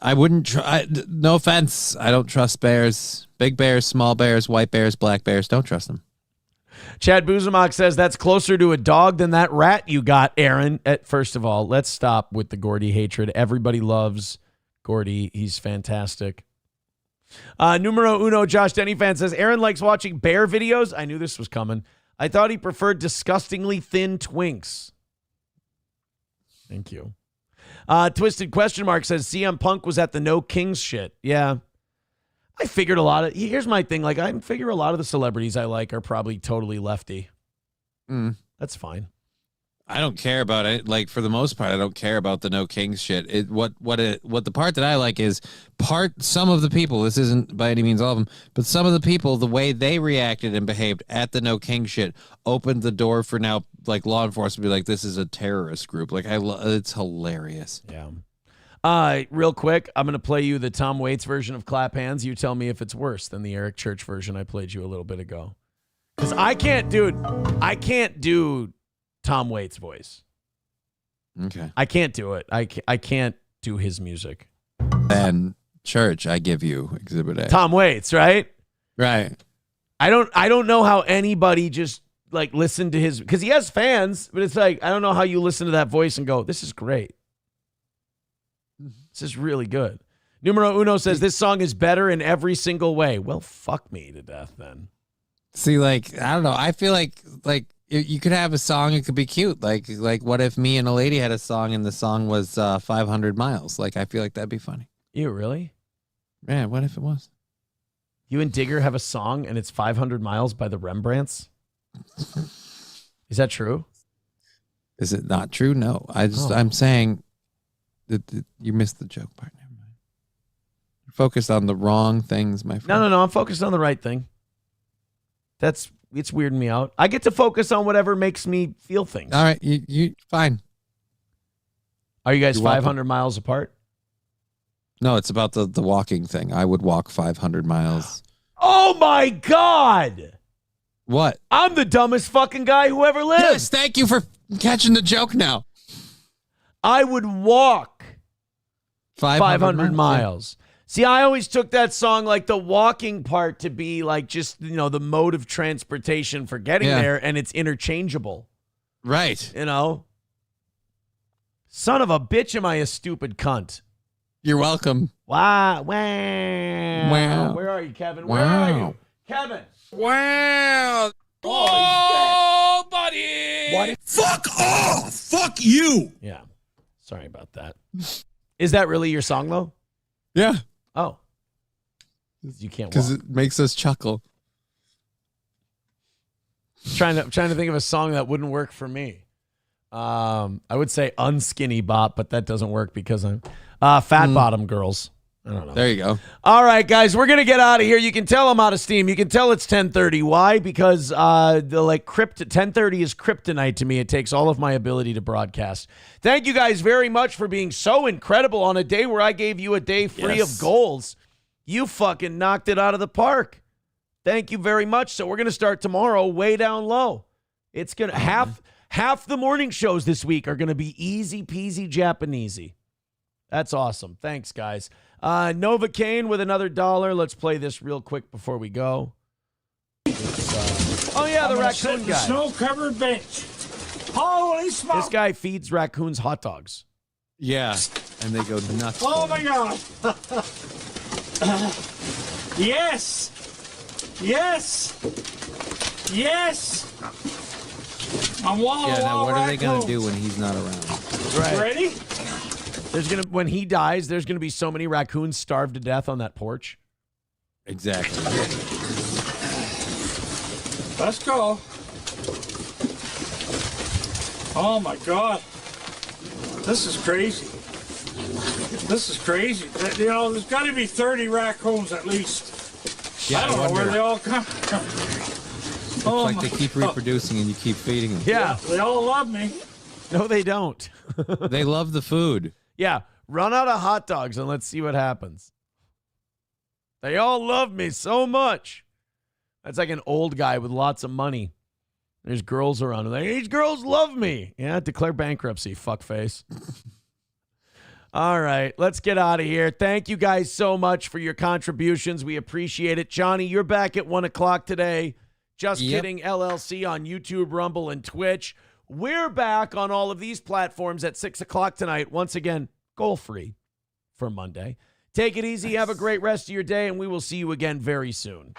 I wouldn't try. No offense. I don't trust bears. Big bears, small bears, white bears, black bears. Don't trust them. Chad Buzamok says that's closer to a dog than that rat you got, Aaron. First of all, let's stop with the Gordy hatred. Everybody loves Gordy. He's fantastic. Numero uno, Josh Denny fan says, Aaron likes watching bear videos. I knew this was coming. I thought he preferred disgustingly thin twinks. Thank you. Twisted question mark says CM Punk was at the No Kings shit. Yeah. I figured a lot of, here's my thing. Like I figure a lot of the celebrities I like are probably totally lefty. That's fine. I don't care about it. Like for the most part, I don't care about the No Kings shit. What the part that I like is some of the people, this isn't by any means all of them, but some of the people, the way they reacted and behaved at the No King shit opened the door for now like law enforcement to be like, this is a terrorist group. Like it's hilarious. Yeah. Real quick, I'm going to play you the Tom Waits version of Clap Hands. You tell me if it's worse than the Eric Church version I played you a little bit ago. Because I can't do Tom Waits' voice. Okay. I can't do it. I can't do his music. Then Church, I give you Exhibit A. Tom Waits, right? Right. I don't know how anybody just like listened to his, because he has fans, but it's like I don't know how you listen to that voice and go, this is great. This is really good. Numero uno says this song is better in every single way. Well, fuck me to death then. See, like, I don't know. I feel like you could have a song, it could be cute. Like what if me and a lady had a song and the song was 500 miles? Like, I feel like that'd be funny. You really? Yeah, what if it was? You and Digger have a song and it's 500 miles by the Rembrandts? Is that true? Is it not true? No. I'm saying that you missed the joke part. Never mind. You're focused on the wrong things, my friend. No. I'm focused on the right thing. It's weirding me out. I get to focus on whatever makes me feel things. All right, you fine. Are you guys 500 miles apart? No, it's about the walking thing. I would walk 500 miles. Oh my God! What? I'm the dumbest fucking guy who ever lived. Yes, thank you for catching the joke now. I would walk 500 miles. See, I always took that song, like the walking part, to be like just, the mode of transportation for getting there, and it's interchangeable. Right. Son of a bitch, am I a stupid cunt? You're welcome. Wow. Wow. Where are you, Kevin? Wow. Where are you? Kevin. Wow. Oh, buddy. What? Fuck off. Fuck you. Yeah. Sorry about that. Is that really your song, though? Yeah. Oh. You can't walk. Because it makes us chuckle. Trying to think of a song that wouldn't work for me. I would say Unskinny Bop, but that doesn't work because I'm Fat Bottom Girls. I don't know. There you go. All right, guys, we're gonna get out of here. You can tell I'm out of steam. You can tell it's 10:30. Why? Because the 10:30 is kryptonite to me. It takes all of my ability to broadcast. Thank you guys very much for being so incredible on a day where I gave you a day free of goals. You fucking knocked it out of the park. Thank you very much. So we're gonna start tomorrow way down low. It's gonna half the morning shows this week are gonna be easy peasy Japanesey. That's awesome. Thanks, guys. Novocaine with another $1. Let's play this real quick before we go. Oh, yeah, the raccoon guy. Snow-covered bench. Holy smoke. This guy feeds raccoons hot dogs. Yeah, and they go nuts. Oh, my God. Yes. Yes. Yes. I'm Yeah, now what are they going to do when he's not around? Right. Ready? When he dies, there's gonna be so many raccoons starved to death on that porch. Exactly. Let's go. Oh my God. This is crazy. This is crazy. You know, there's got to be 30 raccoons at least. Yeah, I don't know where they all come from. It's like they keep reproducing and you keep feeding them. Yeah. They all love me. No, they don't. They love the food. Yeah, run out of hot dogs and let's see what happens. They all love me so much. That's like an old guy with lots of money. There's girls around him. These girls love me. Yeah, declare bankruptcy, fuckface. All right, let's get out of here. Thank you guys so much for your contributions. We appreciate it. Johnny, you're back at 1 o'clock today. Just Kidding LLC on YouTube, Rumble, and Twitch. We're back on all of these platforms at 6 o'clock tonight. Once again, goal-free for Monday. Take it easy. Have a great rest of your day, and we will see you again very soon.